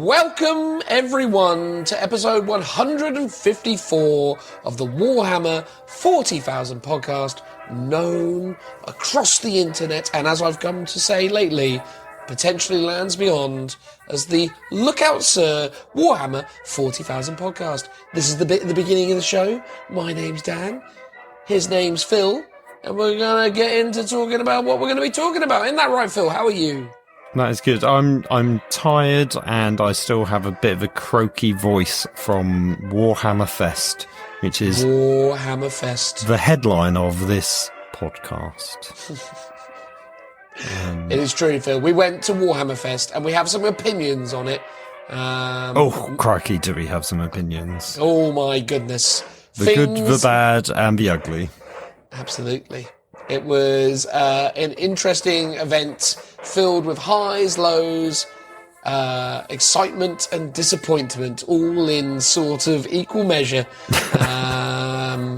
Welcome, everyone, to episode 154 of the Warhammer 40,000 podcast, known across the internet, and as I've come to say lately, potentially lands beyond, as the Look Out Sir Warhammer 40,000 podcast. This is the bit at the beginning of the show. My name's Dan. His name's Phil. And we're going to get into talking about what we're going to be talking about. Isn't that right, Phil? How are you? That is good. I'm tired and I still have a bit of a croaky voice from Warhammer Fest, which is Warhammer Fest, the headline of this podcast. It is true, Phil. We went to Warhammer Fest and we have some opinions on it. Oh, crikey, do we have some opinions? Oh, my goodness. The good, the bad, and the ugly. Absolutely. It was an interesting event filled with highs, lows, excitement and disappointment, all in sort of equal measure.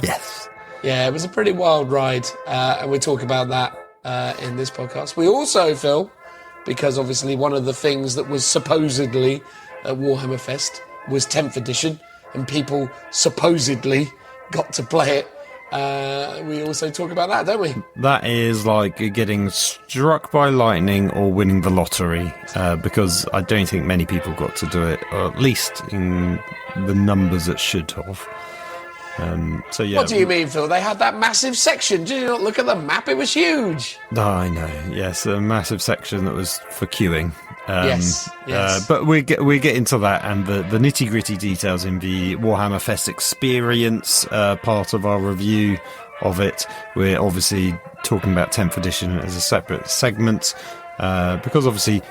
Yes. Yeah, it was a pretty wild ride, and we'll talk about that in this podcast. We also, Phil, because obviously one of the things that was supposedly at Warhammer Fest was 10th edition, and people supposedly got to play it. We also talk about that, don't we? That is like getting struck by lightning or winning the lottery, because I don't think many people got to do it, or at least in the numbers that should have. So yeah. What do you mean, Phil? They had that massive section. Did you not look at the map? It was huge. I know. Yes, a massive section that was for queuing. Yes. But we get into that and the nitty gritty details in the Warhammer Fest experience part of our review of it. We're obviously talking about 10th edition as a separate segment because obviously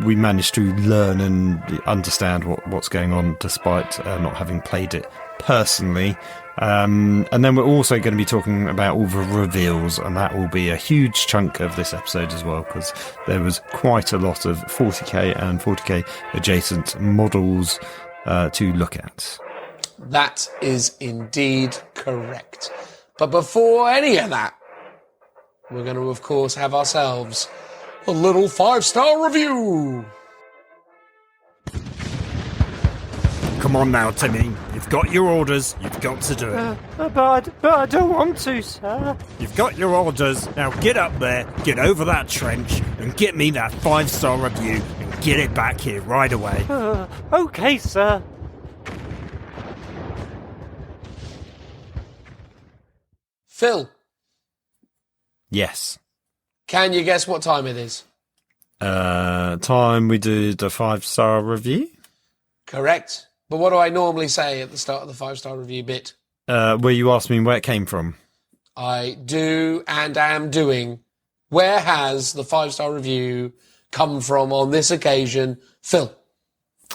we managed to learn and understand what's going on despite not having played it personally. And then we're also going to be talking about all the reveals, and that will be a huge chunk of this episode as well, because there was quite a lot of 40k and 40k adjacent models to look at. That is indeed correct. But before any of that, we're going to, of course, have ourselves a little 5-star review. Come on now, Timmy. You've got your orders. You've got to do it. But I don't want to, sir. You've got your orders. Now get up there, get over that trench, and get me that 5-star review, and get it back here right away. Okay, sir. Phil, Yes. can you guess what time it is? Time we did a 5-star review. Correct. But what do I normally say at the start of the 5-star review bit? Where you asked me where it came from. I do and am doing. Where has the 5-star review come from on this occasion? Phil.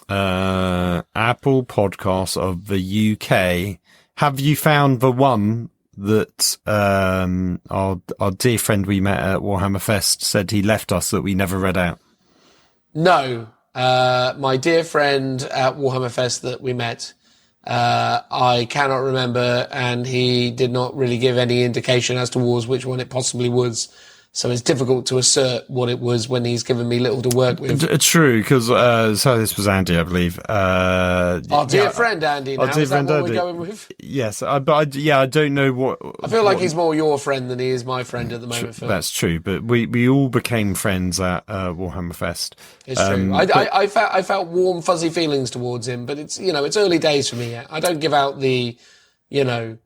Apple Podcasts of the UK. Have you found the one that our dear friend we met at Warhammer Fest said he left us that we never read out? No. My dear friend at Warhammer Fest that we met, I cannot remember, and he did not really give any indication as towards which one it possibly was. So it's difficult to assert what it was when he's given me little to work with. True, because so this was Andy, I believe. Our dear friend Andy. Now is that what we're going with? Yes, I don't know what. I feel like he's more your friend than he is my friend at the moment. Phil. That's true, but we all became friends at Warhammer Fest. It's true. I felt warm, fuzzy feelings towards him, but it's it's early days for me yet. I don't give out the the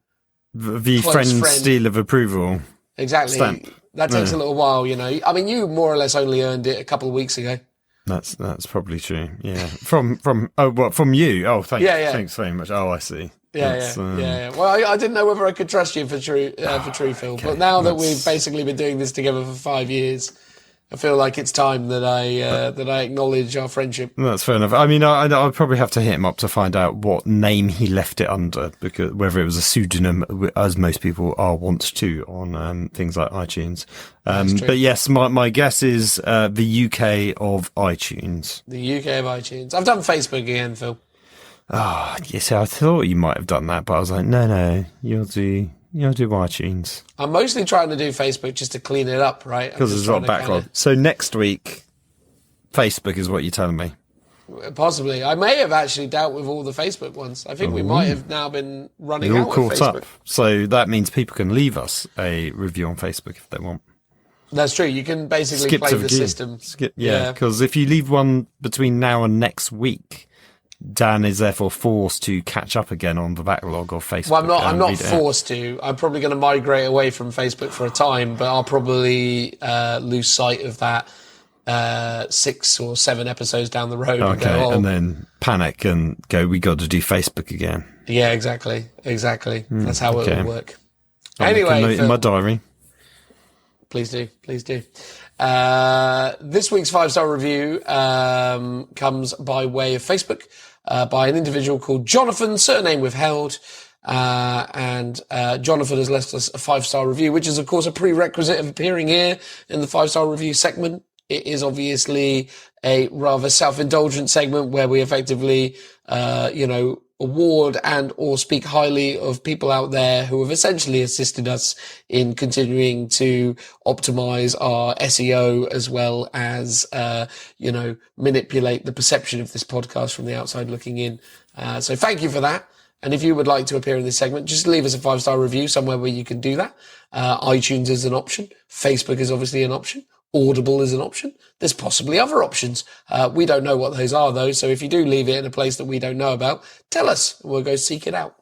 friend seal of approval. Exactly. Stamp. That takes a little while, I mean, you more or less only earned it a couple of weeks ago. That's probably true. Yeah. From you? Oh, thanks very much. Oh, I see. Yeah. Well, I didn't know whether I could trust you for true, Phil. Okay. But now that we've basically been doing this together for 5 years, I feel like it's time that I acknowledge our friendship. That's fair enough. I mean, I'll probably have to hit him up to find out what name he left it under, because whether it was a pseudonym, as most people want to on things like iTunes. But yes, my guess is the UK of iTunes. The UK of iTunes. I've done Facebook again, Phil. Oh, yes, I thought you might have done that, but I was like, no, you'll do iTunes. I'm mostly trying to do Facebook just to clean it up, right? Because there's a lot of backlog. So next week, Facebook is what you're telling me. Possibly. I may have actually dealt with all the Facebook ones. I think we might have now been running They're out all with caught Facebook. up. So that means people can leave us a review on Facebook if they want. That's true. You can basically Skip play to the review. system. Yeah, because if you leave one between now and next week, Dan is therefore forced to catch up again on the backlog of Facebook. Well, I'm not read it out. forced to. I'm probably going to migrate away from Facebook for a time, but I'll probably lose sight of that 6 or 7 episodes down the road. Okay, and go, oh, and then panic and go, we got to do Facebook again. yeah, exactly. That's how it okay. will work. I'll make a Anyway, note in my diary. please do. This week's 5-star review comes by way of Facebook by an individual called Jonathan, surname withheld. And Jonathan has left us a 5-star review, which is, of course, a prerequisite of appearing here in the 5-star review segment. It is obviously a rather self-indulgent segment where we effectively, award and or speak highly of people out there who have essentially assisted us in continuing to optimize our SEO as well as, manipulate the perception of this podcast from the outside looking in. So thank you for that. And if you would like to appear in this segment, just leave us a 5-star review somewhere where you can do that. iTunes is an option. Facebook is obviously an option. Audible is an option. There's possibly other options. We don't know what those are though. So if you do leave it in a place that we don't know about, tell us. We'll go seek it out.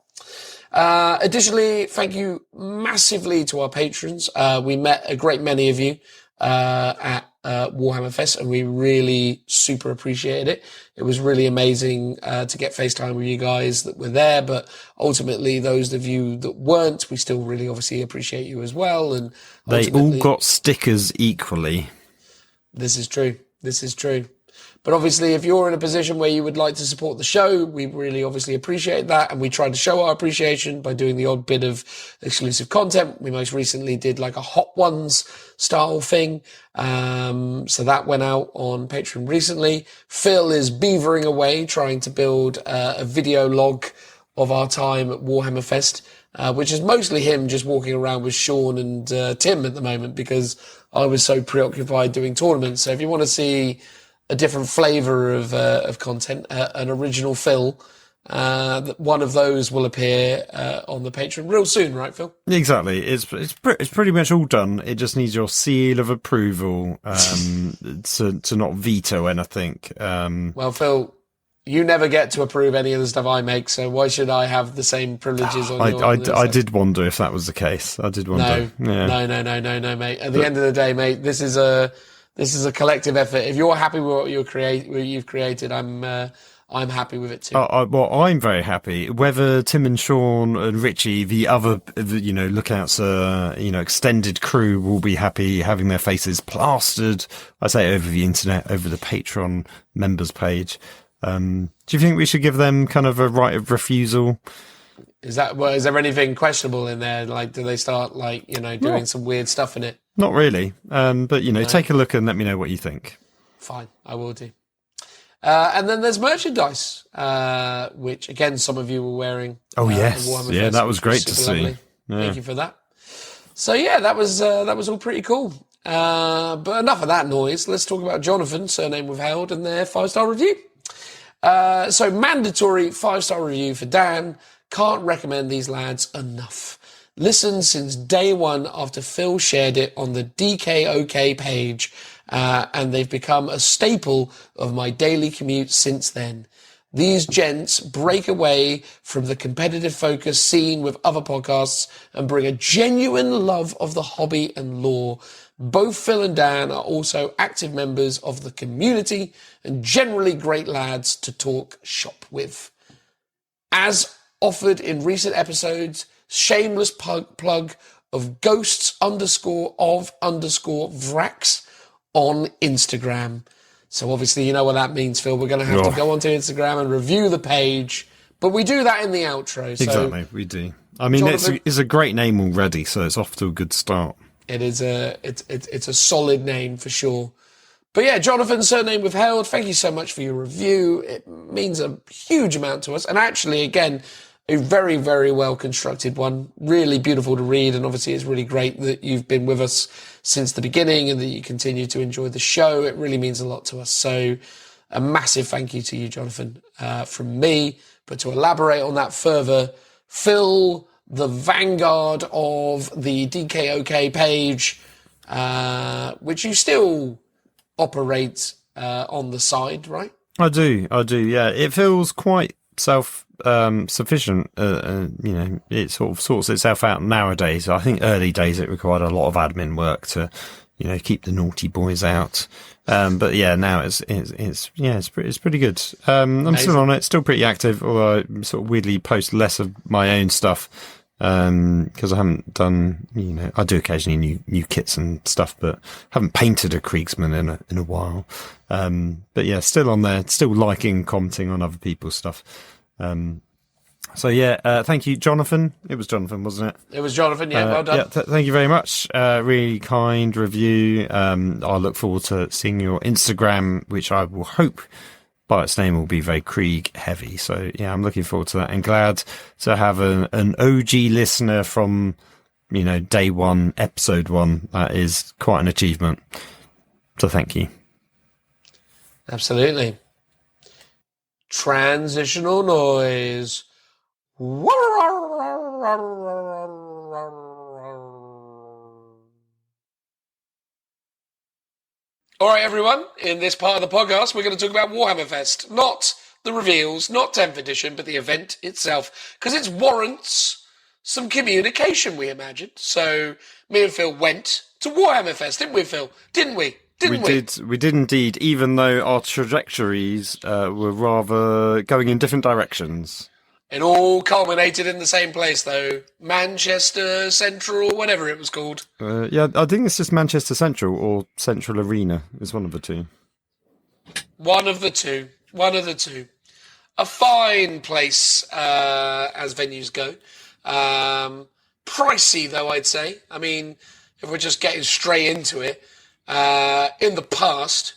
Additionally, thank you massively to our patrons. We met a great many of you at Warhammer Fest, and we really super appreciated it. It was really amazing to get FaceTime with you guys that were there, but ultimately those of you that weren't, we still really obviously appreciate you as well. And They all got stickers equally. This is true. But obviously, if you're in a position where you would like to support the show, we really obviously appreciate that. And we try to show our appreciation by doing the odd bit of exclusive content. We most recently did like a Hot Ones style thing. So that went out on Patreon recently. Phil is beavering away, trying to build a video log of our time at Warhammer Fest, which is mostly him just walking around with Sean and Tim at the moment, because I was so preoccupied doing tournaments. So if you want to see a different flavour of content, an original Phil, one of those will appear on the Patreon real soon, right, Phil? Exactly. It's pretty much all done. It just needs your seal of approval to not veto anything. Well, Phil, you never get to approve any of the stuff I make, so why should I have the same privileges on your... I did wonder if that was the case. I did wonder. No, mate. At the end of the day, mate, this is a collective effort. If you're happy with what you've created, I'm happy with it too. Well, I'm very happy. Whether Tim and Sean and Richie, the other, lookouts, extended crew will be happy having their faces plastered, I say, over the internet, over the Patreon members page. Do you think we should give them kind of a right of refusal? Is there anything questionable in there? Like, do they start doing some weird stuff in it? Not really. But take a look and let me know what you think. Fine, I will do. And then there's merchandise, which again, some of you were wearing. Oh yes. Fest, that was great to see. Yeah. Thank you for that. So yeah, that was all pretty cool. But enough of that noise. Let's talk about Jonathan, surname withheld, and their 5-star review. So mandatory 5-star review for Dan. Can't recommend these lads enough. Listened since day one after Phil shared it on the DKOK page, and they've become a staple of my daily commute since then. These gents break away from the competitive focus seen with other podcasts and bring a genuine love of the hobby and lore. Both Phil and Dan are also active members of the community and generally great lads to talk shop with. As offered in recent episodes, shameless plug of ghosts_of_vrax on Instagram. So obviously you know what that means, Phil. We're going to have to go onto Instagram and review the page, but we do that in the outro. Exactly, we do. I mean, it's a great name already, so it's off to a good start. It is it's a solid name for sure. But yeah, Jonathan, surname withheld, thank you so much for your review. It means a huge amount to us. And actually, again, a very, very well constructed one. Really beautiful to read. And obviously it's really great that you've been with us since the beginning and that you continue to enjoy the show. It really means a lot to us. So a massive thank you to you, Jonathan, from me. But to elaborate on that further, Phil, the vanguard of the DKOK page, which you still operate on the side, right? I do, yeah. It feels quite self-sufficient. It sort of sorts itself out nowadays. I think early days it required a lot of admin work to, keep the naughty boys out. But yeah, now it's pretty good. I'm still on it, still pretty active, although I sort of weirdly post less of my own stuff. Because I haven't done, I do occasionally new kits and stuff, but haven't painted a Kriegsman in a while. But yeah, still on there, still liking, commenting on other people's stuff. Thank you, Jonathan. It was Jonathan, wasn't it? It was Jonathan, yeah, well done. Yeah, thank you very much. Really kind review. I look forward to seeing your Instagram, which I will hope by its name will be very Krieg heavy. So yeah, I'm looking forward to that and glad to have an OG listener from, day one, episode one. That is quite an achievement. So thank you. Absolutely. Transitional noise. All right, everyone, in this part of the podcast, we're going to talk about Warhammer Fest. Not the reveals, not 10th edition, but the event itself. Because it warrants some communication, we imagined. So me and Phil went to Warhammer Fest, didn't we, Phil? Didn't we? We did indeed, even though our trajectories were rather going in different directions. It all culminated in the same place, though. Manchester Central, whatever it was called. I think it's just Manchester Central or Central Arena. It's one of the two. One of the two. A fine place, as venues go. Pricey, though, I'd say. I mean, if we're just getting straight into it, in the past,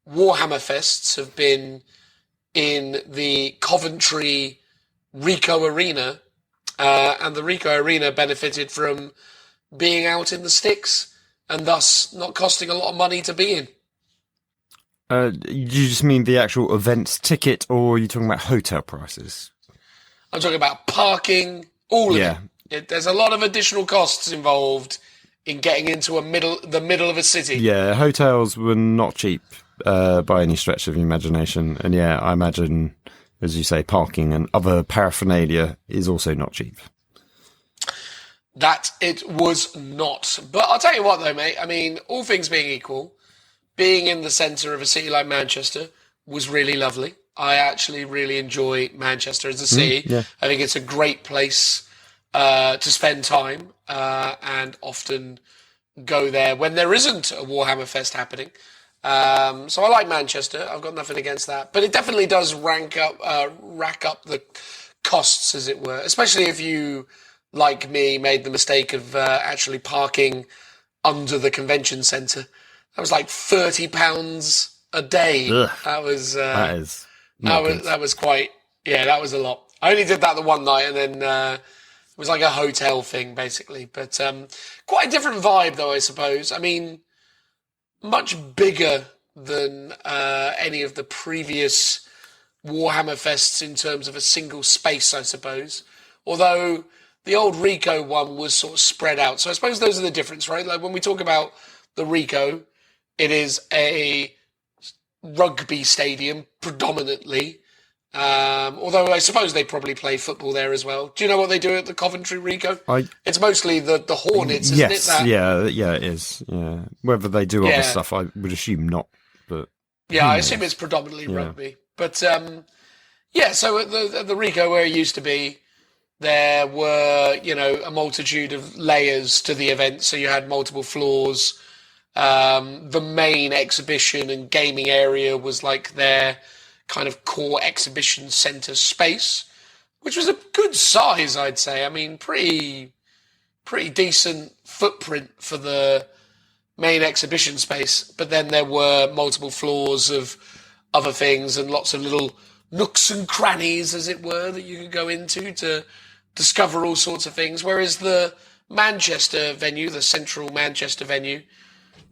Warhammer Fests have been in the Coventry Rico Arena, and the Rico Arena benefited from being out in the sticks and thus not costing a lot of money to be in. You just mean the actual event's ticket, or are you talking about hotel prices? I'm talking about parking, all of it. There's a lot of additional costs involved in getting into the middle of a city. Yeah, hotels were not cheap by any stretch of the imagination, and yeah, I imagine, as you say, parking and other paraphernalia is also not cheap. That it was not. But I'll tell you what, though, mate. I mean, all things being equal, being in the centre of a city like Manchester was really lovely. I actually really enjoy Manchester as a city. I think it's a great place to spend time and often go there when there isn't a Warhammer Fest happening. So I like Manchester. I've got nothing against that. But it definitely does rack up the costs, as it were, especially if you, like me, made the mistake of actually parking under the convention centre. That was like £30 a day. Ugh, that was that was quite, that was a lot. I only did that the one night, and then it was like a hotel thing, basically. But quite a different vibe, though, I suppose. I mean, much bigger than any of the previous Warhammer Fests in terms of a single space, I suppose. Although the old Rico one was sort of spread out. So I suppose those are the difference, right? Like when we talk about the Rico, it is a rugby stadium predominantly. Although I suppose they probably play football there as well. Do you know what they do at the Coventry Rico? It's mostly the Hornets, isn't it? It is. Yeah. Whether they do other stuff, I would assume not. But I assume it's predominantly rugby. But so at the Rico where it used to be, there were, a multitude of layers to the event. So you had multiple floors. The main exhibition and gaming area was like their kind of core exhibition centre space, which was a good size, I'd say. I mean, pretty decent footprint for the main exhibition space. But then there were multiple floors of other things and lots of little nooks and crannies, as it were, that you could go into to discover all sorts of things. Whereas the Manchester venue, the central Manchester venue,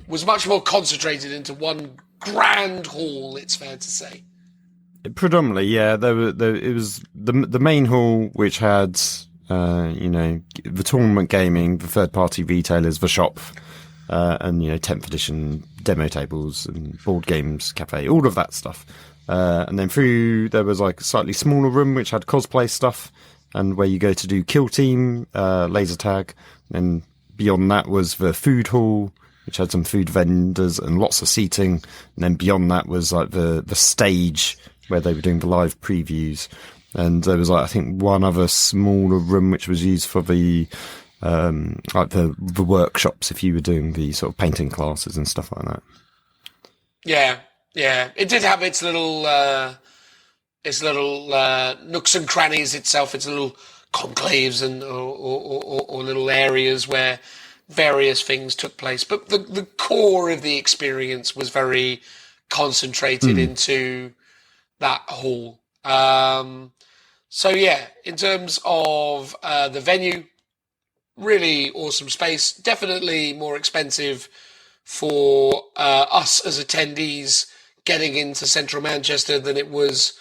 was much more concentrated into one grand hall, it's fair to say. Predominantly, yeah. It was the main hall, which had the tournament gaming, the third party retailers, the shop, and 10th edition demo tables and board games cafe, all of that stuff. And then through there was like a slightly smaller room which had cosplay stuff, and where you go to do kill team, laser tag. And beyond that was the food hall, which had some food vendors and lots of seating. And then beyond that was like the stage where they were doing the live previews. And there was I think one other smaller room which was used for the the workshops if you were doing the sort of painting classes and stuff like that. Yeah. It did have its little nooks and crannies itself, its little conclaves and or little areas where various things took place. But the core of the experience was very concentrated into that hall. So yeah, in terms of the venue, really awesome space. Definitely more expensive for us as attendees getting into central Manchester than it was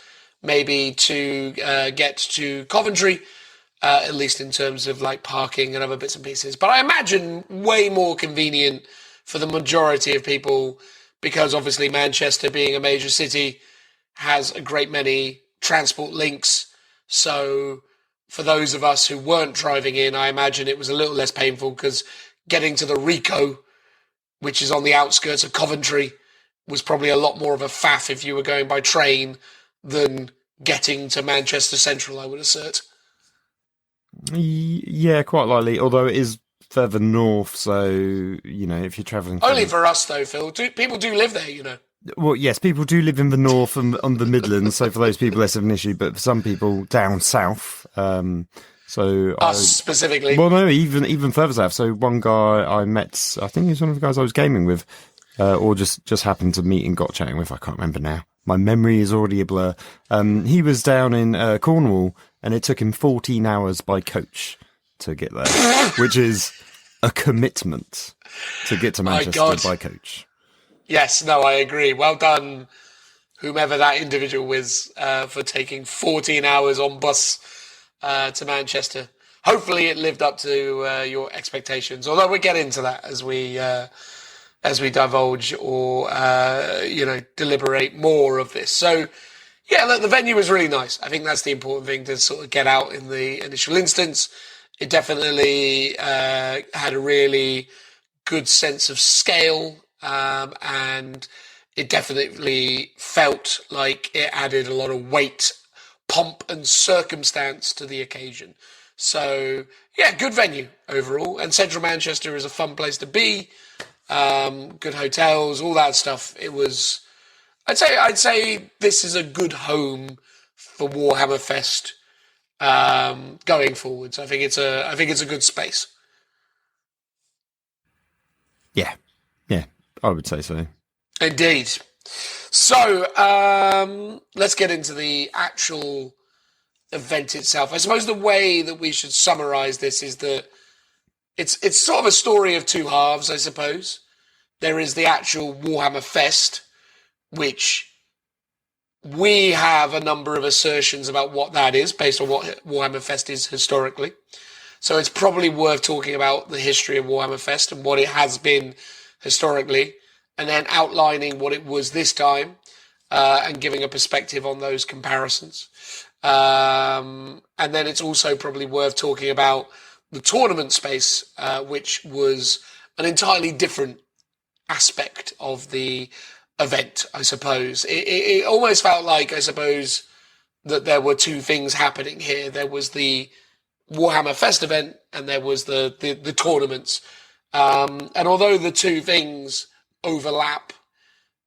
maybe to get to Coventry, at least in terms of like parking and other bits and pieces. But I imagine way more convenient for the majority of people, because obviously Manchester, being a major city, has a great many transport links. So for those of us who weren't driving in, I imagine it was a little less painful, because getting to the Rico, which is on the outskirts of Coventry, was probably a lot more of a faff if you were going by train than getting to Manchester Central, I would assert. Yeah, quite likely, although it is further north, so, if you're travelling... Only for us, though, Phil. People do live there, Well, yes, people do live in the north and on the Midlands, so for those people, less of an issue, but for some people down south... specifically. Well, no, even further south. So one guy I met, I think he was one of the guys I was gaming with, or just happened to meet and got chatting with. I can't remember now. My memory is already a blur. He was down in Cornwall, and it took him 14 hours by coach to get there, which is a commitment to get to Manchester by coach. Yes, no, I agree. Well done, whomever that individual was, for taking 14 hours on bus to Manchester. Hopefully it lived up to your expectations, although we'll get into that as we divulge or deliberate more of this. So yeah, look, the venue was really nice. I think that's the important thing to sort of get out in the initial instance. It definitely had a really good sense of scale, and it definitely felt like it added a lot of weight, pomp and circumstance to the occasion. So yeah, good venue overall, and central Manchester is a fun place to be. Good hotels, all that stuff. It was, I'd say this is a good home for Warhammer Fest going forwards. I think it's a good space. Yeah, I would say so. Indeed. So let's get into the actual event itself. I suppose the way that we should summarize this is that it's sort of a story of two halves, I suppose. There is the actual Warhammer Fest, which we have a number of assertions about what that is based on what Warhammer Fest is historically. So it's probably worth talking about the history of Warhammer Fest and what it has been historically, and then outlining what it was this time, and giving a perspective on those comparisons. And then it's also probably worth talking about the tournament space, which was an entirely different aspect of the event, I suppose. It almost felt like, I suppose, that there were two things happening here. There was the Warhammer Fest event, and there was the tournaments. And although the two things overlap,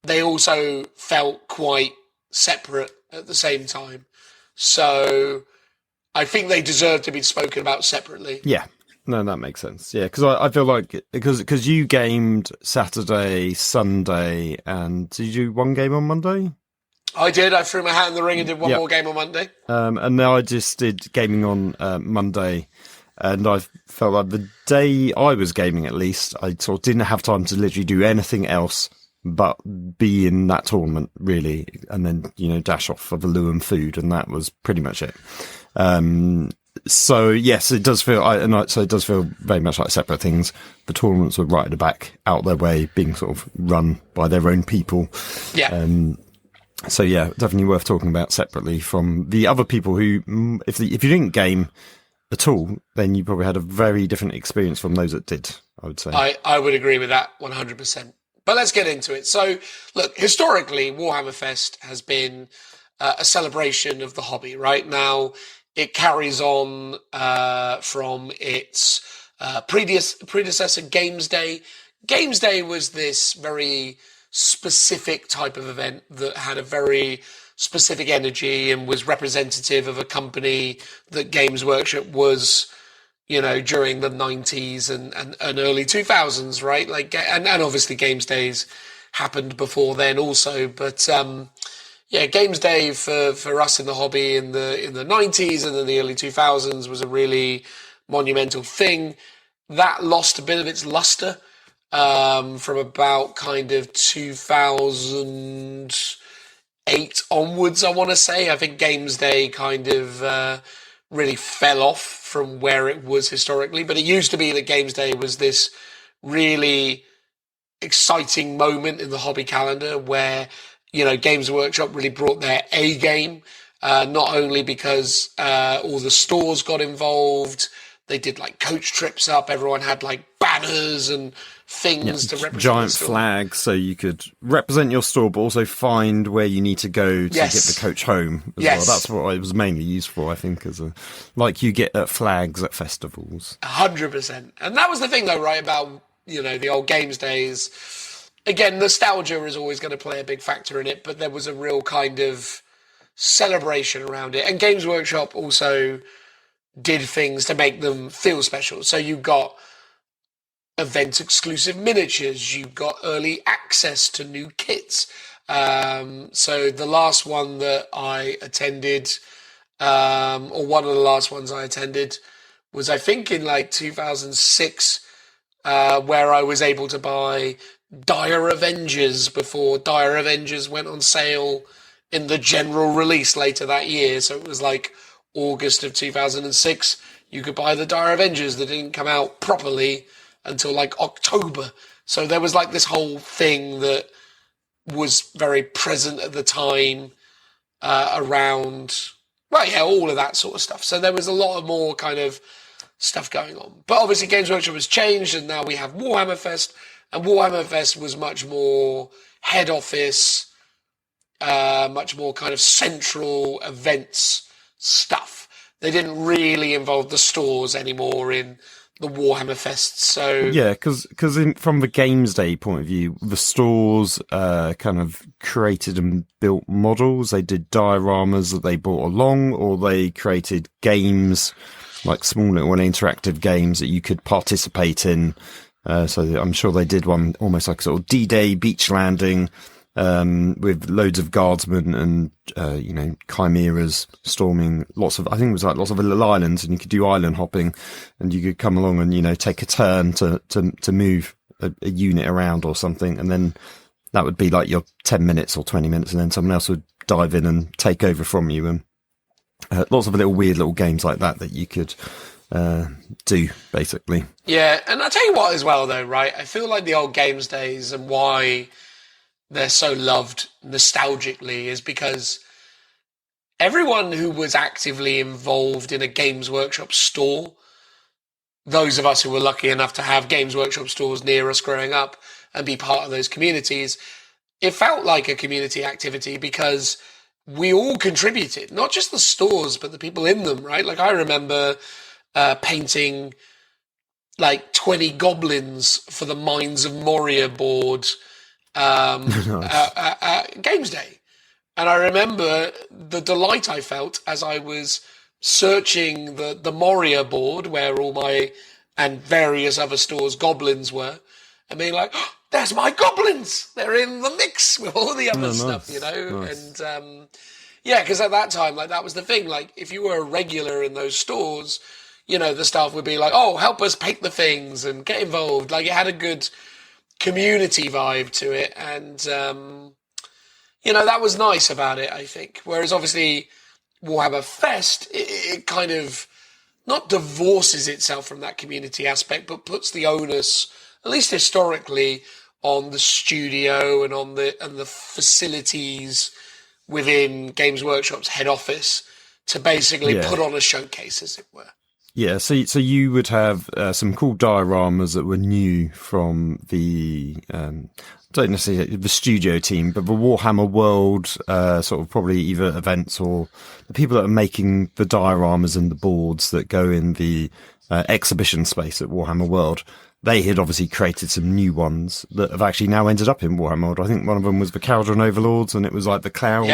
they also felt quite separate at the same time. So I think they deserve to be spoken about separately. Yeah, no, that makes sense. Yeah, because I feel like, because you gamed Saturday, Sunday, and did you do one game on Monday? I did. I threw my hat in the ring and did one more game on Monday. And now I just did gaming on Monday. And I felt like the day I was gaming, at least, I sort of didn't have time to literally do anything else but be in that tournament really, and then, dash off for the loo and food, and that was pretty much it. So yes, it does feel, so it does feel very much like separate things. The tournaments were right at the back, out their way, being sort of run by their own people. Yeah. So yeah, definitely worth talking about separately from the other people who, if you didn't game at all, then you probably had a very different experience from those that did, I would say. I would agree with that 100%. But let's get into it. So look, historically, Warhammer Fest has been a celebration of the hobby, right? Now, it carries on from its predecessor, Games Day. Games Day was this very specific type of event that had a very specific energy and was representative of a company that Games Workshop was, during the 90s and early 2000s, right? And obviously Games Days happened before then also, but Games Day for us in the hobby in the 90s and then the early 2000s was a really monumental thing. That lost a bit of its luster from about kind of 2008 onwards, I want to say. I think Games Day kind of really fell off from where it was historically, but it used to be that Games Day was this really exciting moment in the hobby calendar where Games Workshop really brought their A game, not only because all the stores got involved, they did like coach trips up, everyone had like banners and things to represent giant the store. flags, so you could represent your store, but also find where you need to go to get the coach home as well. That's what it was mainly used for, I think, like you get at flags at festivals. 100%. And that was the thing, though, right, about the old Games Days. Again, nostalgia is always going to play a big factor in it, but there was a real kind of celebration around it. And Games Workshop also did things to make them feel special. So you got event-exclusive miniatures, you got early access to new kits. So the last one that I attended, or one of the last ones I attended, was I think in like 2006, where I was able to buy Dire Avengers before Dire Avengers went on sale in the general release later that year. So it was like August of 2006. You could buy the Dire Avengers that didn't come out properly until like October. So there was like this whole thing that was very present at the time around, all of that sort of stuff. So there was a lot of more kind of stuff going on. But obviously Games Workshop has changed, and now we have Warhammer Fest, and Warhammer Fest was much more head office, much more kind of central events stuff. They didn't really involve the stores anymore in the Warhammer Fest. So yeah, because from the Games Day point of view, the stores kind of created and built models. They did dioramas that they brought along, or they created games, like small little interactive games that you could participate in. So I'm sure they did one almost like sort of D-Day beach landing, with loads of guardsmen and, chimeras storming lots of little islands, and you could do island hopping, and you could come along and, take a turn to move a unit around or something. And then that would be like your 10 minutes or 20 minutes. And then someone else would dive in and take over from you. And lots of weird little games like that you could do, basically. Yeah, and I'll tell you what as well, though, right? I feel like the old Games Days and why they're so loved nostalgically is because everyone who was actively involved in a Games Workshop store, those of us who were lucky enough to have Games Workshop stores near us growing up and be part of those communities, it felt like a community activity because we all contributed, not just the stores, but the people in them, right? Like I remember painting like 20 goblins for the Mines of Moria board Games Day. And I remember the delight I felt as I was searching the Moria board where all my and various other stores' goblins were, and being like, oh, there's my goblins! They're in the mix with all the other stuff, Nice. And because at that time, like that was the thing. Like if you were a regular in those stores, the staff would be like, oh, help us paint the things and get involved. Like it had a good community vibe to it, and that was nice about it, I think. Whereas obviously Warhammer Fest, it kind of not divorces itself from that community aspect, but puts the onus, at least historically, on the studio and on the facilities within Games Workshop's head office to basically put on a showcase, as it were. Yeah, so you would have some cool dioramas that were new from the, don't necessarily the studio team, but the Warhammer World, sort of probably either events or the people that are making the dioramas and the boards that go in the exhibition space at Warhammer World. They had obviously created some new ones that have actually now ended up in Warhammer World. I think one of them was the Cauldron Overlords, and it was like the Clouds.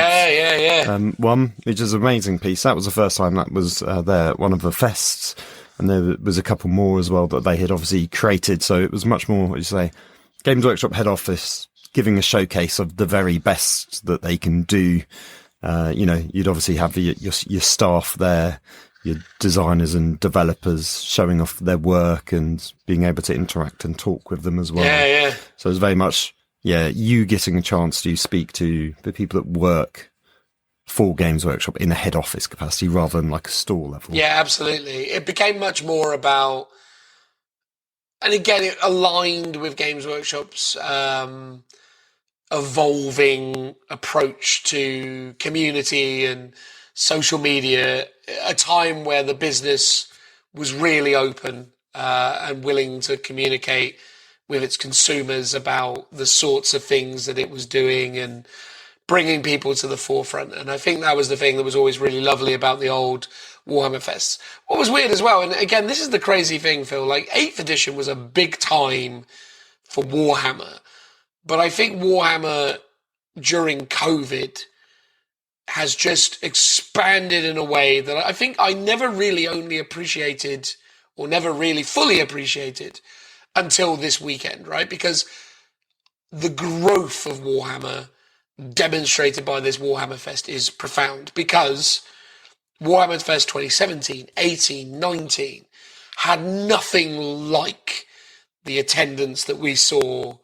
One, which is an amazing piece. That was the first time that was there at one of the fests, and there was a couple more as well that they had obviously created. So it was much more, what you say, Games Workshop head office giving a showcase of the very best that they can do. You'd obviously have your staff there, your designers and developers showing off their work and being able to interact and talk with them as well. Yeah. So it's very much, you getting a chance to speak to the people that work for Games Workshop in a head office capacity rather than like a store level. Yeah, absolutely. It became much more about, and again, it aligned with Games Workshop's evolving approach to community and social media, a time where the business was really open and willing to communicate with its consumers about the sorts of things that it was doing and bringing people to the forefront. And I think that was the thing that was always really lovely about the old Warhammer Fests. What was weird as well, and again, this is the crazy thing, Phil, like 8th edition was a big time for Warhammer, but I think Warhammer during COVID has just expanded in a way that I think I never really only appreciated or never really fully appreciated until this weekend, right? Because the growth of Warhammer demonstrated by this Warhammer Fest is profound, because Warhammer Fest 2017, 18, 19 had nothing like the attendance that we saw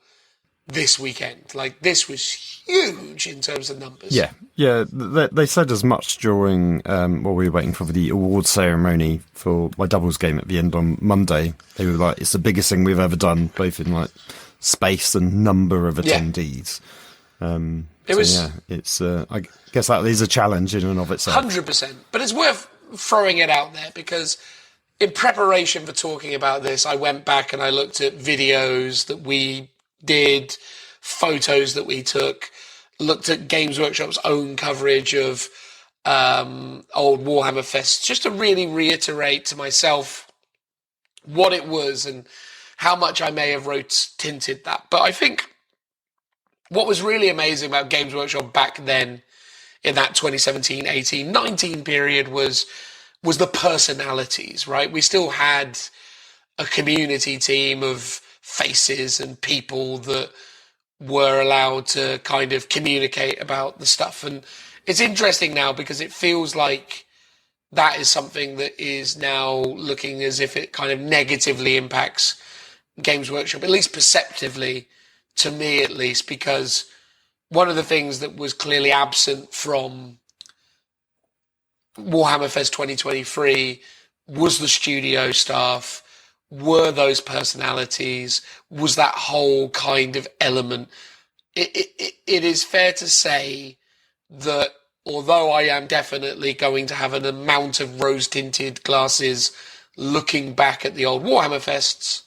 this weekend. Like, this was huge in terms of numbers. Yeah. They said as much during while we were waiting for the awards ceremony for my doubles game at the end on Monday. They were like, it's the biggest thing we've ever done, both in like space and number of attendees. It's I guess that is a challenge in and of itself. 100%. But it's worth throwing it out there, because in preparation for talking about this, I went back and I looked at videos that we did, photos that we took, looked at Games Workshop's own coverage of old Warhammer Fests, just to really reiterate to myself what it was and how much I may have rose-tinted that. But I think what was really amazing about Games Workshop back then, in that 2017, 18, 19 period, was the personalities, right? We still had a community team of faces and people that were allowed to kind of communicate about the stuff. And it's interesting now, because it feels like that is something that is now looking as if it kind of negatively impacts Games Workshop, at least perceptively, to me at least, because one of the things that was clearly absent from Warhammer Fest 2023 was the studio staff, were those personalities, was that whole kind of element. It is fair to say that although I am definitely going to have an amount of rose-tinted glasses looking back at the old Warhammer Fests,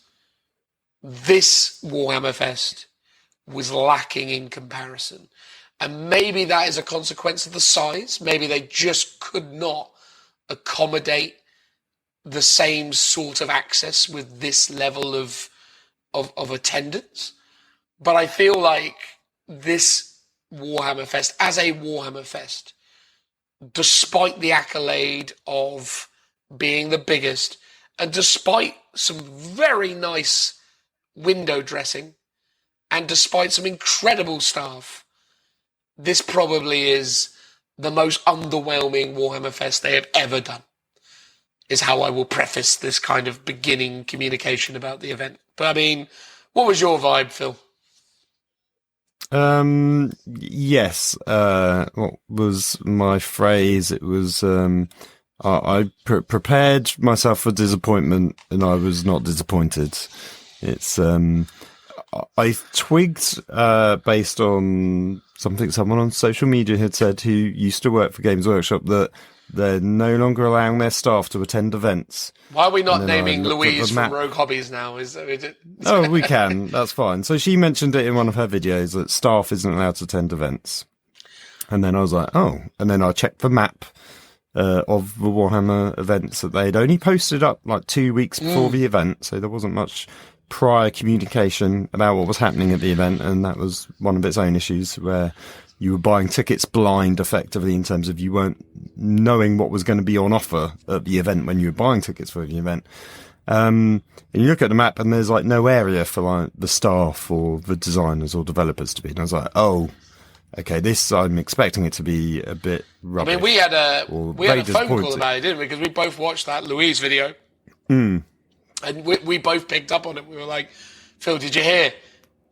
this Warhammer Fest was lacking in comparison. And maybe that is a consequence of the size. Maybe they just could not accommodate the same sort of access with this level of attendance. But I feel like this Warhammer Fest, as a Warhammer Fest, despite the accolade of being the biggest, and despite some very nice window dressing, and despite some incredible staff, this probably is the most underwhelming Warhammer Fest they have ever done, is how I will preface this kind of beginning communication about the event. But I mean, What was your vibe, Phil? Yes. What was my phrase? It was, I prepared myself for disappointment, and I was not disappointed. It's, I twigged, based on something someone on social media had said who used to work for Games Workshop, that they're no longer allowing their staff to attend events. Why are we not naming Louise from Rogue Hobbies now? Oh, we can. That's fine. So she mentioned it in one of her videos that staff isn't allowed to attend events. And then I was like, oh. And then I checked the map of the Warhammer events that they'd only posted up like 2 weeks before the event. So there wasn't much prior communication about what was happening at the event. And that was one of its own issues, where you were buying tickets blind effectively, in terms of you weren't knowing what was going to be on offer at the event when you were buying tickets for the event. And you look at the map and there's like no area for like the staff or the designers or developers to be. And I was like, oh, okay, this, I'm expecting it to be a bit rubbish. I mean, we had a phone call about it, didn't we? Because we both watched that Louise video. And we both picked up on it. We were like, Phil, did you hear?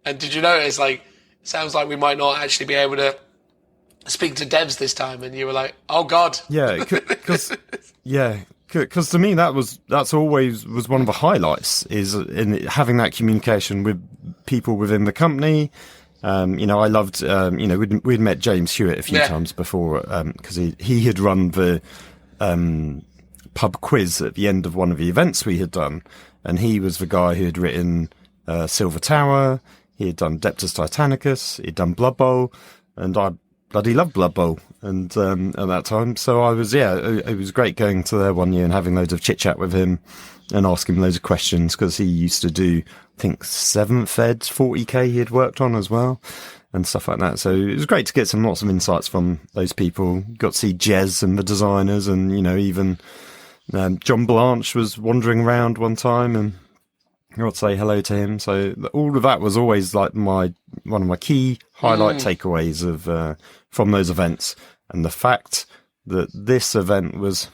And did you notice, like, sounds like we might not actually be able to speak to devs this time. And you were like, oh God. Yeah, because to me that's always was one of the highlights, is in having that communication with people within the company. I loved, we'd met James Hewitt a few times before, because he had run the pub quiz at the end of one of the events we had done, and he was the guy who had written Silver Tower. He had done Deptus Titanicus, he'd done Blood Bowl, and I bloody loved Blood Bowl and at that time. So I was, it was great going to there one year and having loads of chit-chat with him and asking him loads of questions, because he used to do, I think, 7th Ed 40k he had worked on as well and stuff like that. So it was great to get lots of insights from those people. Got to see Jez and the designers, and, even John Blanche was wandering around one time, and I got to say hello to him. So all of that was always like one of my key highlight takeaways of from those events. And the fact that this event was,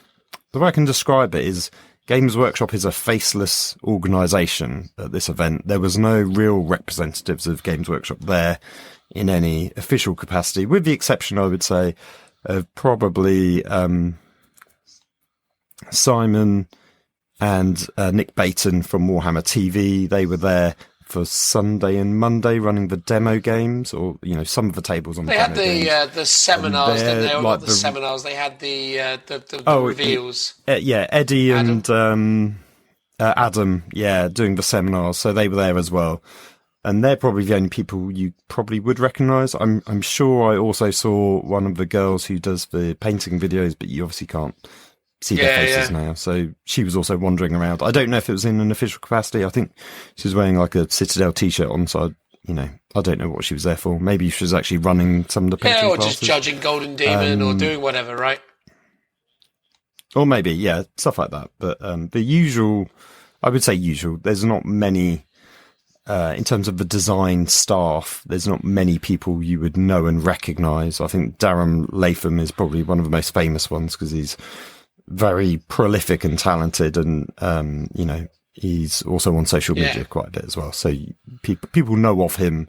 the way I can describe it is, Games Workshop is a faceless organisation at this event. There was no real representatives of Games Workshop there in any official capacity, with the exception, I would say, of probably Simon and Nick Baton from Warhammer TV. They were there for Sunday and Monday running the demo games, or some of the tables on the demo games. They had the seminars, didn't they? Or not the seminars, they had the reveals. Eddie and Adam, doing the seminars, so they were there as well. And they're probably the only people you probably would recognise. I'm sure I also saw one of the girls who does the painting videos, but you obviously can't see their faces now. So she was also wandering around. I don't know if it was in an official capacity. I think she was wearing like a Citadel t-shirt on, so I don't know what she was there for. Maybe she was actually running some of the painting or classes. just judging Golden Demon or doing whatever, right? Or maybe, stuff like that. But the usual, I would say usual, there's not many, in terms of the design staff, there's not many people you would know and recognise. I think Darren Latham is probably one of the most famous ones, because he's very prolific and talented, and he's also on social media quite a bit as well. So people know of him,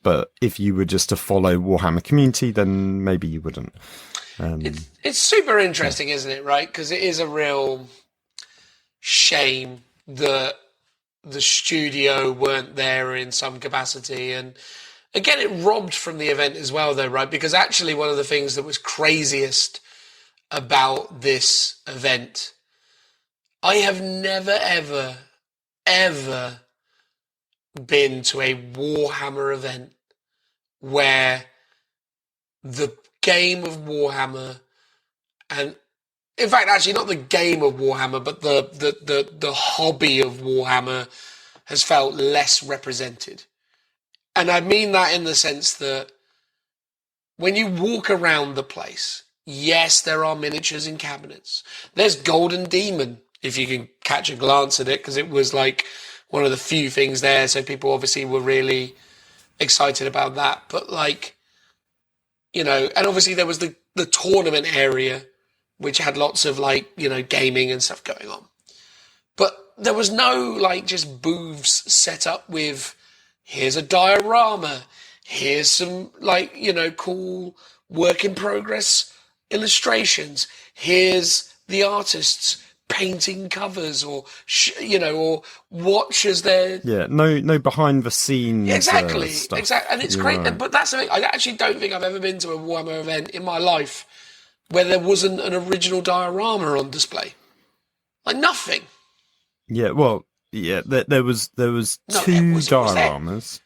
but if you were just to follow Warhammer community, then maybe you wouldn't. It's super interesting, isn't it? Right, because it is a real shame that the studio weren't there in some capacity, and again, it robbed from the event as well, though, right? Because actually, one of the things that was craziest about this event, I have never, ever been to a Warhammer event where the game of Warhammer, and in fact, actually not the game of Warhammer, but the hobby of Warhammer has felt less represented. And I mean that in the sense that when you walk around the place, yes, there are miniatures in cabinets. There's Golden Demon, if you can catch a glance at it, because it was like one of the few things there. So people obviously were really excited about that. But and obviously there was the tournament area, which had lots of gaming and stuff going on. But there was no just booths set up with here's a diorama, here's some, like, cool work in progress illustrations, here's the artists painting covers, or or watch as they're no behind the scenes exactly stuff. and it's great. Right. But that's the thing, I actually don't think I've ever been to a Warhammer event in my life where there wasn't an original diorama on display. Like, nothing. There was two dioramas.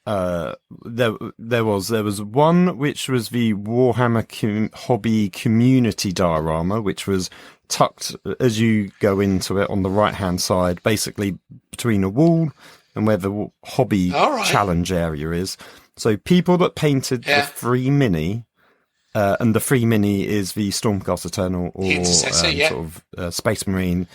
There was one which was the Warhammer hobby community diorama, which was tucked as you go into it on the right hand side, basically between a wall and where the hobby challenge area is. So people that painted the free mini, and the free mini is the Stormcast Eternal or sort of Space Marine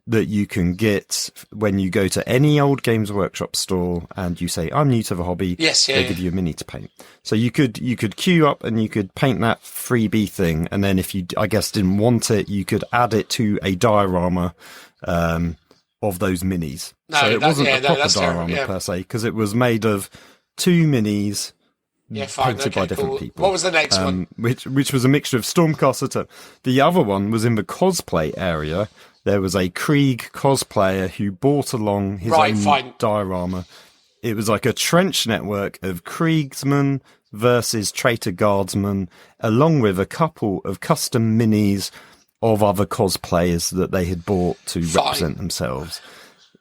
that you can get when you go to any old Games Workshop store and you say, I'm new to the hobby. They give you a mini to paint. So you could queue up and you could paint that freebie thing. And then if you, I guess, didn't want it, you could add it to a diorama, of those minis. So it wasn't a proper diorama per se, because it was made of two minis painted by different people. What was the next one? Which was a mixture of Stormcast. The other one was in the cosplay area. There was a Krieg cosplayer who brought along his own diorama. It was like a trench network of Kriegsmen versus traitor guardsmen, along with a couple of custom minis of other cosplayers that they had bought to represent themselves.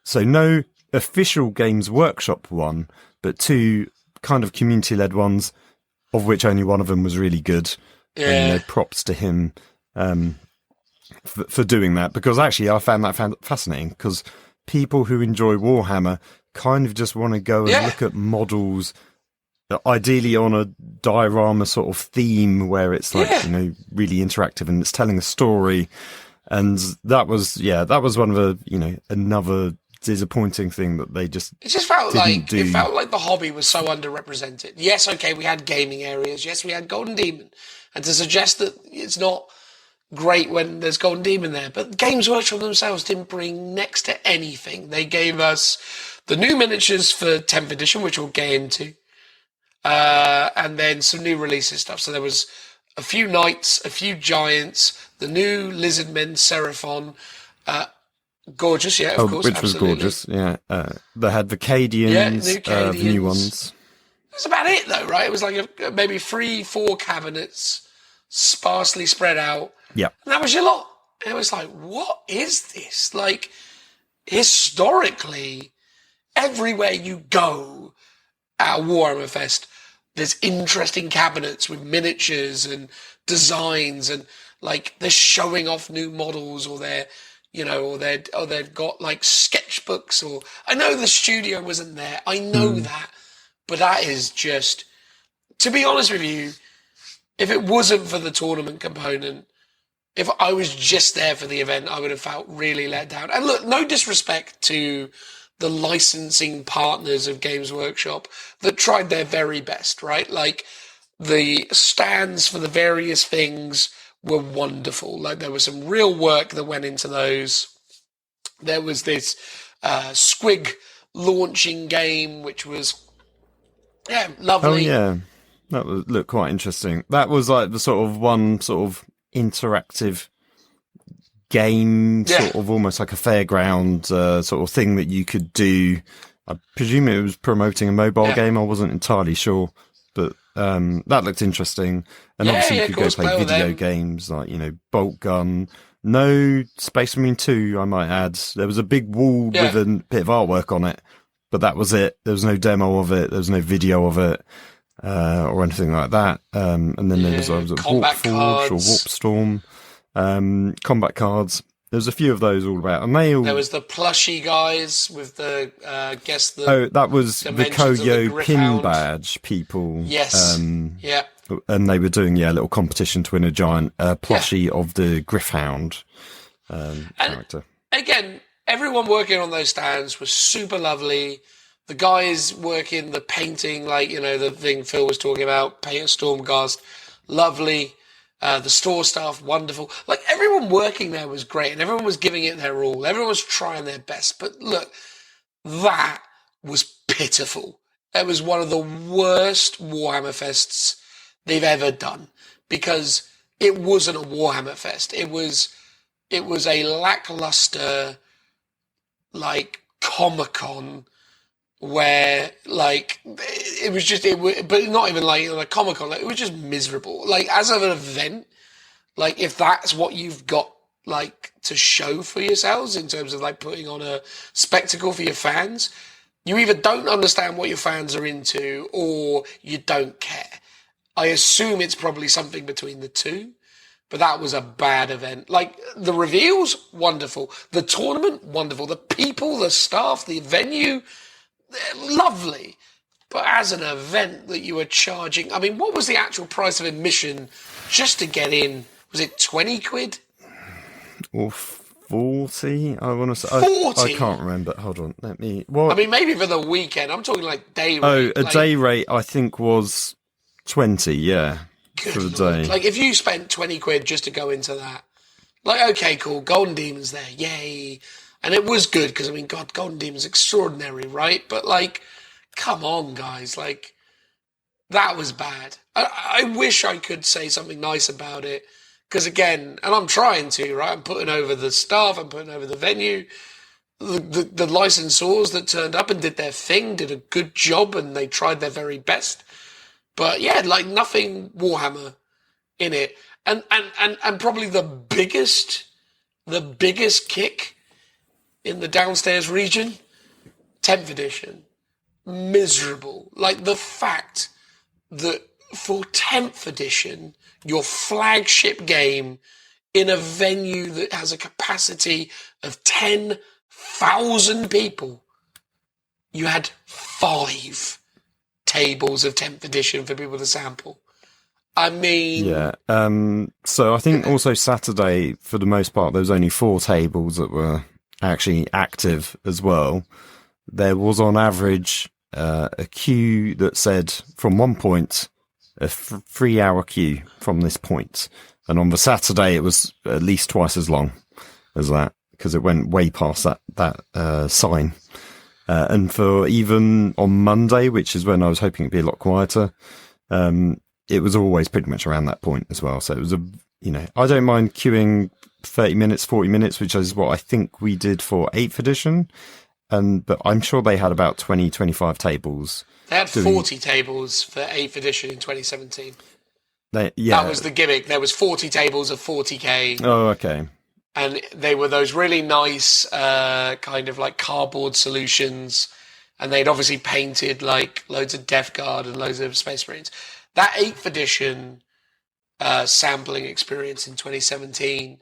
So no official Games Workshop one, but two kind of community-led ones, of which only one of them was really good. And props to him for doing that, because actually I found that fascinating, because people who enjoy Warhammer kind of just want to go and look at models, ideally on a diorama sort of theme where it's like really interactive and it's telling a story. And that was one of the another disappointing thing that they just felt like the hobby was so underrepresented. Yes, okay, we had gaming areas, yes, we had Golden Demon, and to suggest that it's not great when there's Golden Demon there, but Games Workshop themselves didn't bring next to anything. They gave us the new miniatures for 10th edition, which we'll get into, and then some new releases stuff. So there was a few knights, a few giants, the new Lizardmen, Seraphon, gorgeous, of course, which absolutely. Was gorgeous, They had the Cadians, the new ones. That's about it, though, right? It was like maybe 3-4 cabinets, sparsely spread out. Yeah. And that was your lot. And it was like, what is this? Like, historically, everywhere you go at Warhammer Fest, there's interesting cabinets with miniatures and designs, and like they're showing off new models, or they've got like sketchbooks, or I know the studio wasn't there. I know that, but that is just, to be honest with you, if it wasn't for the tournament component, if I was just there for the event, I would have felt really let down. And look, no disrespect to the licensing partners of Games Workshop that tried their very best, right? Like, the stands for the various things were wonderful. Like, there was some real work that went into those. There was this squig launching game, which was, lovely. Oh, yeah. That looked quite interesting. That was like the sort of one sort of interactive game, sort of almost like a fairground sort of thing that you could do. I presume it was promoting a mobile game. I wasn't entirely sure, but that looked interesting. And obviously you could go play video games like, Bolt Gun. No Space Marine 2, I might add. There was a big wall with a bit of artwork on it, but that was it. There was no demo of it. There was no video of it. Or anything like that. And then there was Warp Forge or Warp Storm, combat cards. There was a few of those all about, and there was the plushy guys with the that was the Koyo pin badge people. Yes, and they were doing a little competition to win a giant plushie of the Gryph-hound character. Again, everyone working on those stands was super lovely. The guys working the painting, like, the thing Phil was talking about, paint a Stormcast, lovely. The store staff, wonderful. Like, everyone working there was great, and everyone was giving it their all. Everyone was trying their best. But look, that was pitiful. it was one of the worst Warhammer Fests they've ever done, because it wasn't a Warhammer Fest. It was a lackluster, like, Comic-Con, where, like, but not even like a Comic-Con, like, it was just miserable. Like, as of an event, like, if that's what you've got, like, to show for yourselves in terms of, like, putting on a spectacle for your fans, you either don't understand what your fans are into or you don't care. I assume it's probably something between the two, but that was a bad event. Like, the reveals, wonderful. The tournament, wonderful. The people, the staff, the venue, lovely. But as an event that you were charging, I mean, what was the actual price of admission just to get in? Was it 20 quid? Or 40, I want to say. 40? I can't remember. Hold on, let me... What? I mean, maybe for the weekend. I'm talking like day rate. Oh, a like, day rate, I think, was 20, yeah, for the Lord. day. Like, if you spent 20 quid just to go into that, like, okay, cool, Golden Demon's there, yay. And it was good, because, I mean, God, Golden Demon's extraordinary, right? But, like, come on, guys, like, that was bad. I wish I could say something nice about it, because, again, and I'm trying to, right? I'm putting over the staff, I'm putting over the venue. The licensors that turned up and did their thing did a good job, and they tried their very best. But yeah, like, nothing Warhammer in it. And probably the biggest kick in the downstairs region, 10th edition. Miserable. Like, the fact that for 10th edition, your flagship game in a venue that has a capacity of 10,000 people, you had 5 tables of 10th edition for people to sample. I mean... Yeah. So I think also Saturday, for the most part, there was only 4 tables that were actually active as well. There was on average a queue that said from one point, a 3-hour queue from this point. And on the Saturday, it was at least twice as long as that, because it went way past that sign. And for even on Monday, which is when I was hoping it'd be a lot quieter, it was always pretty much around that point as well. So it was I don't mind queuing 30 minutes, 40 minutes, which is what I think we did for 8th edition. But I'm sure they had about 20, 25 tables. They had 40 tables for 8th edition in 2017. Yeah. That was the gimmick. There was 40 tables of 40k. Oh, okay. And they were those really nice kind of like cardboard solutions. And they'd obviously painted like loads of Death Guard and loads of Space Marines. That 8th edition sampling experience in 2017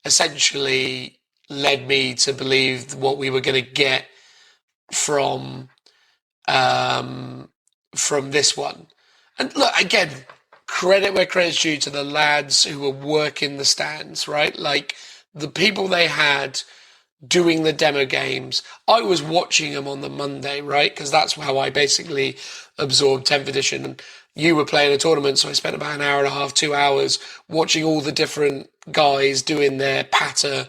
essentially led me to believe what we were going to get from this one. And look, again, credit where credit's due to the lads who were working the stands, right? Like, the people they had doing the demo games, I was watching them on the Monday, right? Because that's how I basically absorbed 10th edition. And you were playing a tournament, so I spent about an hour and a half, 2 hours watching all the different guys doing their patter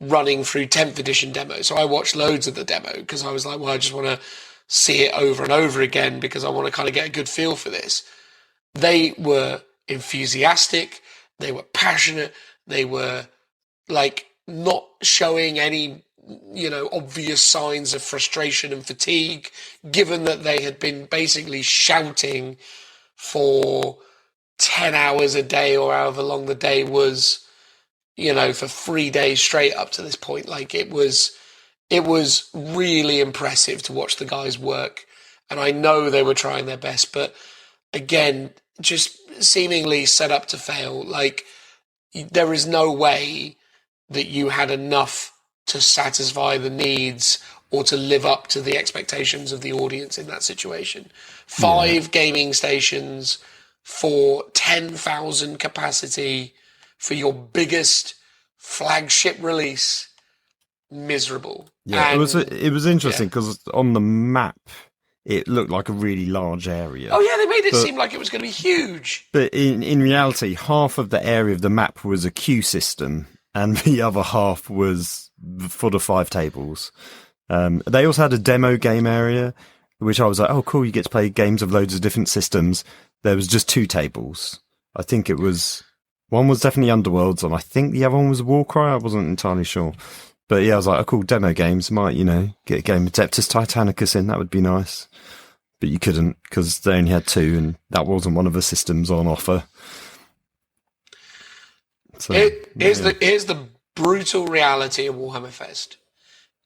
running through 10th edition demos. So I watched loads of the demo because I was like, well, I just want to see it over and over again because I want to kind of get a good feel for this. They were enthusiastic. They were passionate. They were like not showing any, obvious signs of frustration and fatigue, given that they had been basically shouting for 10 hours a day or however long the day was, for 3 days straight up to this point. Like, it was really impressive to watch the guys work. And I know they were trying their best, but again, just seemingly set up to fail. Like, there is no way that you had enough to satisfy the needs or to live up to the expectations of the audience in that situation. 5 gaming stations for 10,000 capacity for your biggest flagship release. Miserable. Yeah, and, it was interesting because on the map it looked like a really large area. Oh yeah, they made it seem like it was going to be huge. But in reality, half of the area of the map was a queue system, and the other half was for the 5 tables. They also had a demo game area, which I was like, oh, cool, you get to play games of loads of different systems. There was just 2 tables. I think one was definitely Underworlds, and I think the other one was Warcry. I wasn't entirely sure. But yeah, I was like, oh, cool, demo games. Might, get a game of Adeptus Titanicus in. That would be nice. But you couldn't, because they only had 2, and that wasn't one of the systems on offer. So, here's the brutal reality of Warhammer Fest.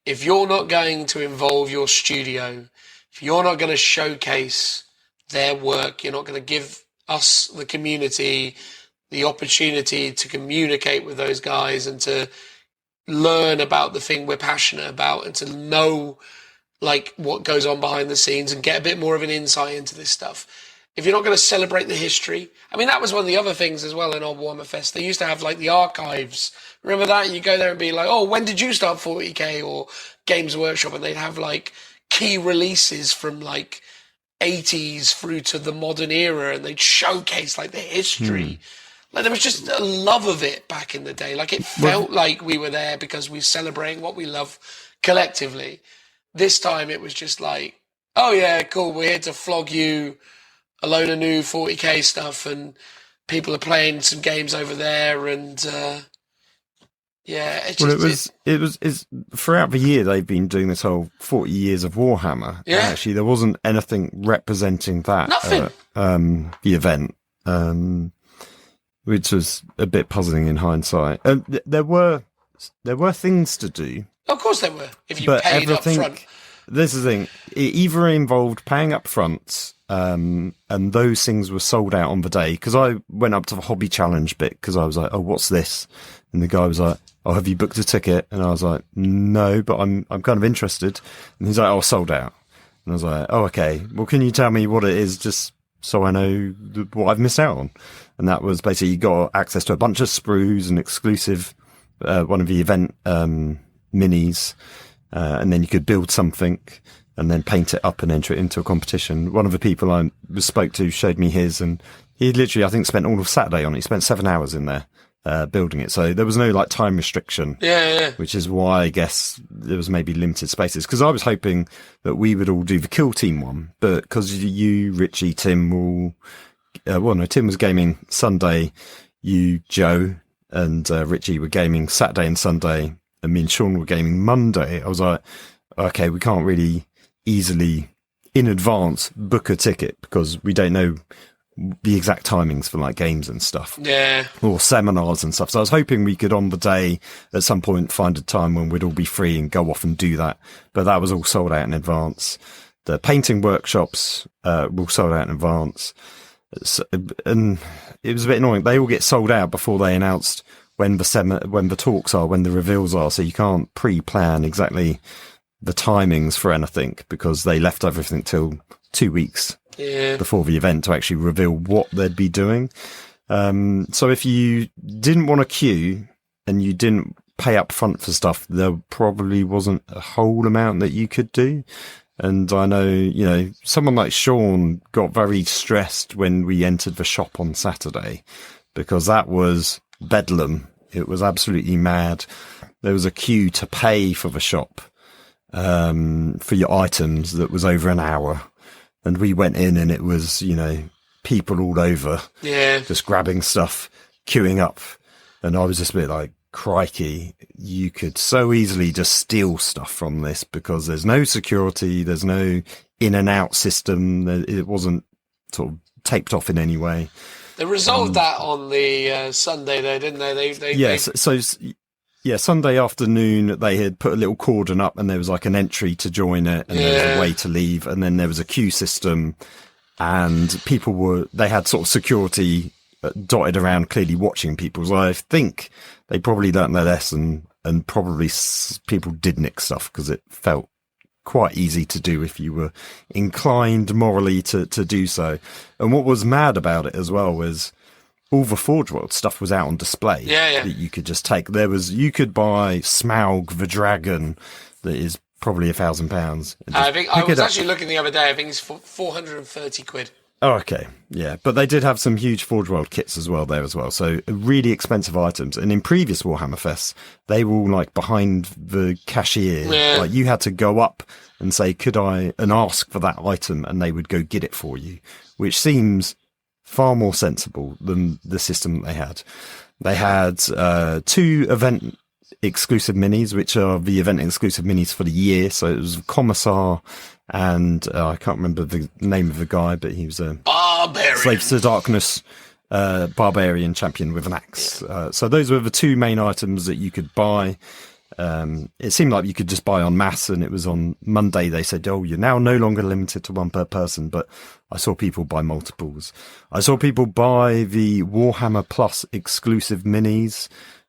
If you're not going to involve your studio, if you're not going to showcase their work, you're not going to give us, the community, the opportunity to communicate with those guys and to learn about the thing we're passionate about and to know like what goes on behind the scenes and get a bit more of an insight into this stuff. If you're not going to celebrate the history, I mean, that was one of the other things as well in Old Warhammer Fest. They used to have like the archives. Remember that? You go there and be like, oh, when did you start 40k or Games Workshop? And they'd have like key releases from like 80s through to the modern era, and they'd showcase like the history. Like there was just a love of it back in the day. Like it felt like we were there because we were celebrating what we love collectively. This time it was just like, oh yeah, cool, we're here to flog you a load of new 40k stuff, and people are playing some games over there, and yeah. It's throughout the year they've been doing this whole 40 years of Warhammer. Yeah. Actually, there wasn't anything representing that. Nothing. The event, which was a bit puzzling in hindsight. There were things to do. Of course there were. If you paid up front. This is the thing. It either involved paying up front, and those things were sold out on the day. Because I went up to the hobby challenge bit because I was like, "Oh, what's this?" And the guy was like, "Oh, have you booked a ticket?" And I was like, "No, but I'm kind of interested." And he's like, "Oh, sold out." And I was like, "Oh, okay. Well, can you tell me what it is, just so I know what I've missed out on?" And that was basically you got access to a bunch of sprues and exclusive one of the event minis. And then you could build something and then paint it up and enter it into a competition. One of the people I spoke to showed me his, and he literally, I think, spent all of Saturday on it. He spent 7 hours in there building it. So there was no like time restriction. Yeah. Which is why I guess there was maybe limited spaces. Because I was hoping that we would all do the Kill Team one, but because you, Richie, Tim Tim was gaming Sunday. You, Joe, and Richie were gaming Saturday and Sunday. And me and Sean were gaming Monday. I was like, okay, we can't really easily in advance book a ticket because we don't know the exact timings for like games and stuff. Yeah. Or seminars and stuff. So I was hoping we could on the day at some point find a time when we'd all be free and go off and do that. But that was all sold out in advance. The painting workshops were sold out in advance. And it was a bit annoying. They all get sold out before they announced when the talks are, when the reveals are, so you can't pre-plan exactly the timings for anything because they left everything till 2 weeks before the event to actually reveal what they'd be doing. So if you didn't want to queue and you didn't pay up front for stuff, there probably wasn't a whole amount that you could do. And I know, someone like Sean got very stressed when we entered the shop on Saturday because that was bedlam. It was absolutely mad. There was a queue to pay for the shop for your items that was over an hour, and we went in and it was people all over, just grabbing stuff, queuing up, and I was just a bit like, crikey, you could so easily just steal stuff from this because there's no security, there's no in and out system, it wasn't sort of taped off in any way. They resolved that on the Sunday, though, didn't they? Sunday afternoon, they had put a little cordon up and there was like an entry to join it and there was a way to leave. And then there was a queue system and they had sort of security dotted around clearly watching people. So I think they probably learnt their lesson and probably people did nick stuff because it felt quite easy to do if you were inclined morally to do so. And what was mad about it as well was all the Forge World stuff was out on display that you could just take. You could buy Smaug the dragon that is probably £1,000. I was actually looking the other day. I think it's 430 quid. Oh, okay. Yeah, but they did have some huge Forge World kits as well there as well. So really expensive items. And in previous Warhammer Fests, they were all like behind the cashier. Yeah. Like you had to go up and say, could I, and ask for that item, and they would go get it for you, which seems far more sensible than the system that they had. They had 2 event exclusive minis, which are the event exclusive minis for the year. So it was Commissar and I can't remember the name of the guy, but he was a Barbarian. Slaves to the Darkness barbarian champion with an axe. So those were the 2 main items that you could buy. It seemed like you could just buy en masse, and it was on Monday they said, oh, you're now no longer limited to 1 per person, but I saw people buy multiples. I saw people buy the Warhammer Plus exclusive minis,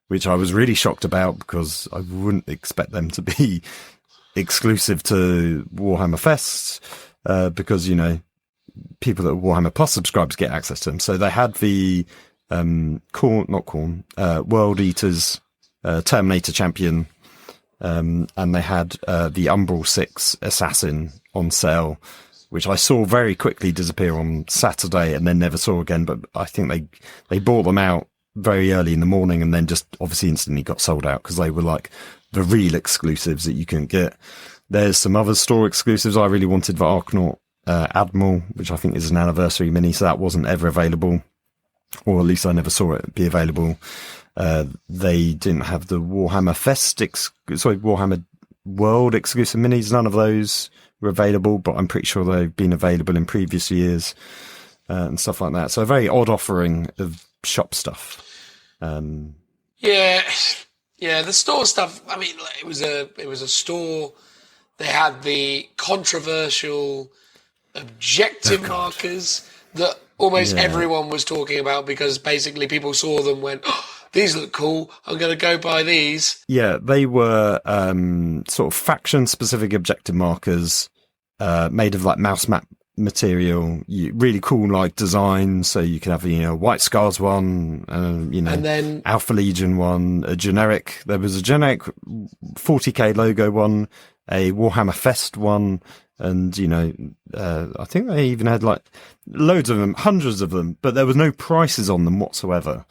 which I was really shocked about because I wouldn't expect them to be exclusive to Warhammer Fests, because, you know, people that are Warhammer Plus subscribers get access to them. So they had the World Eaters Terminator Champion, and they had the Umbral 6 Assassin on sale, which I saw very quickly disappear on Saturday and then never saw again. But I think they bought them out very early in the morning and then just obviously instantly got sold out because they were like the real exclusives that you couldn't get. There's some other store exclusives. I really wanted the Arknaut Admiral, which I think is an anniversary mini, so that wasn't ever available, or at least I never saw it be available. They didn't have the Warhammer Warhammer World exclusive minis. None of those were available, but I'm pretty sure they've been available in previous years, and stuff like that. So a very odd offering of shop stuff. Yeah, the store stuff. I mean, it was a store. They had the controversial objective markers that almost everyone was talking about because basically people saw them, went, oh, these look cool, I'm going to go buy these. Yeah, they were sort of faction-specific objective markers made of like mouse map material, really cool like design. So you can have White Scars one, and then Alpha Legion one, there was a generic 40k logo one, a Warhammer Fest one, and I think they even had like loads of them, hundreds of them, but there was no prices on them whatsoever.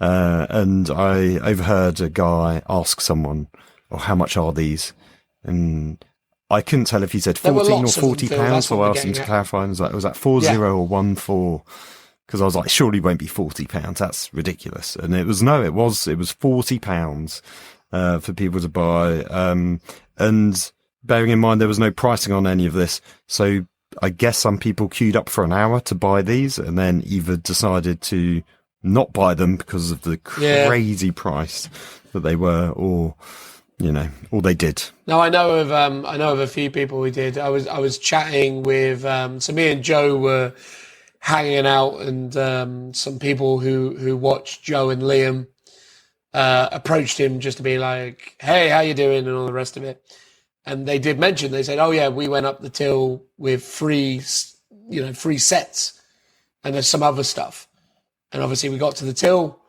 And I overheard a guy ask someone, "Oh, how much are these?" And I couldn't tell if he said 14 or 40 pounds, so I asked him to clarify. And was that 40 or 14? Because I was like, surely it won't be 40 pounds. That's ridiculous. And it was 40 pounds for people to buy. And bearing in mind there was no pricing on any of this, so I guess some people queued up for an hour to buy these, and then either decided to not buy them because of the crazy price that they were, or they did. No, I know of a few people who did. I was chatting with so me and Joe were hanging out, and some people who watched Joe and Liam approached him just to be like, "Hey, how you doing?" and all the rest of it. And they did mention, they said, "Oh yeah, we went up the till with free sets, and there's some other stuff." And obviously we got to the till,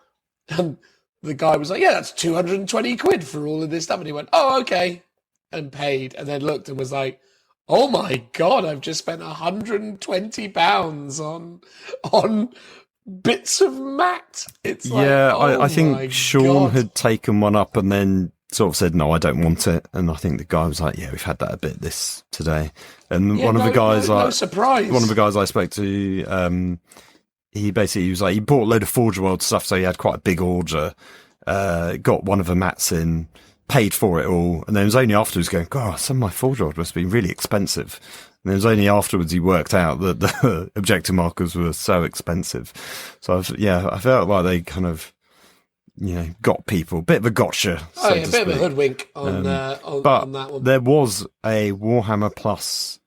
and the guy was like, "Yeah, that's 220 quid for all of this stuff." And he went, "Oh, okay," and paid, and then looked and was like, "Oh my God, I've just spent £120 on bits of mat." It's like, I think Sean had taken one up and then sort of said, "No, I don't want it." And I think the guy was like, "Yeah, we've had that a bit today." And one of the guys, no surprise. One of the guys I spoke to, he was like, he bought a load of Forge World stuff, so he had quite a big order, got one of the mats in, paid for it all, and then it was only afterwards going, "God, some of my Forge World must be really expensive." And it was only afterwards he worked out that the objective markers were so expensive. So I felt like they kind of, got people, bit of a gotcha. A bit of a hoodwink on that one. There was a Warhammer Plus,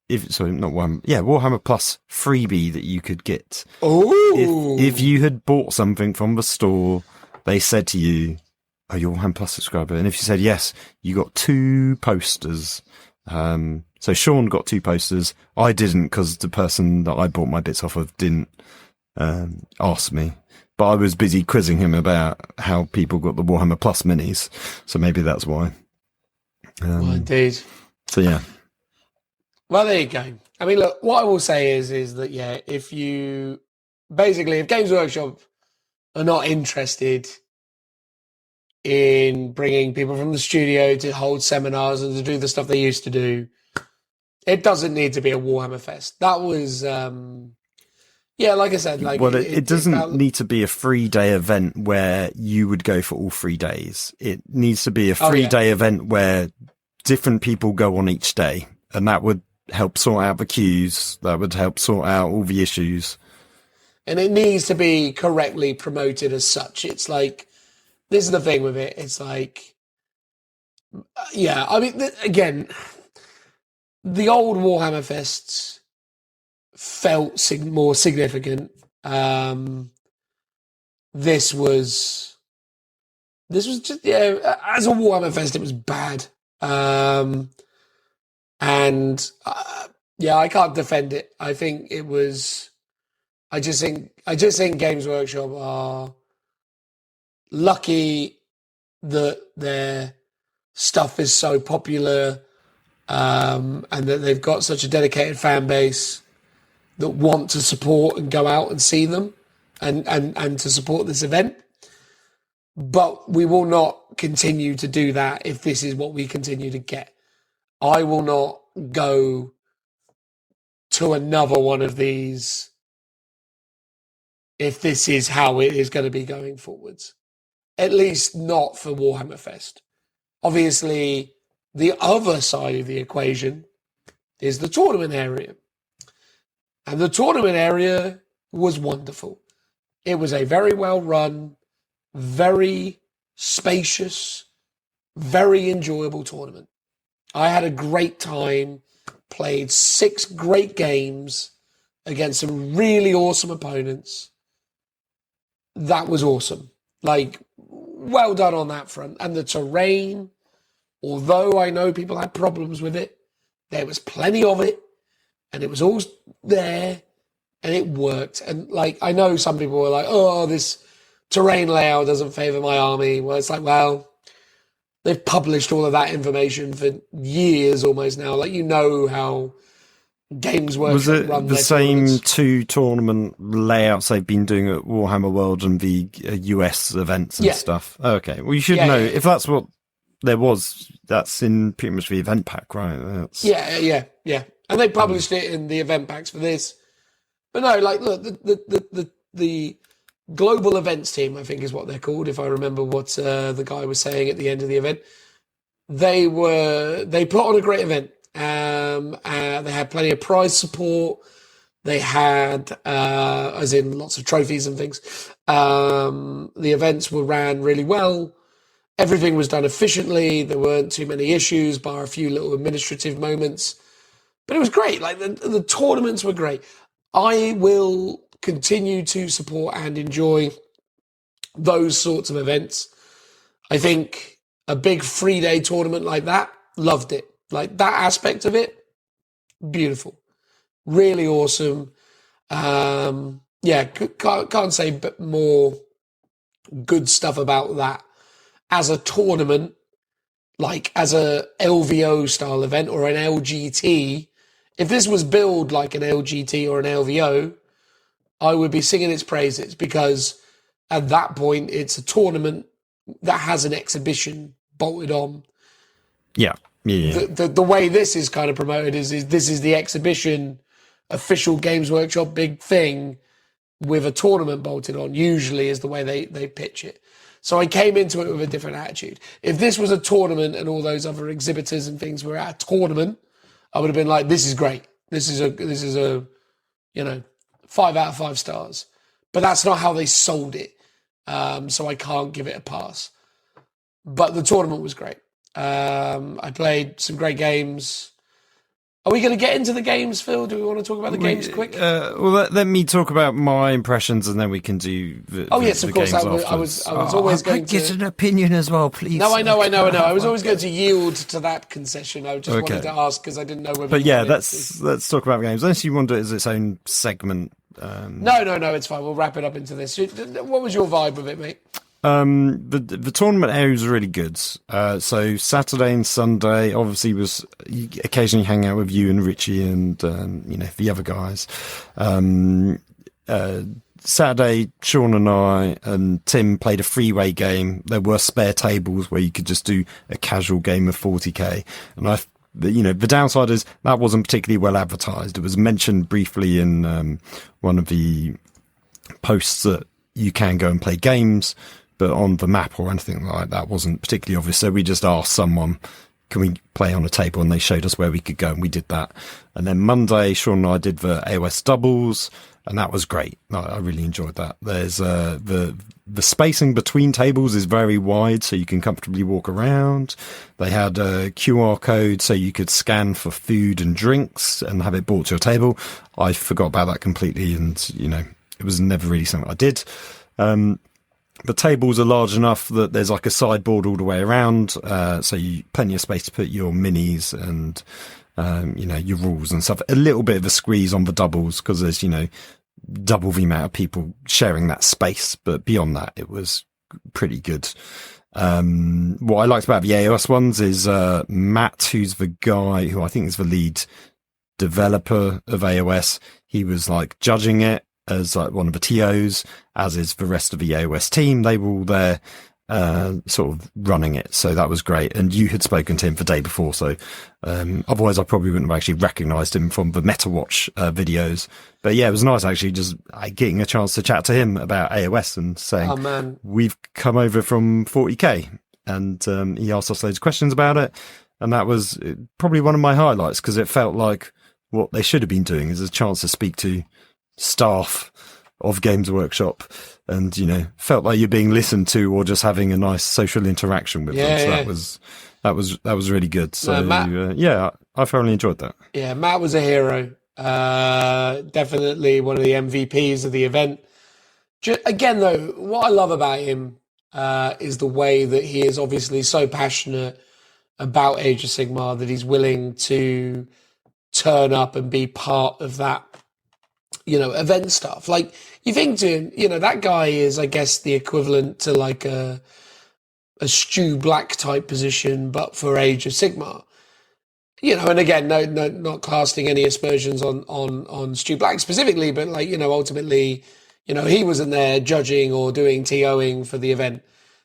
Warhammer Plus freebie that you could get. Oh, if you had bought something from the store, they said to you, "Are you a Warhammer Plus subscriber?" And if you said yes, you got 2 posters. So Sean got 2 posters. I didn't, because the person that I bought my bits off of didn't ask me. But I was busy quizzing him about how people got the Warhammer Plus minis, so maybe that's why. Well, indeed. So yeah. Well, there you go. I mean, look, what I will say is that, if Games Workshop are not interested in bringing people from the studio to hold seminars and to do the stuff they used to do, it doesn't need to be a Warhammer Fest. That was, like I said, it doesn't need to be a 3-day event where you would go for all 3 days. It needs to be a 3-day event where different people go on each day, and that would help sort out the queues. That would help sort out all the issues. And it needs to be correctly promoted as such. It's like, this is the thing with it. It's like, I mean, again, the old Warhammer Fests felt more significant. This was just, as a Warhammer Fest, it was bad. I can't defend it. I think it was. I just think Games Workshop are lucky that their stuff is so popular, and that they've got such a dedicated fan base that want to support and go out and see them, and to support this event. But we will not continue to do that if this is what we continue to get. I will not go to another one of these if this is how it is going to be going forwards. At least not for Warhammer Fest. Obviously, the other side of the equation is the tournament area. And the tournament area was wonderful. It was a very well run, very spacious, very enjoyable tournament. I had a great time, played 6 great games against some really awesome opponents. That was awesome. Like, well done on that front. And the terrain, although I know people had problems with it, there was plenty of it, and it was all there, and it worked. And, like, I know some people were like, oh, this terrain layout doesn't favor my army. Well, it's like, well, they've published all of that information for years almost now. Like, how Games Workshop was it run the their same tournaments. 2 tournament layouts they've been doing at Warhammer World and the US events and stuff? Okay, well, you should know if that's what there was. That's in pretty much the event pack, right? That's... Yeah. And they published it in the event packs for this. But no, like, look, the global events team, I think is what they're called, if I remember what the guy was saying at the end of the event. They put on a great event. They had plenty of prize support. They had, as in lots of trophies and things. The events were ran really well. Everything was done efficiently. There weren't too many issues, bar a few little administrative moments. But it was great. Like, the tournaments were great. I will continue to support and enjoy those sorts of events. I think a big 3-day tournament like that, loved it. Like, that aspect of it, beautiful. Really awesome. Can't say more good stuff about that. As a tournament, like as a LVO style event or an LGT, if this was billed like an LGT or an LVO, I would be singing its praises, because at that point it's a tournament that has an exhibition bolted on. Yeah. The way this is kind of promoted is this is the exhibition, official Games Workshop big thing with a tournament bolted on, usually is the way they pitch it. So I came into it with a different attitude. If this was a tournament and all those other exhibitors and things were at a tournament, I would have been like, this is great. This is a 5 out of 5 stars. But that's not how they sold it. So I can't give it a pass. But the tournament was great. I played some great games. Are we going to get into the games, Phil? Do we want to talk about the games quick? Let me talk about my impressions, and then we can do the yes, of course. games I was always going to get an opinion as well, please. No, I know. I was always going to yield to that concession. I just wanted to ask because I didn't know whether. But let's talk about games. Unless you want it as its own segment. No, it's fine. We'll wrap it up into this. What was your vibe with it, mate? The tournament area was really good. So Saturday and Sunday obviously was occasionally hang out with you and Richie and the other guys. Saturday, Sean and I and Tim played a freeway game. There were spare tables where you could just do a casual game of 40k. And the downside is that wasn't particularly well advertised. It was mentioned briefly in one of the posts that you can go and play games, but on the map or anything like that wasn't particularly obvious. So we just asked someone, can we play on a table? And they showed us where we could go, and we did that. And then Monday, Sean and I did the AOS doubles, and that was great. I really enjoyed that. There's the spacing between tables is very wide, so you can comfortably walk around. They had a QR code so you could scan for food and drinks and have it brought to your table. I forgot about that completely, and it was never really something I did. The tables are large enough that there's like a sideboard all the way around, so you plenty of space to put your minis and your rules and stuff. A little bit of a squeeze on the doubles because there's double the amount of people sharing that space, but beyond that it was pretty good. What I liked about the AOS ones is Matt, who's the guy who I think is the lead developer of AOS, he was like judging it as like one of the TOs, as is the rest of the AOS team. They were all there sort of running it, so that was great. And you had spoken to him the day before, so otherwise I probably wouldn't have actually recognised him from the MetaWatch videos. But yeah, it was nice actually just getting a chance to chat to him about AOS and saying, oh man, we've come over from 40k, and he asked us loads of questions about it, and that was probably one of my highlights, because it felt like what they should have been doing is a chance to speak to staff of Games Workshop, and felt like you're being listened to or just having a nice social interaction with them. So that was really good. So Matt, I thoroughly enjoyed that. Yeah, Matt was a hero. Definitely one of the MVPs of the event. Again, though, what I love about him is the way that he is obviously so passionate about Age of Sigmar that he's willing to turn up and be part of that event stuff. Like, you think to him, that guy is, I guess, the equivalent to like a Stu Black type position, but for Age of Sigmar. And again, no, not casting any aspersions on Stu Black specifically, but like, ultimately, he wasn't there judging or doing TOing for the event.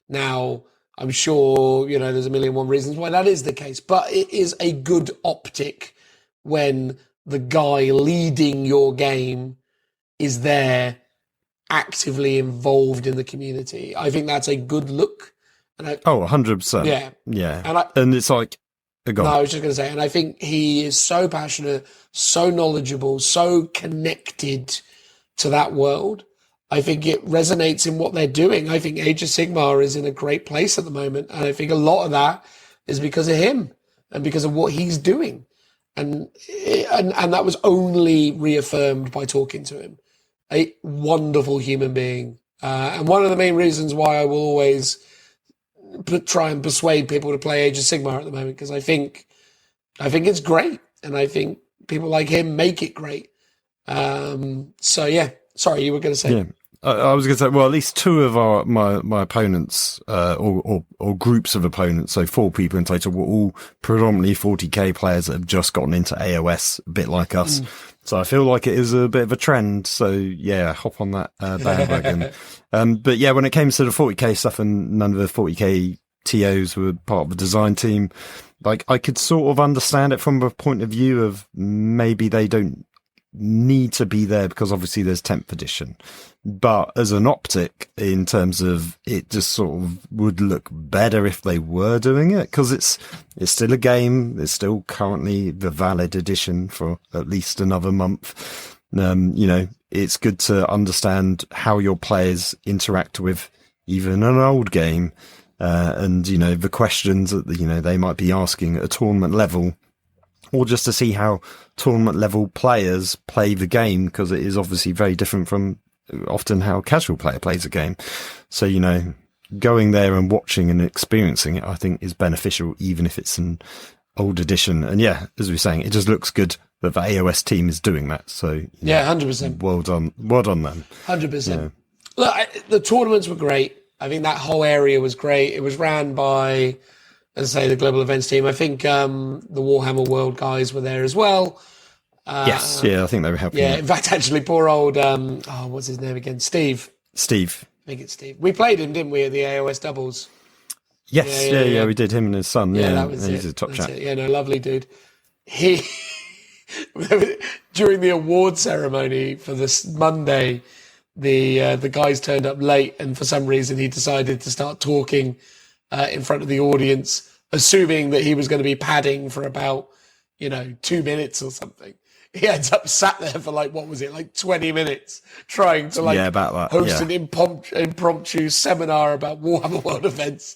Now, I'm sure, there's a million one reasons why that is the case, but it is a good optic when the guy leading your game is there actively involved in the community. I think that's a good look. And 100%. Yeah. And it's like, no, I was just going to say, and I think he is so passionate, so knowledgeable, so connected to that world. I think it resonates in what they're doing. I think Age of Sigmar is in a great place at the moment. And I think a lot of that is because of him and because of what he's doing. And that was only reaffirmed by talking to him. A wonderful human being. And one of the main reasons why I will always try and persuade people to play Age of Sigmar at the moment, because I think it's great. And I think people like him make it great. So yeah, sorry, you were going to say. Yeah. I was going to say, well, at least two of my opponents, or groups of opponents, so 4 people in total, were all predominantly 40k players that have just gotten into AOS, a bit like us. So I feel like it is a bit of a trend. So yeah, hop on that bandwagon. But yeah, when it came to the 40k stuff, and none of the 40k TOs were part of the design team, like, I could sort of understand it from a point of view of maybe they don't need to be there because obviously there's 10th edition, but as an optic, in terms of it, just sort of would look better if they were doing it, because it's still a game. It's still currently the valid edition for at least another month. It's good to understand how your players interact with even an old game, and the questions that they might be asking at a tournament level, or just to see how tournament level players play the game, because it is obviously very different from often how a casual player plays a game. So, going there and watching and experiencing it, I think, is beneficial, even if it's an old edition. And yeah, as we were saying, it just looks good that the AOS team is doing that. So yeah, 100%. Well done them. 100%. Yeah. Look, the tournaments were great. I think that whole area was great. It was ran by, as I say, the global events team. I think the Warhammer World guys were there as well. Yes, I think they were helping. Yeah, out. in fact, actually, poor old what's his name again? Steve. Steve. I think it's Steve. We played him, didn't we, at the AOS doubles? Yes, yeah, we did him and his son. Yeah, that was he's it. a top chap. Yeah, no, lovely dude. He during the award ceremony for this Monday, the guys turned up late, and for some reason he decided to start talking in front of the audience, assuming that he was going to be padding for about 2 minutes or something. He ends up sat there for like 20 minutes trying to about that, host an impromptu seminar about Warhammer World events.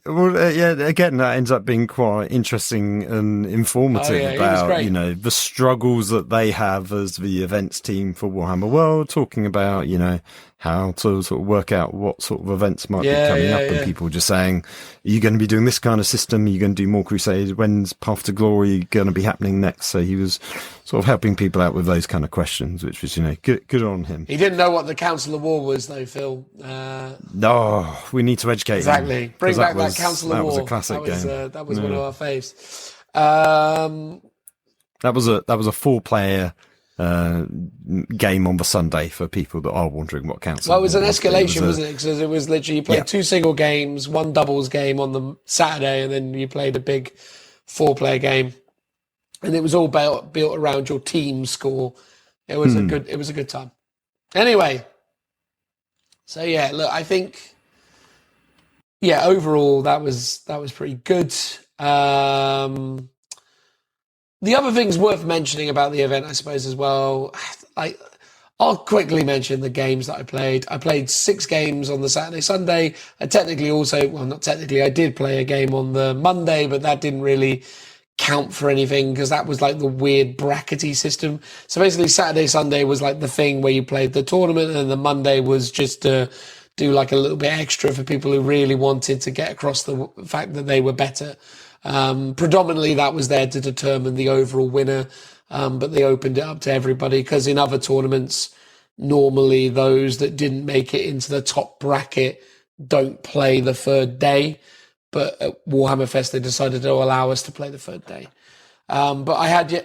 Well, again, that ends up being quite interesting and informative about, the struggles that they have as the events team for Warhammer World, talking about, how to sort of work out what sort of events might be coming up, and people just saying, are you going to be doing this kind of system? Are you going to do more Crusades? When's Path to Glory going to be happening next? So he was sort of helping people out with those kind of questions, which was, good on him. He didn't know what the Council of War was, though, Phil. No, we need to educate him. Exactly. Bring back that Council of War. That was a classic game. That was one of our faves. That was a 4-player game on the Sunday for people that are wondering what counts. Well, it was an escalation, wasn't it? Because it was literally you played 2 single games, 1 doubles game on the Saturday, and then you played a big 4-player game, and it was all built around your team score. It was a good time. Anyway, so look, I think overall that was pretty good. The other things worth mentioning about the event, I suppose, as well, I'll quickly mention the games that I played. I played 6 games on the Saturday, Sunday. I did play a game on the Monday, but that didn't really count for anything because that was like the weird brackety system. So basically Saturday, Sunday was like the thing where you played the tournament, and the Monday was just to do like a little bit extra for people who really wanted to get across the fact that they were better. Predominantly that was there to determine the overall winner, but they opened it up to everybody because in other tournaments, normally those that didn't make it into the top bracket don't play the 3rd day, but at Warhammer Fest they decided to allow us to play the 3rd day. But I had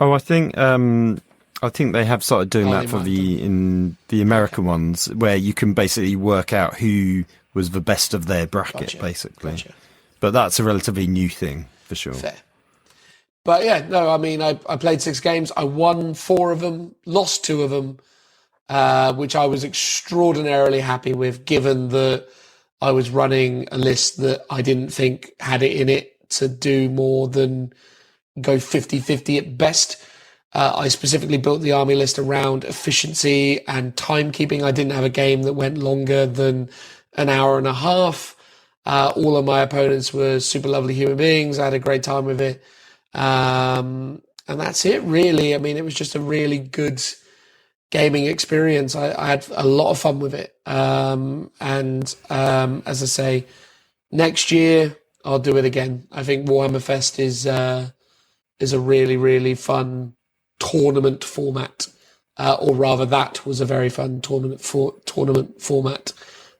I think they have started doing that for in the American ones, where you can basically work out who was the best of their bracket, basically. Gotcha. But that's a relatively new thing, for sure. Fair. But I played 6 games. I won 4 of them, lost 2 of them, which I was extraordinarily happy with, given that I was running a list that I didn't think had it in it to do more than go 50-50 at best. I specifically built the army list around efficiency and timekeeping. I didn't have a game that went longer than an hour and a half. All of my opponents were super lovely human beings. I had a great time with it. And that's it, really. I mean, it was just a really good gaming experience. I had a lot of fun with it. As I say, next year I'll do it again. I think Warhammer Fest is a really, really fun tournament format. Or rather, that was a very fun tournament format.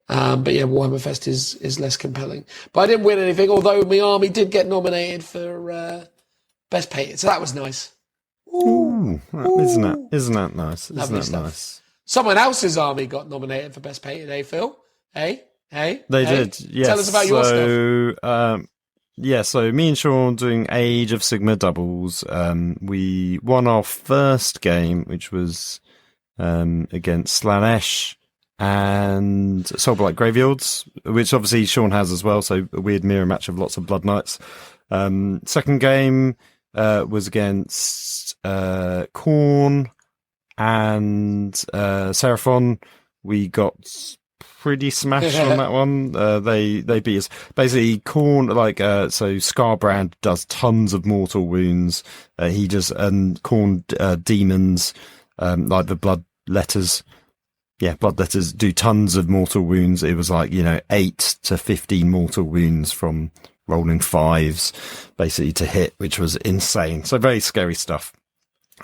But Warhammer Fest is less compelling. But I didn't win anything, although my army did get nominated for Best Painted, so that was nice. Ooh, isn't that nice? Lovely Isn't that stuff. nice? Someone else's army got nominated for Best Painted, Phil? Hey? They did, yes. Tell us about your stuff. So me and Sean doing Age of Sigmar doubles. We won our first game, which was against Slanesh and Soulblight Graveyards, which obviously Sean has as well, so a weird mirror match of lots of Blood Knights. Second game was against Khorne and Seraphon. We got pretty smashed on that one. They beat us. Basically, Khorne, so Scarbrand does tons of mortal wounds. And Khorne demons, like the blood letters. Yeah, blood letters do tons of mortal wounds. It was 8 to 15 mortal wounds from rolling 5s, basically, to hit, which was insane. So very scary stuff.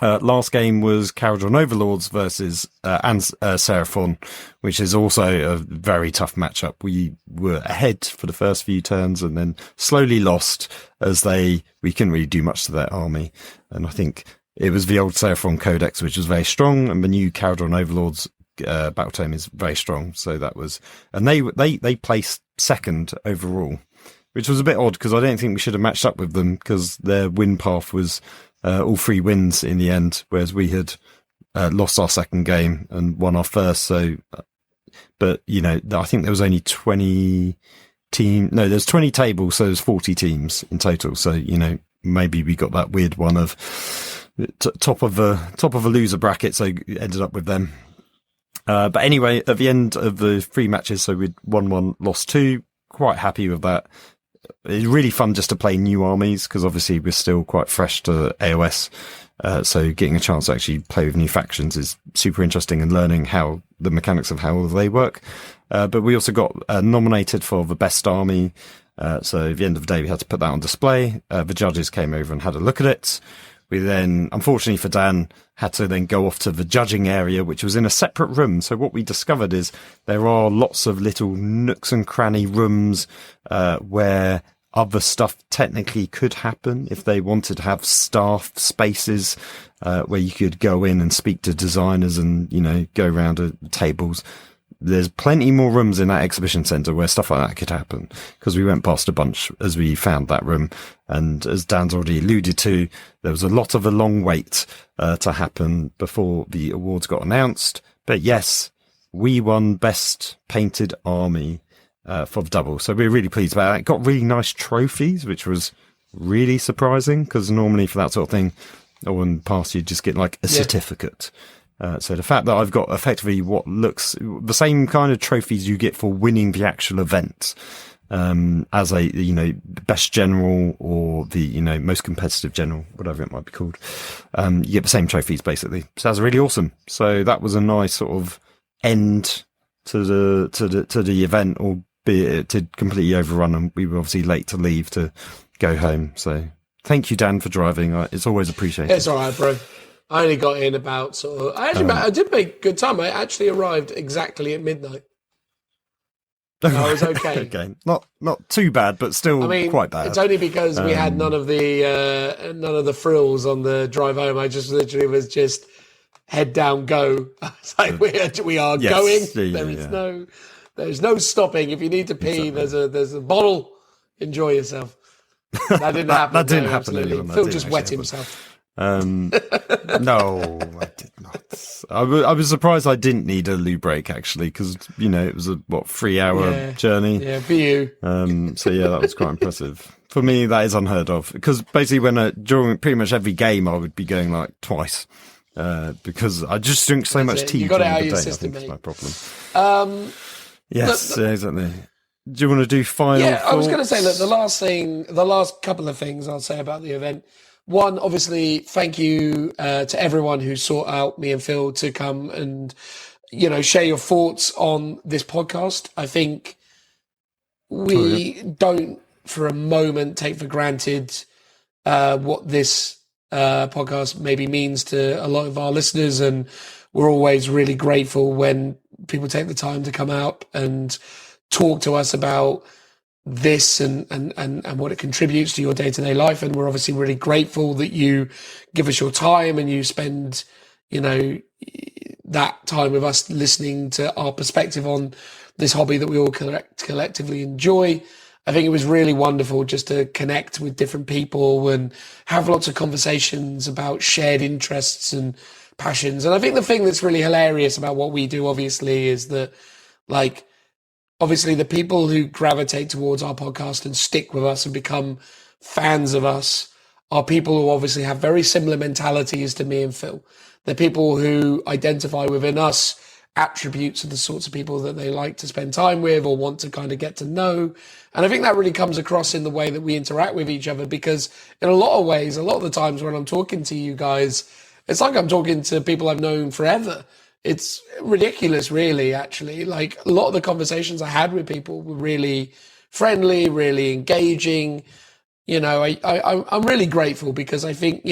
Last game was Caradron Overlords versus Seraphon, which is also a very tough matchup. We were ahead for the first few turns and then slowly lost as we couldn't really do much to their army. And I think it was the old Seraphon Codex, which was very strong, and the new Caradron Overlords battle tome is very strong. So that was, and they placed second overall, which was a bit odd because I don't think we should have matched up with them because their win path was all 3 wins in the end, whereas we had lost our second game and won our first. So, but I think there was only 20 there's 20 tables, so there's 40 teams in total. So maybe we got that weird one of top of a loser bracket, so ended up with them. But anyway, at the end of the 3 matches, so we'd won 1, lost 2. Quite happy with that. It's really fun just to play new armies because obviously we're still quite fresh to AOS. So getting a chance to actually play with new factions is super interesting and learning how the mechanics of how they work. But we also got nominated for the best army. So at the end of the day, we had to put that on display. The judges came over and had a look at it. We then, unfortunately for Dan, had to then go off to the judging area, which was in a separate room. So what we discovered is there are lots of little nooks and cranny rooms where other stuff technically could happen if they wanted to have staff spaces where you could go in and speak to designers and, go around tables. There's plenty more rooms in that exhibition centre where stuff like that could happen because we went past a bunch as we found that room. And as Dan's already alluded to, there was a lot of a long wait to happen before the awards got announced. But yes, we won Best Painted Army for the double. So we're really pleased about that. It got really nice trophies, which was really surprising because normally for that sort of thing, or in the past, you just get like a certificate. So the fact that I've got effectively what looks the same kind of trophies you get for winning the actual event, as a, best general or the, most competitive general, whatever it might be called. You get the same trophies basically. So that's really awesome. So that was a nice sort of end to the event, or be it to completely overrun. And we were obviously late to leave to go home. So thank you, Dan, for driving. It's always appreciated. It's all right, bro. I only got in about I did make good time. I actually arrived exactly at midnight. I was okay. Okay, not too bad, but still quite bad. It's only because we had none of the frills on the drive home. I just literally was just head down, go. It's like we are going. There's no stopping. If you need to pee, exactly. there's a bottle. Enjoy yourself. That didn't happen. That didn't happen. Anyone. Phil just wet himself. No, I did not. I was surprised I didn't need a loo break actually, because it was a 3-hour journey. Yeah, for you. So yeah, that was quite impressive. For me, that is unheard of because basically during pretty much every game I would be going like twice because I just drink so much tea. You got it out of the of your day, system, I think mate. is my problem. Yes, exactly. Do you want to do final? Yeah, thoughts? I was going to say that the last couple of things I'll say about the event. One, obviously, thank you to everyone who sought out me and Phil to come and, share your thoughts on this podcast. I think we don't for a moment take for granted what this podcast maybe means to a lot of our listeners. And we're always really grateful when people take the time to come out and talk to us about this and what it contributes to your day-to-day life. And we're obviously really grateful that you give us your time and you spend, that time with us listening to our perspective on this hobby that we all collectively enjoy. I think it was really wonderful just to connect with different people and have lots of conversations about shared interests and passions. And I think the thing that's really hilarious about what we do, obviously, is that, obviously, the people who gravitate towards our podcast and stick with us and become fans of us are people who obviously have very similar mentalities to me and Phil. They're people who identify within us attributes of the sorts of people that they like to spend time with or want to kind of get to know. And I think that really comes across in the way that we interact with each other, because in a lot of ways, a lot of the times when I'm talking to you guys, it's like I'm talking to people I've known forever. It's ridiculous, really, actually. Like, a lot of the conversations I had with people were really friendly, really engaging. I'm really grateful because I think,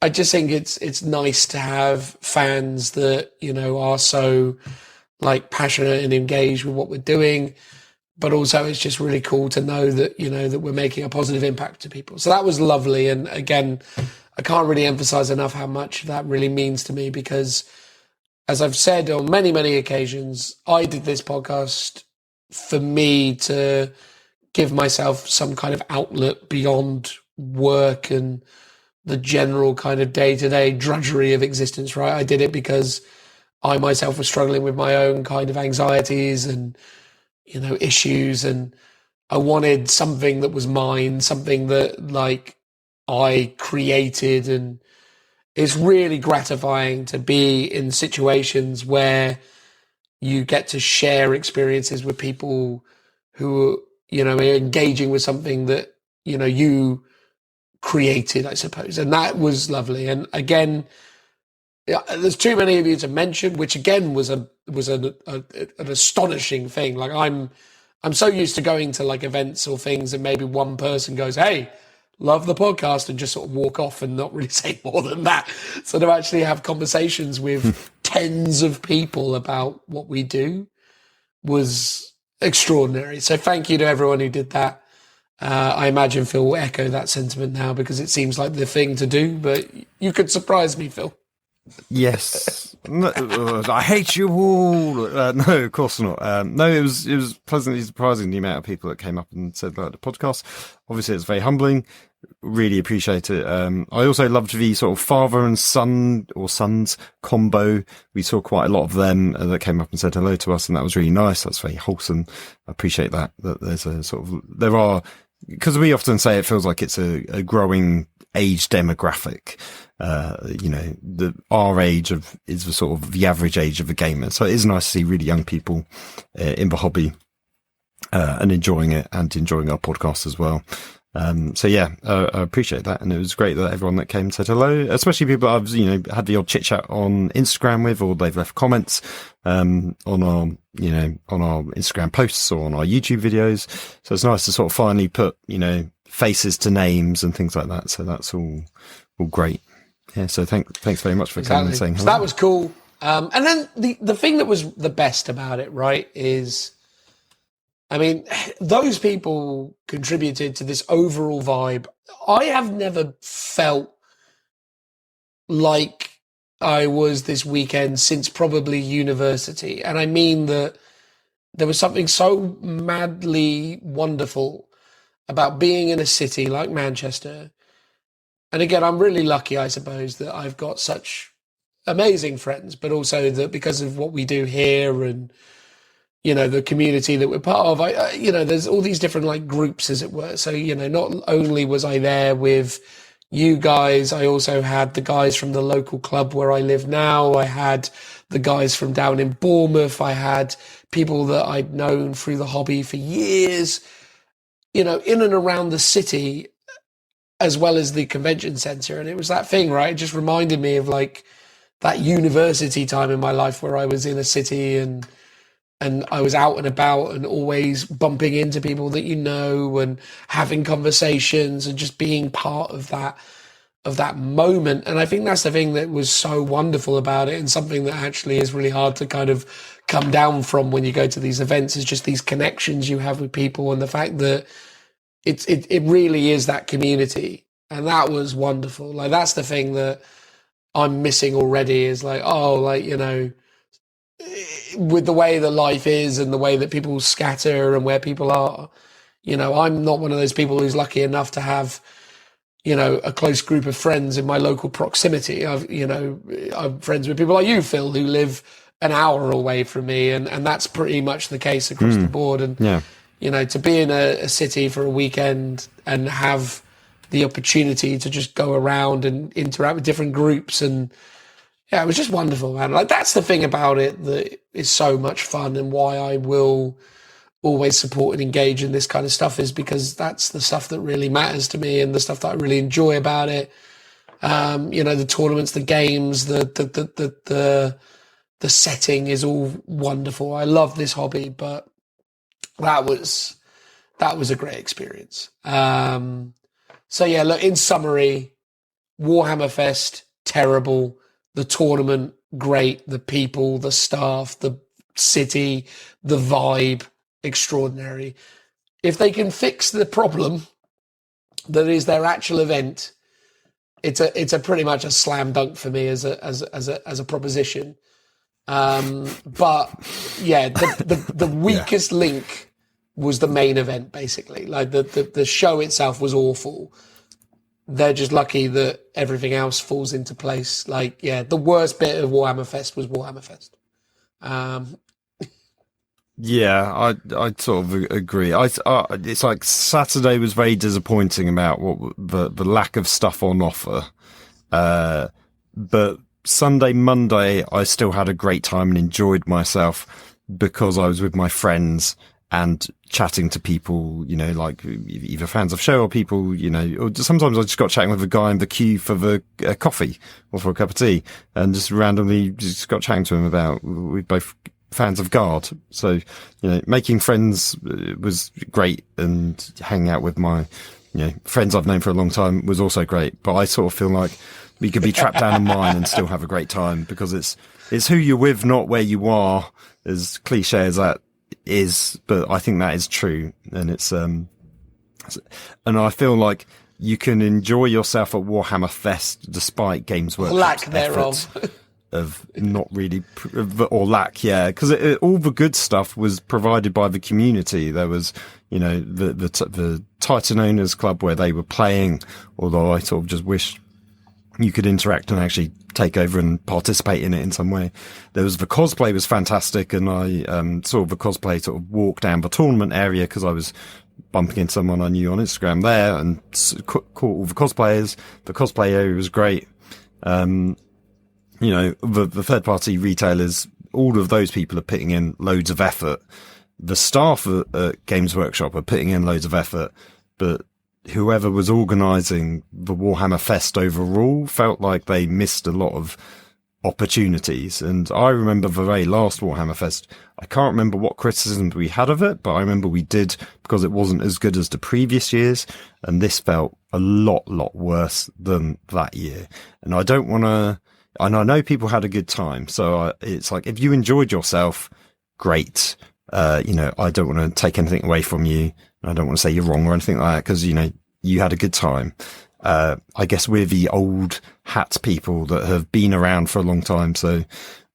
I just think it's nice to have fans that, are so like passionate and engaged with what we're doing. But also it's just really cool to know that, that we're making a positive impact to people. So that was lovely. And again, I can't really emphasize enough how much that really means to me, because as I've said on many, many occasions, I did this podcast for me to give myself some kind of outlet beyond work and the general kind of day-to-day drudgery of existence, right? I did it because I myself was struggling with my own kind of anxieties and, issues. And I wanted something that was mine, something that like I created. And it's really gratifying to be in situations where you get to share experiences with people who, are engaging with something that, you created, I suppose. And that was lovely. And again, there's too many of you to mention, which again was an astonishing thing. Like I'm so used to going to like events or things and maybe one person goes, "Hey, love the podcast," and just sort of walk off and not really say more than that. So to actually have conversations with tens of people about what we do was extraordinary. So thank you to everyone who did that. I imagine Phil will echo that sentiment now, because it seems like the thing to do, but you could surprise me, Phil. Yes. No, I hate you all. No, of course not. No, it was pleasantly surprising the amount of people that came up and said like the podcast. Obviously, it's very humbling. Really appreciate it. I also loved the sort of father and son or sons combo. We saw quite a lot of them that came up and said hello to us, and that was really nice. That's very wholesome. I appreciate that there's a sort of, there are, because we often say it feels like it's a growing age demographic. Our age is the sort of the average age of a gamer. So it is nice to see really young people in the hobby and enjoying it and enjoying our podcast as well. I appreciate that. And it was great that everyone that came said hello, especially people I've, had the odd chit chat on Instagram with, or they've left comments, on our Instagram posts or on our YouTube videos. So it's nice to sort of finally put, faces to names and things like that. So that's all great. Yeah. So thanks very much for coming and saying hello. So that was cool. And then the thing that was the best about it, right, is, I mean, those people contributed to this overall vibe. I have never felt like I was this weekend since probably university. And I mean that there was something so madly wonderful about being in a city like Manchester. And again, I'm really lucky, I suppose, that I've got such amazing friends, but also that because of what we do here and, the community that we're part of, there's all these different like groups, as it were. So, not only was I there with you guys, I also had the guys from the local club where I live now. I had the guys from down in Bournemouth. I had people that I'd known through the hobby for years, in and around the city, as well as the convention center. And it was that thing, right? It just reminded me of like that university time in my life where I was in a city and I was out and about and always bumping into people that and having conversations and just being part of that moment. And I think that's the thing that was so wonderful about it, and something that actually is really hard to kind of come down from when you go to these events, is just these connections you have with people, and the fact that it really is that community. And that was wonderful. Like, that's the thing that I'm missing already, is like, with the way that life is and the way that people scatter and where people are, I'm not one of those people who's lucky enough to have, a close group of friends in my local proximity. I'm friends with people like you, Phil, who live an hour away from me. And that's pretty much the case across the board. And, to be in a city for a weekend and have the opportunity to just go around and interact with different groups, and it was just wonderful, man. Like, that's the thing about it that is so much fun, and why I will always support and engage in this kind of stuff, is because that's the stuff that really matters to me and the stuff that I really enjoy about it. The tournaments, the games, the setting is all wonderful. I love this hobby, but that was a great experience. Look, in summary, Warhammer Fest, terrible. The tournament, great. The people, the staff, the city, the vibe, extraordinary. If they can fix the problem that is their actual event, it's a pretty much a slam dunk for me as a proposition. But yeah, the weakest link was the main event, basically. Like the show itself was awful. They're just lucky that everything else falls into place. Like, yeah, the worst bit of Warhammer Fest was Warhammer Fest. Yeah, I sort of agree. It's like Saturday was very disappointing about what the lack of stuff on offer. But Sunday, Monday, I still had a great time and enjoyed myself because I was with my friends and chatting to people, you know, like either fans of the show or people, you know, or sometimes I just got chatting with a guy in the queue for the coffee or for a cup of tea and just randomly just got chatting to him about, we both fans of Guard. So, you know, making friends was great, and hanging out with my, you know, friends I've known for a long time was also great. But I sort of feel like we could be trapped down a mine and still have a great time, because it's who you're with, not where you are, as cliche as that is. But I think that is true. And and I feel like you can enjoy yourself at Warhammer Fest despite Games Workshop's lack thereof. Of not really, or lack, yeah, because all the good stuff was provided by the community. There was, you know, the Titan Owners Club where they were playing, although I sort of just wish you could interact and actually take over and participate in it in some way. There was the cosplay was fantastic, and I saw the cosplay sort of walk down the tournament area because I was bumping into someone I knew on Instagram there, and caught all the cosplayers. The cosplay area was great. You know, the third party retailers, all of those people are putting in loads of effort. The staff at Games Workshop are putting in loads of effort, but whoever was organising the Warhammer Fest overall felt like they missed a lot of opportunities. And I remember the very last Warhammer Fest, I can't remember what criticisms we had of it, but I remember we did, because it wasn't as good as the previous years, and this felt a lot worse than that year. And I don't want to, and I know people had a good time, so it's like, if you enjoyed yourself, great. You know, I don't want to take anything away from you. I don't want to say you're wrong or anything like that, because, you know, you had a good time. I guess we're the old hat people that have been around for a long time, so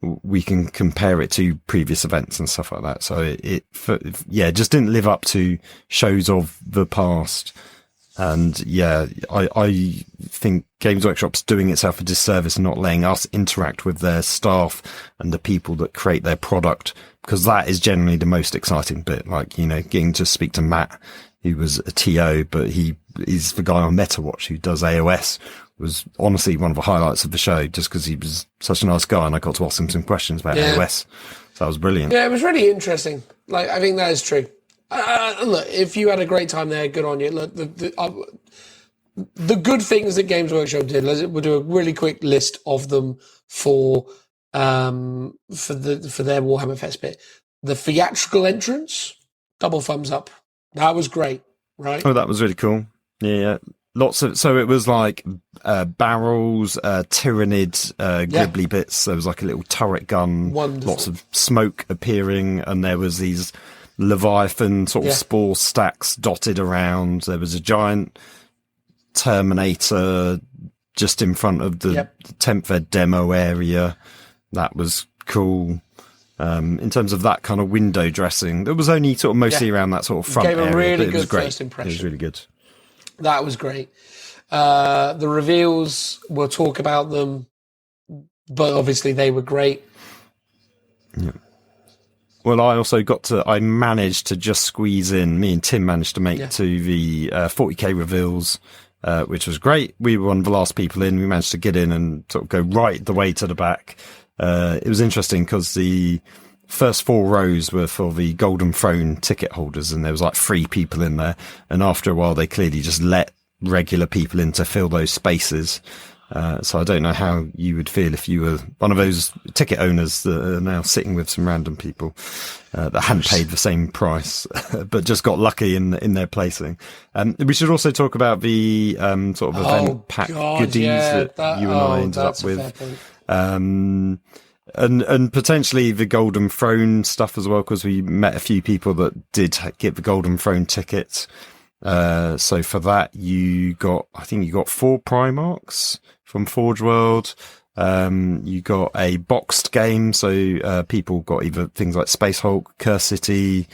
we can compare it to previous events and stuff like that. So it just didn't live up to shows of the past. And yeah, I think Games Workshop's doing itself a disservice not letting us interact with their staff and the people that create their product, because that is generally the most exciting bit. Like, you know, getting to speak to Matt, who was a TO, but he is the guy on MetaWatch who does AOS, was honestly one of the highlights of the show, just because he was such a nice guy and I got to ask him some questions about AOS. So that was brilliant. Yeah, it was really interesting. Like, I think that is true. Look, if you had a great time there, good on you. Look, the good things that Games Workshop did, we'll do a really quick list of them for their Warhammer Fest bit. The theatrical entrance, double thumbs up. That was great, right? Oh, that was really cool. Yeah. Lots of, so it was like barrels, tyrannid, gribbly bits. There was like a little turret gun. Wonderful. Lots of smoke appearing, and there was these Leviathan sort of spore stacks dotted around. There was a giant Terminator just in front of the 10th Ed demo area. That was cool. In terms of that kind of window dressing, it was only sort of mostly around that sort of front area. Gave a really good great. first impression. It was really good. That was great. The reveals, we'll talk about them, but obviously they were great. Yeah. Well, I managed to just squeeze in, me and Tim managed to make to the 40k reveals, which was great. We were one of the last people in. We managed to get in and sort of go right the way to the back. It was interesting because the first 4 rows were for the Golden Throne ticket holders, and there was like 3 people in there. And after a while, they clearly just let regular people in to fill those spaces. So I don't know how you would feel if you were one of those ticket owners that are now sitting with some random people that hadn't paid the same price, but just got lucky in their placing. We should also talk about the sort of event pack goodies that you and I ended up with. And potentially the Golden Throne stuff as well, because we met a few people that did get the Golden Throne ticket. So for that, I think you got 4 Primarchs from Forge World. You got a boxed game. So, people got either things like Space Hulk, Curse City,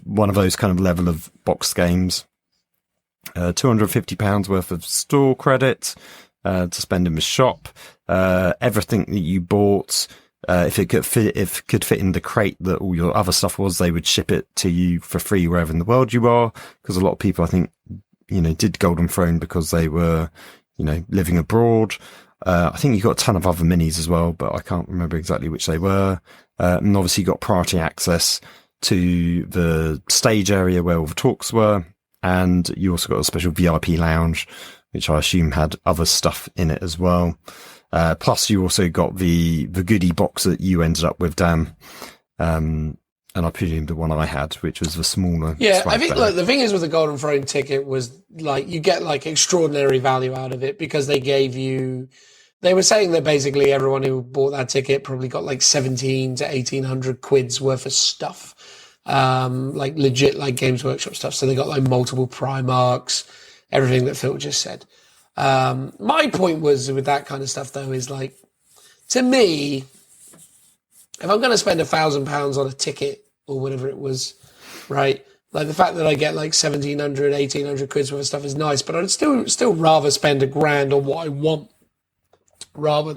one of those kind of level of boxed games. £250 worth of store credit, to spend in the shop. Everything that you bought, if it could fit in the crate that all your other stuff was, they would ship it to you for free wherever in the world you are. Because a lot of people, I think, did Golden Throne because they were, living abroad. I think you got a ton of other minis as well, but I can't remember exactly which they were. And obviously you got priority access to the stage area where all the talks were. And you also got a special VIP lounge, which I assume had other stuff in it as well. Plus you also got the goodie box that you ended up with, Dan. And I presume the one I had, which was the smaller. Yeah, I think the thing is with the Golden Throne ticket was you get extraordinary value out of it because they were saying that basically everyone who bought that ticket probably got 17 to 1800 quid's worth of stuff. Legit Games Workshop stuff. So they got multiple Primarchs, everything that Phil just said. My point was with that kind of stuff though is to me, if I'm going to spend £1,000 on a ticket or whatever it was, right? The fact that I get 1,700, 1,800 quid's worth of stuff is nice, but I'd still rather spend £1,000 on what I want rather.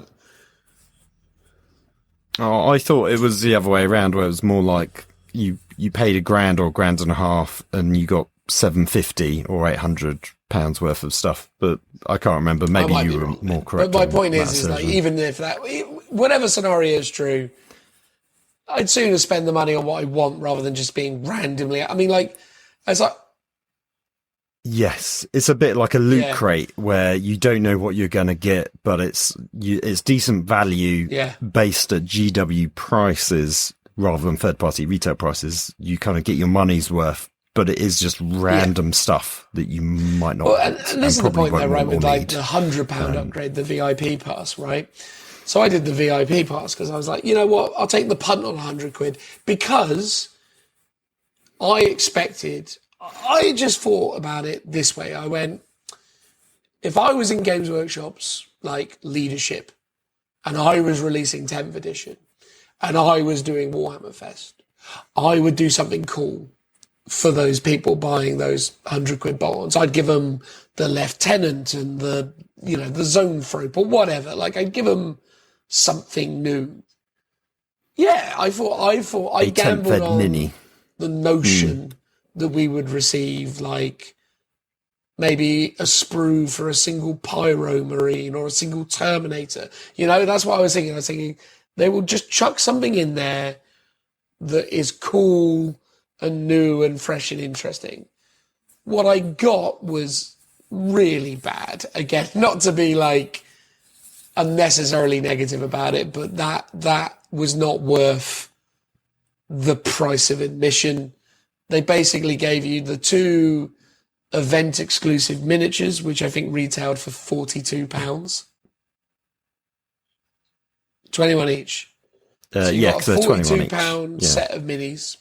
Oh, I thought it was the other way around, where it was more like you paid £1,000 or £1,500 and you got 750 or £800 worth of stuff. But I can't remember. Maybe you were more correct. But my point is even if whatever scenario is true, I'd sooner spend the money on what I want rather than just being randomly. I mean, yes, it's a bit like a loot crate where you don't know what you're going to get, but it's decent value based at GW prices rather than third-party retail prices. You kind of get your money's worth, but it is just random stuff that you might not. Well, and this is the point there, right? With the £100 upgrade, the VIP pass, right? So I did the VIP pass because I was like, you know what? I'll take the punt on 100 quid because I just thought about it this way. I went, if I was in Games Workshop's leadership and I was releasing 10th edition and I was doing Warhammer Fest, I would do something cool for those people buying those 100 quid bonds. I'd give them the lieutenant and the zone thrope or whatever. I'd give them something new. Yeah, I thought I gambled on mini. The notion that we would receive maybe a sprue for a single Pyro Marine or a single Terminator. That's what I was thinking. I was thinking they will just chuck something in there that is cool and new and fresh and interesting. What I got was really bad. Again, not to be unnecessarily negative about it, but that was not worth the price of admission. They basically gave you the 2 event exclusive miniatures, which I think retailed for £42. 21 each. So you got a £42 set of minis.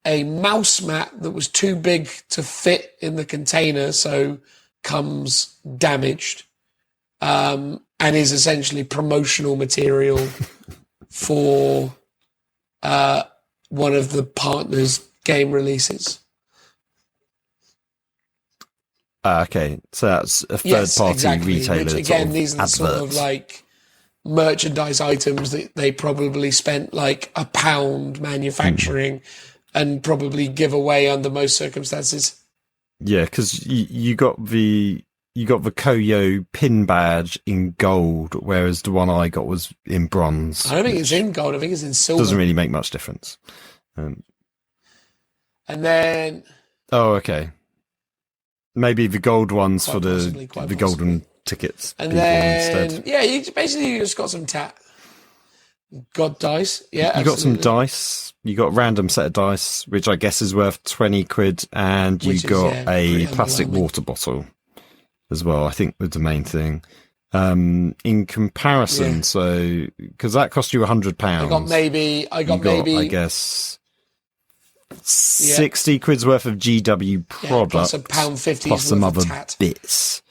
A mouse mat that was too big to fit in the container, so comes damaged, and is essentially promotional material for one of the partners' game releases. Okay, so that's a third-party retailer. Which, again, these are the sort of merchandise items that they probably spent £1 manufacturing and probably give away under most circumstances. Yeah, because you got the Koyo pin badge in gold, whereas the one I got was in bronze. I don't think it's in gold. I think it's in silver. Doesn't really make much difference. And then... Oh, okay. Maybe the gold ones for the Golden tickets And people then, instead. yeah, you just got some got dice. Yeah, You got some absolutely. dice. You got a random set of dice, which I guess is worth 20 quid, and you Which is, got yeah, a pretty plastic underwhelming. water bottle as well, I think was the main thing. In comparison, Yeah. so, because that cost you £100. I got maybe, I guess, 60 quid's worth of GW yeah, product, plus £1.50 plus some worth of other tat. bits.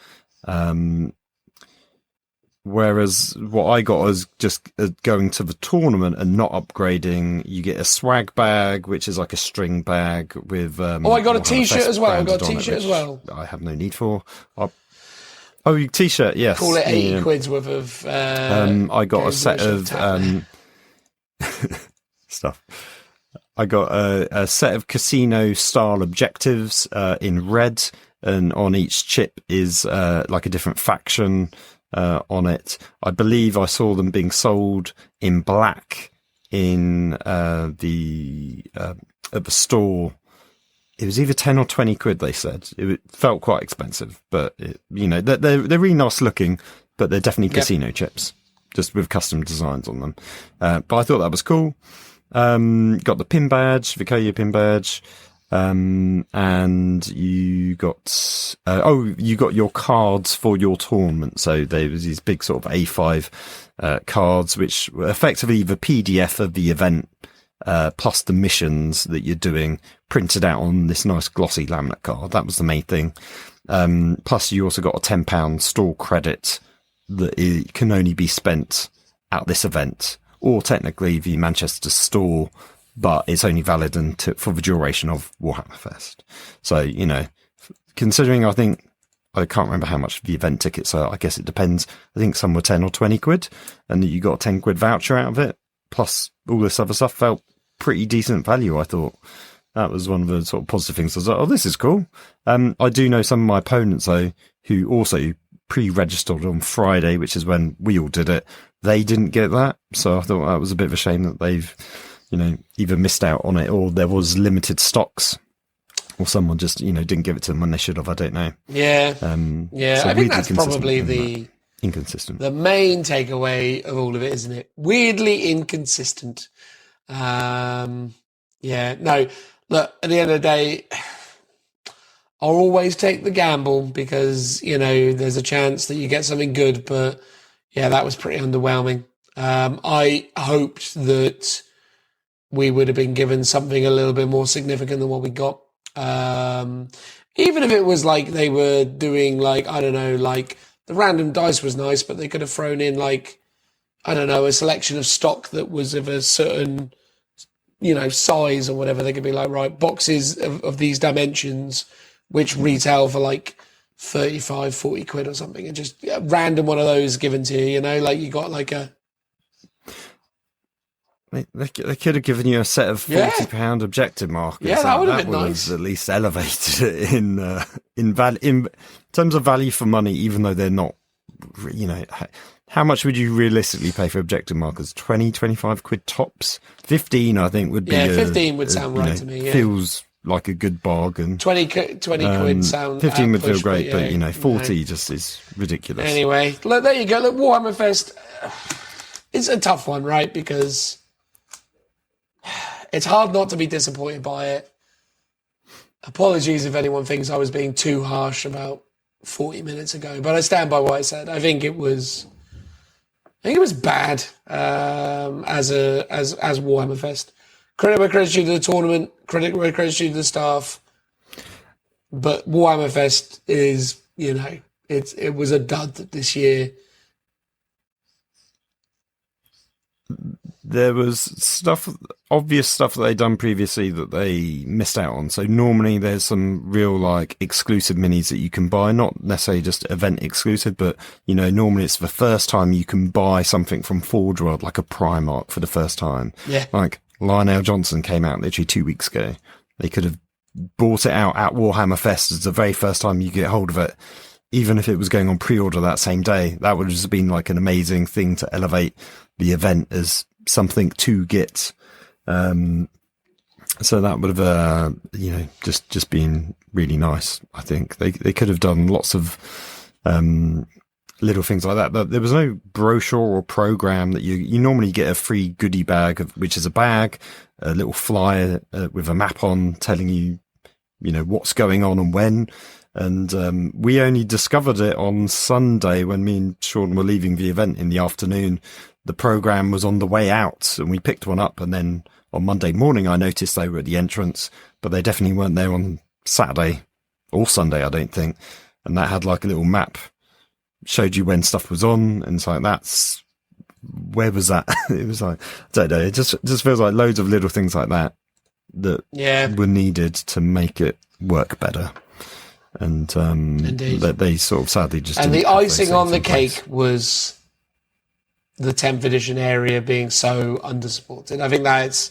Whereas what I got was just going to the tournament and not upgrading. You get a swag bag, which is like a string bag with. I got a Warhammer T-shirt Fest as well. I got a branded on it, T-shirt as which well. I have no need for. T-shirt, yes. Call it 80 Yeah. quid's worth of. I got a Games set Workshop of tat. stuff. I got a set of casino style objectives in red, and on each chip is like a different faction on it. I believe I saw them being sold in black in at the store. It was either 10 or 20 quid, they said. It felt quite expensive, but they're really nice looking, but they're definitely casino chips, just with custom designs on them. But I thought that was cool. Got the pin badge, Vicaria pin badge, and you got you got your cards for your tournament. So there was these big sort of A5 cards, which were effectively the PDF of the event, plus the missions that you're doing printed out on this nice glossy laminate card. That was the main thing. Plus you also got a £10 store credit that it can only be spent at this event, or technically the Manchester store, but it's only valid for the duration of Warhammer Fest. So, considering I can't remember how much the event tickets are, I guess it depends. I think some were 10 or 20 quid, and you got a 10 quid voucher out of it, plus all this other stuff. Felt pretty decent value, I thought. That was one of the sort of positive things. I was like, oh, this is cool. I do know some of my opponents, though, who also pre-registered on Friday, which is when we all did it. They didn't get that. So I thought that was a bit of a shame that they've, either missed out on it, or there was limited stocks, or someone just, didn't give it to them when they should have. I don't know. Yeah. So I think that's inconsistent probably in the that. Inconsistent. the main takeaway of all of it, isn't it? Weirdly inconsistent. No, look, at the end of the day, I'll always take the gamble because, there's a chance that you get something good, but yeah, that was pretty underwhelming. I hoped that we would have been given something a little bit more significant than what we got. Even if it was like they were doing the random dice was nice, but they could have thrown in a selection of stock that was of a certain, size or whatever. They could be like, right, boxes of these dimensions, which retail for 35, 40 quid or something, and just random one of those given to you, you got a... They could have given you a set of £40 objective markers. Yeah, that would have been nice. At least elevated it in terms of value for money, even though they're not, how much would you realistically pay for objective markers? 20, 25 quid tops? 15, I think, would be... Yeah, 15 would sound right to me, yeah. Feels like a good bargain. 20 quid sound... 15 would feel great, but 40 just is ridiculous. Anyway, look, there you go. Look, Warhammer Fest is a tough one, right? Because it's hard not to be disappointed by it. Apologies if anyone thinks I was being too harsh about 40 minutes ago, but I stand by what I said. I think it was bad as Warhammer Fest. Credit where credit's due to the tournament, credit where credit's due to the staff. But Warhammer Fest is, it was a dud this year. There was obvious stuff that they'd done previously that they missed out on. So normally there's some real exclusive minis that you can buy, not necessarily just event exclusive, but normally it's the first time you can buy something from Forge World, like a Primarch for the first time. Yeah. Like Lionel Johnson came out literally 2 weeks ago. They could have bought it out at Warhammer Fest as the very first time you get hold of it. Even if it was going on pre-order that same day, that would have just been an amazing thing to elevate the event as something to get. So that would have, just been really nice. I think they could have done lots of little things like that. But there was no brochure or program that you normally get a free goodie bag, which is a bag, a little flyer with a map on telling you, what's going on and when. And we only discovered it on Sunday when me and Sean were leaving the event in the afternoon. The program was on the way out and we picked one up. And then on Monday morning, I noticed they were at the entrance, but they definitely weren't there on Saturday or Sunday, I don't think. And that had like a little map, showed you when stuff was on. And it's like, where was that? It was like, I don't know. It just feels like loads of little things like that were needed to make it work better. And that they sort of sadly just and didn't the have icing those on the things in place. cake was the 10th edition area being so undersupported. I think that's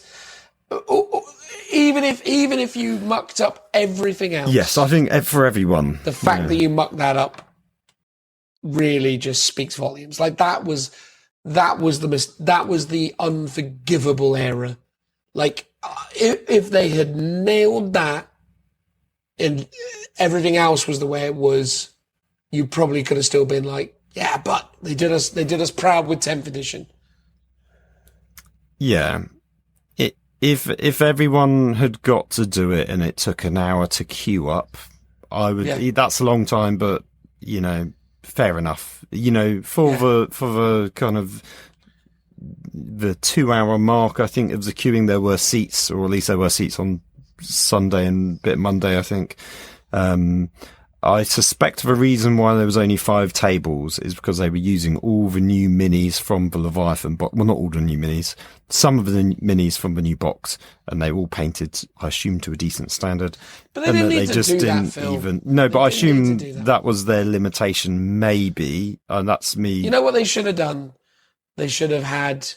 even if you mucked up everything else. Yes, I think for everyone, the fact that you mucked that up really just speaks volumes. Like that was the unforgivable error. Like if they had nailed that and everything else was the way it was, you probably could have still been like, yeah, but they did us proud with 10th edition. Yeah. If everyone had got to do it and it took an hour to queue up, I would. Yeah. That's a long time, but fair enough. For the kind of the 2 hour mark, I think of the queuing, there were seats, or at least there were seats on Sunday and a bit Monday, I think. I suspect the reason why there was only 5 tables is because they were using all the new minis from the Leviathan box. Well, not all the new minis. Some of the minis from the new box, and they were all painted, I assume, to a decent standard. But they didn't need to do that, Phil. No, but I assume that was their limitation, maybe. And that's me. You know what they should have done? They should have had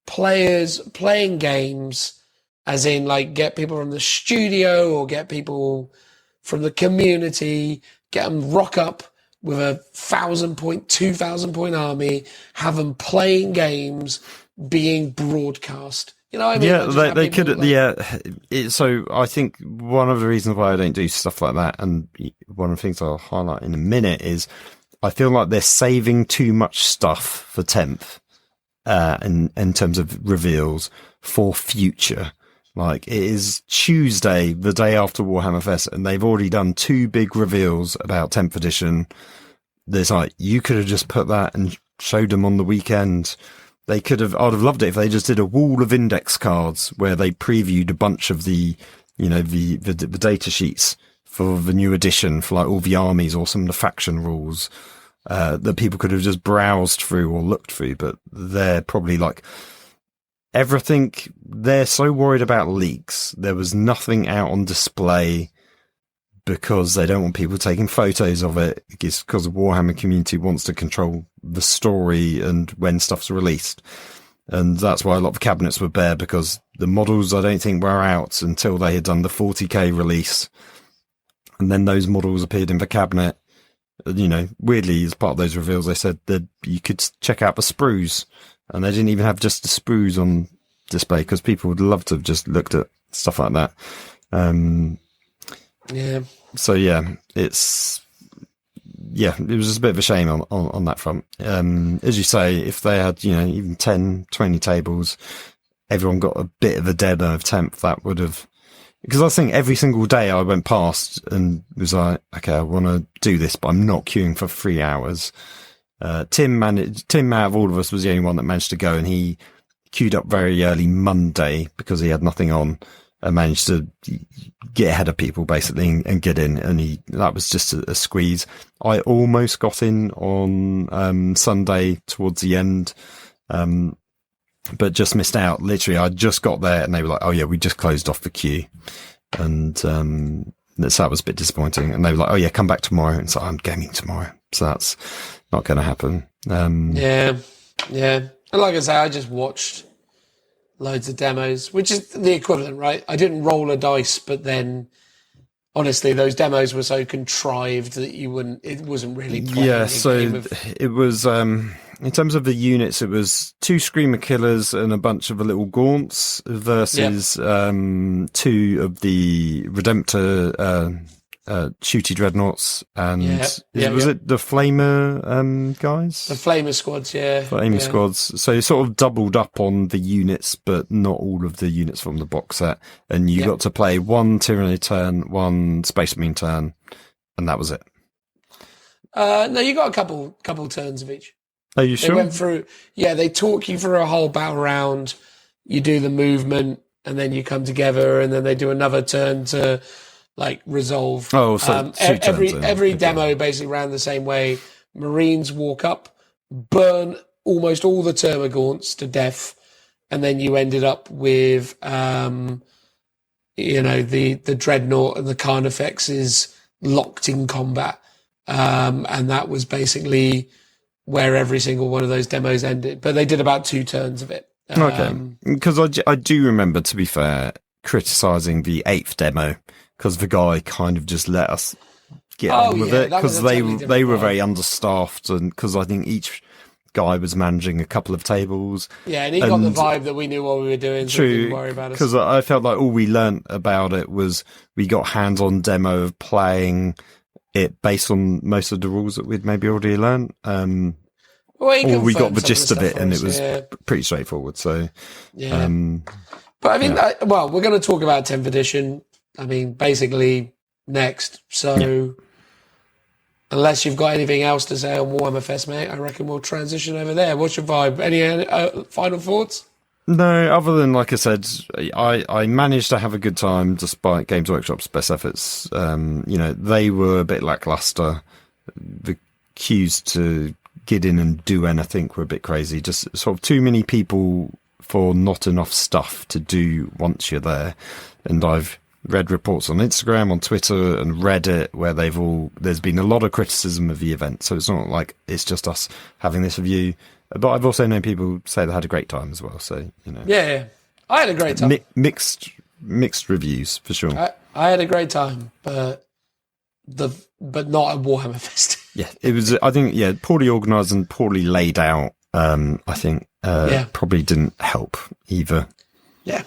players playing games, as in, like, get people from the studio or get people from the community, get them rock up with a 1,000-point, 2,000-point army, have them playing games, being broadcast. You know what I mean? Yeah, they could. So I think one of the reasons why I don't do stuff like that, and one of the things I'll highlight in a minute, is I feel like they're saving too much stuff for 10th, in terms of reveals for future. Like, it is Tuesday, the day after Warhammer Fest, and they've already done 2 big reveals about 10th edition. There's like, you could have just put that and showed them on the weekend. I'd have loved it if they just did a wall of index cards where they previewed a bunch of the data sheets for the new edition, for like all the armies or some of the faction rules, that people could have just browsed through or looked through, but they're probably like, everything, they're so worried about leaks. There was nothing out on display because they don't want people taking photos of it. It's because the Warhammer community wants to control the story and when stuff's released. And that's why a lot of cabinets were bare, because the models, I don't think, were out until they had done the 40k release. And then those models appeared in the cabinet. Weirdly, as part of those reveals, they said that you could check out the sprues. And they didn't even have just the sprues on display, because people would love to have just looked at stuff like that. Yeah. So it was just a bit of a shame on that front. As you say, if they had, even 10, 20 tables, everyone got a bit of a demo of 10th, that would have, because I think every single day I went past and was like, okay, I want to do this, but I'm not queuing for 3 hours. Tim out of all of us was the only one that managed to go, and he queued up very early Monday because he had nothing on, and managed to get ahead of people basically and get in. And that was just a squeeze. I almost got in on Sunday towards the end, but just missed out. Literally, I just got there and they were like, "Oh yeah, we just closed off the queue," and so that was a bit disappointing. And they were like, "Oh yeah, come back tomorrow." And so I'm gaming tomorrow, so that's not going to happen. Yeah. And like I say, I just watched loads of demos, which is the equivalent, right? I didn't roll a dice, but then honestly, those demos were so contrived that it wasn't really playing. Yeah, so it was, in terms of the units, it was 2 Screamer Killers and a bunch of the little Gaunts versus 2 of the Redemptor shooty dreadnoughts and was it the Flamer guys? The Flamer squads, Flamer squads. So you sort of doubled up on the units, but not all of the units from the box set. And you got to play one Tyranny turn, one Space Marine turn, and that was it. No, you got a couple turns of each. Are you sure? They went through, they talk you through a whole battle round. You do the movement, and then you come together, and then they do another turn to like resolve. Oh, so every demo basically ran the same way. Marines walk up, burn almost all the termagaunts to death, and then you ended up with the dreadnought and the Carnifex is locked in combat. And that was basically where every single one of those demos ended. But they did about 2 turns of it. Okay. Because I do remember, to be fair, criticising the 8th demo because the guy kind of just let us get on with it because they were very understaffed, and because I think each guy was managing a couple of tables. Yeah, and he got the vibe that we knew what we were doing, so we didn't worry about it. Because I felt like all we learnt about it was we got hands-on demo of playing it based on most of the rules that we'd maybe already learned. Or we got the gist of it, and it was pretty straightforward. So, but I mean, we're going to talk about 10th edition. I mean, basically next. So, unless you've got anything else to say on Warhammer Fest, mate, I reckon we'll transition over there. What's your vibe? Any final thoughts? No, other than, like I said, I managed to have a good time despite Games Workshop's best efforts. They were a bit lackluster. The queues to get in and do anything were a bit crazy. Just sort of too many people for not enough stuff to do once you're there. And I've read reports on Instagram, on Twitter, and Reddit where there's been a lot of criticism of the event. So it's not like it's just us having this review. But I've also known people say they had a great time as well. So, Yeah, I had a great time. Mixed reviews, for sure. I had a great time, but not at Warhammer Fest. Yeah, it was, I think, poorly organised and poorly laid out. I think probably didn't help either. Yeah.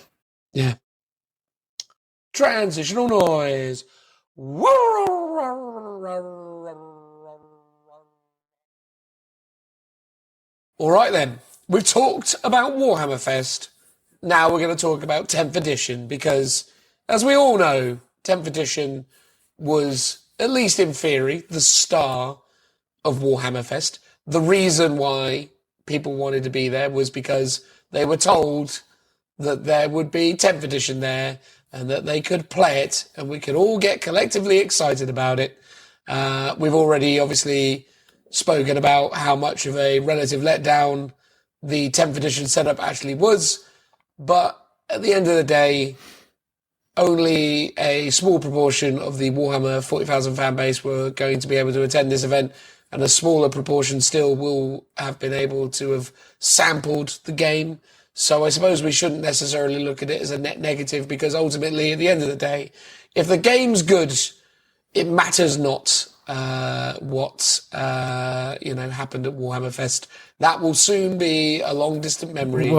Transitional noise. All right, then. We've talked about Warhammer Fest. Now we're going to talk about 10th edition because, as we all know, 10th edition was, at least in theory, the star of Warhammer Fest. The reason why people wanted to be there was because they were told that there would be 10th edition there and that they could play it and we could all get collectively excited about it. We've already obviously spoken about how much of a relative letdown the 10th edition setup actually was, but at the end of the day, only a small proportion of the Warhammer 40,000 fan base were going to be able to attend this event, and a smaller proportion still will have been able to have sampled the game. So I suppose we shouldn't necessarily look at it as a net negative, because ultimately, at the end of the day, if the game's good, it matters not what happened at Warhammer Fest. That will soon be a long distant memory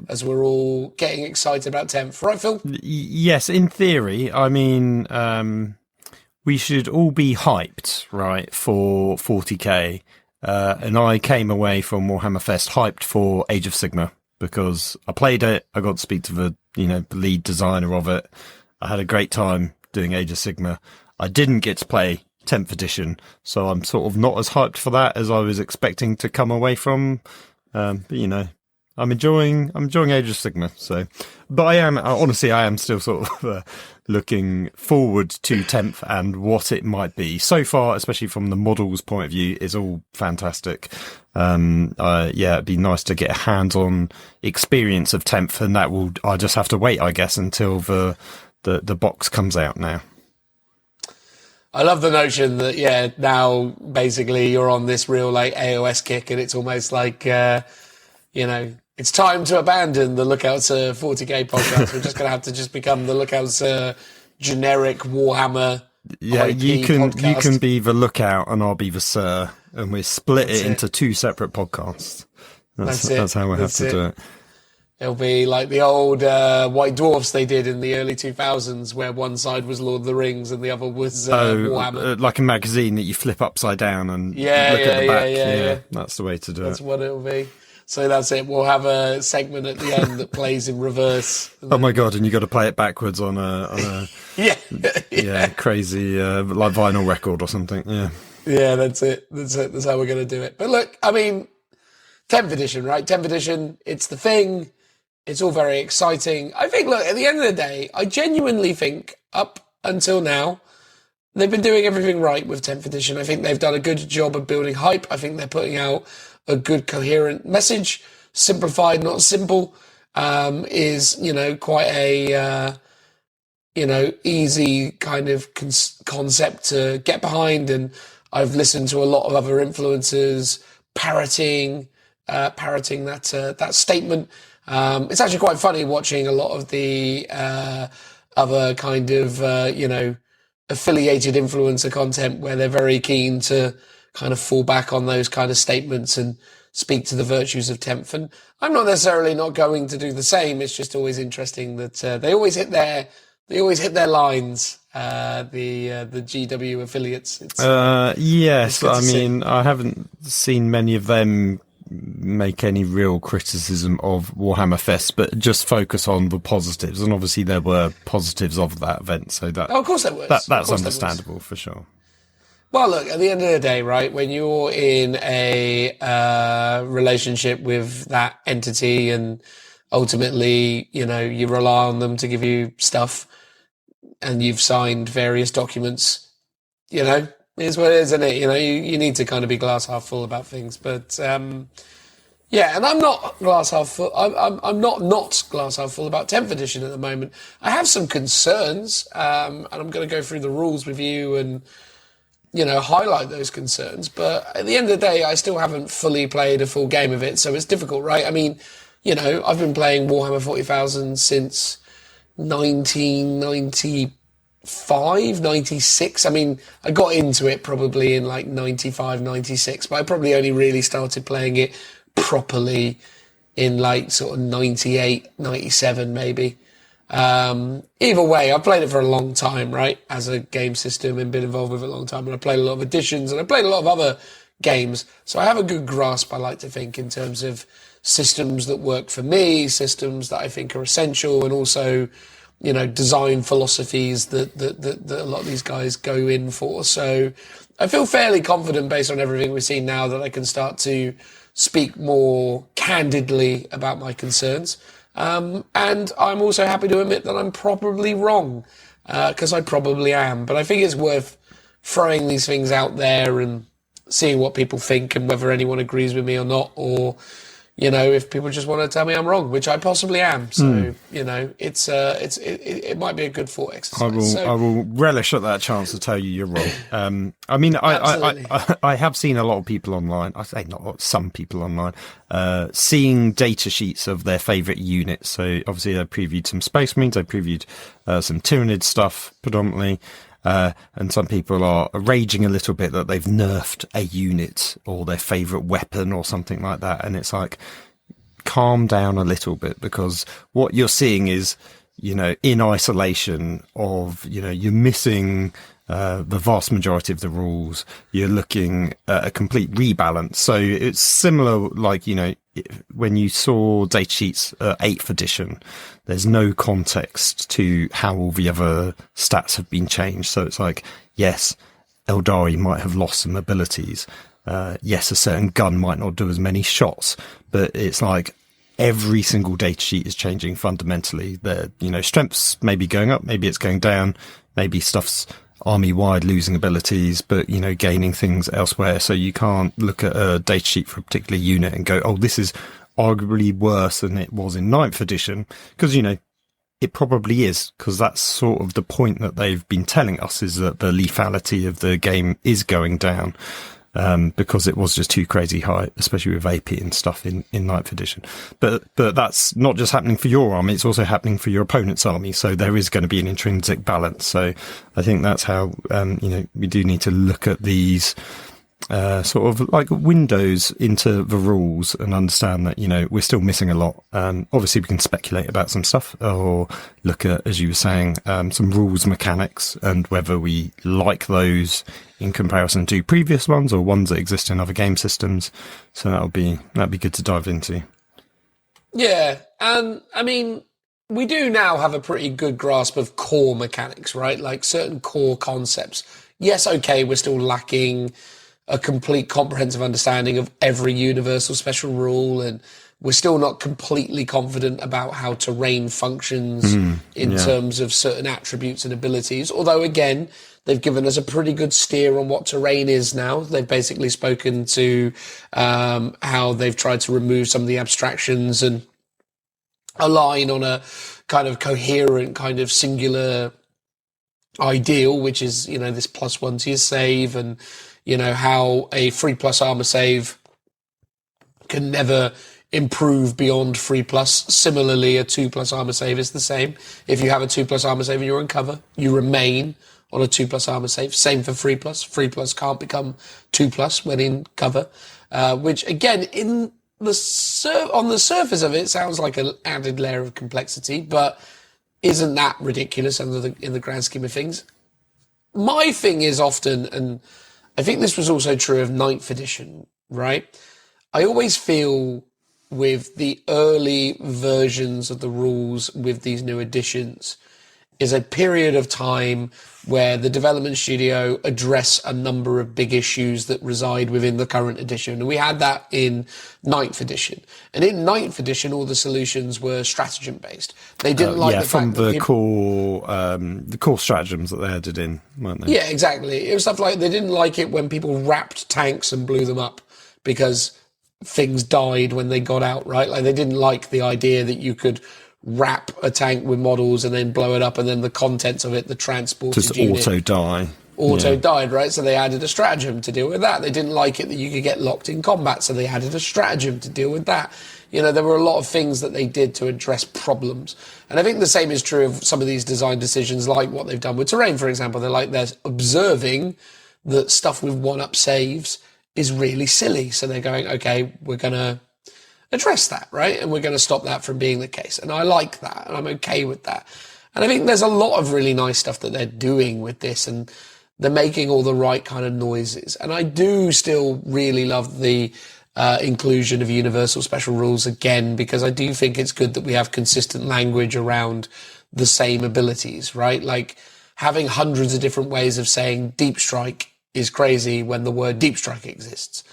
as we're all getting excited about 10th. Right, Phil? Yes, in theory. I mean, we should all be hyped, right, for 40k. And I came away from Warhammer Fest hyped for Age of Sigmar because I played it. I got to speak to the lead designer of it. I had a great time doing Age of Sigmar. I didn't get to play 10th edition, so I'm sort of not as hyped for that as I was expecting to come away from. But I'm enjoying Age of Sigmar. So, but I am still sort of looking forward to 10th and what it might be. So far, especially from the models point of view, is all fantastic. It'd be nice to get a hands-on experience of 10th, and I just have to wait, I guess, until the box comes out now. I love the notion that, now basically you're on this real AOS kick, and it's almost like, it's time to abandon the Lookouts 40k podcast. We're just going to have to just become the Lookouts generic Warhammer. Yeah, IP you can podcast. be the Lookout and I'll be the Sir, and we split it into 2 separate podcasts. That's how we have to do it. It'll be like the old White Dwarfs they did in the early 2000s, where one side was Lord of the Rings and the other was Warhammer. Like a magazine that you flip upside down and look Yeah, at the back. yeah. That's the way to do That's it. what it'll be. So that's it. We'll have a segment at the end that plays in reverse. Oh my god! And you got to play it backwards on a Yeah. crazy like vinyl record or something. Yeah. Yeah, that's it. That's how we're going to do it. But look, I mean, 10th edition, right? 10th edition, it's the thing. It's all very exciting. I think, look, at the end of the day, I genuinely think up until now, they've been doing everything right with 10th edition. I think they've done a good job of building hype. I think they're putting out a good coherent message. Simplified, not simple, is, quite a, easy kind of concept to get behind. And I've listened to a lot of other influencers parroting that statement. It's actually quite funny watching a lot of the other kind of, affiliated influencer content where they're very keen to kind of fall back on those kind of statements and speak to the virtues of 10th. And I'm not necessarily not going to do the same. It's just always interesting that they always hit their lines. The GW affiliates. Yes, I mean, I haven't seen many of them make any real criticism of Warhammer Fest, but just focus on the positives. And obviously there were positives of that event, so that of course there was. That's understandable for sure. Well, look, at the end of the day, right, when you're in a relationship with that entity and ultimately, you rely on them to give you stuff and you've signed various documents, it is what it is, isn't it? You need to kind of be glass half full about things. But, and I'm not glass half full. I'm not glass half full about 10th edition at the moment. I have some concerns, and I'm going to go through the rules with you and, highlight those concerns. But at the end of the day, I still haven't fully played a full game of it, so it's difficult, right? I mean, I've been playing Warhammer 40,000 since 1995, 96. I mean, I got into it probably in like 95, 96, but I probably only really started playing it properly in like sort of 98, 97 maybe. Either way, I've played it for a long time, right? As a game system and been involved with it a long time. And I played a lot of editions and I played a lot of other games. So I have a good grasp, I like to think, in terms of systems that work for me, systems that I think are essential, and also, design philosophies that a lot of these guys go in for. So I feel fairly confident based on everything we've seen now that I can start to speak more candidly about my concerns. And I'm also happy to admit that I'm probably wrong, because I probably am. But I think it's worth throwing these things out there and seeing what people think and whether anyone agrees with me or not, or, if people just want to tell me I'm wrong, which I possibly am. So, it might be a good thought exercise. I will relish at that chance to tell you you're wrong. I mean, I have seen a lot of people online. I say not a lot, some people online, seeing data sheets of their favourite units. So obviously I previewed some Space Marines. I previewed some Tyranid stuff predominantly. And some people are raging a little bit that they've nerfed a unit or their favourite weapon or something like that. And it's like, calm down a little bit, because what you're seeing is, in isolation of, you're missing the vast majority of the rules. You're looking at a complete rebalance. So it's similar, like, when you saw data sheets 8th edition, there's no context to how all the other stats have been changed. So it's like, yes, Aeldari might have lost some abilities. Yes, a certain gun might not do as many shots, but it's like every single data sheet is changing fundamentally. The, strengths may be going up, maybe it's going down, maybe stuff's army-wide losing abilities, but, gaining things elsewhere. So you can't look at a data sheet for a particular unit and go, oh, this is arguably worse than it was in 9th edition, because, it probably is, because that's sort of the point that they've been telling us, is that the lethality of the game is going down, because it was just too crazy high, especially with AP and stuff in 9th edition. But that's not just happening for your army, it's also happening for your opponent's army. So there is going to be an intrinsic balance. So I think that's how, we do need to look at these sort of like windows into the rules and understand that, we're still missing a lot. Obviously we can speculate about some stuff or look at, as you were saying, some rules mechanics and whether we like those in comparison to previous ones or ones that exist in other game systems. So that'd be good to dive into. Yeah. And I mean, we do now have a pretty good grasp of core mechanics, right? Like certain core concepts. Yes. Okay. We're still lacking a complete comprehensive understanding of every universal special rule, and we're still not completely confident about how terrain functions in terms of certain attributes and abilities. Although, again, they've given us a pretty good steer on what terrain is now. They've basically spoken to how they've tried to remove some of the abstractions and align on a kind of coherent, kind of singular ideal, which is, this +1 to your save, and how a 3+ armor save can never improve beyond 3+. Similarly, a 2+ armor save is the same. If you have a 2+ armor save and you're in cover, you remain on a 2+ armor save. Same for 3+. 3+ can't become 2+ when in cover, which again, on the surface of it, sounds like an added layer of complexity, but isn't that ridiculous in the grand scheme of things? My thing is often, and I think this was also true of 9th edition, right? I always feel with the early versions of the rules with these new editions is a period of time where the development studio address a number of big issues that reside within the current edition. And we had that in 9th edition. And in 9th edition, all the solutions were stratagem based. They didn't like the fact that the core stratagems that they added in, weren't they? Yeah, exactly. It was stuff like they didn't like it when people wrapped tanks and blew them up because things died when they got out, right? Like they didn't like the idea that you could wrap a tank with models and then blow it up, and then the contents of it, the transported just unit, died, right? So they added a stratagem to deal with that. They didn't like it that you could get locked in combat, so they added a stratagem to deal with that. There were a lot of things that they did to address problems. And I think the same is true of some of these design decisions, like what they've done with terrain, for example. They're observing that stuff with 1-up saves is really silly. So they're going, okay, we're going to address that, right? And we're going to stop that from being the case. And I like that, and I'm okay with that. And I think there's a lot of really nice stuff that they're doing with this, and they're making all the right kind of noises. And I do still really love the inclusion of universal special rules again, because I do think it's good that we have consistent language around the same abilities, right? Like having hundreds of different ways of saying deep strike is crazy when the word deep strike exists.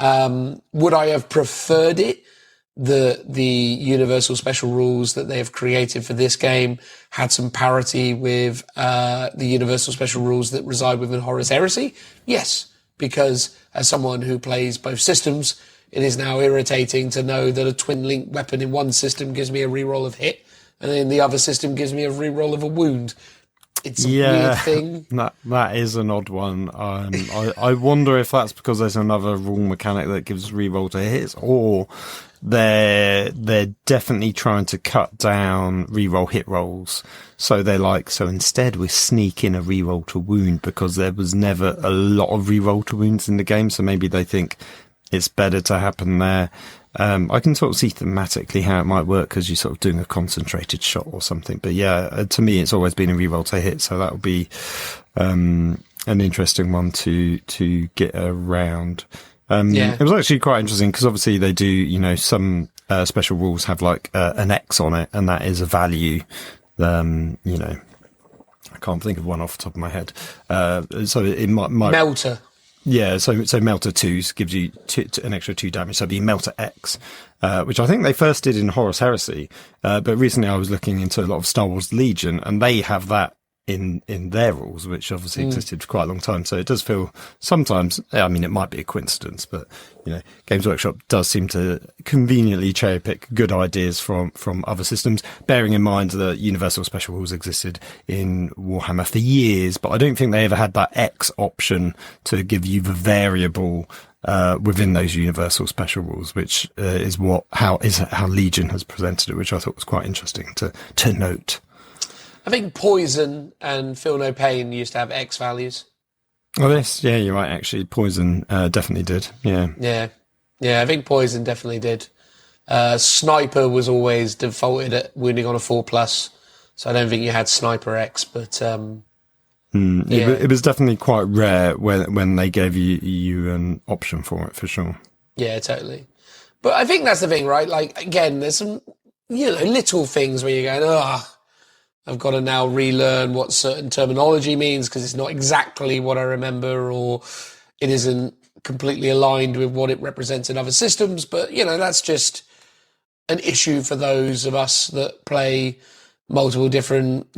Would I have preferred it? The universal special rules that they have created for this game had some parity with the universal special rules that reside within Horus Heresy? Yes, because as someone who plays both systems, it is now irritating to know that a twin link weapon in one system gives me a reroll of hit, and in the other system gives me a reroll of a wound. It's a weird thing. That is an odd one. I wonder if that's because there's another rule mechanic that gives reroll to hits, or they're definitely trying to cut down reroll hit rolls. So they're like, so instead we sneak in a reroll to wound, because there was never a lot of reroll to wounds in the game. So maybe they think it's better to happen there. I can sort of see thematically how it might work, because you're sort of doing a concentrated shot or something. But yeah, to me, it's always been a reroll to hit. So that would be an interesting one to get around. It was actually quite interesting, because obviously they do, some special rules have like an X on it, and that is a value. I can't think of one off the top of my head. So it might Melter. Yeah, so Melter 2s gives you an extra 2 damage, so it'd be Melter X, which I think they first did in Horus Heresy, but recently I was looking into a lot of Star Wars Legion, and they have that in their rules, which obviously existed for quite a long time. So it does feel sometimes, I mean, it might be a coincidence, but Games Workshop does seem to conveniently cherry pick good ideas from other systems, bearing in mind that universal special rules existed in Warhammer for years, but I don't think they ever had that X option to give you the variable within those universal special rules, which is how Legion has presented it, which I thought was quite interesting to note. I think Poison and Feel No Pain used to have X values. Oh, this, yeah, you're right. Actually, poison definitely did. Yeah. Yeah. I think poison definitely did. Sniper was always defaulted at wounding on a 4+, so I don't think you had Sniper X. But it was definitely quite rare when they gave you an option for it, for sure. Yeah, totally. But I think that's the thing, right? Like, again, there's some little things where you're going, I've got to now relearn what certain terminology means because it's not exactly what I remember, or it isn't completely aligned with what it represents in other systems. But, that's just an issue for those of us that play multiple different,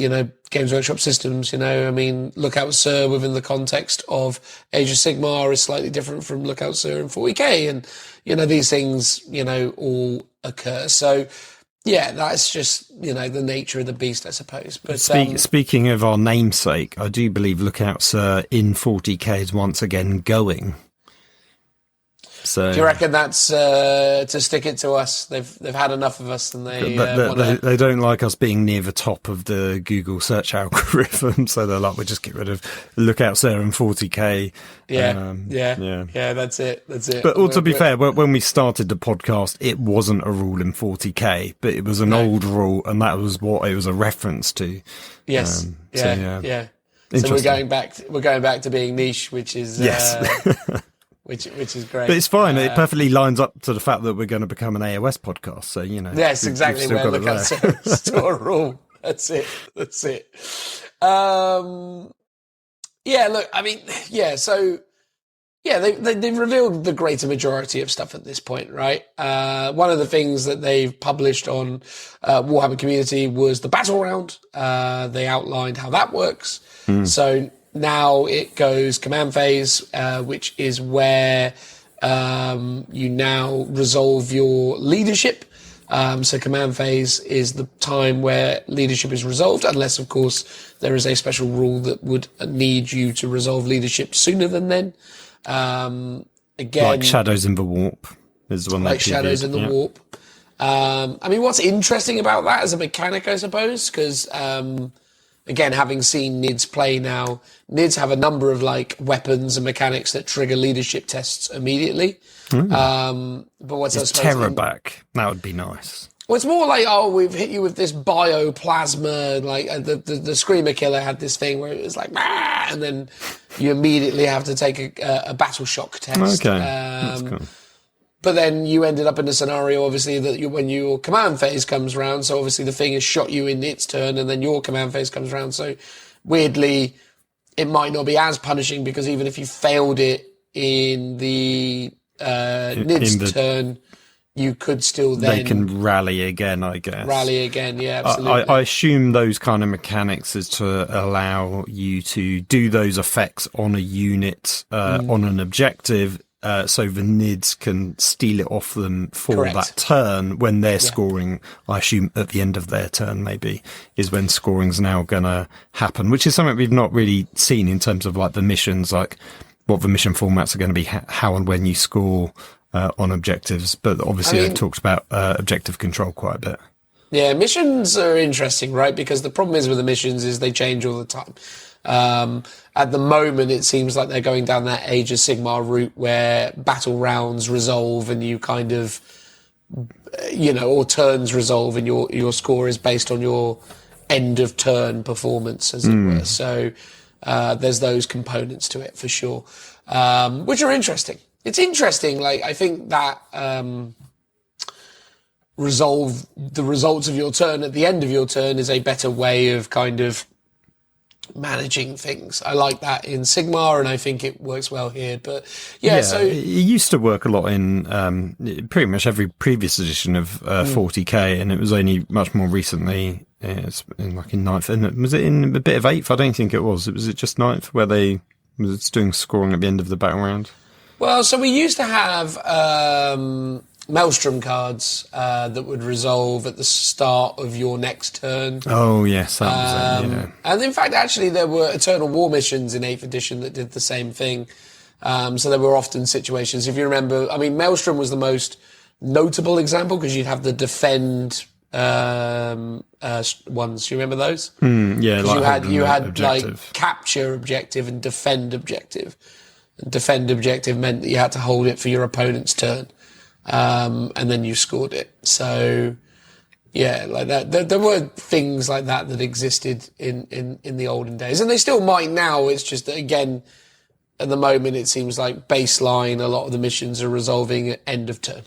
Games Workshop systems. I mean, Lookout Sir within the context of Age of Sigmar is slightly different from Lookout Sir in 40k. And, these things, all occur. So, yeah, that's just, the nature of the beast, I suppose. But speaking of our namesake, I do believe Lookout Sir in 40k is once again going. So, do you reckon that's to stick it to us? They've had enough of us, and they don't like us being near the top of the Google search algorithm, so they're like, we'll just get rid of Lookout Sir and 40k. Yeah, that's it. But to be fair, when we started the podcast, it wasn't a rule in 40k, but it was an old rule, and that was what it was a reference to. Yes. Yeah. So we're going back to being niche, which is Which is great. But it's fine. It perfectly lines up to the fact that we're going to become an AOS podcast. So, Yes, exactly. Where Lookout Sir still a rule. That's it. Look, I mean, so, they've revealed the greater majority of stuff at this point, right? One of the things that they've published on Warhammer Community was the battle round. They outlined how that works. So now it goes command phase, which is where you now resolve your leadership. So command phase is the time where leadership is resolved, unless, of course, there is a special rule that would need you to resolve leadership sooner than then. Again, like Shadows in the Warp is one. Like Shadows in the Warp. I mean, what's interesting about that as a mechanic, I suppose, because again, having seen NIDS play now, NIDS have a number of weapons and mechanics that trigger leadership tests immediately. But what's else? Terror back. That would be nice. Well, it's more like, we've hit you with this bioplasma. Like the Screamer Killer had this thing where it was like, and then you immediately have to take a battle shock test. Okay, that's cool. But then you ended up in a scenario, obviously, that when your command phase comes around, so obviously the thing has shot you in its turn, and then your command phase comes around. So weirdly, it might not be as punishing, because even if you failed it in the NID's turn, you could still then... They can rally again, I guess. Rally again, yeah, absolutely. I assume those kind of mechanics is to allow you to do those effects on a unit, on an objective, so the NIDs can steal it off them for that turn when they're scoring. I assume at the end of their turn, maybe, is when scoring's now going to happen, which is something we've not really seen in terms of the missions, what the mission formats are going to be, how and when you score on objectives. But obviously they've talked about objective control quite a bit. Yeah, missions are interesting, right? Because the problem is with the missions is they change all the time. At the moment, it seems like they're going down that Age of Sigmar route where battle rounds resolve and you kind of, or turns resolve, and your score is based on your end of turn performance, as it were. So there's those components to it for sure, which are interesting. It's interesting. I think that resolve the results of your turn at the end of your turn is a better way of kind of managing things. I like that in Sigmar, and I think it works well here. But so it used to work a lot in pretty much every previous edition of 40k, and it was only much more recently it's in ninth. And was it in a bit of 8th? I don't think it was. Was it just 9th where they was doing scoring at the end of the battle round? Well, so we used to have Maelstrom cards that would resolve at the start of your next turn. Oh, yes, that was it, yeah. And in fact, actually, there were Eternal War missions in 8th edition that did the same thing. So there were often situations, if you remember, Maelstrom was the most notable example, because you'd have the defend ones. You remember those? Yeah, like You had objective. like capture objective and defend objective. And defend objective meant that you had to hold it for your opponent's turn, and then you scored it. So yeah, like that. There were things like that existed in the olden days, and they still might now. It's just that, again, at the moment, it seems like baseline, a lot of the missions are resolving at end of turn.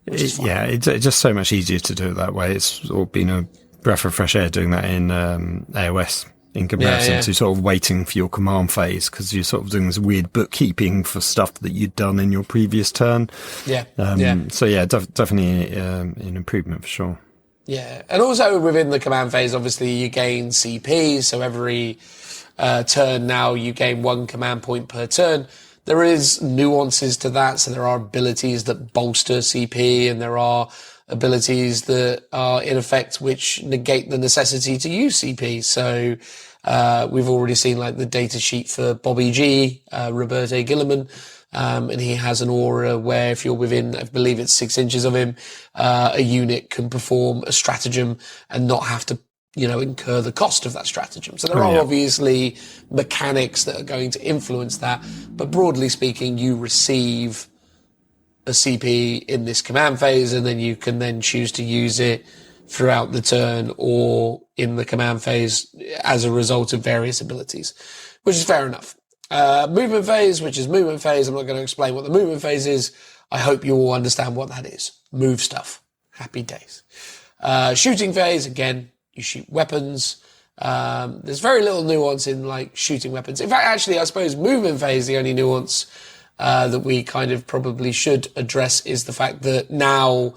It's just so much easier to do it that way. It's all been a breath of fresh air doing that in AOS in comparison to sort of waiting for your command phase, because you're sort of doing this weird bookkeeping for stuff that you'd done in your previous turn. So yeah, definitely an improvement for sure. Yeah, and also within the command phase, obviously you gain CP, so every turn now you gain 1 command point per turn. There is nuances to that, so there are abilities that bolster CP, and there are abilities that are in effect which negate the necessity to use CP. So we've already seen like the data sheet for Bobby G, Roberto Gilliman, and he has an aura where if you're within, I believe it's 6 inches of him, a unit can perform a stratagem and not have to, incur the cost of that stratagem. So there are obviously mechanics that are going to influence that, but broadly speaking, you receive a CP in this command phase, and then you can then choose to use it throughout the turn or in the command phase as a result of various abilities, which is fair enough. Movement phase, which is movement phase. I'm not going to explain what the movement phase is. I hope you all understand what that is. Move stuff. Happy days. Shooting phase, again, you shoot weapons. There's very little nuance in like shooting weapons. In fact, actually, I suppose movement phase, the only nuance that we kind of probably should address is the fact that now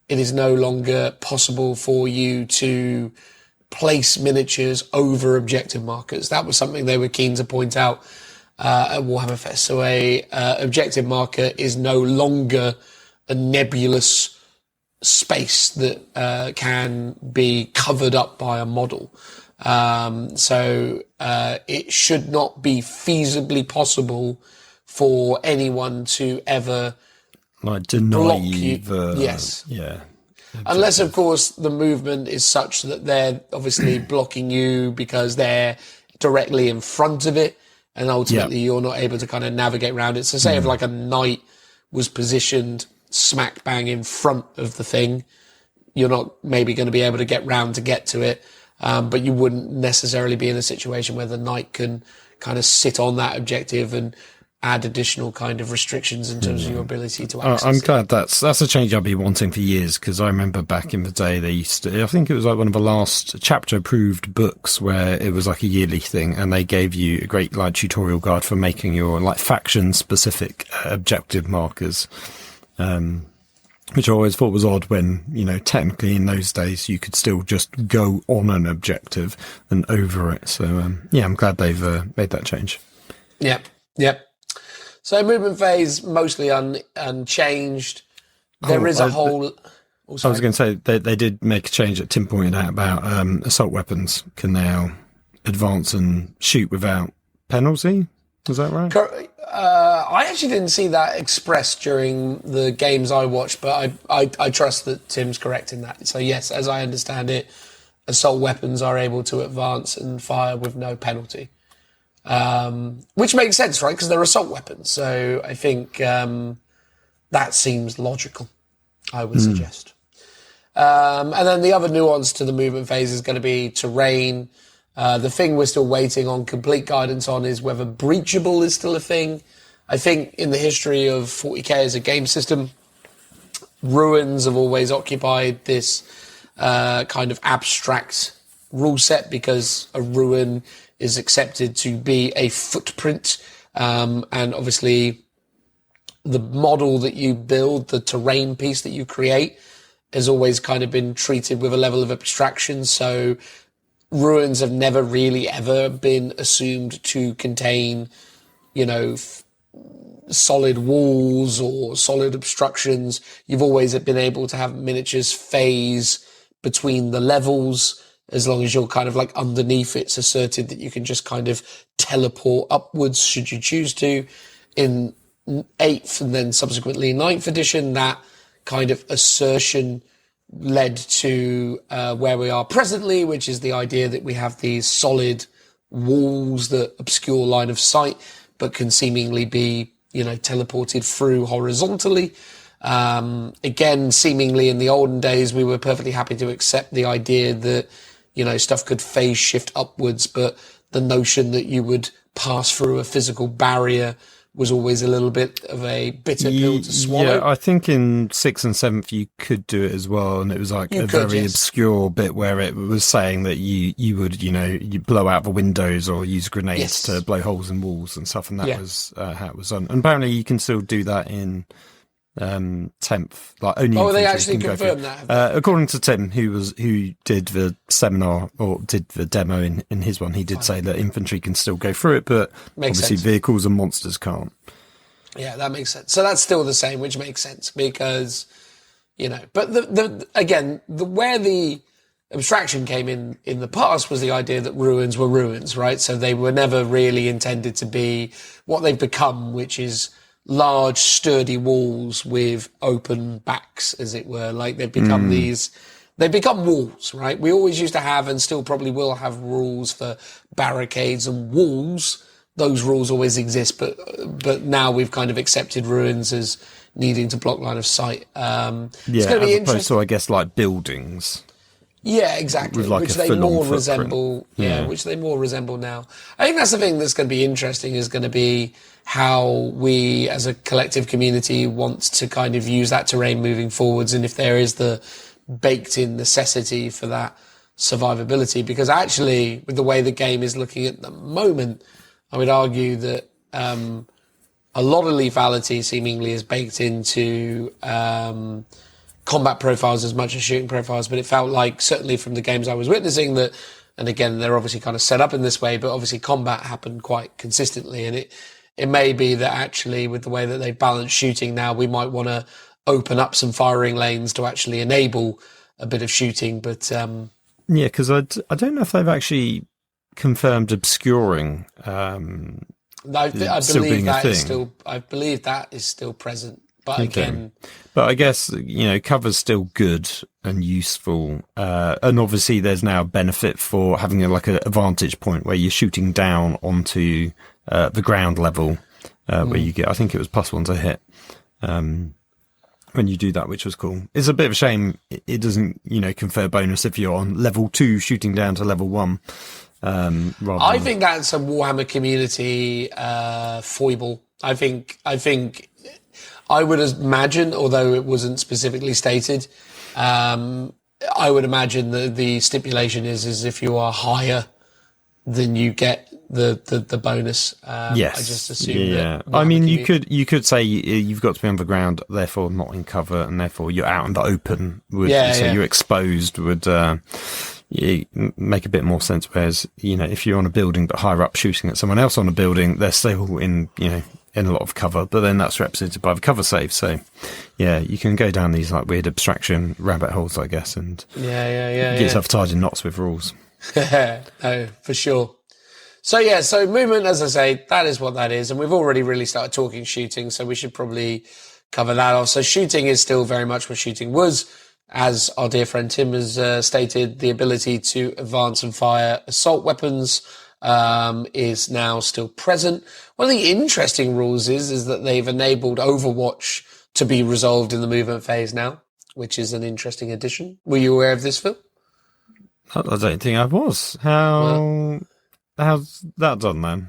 it is no longer possible for you to place miniatures over objective markers. That was something they were keen to point out at Warhammer Fest. So a objective marker is no longer a nebulous space that can be covered up by a model. So it should not be feasibly possible for anyone to ever like deny block you unless of course the movement is such that they're obviously blocking you because they're directly in front of it, and ultimately you're not able to kind of navigate around it. So say if like a knight was positioned smack bang in front of the thing, you're not maybe going to be able to get round to get to it, but you wouldn't necessarily be in a situation where the knight can kind of sit on that objective and add additional kind of restrictions in terms of your ability to access I'm glad that's a change I've been wanting for years, because I remember back in the day they used to, I think it was like one of the last chapter approved books where it was like a yearly thing, and they gave you a great like tutorial guide for making your like faction specific objective markers, which I always thought was odd when, technically in those days you could still just go on an objective and over it. So I'm glad they've made that change. Yep. So movement phase mostly unchanged. There is a whole. I was going to say they did make a change that Tim pointed out about assault weapons can now advance and shoot without penalty. Is that right? I actually didn't see that expressed during the games I watched, but I trust that Tim's correct in that. So yes, as I understand it, assault weapons are able to advance and fire with no penalty. Which makes sense, right? Because they're assault weapons. So I think that seems logical, I would suggest. And then the other nuance to the movement phase is going to be terrain. The thing we're still waiting on complete guidance on is whether breachable is still a thing. I think in the history of 40k as a game system, ruins have always occupied this kind of abstract rule set, because a ruin is accepted to be a footprint, and obviously the model that you build, the terrain piece that you create, has always kind of been treated with a level of abstraction. So ruins have never really ever been assumed to contain, solid walls or solid obstructions. You've always been able to have miniatures phase between the levels. As long as you're kind of like underneath, it's asserted that you can just kind of teleport upwards should you choose to. In 8th and then subsequently 9th edition, that kind of assertion led to where we are presently, which is the idea that we have these solid walls that obscure line of sight, but can seemingly be, teleported through horizontally. Again, seemingly in the olden days, we were perfectly happy to accept the idea that, stuff could phase shift upwards, but the notion that you would pass through a physical barrier was always a little bit of a bitter pill to swallow. Yeah, I think in 6th and 7th you could do it as well, and it was like very obscure bit where it was saying that you would, you blow out the windows or use grenades to blow holes in walls and stuff, and that was how it was done. And apparently you can still do that in 10th, like only. Oh, they actually confirmed that. According to Tim, who did the seminar or did the demo in his one, he did say that infantry can still go through it, but obviously vehicles and monsters can't. Yeah, that makes sense. So that's still the same, which makes sense because, but where the abstraction came in the past was the idea that ruins were ruins, right? So they were never really intended to be what they've become, which is large, sturdy walls with open backs, as it were. Like they've become they've become walls, right? We always used to have and still probably will have rules for barricades and walls. Those rules always exist, but now we've kind of accepted ruins as needing to block line of sight. It's going to be interesting. So I guess like buildings. Yeah, exactly. Which they more resemble. Yeah, which they more resemble now. I think that's the thing that's going to be interesting, is going to be how we as a collective community want to kind of use that terrain moving forwards, and if there is the baked in necessity for that survivability. Because actually, with the way the game is looking at the moment, I would argue that a lot of lethality seemingly is baked into combat profiles as much as shooting profiles, but it felt like, certainly from the games I was witnessing, that, and again, they're obviously kind of set up in this way, but obviously combat happened quite consistently, and it may be that actually with the way that they balance shooting now, we might want to open up some firing lanes to actually enable a bit of shooting, but yeah, because I don't know if they've actually confirmed obscuring. I believe that is still present. But again, but I guess cover's still good and useful, and obviously there's now benefit for having a vantage point where you're shooting down onto the ground level, where you get, I think it was +1 to hit when you do that, which was cool. It's a bit of a shame it doesn't confer bonus if you're on level 2 shooting down to level 1. I think that's a Warhammer community foible. I think I would imagine, although it wasn't specifically stated, I would imagine that the stipulation is if you are higher, then you get the bonus. Yes. I just assume that. I mean, you could say you've got to be on the ground, therefore not in cover, and therefore you're out in the open. You're exposed would make a bit more sense. Whereas, if you're on a building but higher up shooting at someone else on a building, they're still in a lot of cover, but then that's represented by the cover save. So, yeah, you can go down these like weird abstraction rabbit holes, I guess, and get yourself tied in knots with rules. No, for sure. So movement, as I say, that is what that is, and we've already really started talking shooting, so we should probably cover that off. So shooting is still very much what shooting was, as our dear friend Tim has stated. The ability to advance and fire assault weapons is now still present. One of the interesting rules is that they've enabled Overwatch to be resolved in the movement phase now, which is an interesting addition. Were you aware of this, Phil? I don't think I was. How's that done then?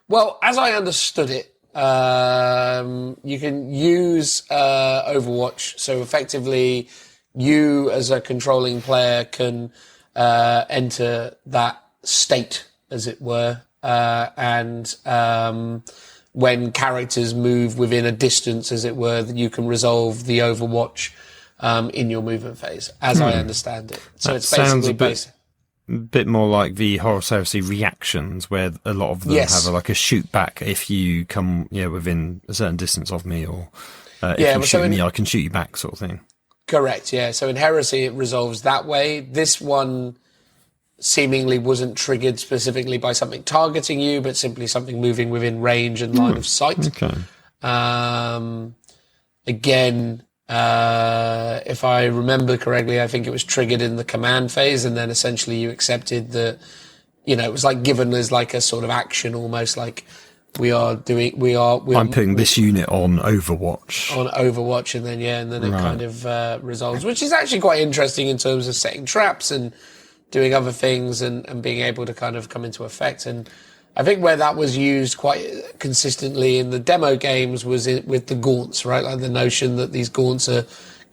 Well, as I understood it, you can use Overwatch. So effectively, you as a controlling player can enter that state, as it were, and when characters move within a distance, as it were, you can resolve the Overwatch in your movement phase, as I understand it. So that it's basically a bit more like the Horus Heresy reactions, where a lot of them have a shoot back if you come within a certain distance of me, or if you shoot me, I can shoot you back, sort of thing. Correct, yeah. So in Heresy, it resolves that way. This one seemingly wasn't triggered specifically by something targeting you, but simply something moving within range and line of sight. Okay. Again, If I remember correctly, I think it was triggered in the command phase, and then essentially you accepted that, it was like given as like a sort of action, almost like I'm putting this unit on Overwatch. And then it kind of resolves, which is actually quite interesting in terms of setting traps and doing other things and being able to kind of come into effect. And I think where that was used quite consistently in the demo games was with the gaunts, right? Like the notion that these gaunts are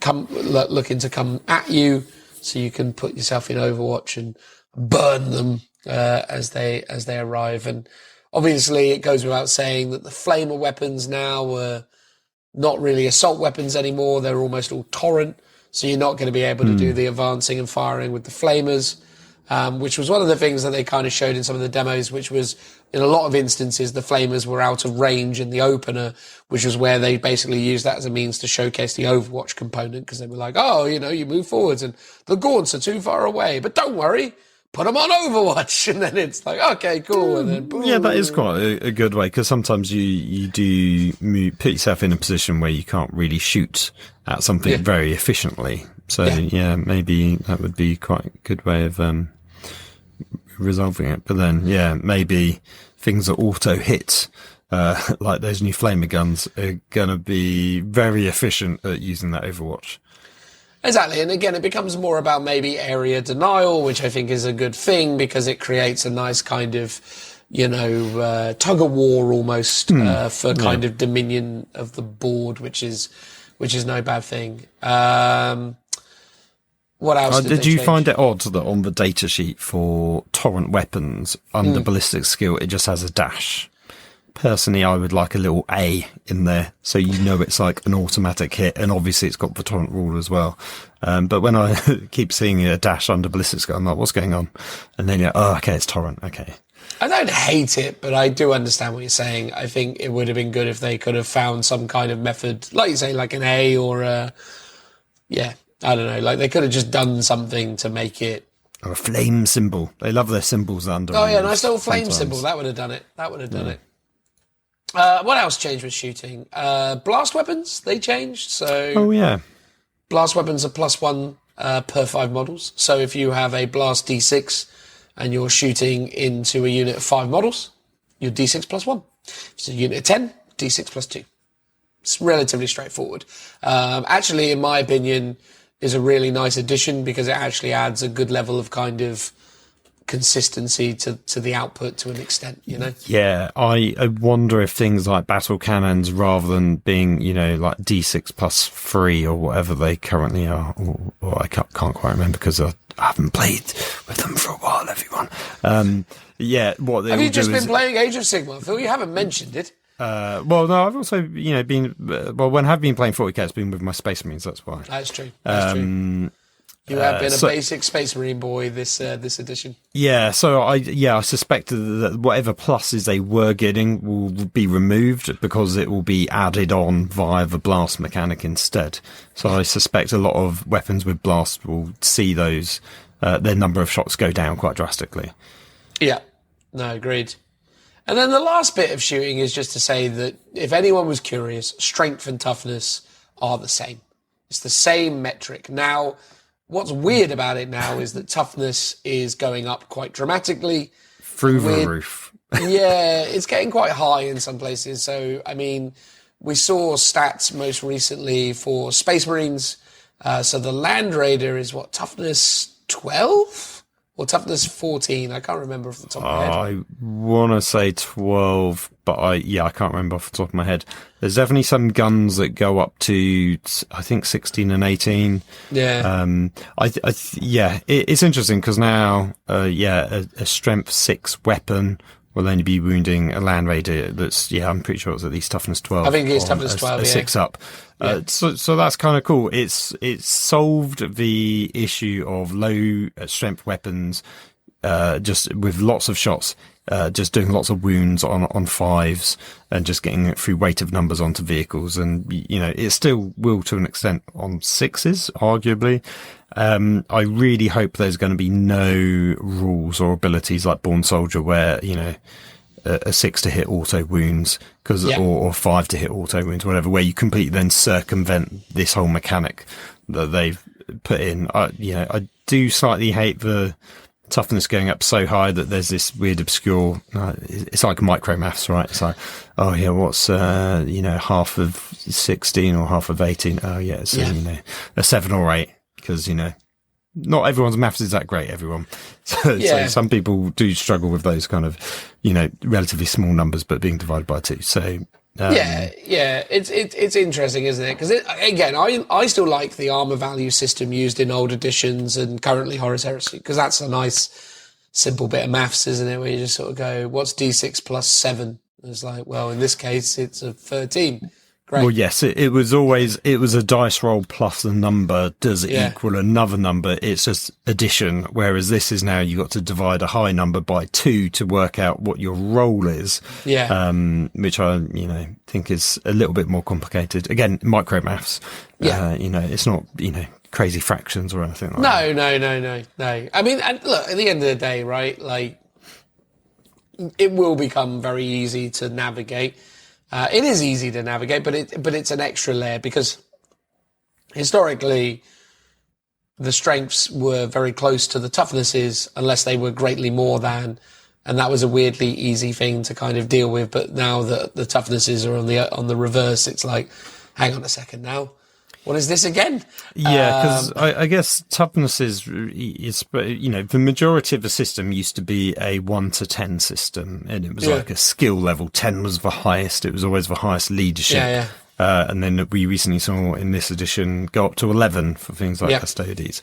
looking to come at you, so you can put yourself in Overwatch and burn them as they arrive. And obviously, it goes without saying that the flamer weapons now were not really assault weapons anymore. They're almost all torrent, so you're not going to be able to do the advancing and firing with the flamers. Which was one of the things that they kind of showed in some of the demos, which was in a lot of instances, the flamers were out of range in the opener, which was where they basically used that as a means to showcase the Overwatch component, because they were like, you move forwards and the gaunts are too far away, but don't worry, put them on Overwatch. And then it's like, okay, cool. And then boom. Yeah, that is quite a good way, because sometimes you do put yourself in a position where you can't really shoot at something very efficiently. So maybe that would be quite a good way of resolving it. But then maybe things that auto hit like those new flamer guns are gonna be very efficient at using that Overwatch. Exactly, and again, it becomes more about maybe area denial, which I think is a good thing, because it creates a nice kind of tug of war almost for kind of dominion of the board, which is no bad thing. What else did you find it odd that on the datasheet for torrent weapons under ballistic skill it just has a dash? Personally, I would like a little A in there, so it's like an automatic hit, and obviously it's got the torrent rule as well. But when I keep seeing a dash under ballistic skill, I'm like, what's going on? And then okay, it's torrent. Okay. I don't hate it, but I do understand what you're saying. I think it would have been good if they could have found some kind of method, like you say, like an A or I don't know, like they could have just done something to make it. Or a flame symbol. They love their symbols under. Oh yeah, nice little flame symbol. That would have done it. It. What else changed with shooting? Blast weapons, they changed. So blast weapons are +1 per 5 models. So if you have a blast D6 and you're shooting into a unit of 5 models, you're D6 +1. If it's a unit of 10, D6 +2. It's relatively straightforward. Actually, in my opinion, is a really nice addition, because it actually adds a good level of kind of consistency to the output to an extent, Yeah, I wonder if things like battle cannons, rather than being, like D6 +3 or whatever they currently are, or I can't quite remember because I haven't played with them for a while, everyone. What they have you just been playing Age of Sigmar, Phil? You haven't mentioned it. Well, no, I've also, been, when I've been playing 40k, it's been with my Space Marines, that's why. That's true. You have been a basic Space Marine boy this edition. Yeah, so I suspected that whatever pluses they were getting will be removed, because it will be added on via the blast mechanic instead. So I suspect a lot of weapons with blast will see those, their number of shots go down quite drastically. Yeah, no, agreed. And then the last bit of shooting is just to say that if anyone was curious, strength and toughness are the same. It's the same metric. Now, what's weird about it now is that toughness is going up quite dramatically. Through the roof. Yeah, it's getting quite high in some places. So, I mean, we saw stats most recently for Space Marines. So the Land Raider is toughness 12? Or toughness 14, I can't remember off the top of my head. I want to say 12, but I can't remember off the top of my head. There's definitely some guns that go up to, I think, 16 and 18. Yeah. It's interesting because now, a strength 6 weapon will only be wounding a Land Raider that's, I'm pretty sure it's at least toughness 12. I think it's toughness 12, a 6 up. Yeah. So that's kind of cool. It's solved the issue of low strength weapons, just with lots of shots, just doing lots of wounds on 5s and just getting it through weight of numbers onto vehicles. And, it still will to an extent on 6s, arguably. I really hope there's going to be no rules or abilities like Born Soldier where, a 6 to hit auto wounds, or 5 to hit auto wounds, whatever, where you completely then circumvent this whole mechanic that they've put in. I do slightly hate the toughness going up so high that there's this weird obscure, it's like micro maths, right? It's like, oh yeah, what's, half of 16 or half of 18? Oh yeah, it's, a 7 or 8, because, not everyone's maths is that great, everyone. So some people do struggle with those kind of, relatively small numbers, but being divided by 2. So, it's interesting, isn't it? Because again, I still like the armor value system used in old editions and currently Horus Heresy, because that's a nice simple bit of maths, isn't it? Where you just sort of go, what's D6 plus 7? It's like, well, in this case, it's a 13. Great. Well, yes, it was a dice roll plus a number. Does it equal another number? It's just addition. Whereas this is now you got to divide a high number by 2 to work out what your roll is. Yeah. Which I, think is a little bit more complicated. Again, micro maths. Yeah. It's not, crazy fractions or anything like that. No. I mean, and look, at the end of the day, right? Like, it will become very easy to navigate. It is easy to navigate, but it's an extra layer, because historically the strengths were very close to the toughnesses unless they were greatly more than, and that was a weirdly easy thing to kind of deal with. But now that the toughnesses are on the reverse, it's like, hang on a second now. What is this again? Yeah, because I guess toughness is, the majority of the system used to be a 1 to 10 system, and it was like a skill level. 10 was the highest. It was always the highest leadership. Yeah. And then we recently saw in this edition go up to 11 for things like Custodes.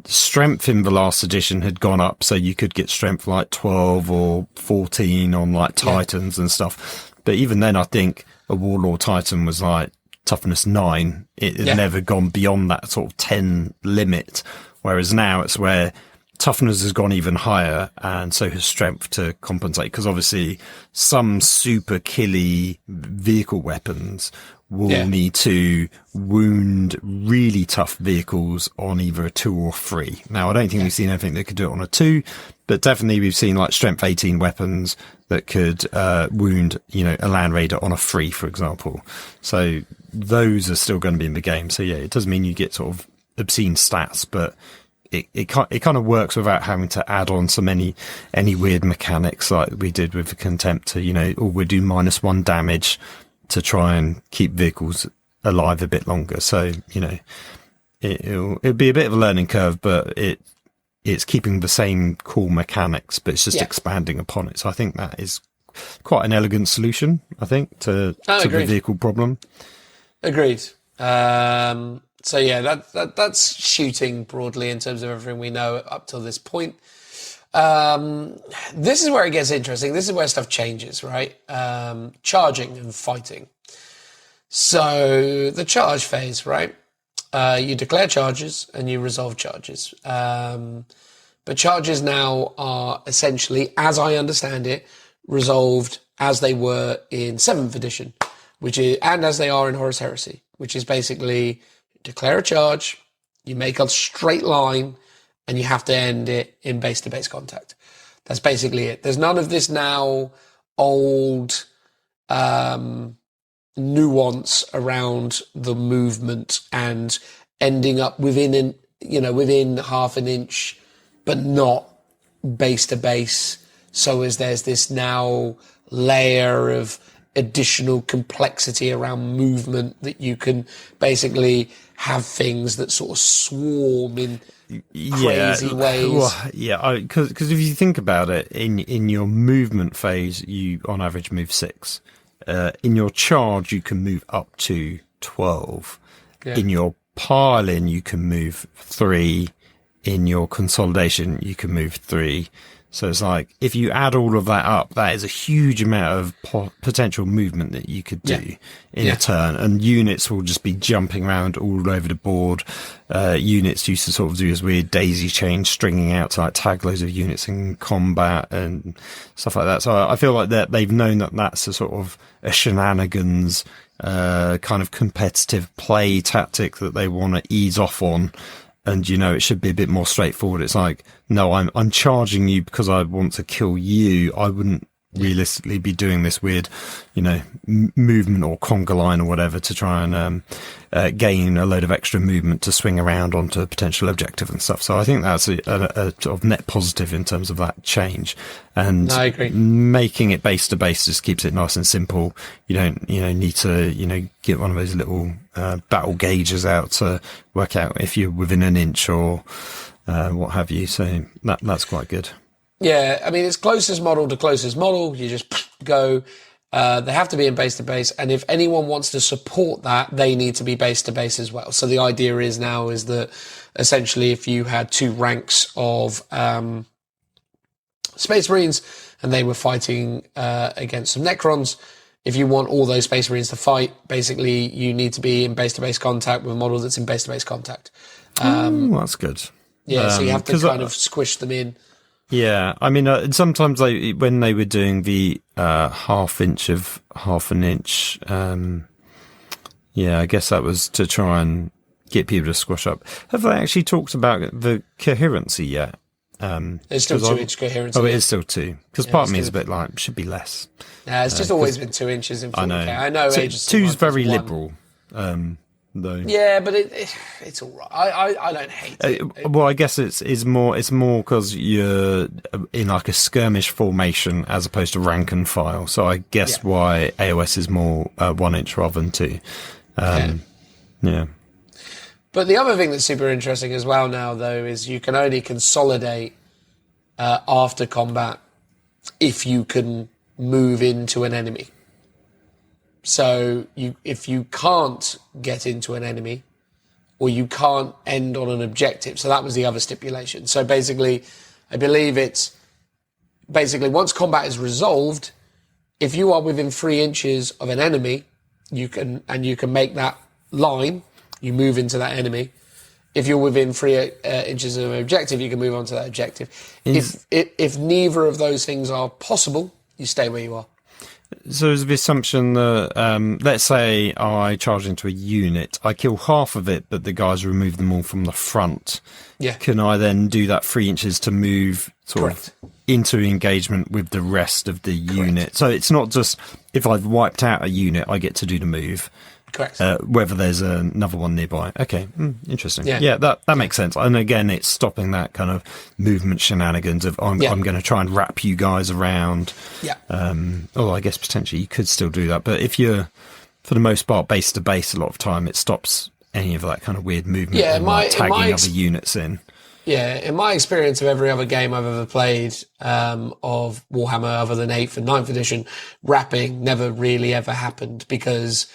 Strength in the last edition had gone up, so you could get strength like 12 or 14 on like Titans and stuff. But even then, I think a Warlord Titan was like toughness 9. It had never gone beyond that sort of 10 limit, whereas now it's where toughness has gone even higher, and so has strength to compensate, because obviously some super killy vehicle weapons will need to wound really tough vehicles on either a 2 or 3. Now, I don't think we've seen anything that could do it on a 2, but definitely we've seen like strength 18 weapons that could wound, a Land Raider on a 3, for example. So those are still going to be in the game. So yeah, it does mean you get sort of obscene stats, but it kind of works without having to add on so many any weird mechanics like we did with the Contempt to, we do -1 damage to try and keep vehicles alive a bit longer. So, it'll be a bit of a learning curve, but it's keeping the same cool mechanics, but it's just expanding upon it. So I think that is quite an elegant solution, I think, to the vehicle problem. Agreed. So yeah, that's shooting broadly in terms of everything we know up till this point. This is where it gets interesting. This is where stuff changes, right? Charging and fighting. So the charge phase, right? You declare charges and you resolve charges. But charges now are essentially, as I understand it, resolved as they were in 7th edition, and as they are in Horus Heresy, which is basically declare a charge, you make a straight line, and you have to end it in base-to-base contact. That's basically it. There's none of this now old nuance around the movement and ending up within half an inch, but not base-to-base. So as there's this now layer of additional complexity around movement that you can basically have things that sort of swarm in crazy ways. Well, because if you think about it, in your movement phase, you on average move 6. In your charge, you can move up to 12. Yeah. In your pile-in, you can move 3. In your consolidation, you can move 3. So it's like, if you add all of that up, that is a huge amount of potential movement that you could do in a turn. And units will just be jumping around all over the board. Units used to sort of do this weird daisy chain, stringing out to like tag loads of units in combat and stuff like that. So I feel like that they've known that that's a sort of a shenanigans, kind of competitive play tactic that they want to ease off on. And, it should be a bit more straightforward. It's like, no, I'm charging you because I want to kill you. I wouldn't realistically be doing this weird, movement or conga line or whatever to try and gain a load of extra movement to swing around onto a potential objective and stuff. So I think that's a sort of net positive in terms of that change. And I agree. Making it base to base just keeps it nice and simple. You don't, need to, get one of those little battle gauges out to work out if you're within an inch or what have you. So that's quite good. Yeah, I mean, it's closest model to closest model. You just go. They have to be in base to base, and if anyone wants to support that, they need to be base to base as well. So the idea is that essentially, if you had two ranks of Space Marines and they were fighting against some Necrons, if you want all those Space Marines to fight, basically you need to be in base to base contact with a model that's in base to base contact. That's good. Yeah, so you have to kind of squish them in. Yeah, I mean, sometimes when they were doing the half inch of half an inch, I guess that was to try and get people to squash up. Have they actually talked about the coherency yet? It's still 2-inch coherency. Oh, it is still 2. Because part of me is a bit like, it should be less. Yeah, it's just always been 2 inches in 40K. I know so Age of 2's very 1. liberal. Though. Yeah, but it's all right. I don't hate it. Well, I guess it's more because you're in like a skirmish formation as opposed to rank and file. So I guess why AOS is more 1 inch rather than 2. Yeah. But the other thing that's super interesting as well now, though, is you can only consolidate after combat if you can move into an enemy. So if you can't get into an enemy, or you can't end on an objective, so that was the other stipulation. So basically, I believe it's basically once combat is resolved, if you are within 3 inches of an enemy, you can make that line, you move into that enemy. If you're within 3 inches of an objective, you can move on to that objective. If neither of those things are possible, you stay where you are. So there's the assumption that, let's say I charge into a unit, I kill half of it, but the guys remove them all from the front. Yeah. Can I then do that 3 inches to move Correct. of into engagement with the rest of the unit? So it's not just if I've wiped out a unit, I get to do the move. Correct. Whether there's another one nearby. Okay, interesting. Yeah. Yeah, that makes sense. And again, it's stopping that kind of movement shenanigans of I'm going to try and wrap you guys around. Yeah. Although I guess potentially you could still do that, but if you're for the most part base to base, a lot of time it stops any of that kind of weird movement. Yeah, and tagging other units in. Yeah, in my experience of every other game I've ever played of Warhammer, other than 8th and 9th edition, wrapping never really ever happened because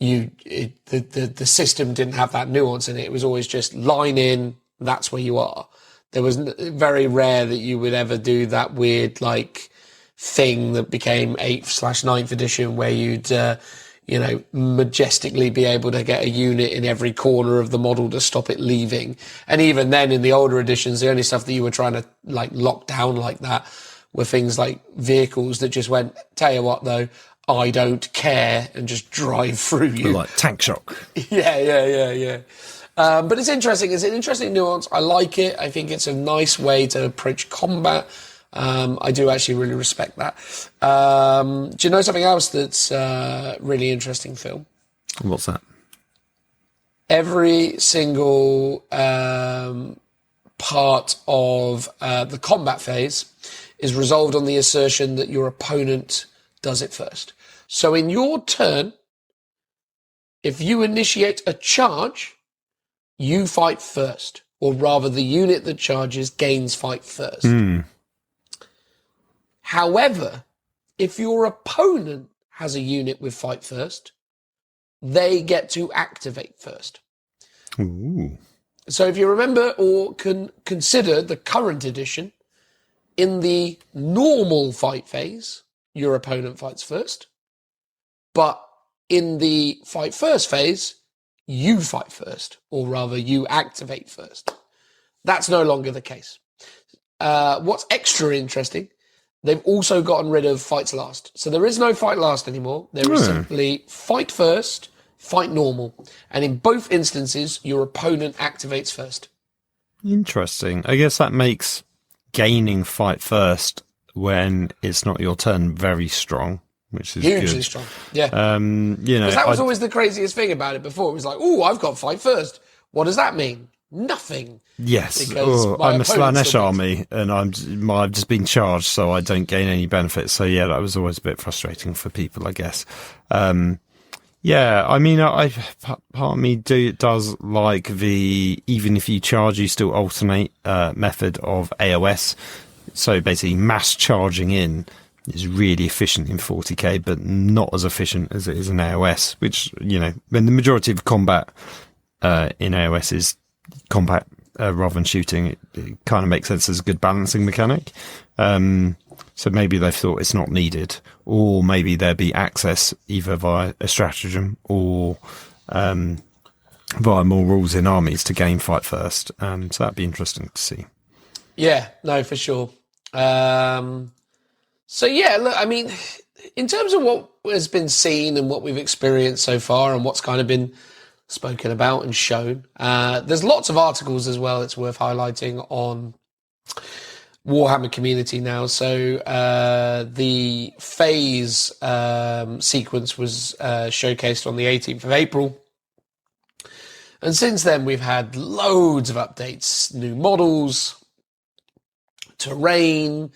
the system didn't have that nuance in it. It was always just line in, that's where you are. There was very rare that you would ever do that weird like thing that became 8th/9th edition where you'd majestically be able to get a unit in every corner of the model to stop it leaving. And even then in the older editions, the only stuff that you were trying to like lock down like that were things like vehicles that just went, tell you what though, I don't care, and just drive through you. Like tank shock. Yeah. But it's interesting. It's an interesting nuance. I like it. I think it's a nice way to approach combat. I do actually really respect that. Do you know something else that's really interesting, Phil? What's that? Every single part of the combat phase is resolved on the assertion that your opponent does it first. So in your turn, if you initiate a charge, you fight first, or rather the unit that charges gains fight first. However, if your opponent has a unit with fight first, they get to activate first. Ooh. So if you remember or can consider the current edition, in the normal fight phase, your opponent fights first. But in the fight first phase, you fight first, or rather you activate first. That's no longer the case. What's extra interesting, they've also gotten rid of fights last. So there is no fight last anymore. There is simply fight first, fight normal. And in both instances, your opponent activates first. Interesting. I guess that makes gaining fight first when it's not your turn very strong, which is hugely good. strong. Yeah. You know, Because that was always the craziest thing about it before. It was like, oh, I've got fight first. What does that mean? Nothing. yes, Because my I'm a opponent Slanesh still army, and I've just been charged, so I don't gain any benefits. So yeah, that was always a bit frustrating for people, I guess. Yeah, I mean, part of me does like the even if you charge, you still alternate method of AOS. So basically, mass charging in is really efficient in 40k, but not as efficient as it is in AOS. Which, you know, when the majority of combat in AOS is combat rather than shooting, it kind of makes sense as a good balancing mechanic. So maybe they've thought it's not needed, or maybe there'd be access either via a stratagem or via more rules in armies to gain fight first. So that'd be interesting to see. Yeah, no, for sure. So yeah, look, I mean, in terms of what has been seen and what we've experienced so far and what's kind of been spoken about and shown, there's lots of articles as well it's worth highlighting on Warhammer community now. So the phase sequence was showcased on the 18th of April. And since then, we've had loads of updates, new models, terrain,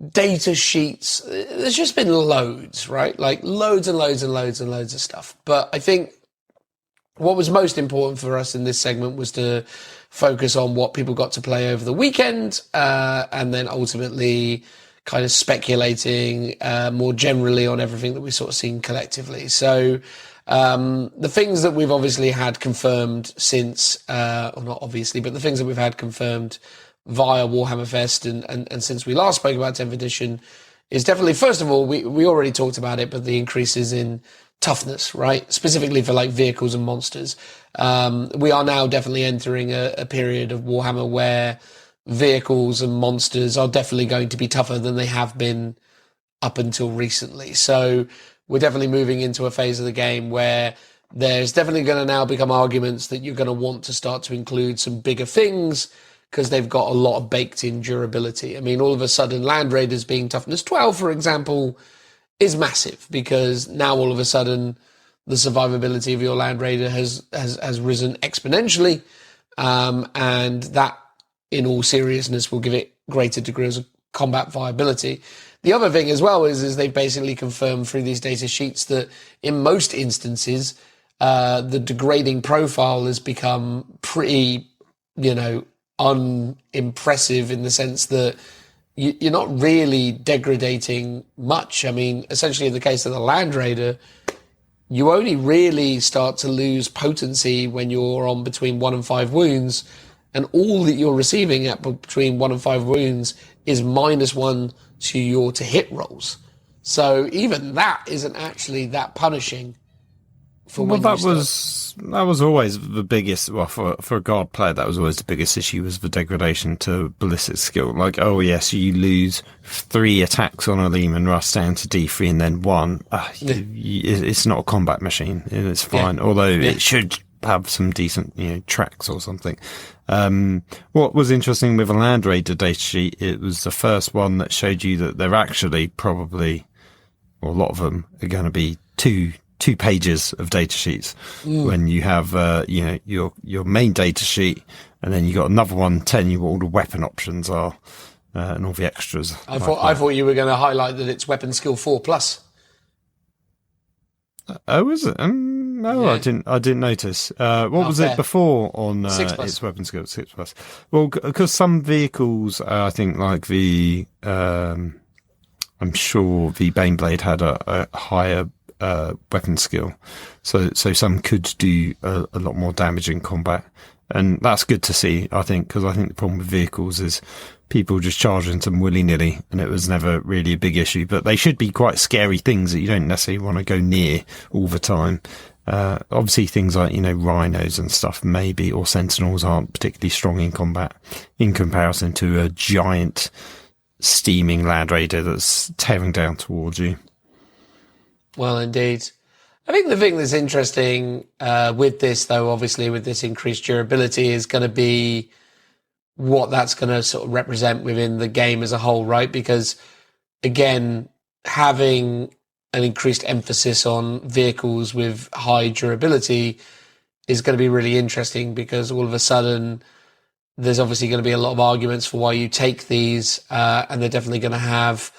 data sheets. There's just been loads, right? Like loads and loads and loads and loads of stuff. But I think what was most important for us in this segment was to focus on what people got to play over the weekend, and then ultimately kind of speculating more generally on everything that we've sort of seen collectively. So the things that we've obviously had confirmed since, or not obviously, but the things that we've had confirmed via Warhammer Fest and since we last spoke about 10th edition is definitely, first of all, we already talked about it, but the increases in toughness, right? Specifically for like vehicles and monsters. We are now definitely entering a period of Warhammer where vehicles and monsters are definitely going to be tougher than they have been up until recently. So we're definitely moving into a phase of the game where there's definitely going to now become arguments that you're going to want to start to include some bigger things because they've got a lot of baked in durability. I mean, all of a sudden, Land Raiders being toughness 12, for example, is massive because now all of a sudden the survivability of your Land Raider has risen exponentially, and that, in all seriousness, will give it greater degrees of combat viability. The other thing as well is they've basically confirmed through these data sheets that in most instances, the degrading profile has become pretty, unimpressive in the sense that you're not really degrading much. I mean, essentially in the case of the Land Raider, you only really start to lose potency when you're on between 1 and 5 wounds, and all that you're receiving at between 1 and 5 wounds is -1 to your to hit rolls. So even that isn't actually that punishing. That was always the biggest. Well, for a guard player, that was always the biggest issue, was the degradation to ballistic skill. Like, oh yes, you lose 3 attacks on a Lehman Russ down to D3 and then 1. It's not a combat machine. It's fine, although it should have some decent, tracks or something. What was interesting with a Land Raider data sheet, it was the first one that showed you that they're actually probably, or a lot of them, are going to be two pages of data sheets when you have your main data sheet, and then you got another one telling you what all the weapon options are and all the extras. I thought you were going to highlight that it's weapon skill 4+. Oh, is it? No, yeah. I didn't notice. What was it before on 6+. Its weapon skill 6+? Well, because some vehicles, I think, like the I'm sure the Baneblade had a higher weapon skill, so some could do a lot more damage in combat, and that's good to see, I think, because I think the problem with vehicles is people just charge into them willy-nilly, and it was never really a big issue, but they should be quite scary things that you don't necessarily want to go near all the time. Obviously things like, rhinos and stuff maybe, or sentinels, aren't particularly strong in combat in comparison to a giant steaming Land Raider that's tearing down towards you. Well, indeed. I think the thing that's interesting with this, though, obviously with this increased durability, is going to be what that's going to sort of represent within the game as a whole, right? Because again, having an increased emphasis on vehicles with high durability is going to be really interesting, because all of a sudden there's obviously going to be a lot of arguments for why you take these, and they're definitely going to have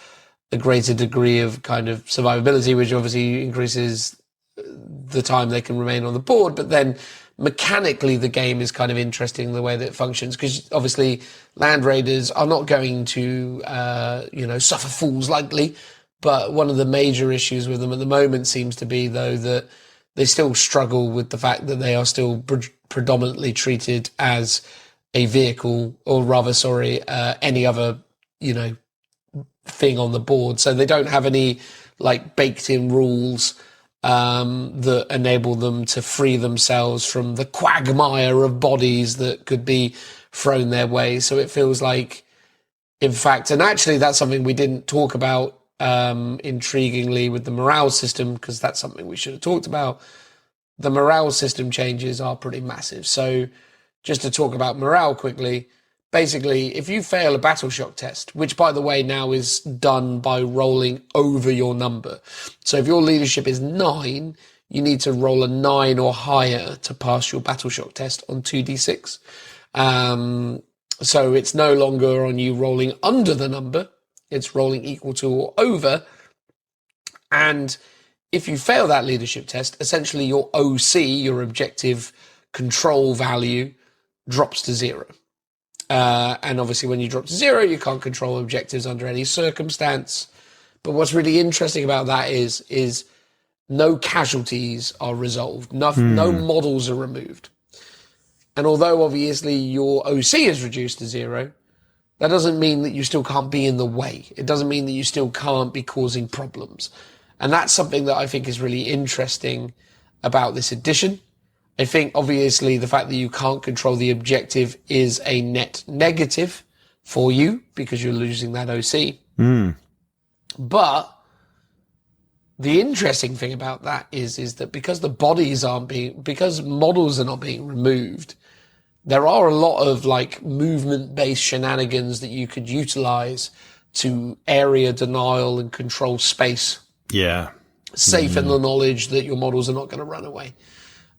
a greater degree of kind of survivability, which obviously increases the time they can remain on the board. But then mechanically, the game is kind of interesting the way that it functions, because obviously land raiders are not going to, suffer fools lightly. But one of the major issues with them at the moment seems to be, though, that they still struggle with the fact that they are still predominantly treated as a vehicle, or rather, any other, thing on the board. So they don't have any like baked in rules that enable them to free themselves from the quagmire of bodies that could be thrown their way. So it feels like, in fact, and actually that's something we didn't talk about intriguingly with the morale system, because that's something we should have talked about. The morale system changes are pretty massive. So just to talk about morale quickly, basically, if you fail a battle shock test, which by the way now is done by rolling over your number. So if your leadership is 9, you need to roll a 9 or higher to pass your battle shock test on 2d6. So it's no longer on you rolling under the number, it's rolling equal to or over. And if you fail that leadership test, essentially your OC, your objective control value, drops to 0. And obviously when you drop to 0, you can't control objectives under any circumstance. But what's really interesting about that is no casualties are resolved. No models are removed. And although obviously your OC is reduced to 0, that doesn't mean that you still can't be in the way. It doesn't mean that you still can't be causing problems. And that's something that I think is really interesting about this edition. I think obviously the fact that you can't control the objective is a net negative for you, because you're losing that OC. But the interesting thing about that is that because the bodies because models are not being removed, there are a lot of like movement-based shenanigans that you could utilize to area denial and control space. Yeah. Safe in the knowledge that your models are not going to run away.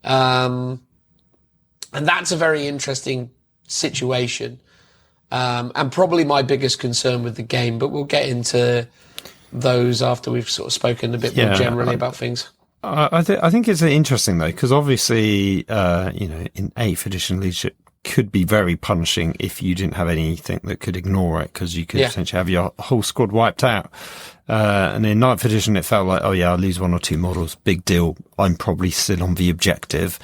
And that's a very interesting situation. And probably my biggest concern with the game, but we'll get into those after we've sort of spoken a bit more generally about things. I think it's interesting though, because obviously, in 8th edition leadership could be very punishing if you didn't have anything that could ignore it, because you could essentially have your whole squad wiped out. And in 9th edition, it felt like, oh yeah, I'll lose 1 or 2 models, big deal. I'm probably still on the objective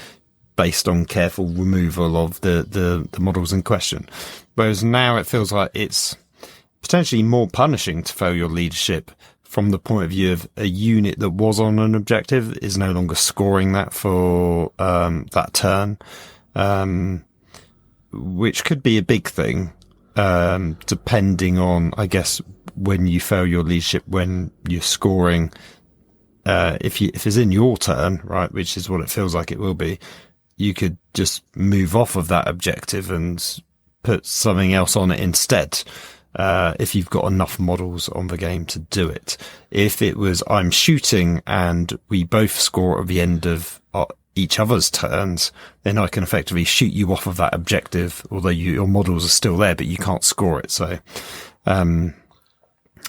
based on careful removal of the models in question. Whereas now it feels like it's potentially more punishing to fail your leadership from the point of view of a unit that was on an objective is no longer scoring that for that turn, which could be a big thing, depending on, I guess, when you fail your leadership, when you're scoring, if it's in your turn, right, which is what it feels like it will be, you could just move off of that objective and put something else on it instead. If you've got enough models on the game to do it. If it was, I'm shooting and we both score at the end of each other's turns, then I can effectively shoot you off of that objective, although your models are still there, but you can't score it. So,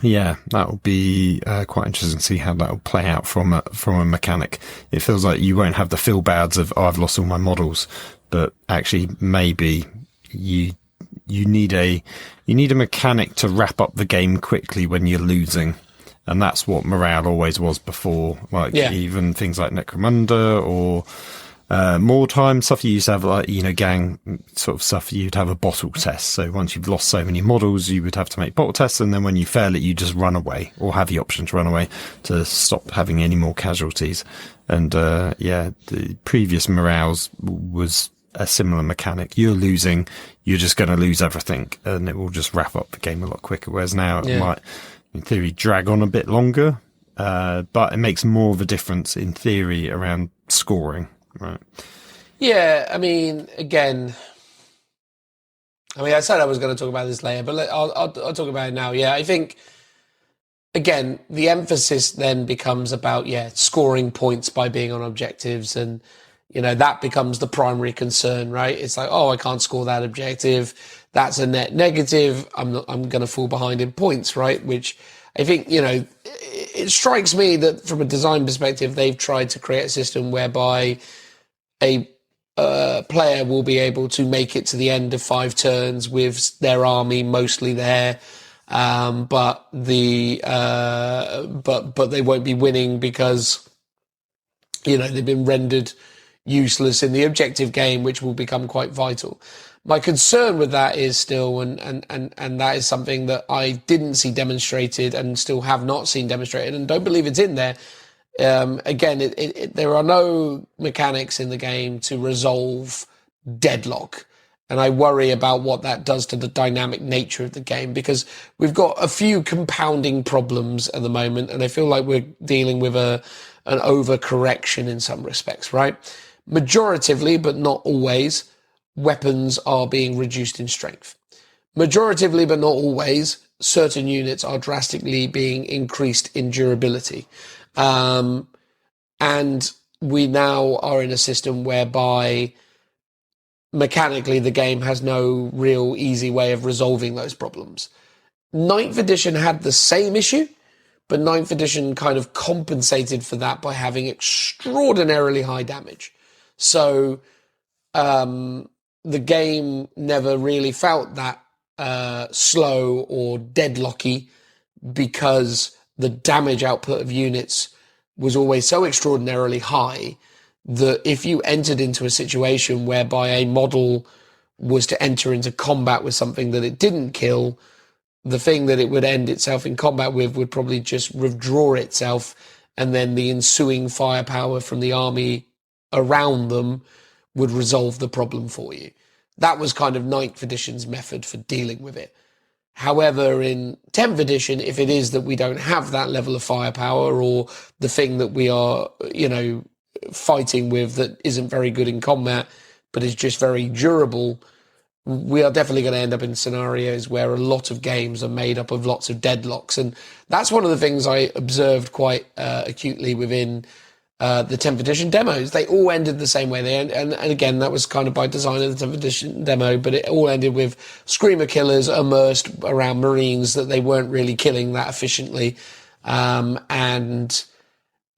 yeah, that will be quite interesting to see how that will play out from a mechanic. It feels like you won't have the feel bads of, oh, I've lost all my models, but actually maybe you need a mechanic to wrap up the game quickly when you're losing. And that's what morale always was before, even things like Necromunda or more time stuff. You used to have gang sort of stuff. You'd have a bottle test. So once you've lost so many models, you would have to make bottle tests. And then when you fail it, you just run away or have the option to run away to stop having any more casualties. And the previous morales was a similar mechanic. You're losing, you're just going to lose everything, and it will just wrap up the game a lot quicker. Whereas now it might, in theory, drag on a bit longer, but it makes more of a difference in theory around scoring, right? Yeah, I mean, again, I mean, I said I was going to talk about this later, but I'll talk about it now. Yeah, I think, again, the emphasis then becomes about, scoring points by being on objectives. And, that becomes the primary concern, right? It's like, oh, I can't score that objective. That's a net negative. I'm going to fall behind in points, right? Which I think, it strikes me that from a design perspective, they've tried to create a system whereby a player will be able to make it to the end of 5 turns with their army mostly there, but they won't be winning because they've been rendered useless in the objective game, which will become quite vital. My concern with that is still, and that is something that I didn't see demonstrated and still have not seen demonstrated, and don't believe it's in there. Again, there are no mechanics in the game to resolve deadlock. And I worry about what that does to the dynamic nature of the game, because we've got a few compounding problems at the moment. And I feel like we're dealing with an overcorrection in some respects, right? Majoritively, but not always, weapons are being reduced in strength. Majoritively, but not always, certain units are drastically being increased in durability. And we now are in a system whereby mechanically the game has no real easy way of resolving those problems. 9th edition had the same issue, but 9th edition kind of compensated for that by having extraordinarily high damage. So the game never really felt that slow or deadlocky, because the damage output of units was always so extraordinarily high that if you entered into a situation whereby a model was to enter into combat with something that it didn't kill, the thing that it would end itself in combat with would probably just withdraw itself, and then the ensuing firepower from the army around them would resolve the problem for you. That was kind of 9th edition's method for dealing with it. However, in 10th edition, if it is that we don't have that level of firepower, or the thing that we are, fighting with that isn't very good in combat, but is just very durable, we are definitely going to end up in scenarios where a lot of games are made up of lots of deadlocks. And that's one of the things I observed quite acutely within the 10th edition demos. They all ended the same way. And again, that was kind of by design of the 10th edition demo, but it all ended with screamer killers immersed around Marines that they weren't really killing that efficiently. And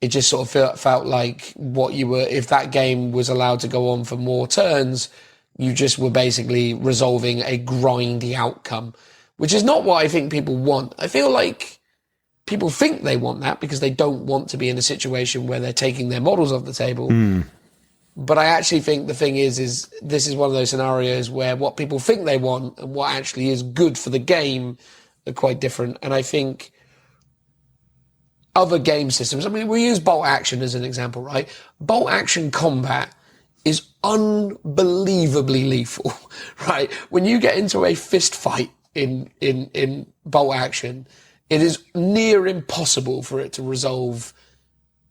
it just sort of felt like if that game was allowed to go on for more turns, you just were basically resolving a grindy outcome, which is not what I think people want. I feel like people think they want that because they don't want to be in a situation where they're taking their models off the table. But I actually think the thing is this is one of those scenarios where what people think they want and what actually is good for the game are quite different. And I think other game systems, I mean, we use bolt action as an example, right? Bolt action combat is unbelievably lethal, right? When you get into a fist fight in bolt action, it is near impossible for it to resolve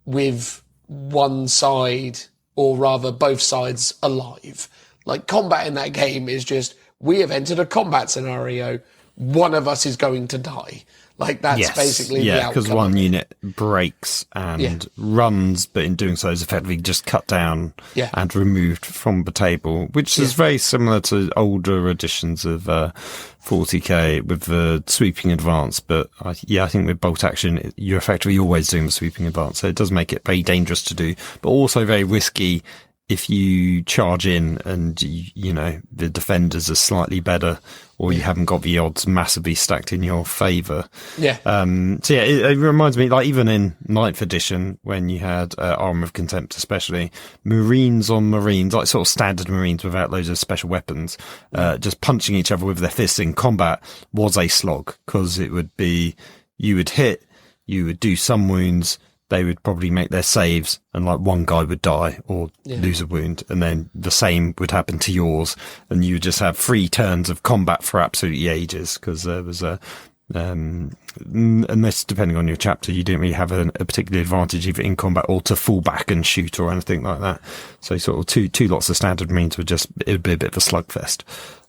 with one side, or rather both sides, alive. Like, combat in that game is just, we have entered a combat scenario, one of us is going to die. Like, that's basically the outcome. Because one unit breaks and runs, but in doing so is effectively just cut down and removed from the table, which is very similar to older editions of 40k with the sweeping advance. But I think with bolt action, you're effectively always doing the sweeping advance. So it does make it very dangerous to do, but also very risky if you charge in and, the defenders are slightly better, or you haven't got the odds massively stacked in your favour. It reminds me, like, even in 9th edition, when you had Armour of Contempt especially, Marines on Marines, like sort of standard Marines without loads of special weapons, just punching each other with their fists in combat was a slog, because it would be, you would hit, you would do some wounds, they would probably make their saves, and like one guy would die or lose a wound, and then the same would happen to yours, and you would just have 3 turns of combat for absolutely ages, because there was unless depending on your chapter, you didn't really have a particular advantage either in combat or to fall back and shoot or anything like that. So sort of two lots of standard Marines it would be a bit of a slugfest.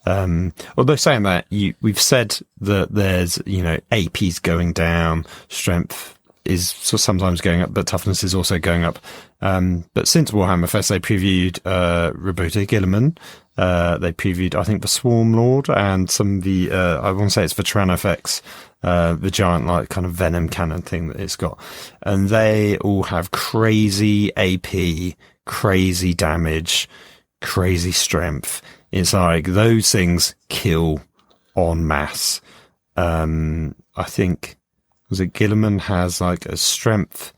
Although saying that, we've said that there's, AP's going down, strength is sometimes going up, but toughness is also going up. But since Warhammer Fest, they previewed Roboto Guilliman. They previewed, I think, the Swarm Lord and some of the, I want to say it's the Tyrannofax, the giant, like, kind of venom cannon thing that it's got. And they all have crazy AP, crazy damage, crazy strength. It's like those things kill en masse. I think, was it Guilliman has like a strength,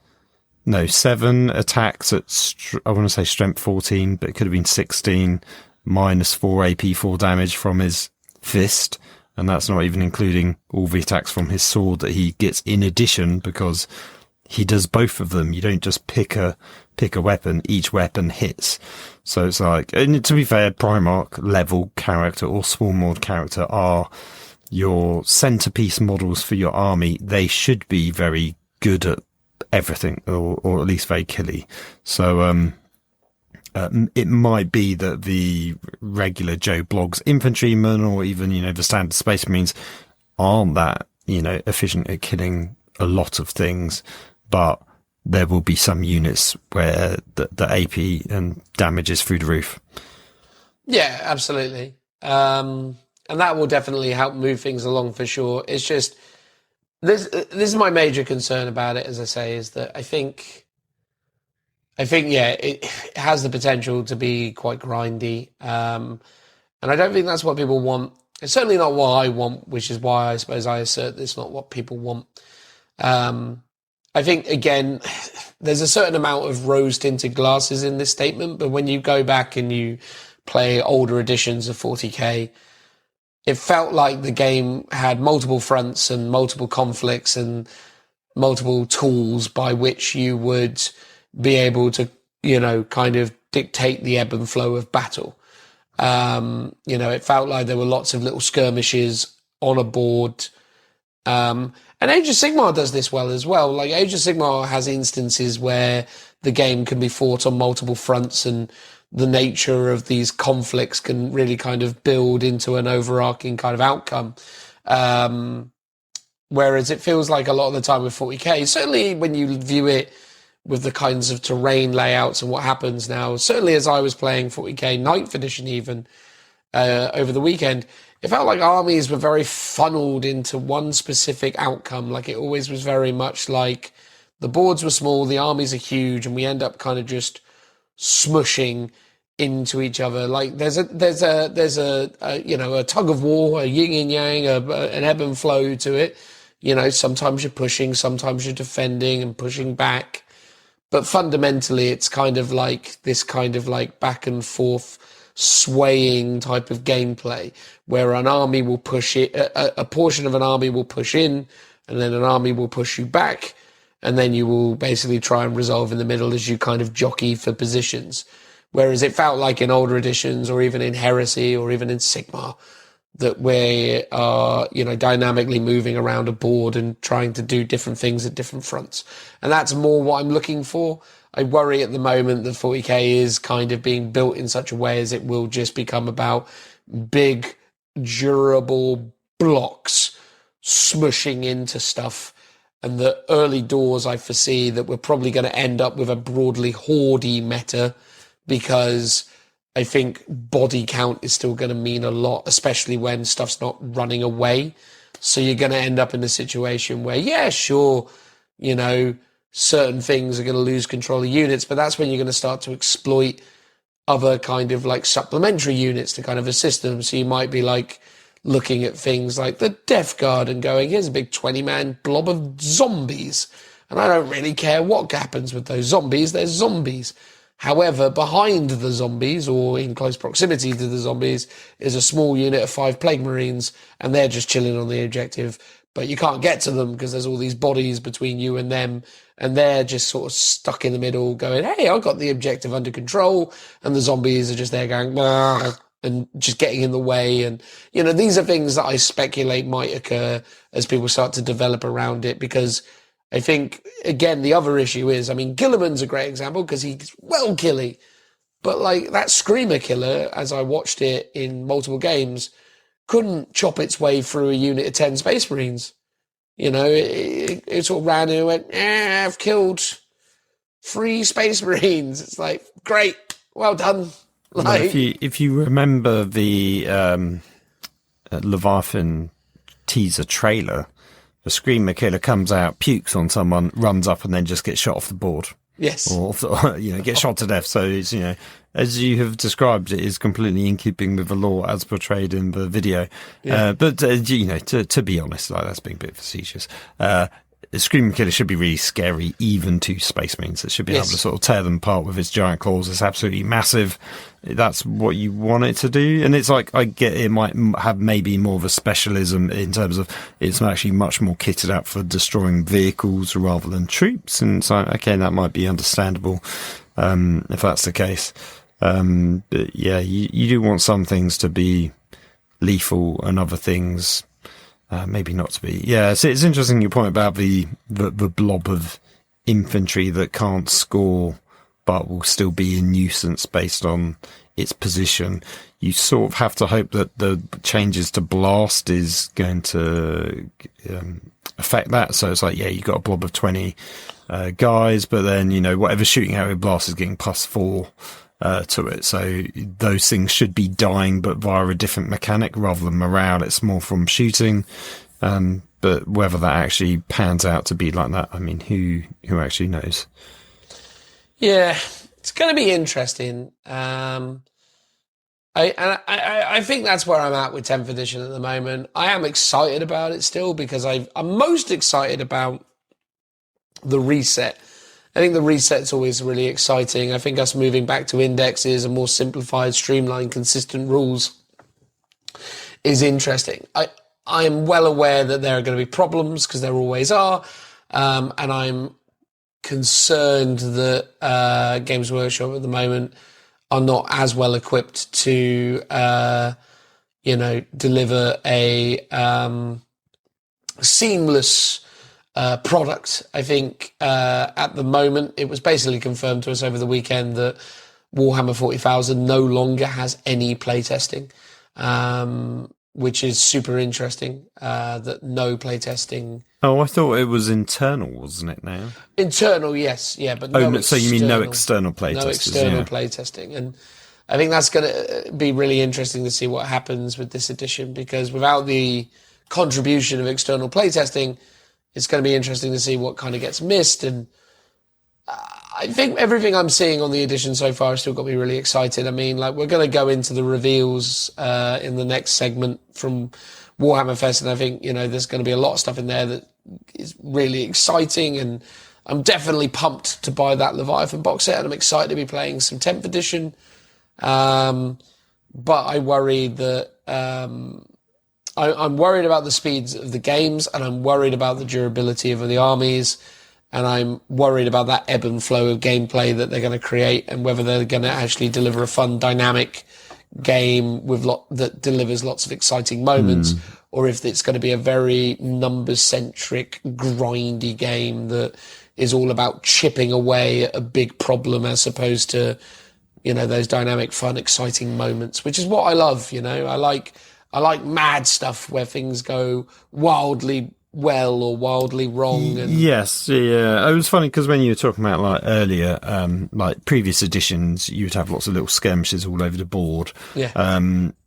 7 attacks at, I want to say strength 14, but it could have been 16, minus 4 AP, 4 damage from his fist. And that's not even including all the attacks from his sword that he gets in addition, because he does both of them. You don't just pick a weapon. Each weapon hits. So it's like, and to be fair, Primarch level character or Swarm Lord character are your centerpiece models for your army. They should be very good at everything, or at least very killy. So, it might be that the regular Joe Bloggs infantrymen, or even, the standard Space Marines, aren't that, efficient at killing a lot of things, but there will be some units where the AP and damage is through the roof. Yeah, absolutely. And that will definitely help move things along for sure. It's just, this is my major concern about it, as I say, is that I think, yeah, it has the potential to be quite grindy. And I don't think that's what people want. It's certainly not what I want, which is why I suppose I assert it's not what people want. I think, again, there's a certain amount of rose-tinted glasses in this statement, but when you go back and you play older editions of 40k, it felt like the game had multiple fronts and multiple conflicts and multiple tools by which you would be able to, kind of dictate the ebb and flow of battle. It felt like there were lots of little skirmishes on a board. And Age of Sigmar does this well as well. Like, Age of Sigmar has instances where the game can be fought on multiple fronts, and the nature of these conflicts can really kind of build into an overarching kind of outcome. Whereas it feels like a lot of the time with 40k, certainly when you view it with the kinds of terrain layouts and what happens now, certainly as I was playing 40k 9th edition even over the weekend, it felt like armies were very funneled into one specific outcome. Like, it always was very much like the boards were small, the armies are huge, and we end up kind of just smushing into each other. Like, there's a tug of war, a yin and yang, an ebb and flow to it. Sometimes you're pushing, sometimes you're defending and pushing back. But fundamentally, it's kind of like this kind of like back and forth swaying type of gameplay, where an army will push it, a portion of an army will push in, and then an army will push you back, and then you will basically try and resolve in the middle as you kind of jockey for positions. Whereas it felt like in older editions, or even in Heresy, or even in Sigmar, that we are, dynamically moving around a board and trying to do different things at different fronts. And that's more what I'm looking for. I worry at the moment that 40k is kind of being built in such a way as it will just become about big, durable blocks smushing into stuff. And the early doors, I foresee that we're probably going to end up with a broadly horde-y meta, because I think body count is still going to mean a lot, especially when stuff's not running away. So you're going to end up in a situation where, yeah, sure, certain things are going to lose control of units, but that's when you're going to start to exploit other kind of like supplementary units to kind of assist them. So you might be like looking at things like the Death Guard and going, here's a big 20-man blob of zombies. And I don't really care what happens with those zombies. They're zombies. However, behind the zombies, or in close proximity to the zombies, is a small unit of 5 Plague Marines, and they're just chilling on the objective. But you can't get to them because there's all these bodies between you and them, and they're just sort of stuck in the middle going, hey, I've got the objective under control, and the zombies are just there going, bah, and just getting in the way. And, these are things that I speculate might occur as people start to develop around it, because I think, again, the other issue is, Guilliman's a great example because he's well killy, But like that Screamer Killer, as I watched it in multiple games, couldn't chop its way through a unit of 10 Space Marines. You know, it sort of ran in and went, I've killed 3 Space Marines. It's like, great, well done. Like, well, if you remember the Leviathan teaser trailer, the Screamer Killer comes out, pukes on someone, runs up, and then just gets shot off the board. yes. Or gets shot to death. So it's, as you have described, it is completely in keeping with the lore as portrayed in the video. Yeah. But to be honest, like, that's being a bit facetious. Screaming Killer should be really scary, even to Space Marines. It should be able to sort of tear them apart with its giant claws. It's absolutely massive. That's what you want it to do. And it's like, I get it might have maybe more of a specialism in terms of it's actually much more kitted out for destroying vehicles rather than troops. And so, okay, that might be understandable, if that's the case. But yeah, you do want some things to be lethal and other things maybe not to be. Yeah, so it's interesting your point about the blob of infantry that can't score but will still be a nuisance based on its position. You sort of have to hope that the changes to blast is going to affect that. So it's like, yeah, you've got a blob of 20 guys, but then, whatever's shooting out with blast is getting +4 to it. So those things should be dying, but via a different mechanic rather than morale. It's more from shooting. But whether that actually pans out to be like that, I mean, who actually knows? Yeah, it's going to be interesting. I think that's where I'm at with 10th edition at the moment. I am excited about it still because I'm most excited about the reset. I think the reset's always really exciting. I think us moving back to indexes and more simplified, streamlined, consistent rules is interesting. I am well aware that there are going to be problems because there always are. And I'm concerned that Games Workshop at the moment are not as well equipped to, deliver a seamless product. I think at the moment it was basically confirmed to us over the weekend that Warhammer 40,000 no longer has any playtesting, which is super interesting. That no playtesting. Oh, I thought it was internal, wasn't it? Now internal, yes, yeah, but so you mean no external playtesting? No external playtesting, and I think that's going to be really interesting to see what happens with this edition because without the contribution of external playtesting, it's going to be interesting to see what kind of gets missed. And I think everything I'm seeing on the edition so far has still got me really excited. I mean, like, we're going to go into the reveals in the next segment from Warhammer Fest. And I think, there's going to be a lot of stuff in there that is really exciting. And I'm definitely pumped to buy that Leviathan box set. And I'm excited to be playing some 10th edition. But I worry that... I'm worried about the speeds of the games, and I'm worried about the durability of the armies, and I'm worried about that ebb and flow of gameplay that they're going to create, and whether they're going to actually deliver a fun, dynamic game that delivers lots of exciting moments, or if it's going to be a very numbers-centric, grindy game that is all about chipping away at a big problem as opposed to, those dynamic, fun, exciting moments, which is what I love. I like mad stuff where things go wildly well or wildly wrong. And yes, yeah. It was funny because when you were talking about like earlier, like previous editions, you would have lots of little skirmishes all over the board. Yeah.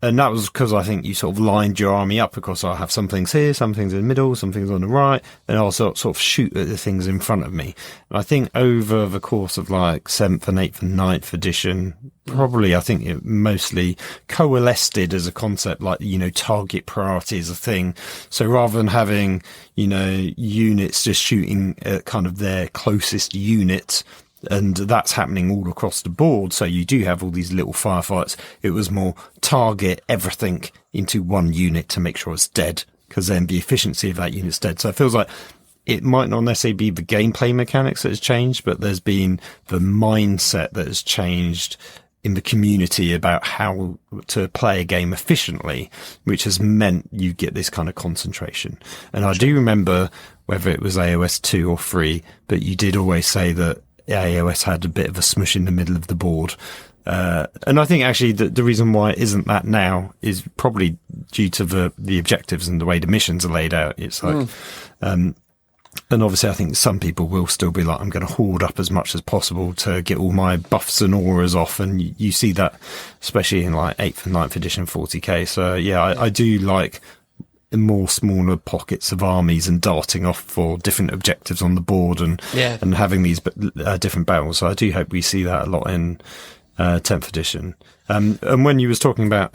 And that was because I think you sort of lined your army up because I'll have some things here, some things in the middle, some things on the right, and I'll sort of shoot at the things in front of me. And I think over the course of like 7th and 8th and 9th edition, probably I think it mostly coalesced it as a concept like, target priority is a thing. So rather than having, units just shooting at kind of their closest unit, and that's happening all across the board. So you do have all these little firefights. It was more target everything into one unit to make sure it's dead, because then the efficiency of that unit's dead. So it feels like it might not necessarily be the gameplay mechanics that has changed, but there's been the mindset that has changed in the community about how to play a game efficiently, which has meant you get this kind of concentration. And I do remember, whether it was AOS 2 or 3, but you did always say that AOS had a bit of a smush in the middle of the board. And I think actually the reason why it isn't that now is probably due to the objectives and the way the missions are laid out. It's like, and obviously I think some people will still be like, I'm going to hoard up as much as possible to get all my buffs and auras off. And you see that, especially in like 8th and 9th edition 40k. So yeah, I do like more smaller pockets of armies and darting off for different objectives on the board and having these different battles. So I do hope we see that a lot in 10th edition. And when you was talking about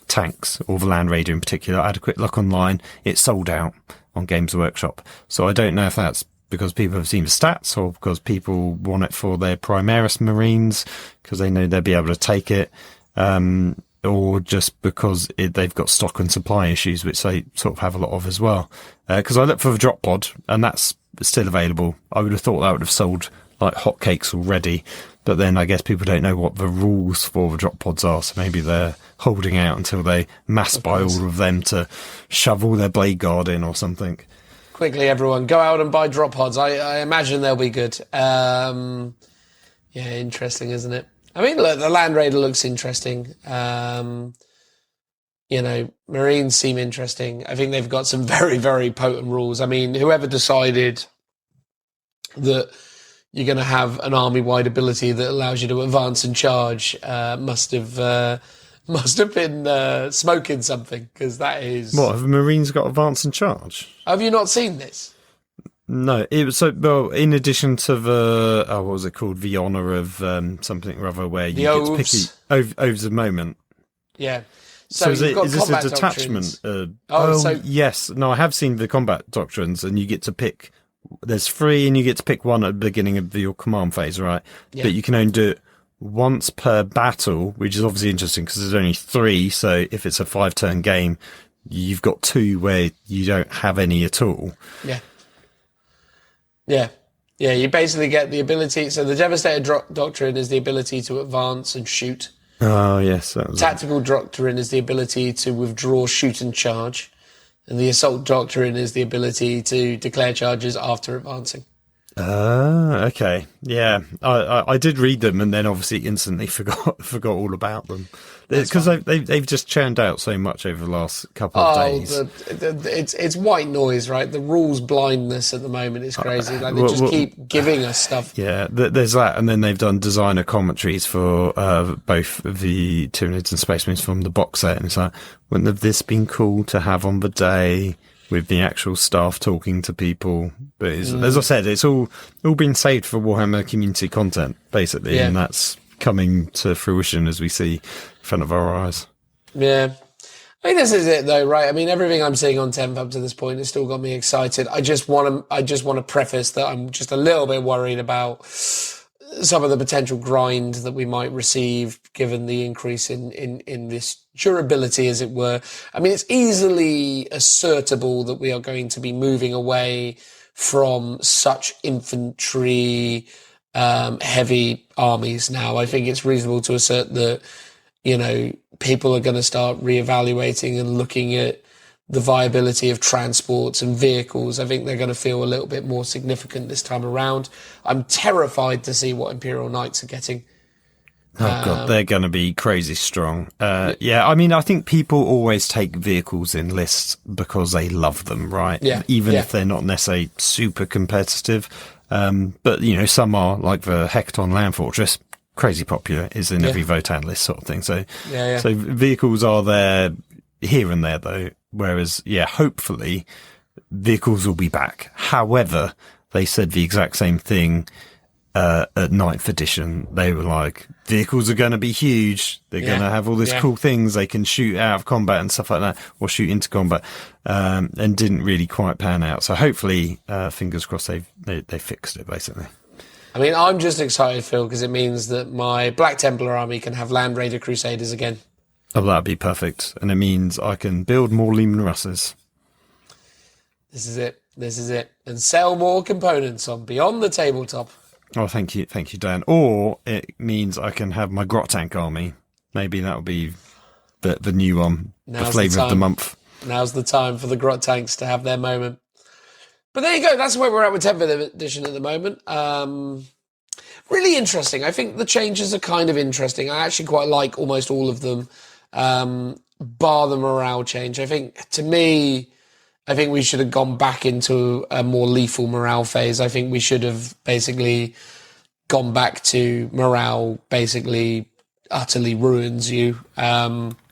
tanks, or the Land Raider in particular, I had a quick look online. It's sold out on Games Workshop. So I don't know if that's because people have seen the stats or because people want it for their Primaris Marines because they know they'll be able to take it, or just because they've got stock and supply issues, which they sort of have a lot of as well. Because I looked for the drop pod and that's still available. I would have thought that would have sold like hotcakes already. But then I guess people don't know what the rules for the drop pods are, so maybe they're holding out until they mass buy all of them to shove all their blade guard in or something. Quickly, everyone, go out and buy drop pods. I imagine they'll be good. Yeah, interesting, isn't it? I mean, look, the Land Raider looks interesting. You know, Marines seem interesting. I think they've got some very, very potent rules. I mean, whoever decided that you're going to have an army-wide ability that allows you to advance and charge must have been smoking something, because that is... What, have the Marines got advance and charge? Have you not seen this? No, it was so, well, in addition to the, what was it called? The honour of something or other where you get to pick over the moment. Yeah. So is this a detachment? Yes. No, I have seen the combat doctrines, and you get to pick... There's 3 and you get to pick one at the beginning of your command phase, right? Yeah. But you can only do it once per battle, which is obviously interesting because there's only 3. So if it's a 5-turn game, you've got 2 where you don't have any at all. Yeah. Yeah. Yeah, you basically get the ability. So the Devastator Doctrine is the ability to advance and shoot. Oh, yes. Tactical Doctrine is the ability to withdraw, shoot and charge. And the Assault Doctrine is the ability to declare charges after advancing. Okay. Yeah. I did read them and then obviously instantly forgot all about them. Because they've just churned out so much over the last couple of days. It's white noise, right? The rules blindness at the moment is crazy. Like they just keep giving us stuff. Yeah, there's that. And then they've done designer commentaries for both the Tyranids and Space Marines from the box set. And it's like, wouldn't have this been cool to have on the day with the actual staff talking to people? But as I said, it's all been saved for Warhammer community content, basically. Yeah. And that's coming to fruition as we see in front of our eyes. Yeah. I mean, this is it though, right? I mean, everything I'm seeing on 10th up to this point has still got me excited. I just want to preface that I'm just a little bit worried about some of the potential grind that we might receive given the increase in this durability, as it were. I mean, it's easily assertable that we are going to be moving away from such infantry heavy armies now. I think it's reasonable to assert that, you know, people are going to start reevaluating and looking at the viability of transports and vehicles. I think they're going to feel a little bit more significant this time around. I'm terrified to see what Imperial Knights are getting. Oh God, they're going to be crazy strong. Yeah, I mean, I think people always take vehicles in lists because they love them, right? Yeah. Even if they're not necessarily super competitive. But, you know, some are, like the Hekaton Land Fortress, crazy popular, is in every Votan list sort of thing. So, so vehicles are there here and there, though. Whereas, hopefully vehicles will be back. However, they said the exact same thing at 9th edition. They were like, vehicles are going to be huge. They're going to have all these cool things. They can shoot out of combat and stuff like that, or shoot into combat, and didn't really quite pan out. So hopefully, fingers crossed, they fixed it, basically. I mean, I'm just excited, Phil, because it means that my Black Templar army can have Land Raider Crusaders again. Oh, that'd be perfect. And it means I can build more Leman Russes. This is it. And sell more components on Beyond the Tabletop. Oh, thank you, Dan. Or it means I can have my Grot Tank army. Maybe that'll be the new one, the flavour of the month. Now's the time for the Grot Tanks to have their moment. But there you go. That's where we're at with 10th edition at the moment. really interesting. I think the changes are kind of interesting. I actually quite like almost all of them, bar the morale change. I think, to me, I think we should have gone back into a more lethal morale phase. I think we should have basically gone back to morale basically utterly ruins you.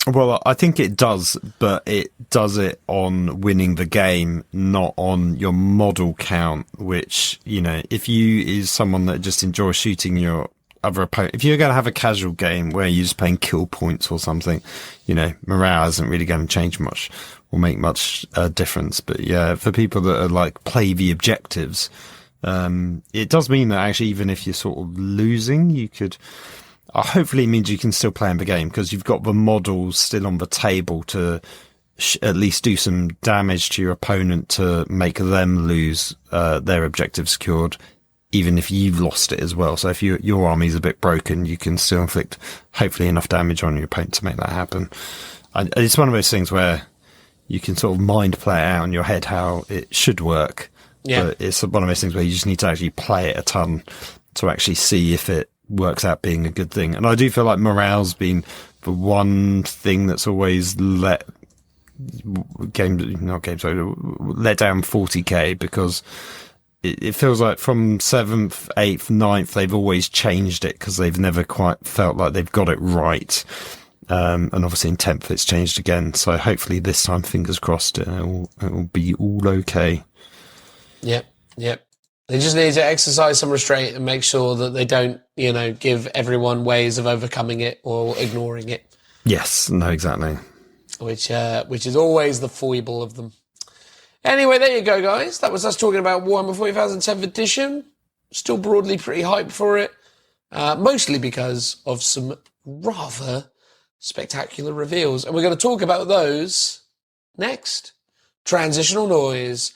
Well, I think it does, but it does it on winning the game, not on your model count, which, if you is someone that just enjoys shooting your other opponent, if you're going to have a casual game where you're just playing kill points or something, morale isn't really going to change much or make much difference. But yeah, for people that are like play the objectives, it does mean that actually, even if you're sort of losing, you could... hopefully it means you can still play in the game because you've got the models still on the table to at least do some damage to your opponent to make them lose their objective secured, even if you've lost it as well. So if your army's a bit broken, you can still inflict hopefully enough damage on your opponent to make that happen. And it's one of those things where you can sort of mind play it out in your head how it should work. Yeah. But it's one of those things where you just need to actually play it a ton to actually see if it works out being a good thing. And I do feel like morale's been the one thing that's always let down 40k, because it feels like from 7th, 8th, 9th, they've always changed it because they've never quite felt like they've got it right. And obviously in 10th it's changed again. So hopefully this time, fingers crossed, it will be all okay. Yep. They just need to exercise some restraint and make sure that they don't, give everyone ways of overcoming it or ignoring it. Yes, no, exactly. Which is always the foible of them. Anyway, there you go, guys. That was us talking about Warhammer 40,000 7th edition. Still broadly pretty hyped for it. Mostly because of some rather spectacular reveals. And we're going to talk about those next. Transitional noise.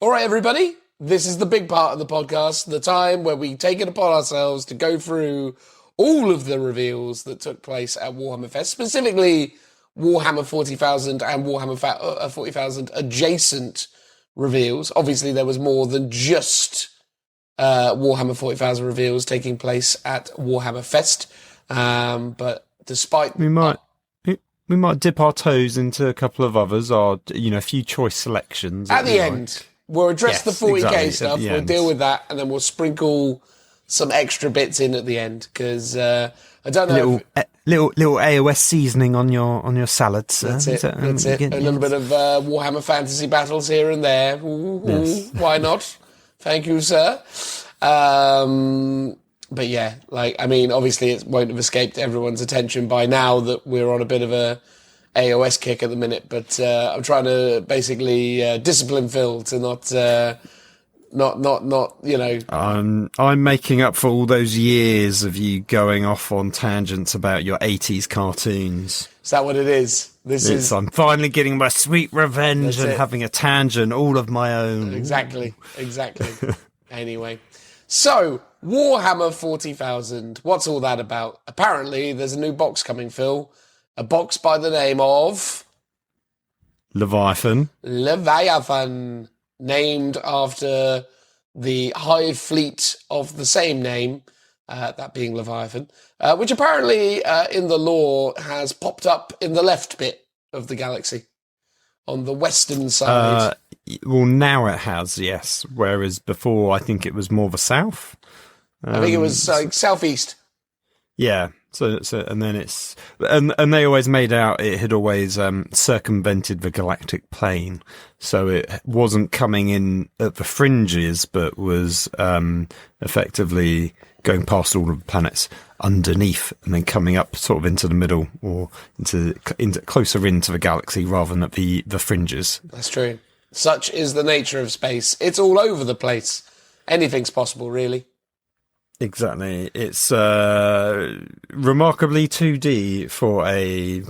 All right, everybody, this is the big part of the podcast, the time where we take it upon ourselves to go through all of the reveals that took place at Warhammer Fest, specifically Warhammer 40,000 and Warhammer 40,000 adjacent reveals. Obviously, there was more than just Warhammer 40,000 reveals taking place at Warhammer Fest. But despite... We might dip our toes into a couple of others, or, a few choice selections. At the end. We'll address the 40k stuff, we'll deal with that, and then we'll sprinkle some extra bits in at the end, because I don't know... Little AOS seasoning on your salads. That's it. A little bit of Warhammer fantasy battles here and there. Yes. Why not? Thank you, sir. But yeah, obviously it won't have escaped everyone's attention by now that we're on a bit of a AOS kick at the minute, but I'm trying to basically discipline Phil to not, I'm making up for all those years of you going off on tangents about your 80s cartoons. Is that what it is? I'm finally getting my sweet revenge and having a tangent all of my own. Exactly. Anyway, so Warhammer 40,000. What's all that about? Apparently, there's a new box coming, Phil. A box by the name of... Leviathan, named after the hive fleet of the same name, that being Leviathan, which apparently in the lore has popped up in the left bit of the galaxy, on the western side. Well, now it has, yes. Whereas before, I think it was more the south. I think it was southeast. Yeah. So, and then it's, and they always made out it had always circumvented the galactic plane, so it wasn't coming in at the fringes, but was effectively going past all of the planets underneath, and then coming up sort of into the middle or into closer into the galaxy rather than at the fringes. That's true. Such is the nature of space. It's all over the place. Anything's possible, really. Exactly. It's remarkably 2D for a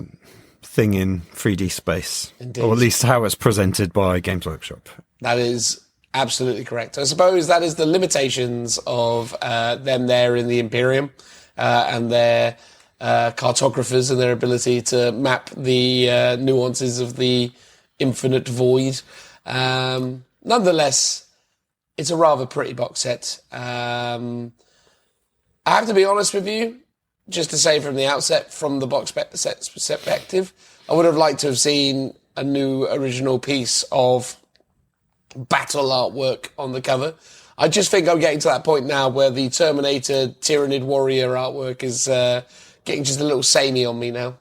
thing in 3D space. Indeed. Or at least how it's presented by Games Workshop. That is absolutely correct. I suppose that is the limitations of them there in the Imperium and their cartographers and their ability to map the nuances of the infinite void. Nonetheless, it's a rather pretty box set. I have to be honest with you, just to say from the outset, from the box set perspective, I would have liked to have seen a new original piece of battle artwork on the cover. I just think I'm getting to that point now where the Terminator Tyrannid Warrior artwork is getting just a little samey on me now.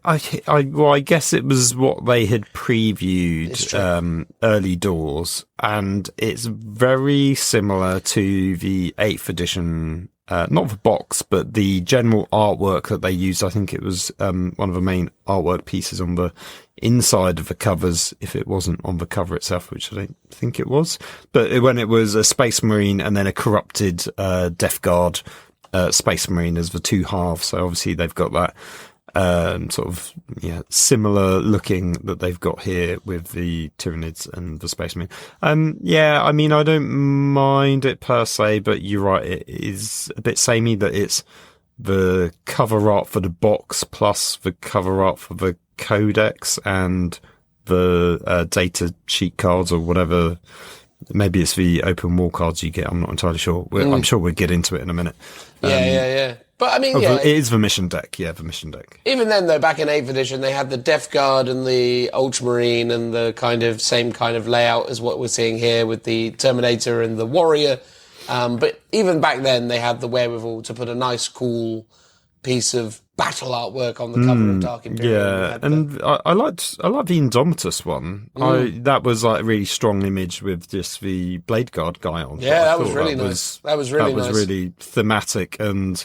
I guess it was what they had previewed early doors, and it's very similar to the 8th edition, not the box, but the general artwork that they used. I think it was one of the main artwork pieces on the inside of the covers, if it wasn't on the cover itself, which I don't think it was. But when it was a Space Marine and then a corrupted Death Guard Space Marine as the two halves, so obviously they've got that similar looking that they've got here with the Tyranids and the Space Marine. I mean, I don't mind it per se, but you're right, it is a bit samey that it's the cover art for the box plus the cover art for the codex and the data sheet cards or whatever. Maybe it's the open war cards you get. I'm not entirely sure. I'm sure we'll get into it in a minute. Yeah. But I mean, it is the mission deck. Yeah, the mission deck. Even then, though, back in 8th edition, they had the Death Guard and the Ultramarine and the same kind of layout as what we're seeing here with the Terminator and the Warrior. But even back then, they had the wherewithal to put a nice, cool piece of battle artwork on the cover of Dark Imperium. Yeah, and I liked the Indomitus one. That was like a really strong image with just the Blade Guard guy on. Yeah, that was really nice. That was really thematic, and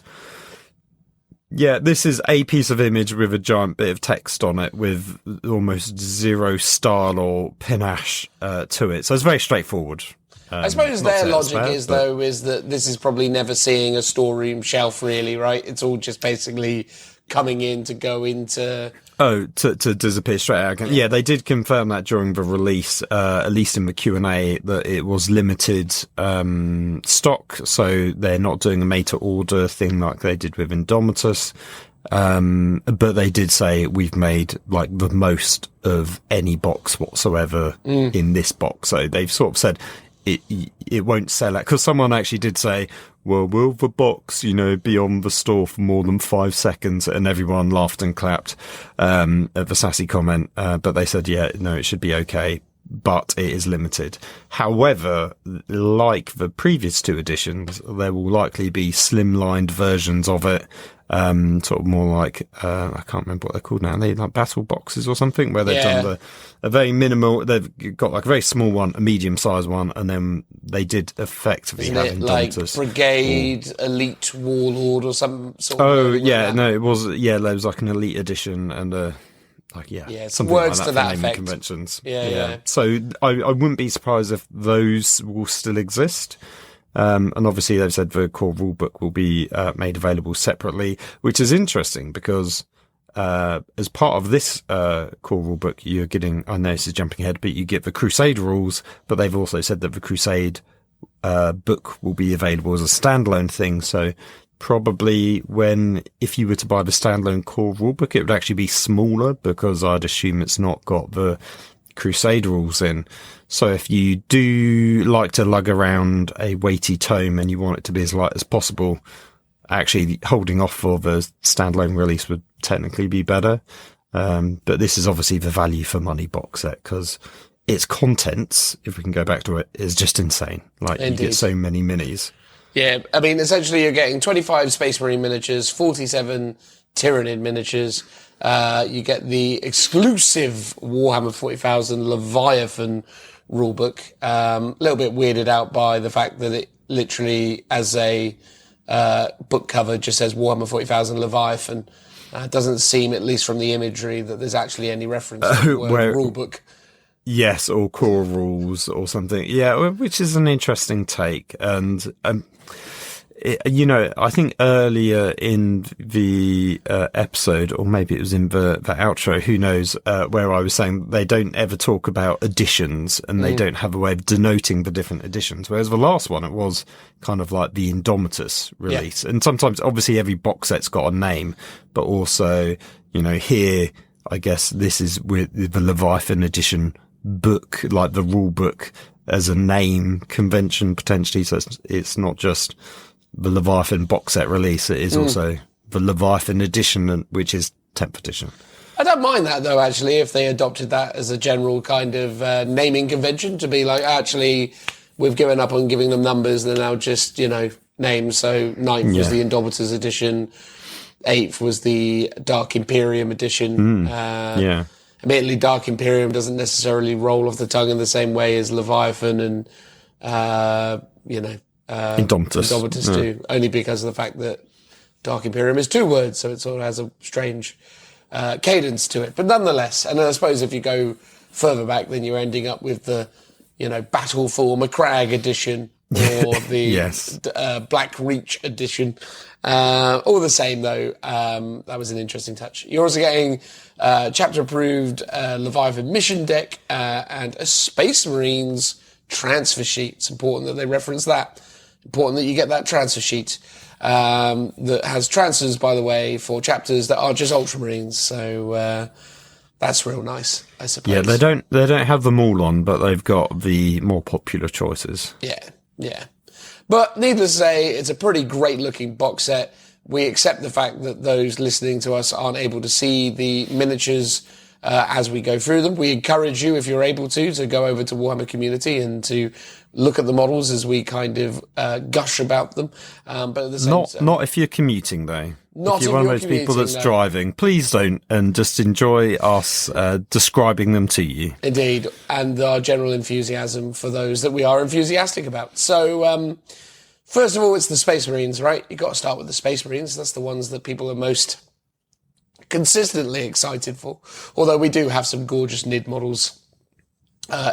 yeah, this is a piece of image with a giant bit of text on it with almost zero style or panache to it. So it's very straightforward. I suppose their logic is that this is probably never seeing a storeroom shelf, really, right? It's all just basically coming in to go into... to disappear straight out again. Yeah, they did confirm that during the release, at least in the Q&A, that it was limited stock, so they're not doing a made-to-order thing like they did with Indomitus. But they did say we've made like the most of any box whatsoever in this box. So they've sort of said... It won't sell out, because someone actually did say, well, will the box, be on the store for more than 5 seconds? And everyone laughed and clapped at the sassy comment. But they said, yeah, no, it should be okay, but it is limited. However, like the previous 2 editions, there will likely be slimlined versions of it. Sort of more like, I can't remember what they're called now. Are they like battle boxes or something, where they've done a very minimal, they've got like a very small one, a medium sized one, and then they did effectively have Indomitus. Like Brigade, Elite Warlord or some sort of... Oh, yeah, like no, it was, there was like an Elite edition and something words like to that for naming effect. Conventions. Yeah. So I wouldn't be surprised if those will still exist. And obviously they've said the core rulebook will be made available separately, which is interesting because as part of this core rulebook, you're getting, I know this is jumping ahead, but you get the Crusade rules, but they've also said that the Crusade book will be available as a standalone thing. So probably if you were to buy the standalone core rulebook, it would actually be smaller, because I'd assume it's not got the Crusade rules in. So if you do like to lug around a weighty tome and you want it to be as light as possible, actually holding off for the standalone release would technically be better. But this is obviously the value for money box set, because its contents, if we can go back to it, is just insane. Like, Indeed. You get so many minis. Yeah, I mean, essentially you're getting 25 Space Marine miniatures, 47 Tyranid miniatures. You get the exclusive Warhammer 40,000 Leviathan rulebook. A little bit weirded out by the fact that it literally, as a book cover, just says Warhammer 40,000 Leviathan. It doesn't seem, at least from the imagery, that there's actually any reference to the word rulebook. Yes, or core rules or something. Yeah, which is an interesting take. And I think earlier in the episode, or maybe it was in the outro, who knows, where I was saying they don't ever talk about editions and they don't have a way of denoting the different editions. Whereas the last one, it was kind of like the Indomitus release. Yeah. And sometimes, obviously, every box set's got a name, but also, here, I guess this is with the Leviathan edition book, like the rule book, as a name convention potentially. So it's not just the Leviathan box set release, it is also the Leviathan edition, which is 10th edition. I don't mind that, though, actually, if they adopted that as a general kind of naming convention, to be like, actually, we've given up on giving them numbers, they're now just, names. So 9th was the Indomitus edition, 8th was the Dark Imperium edition. Admittedly, Dark Imperium doesn't necessarily roll off the tongue in the same way as Leviathan and, Indomitus do, only because of the fact that Dark Imperium is 2 words, so it sort of has a strange cadence to it. But nonetheless, and I suppose if you go further back, then you're ending up with the, Battle for Macragge edition or the Black Reach edition. All the same, though, that was an interesting touch. You're also getting chapter-approved Leviathan mission deck and a Space Marines transfer sheet. It's important that they reference that. Important that you get that transfer sheet that has transfers, by the way, for chapters that are just Ultramarines. So that's real nice, I suppose. Yeah, they don't have them all on, but they've got the more popular choices. Yeah. But needless to say, it's a pretty great-looking box set. We accept the fact that those listening to us aren't able to see the miniatures as we go through them. We encourage you, if you're able to go over to Warhammer Community and to look at the models as we kind of gush about them. But at the same time, not if you're commuting, though. Not if you're one of those people that's driving, please don't, and just enjoy us describing them to you. Indeed, and our general enthusiasm for those that we are enthusiastic about. So, first of all, it's the Space Marines, right? You've got to start with the Space Marines. That's the ones that people are most consistently excited for. Although we do have some gorgeous NID models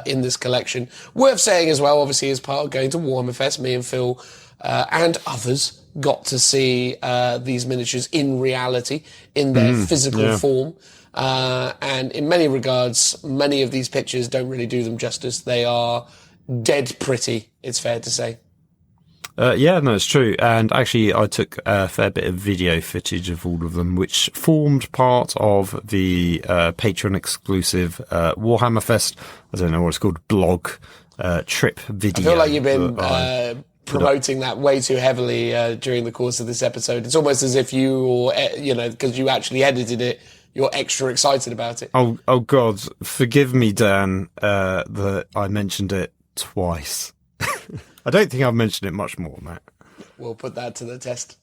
in this collection. Worth saying as well, obviously, as part of going to Warhammer Fest, me and Phil and others got to see these miniatures in reality, in their physical form. And in many regards, many of these pictures don't really do them justice. They are dead pretty, it's fair to say. No, it's true. And actually, I took a fair bit of video footage of all of them, which formed part of the Patreon exclusive Warhammer Fest, I don't know what it's called, blog trip video. I feel like you've been promoting that way too heavily during the course of this episode. It's almost as if you, or because you actually edited it, you're extra excited about it. Oh God, forgive me, Dan, that I mentioned it twice. I don't think I've mentioned it much more than that. We'll put that to the test.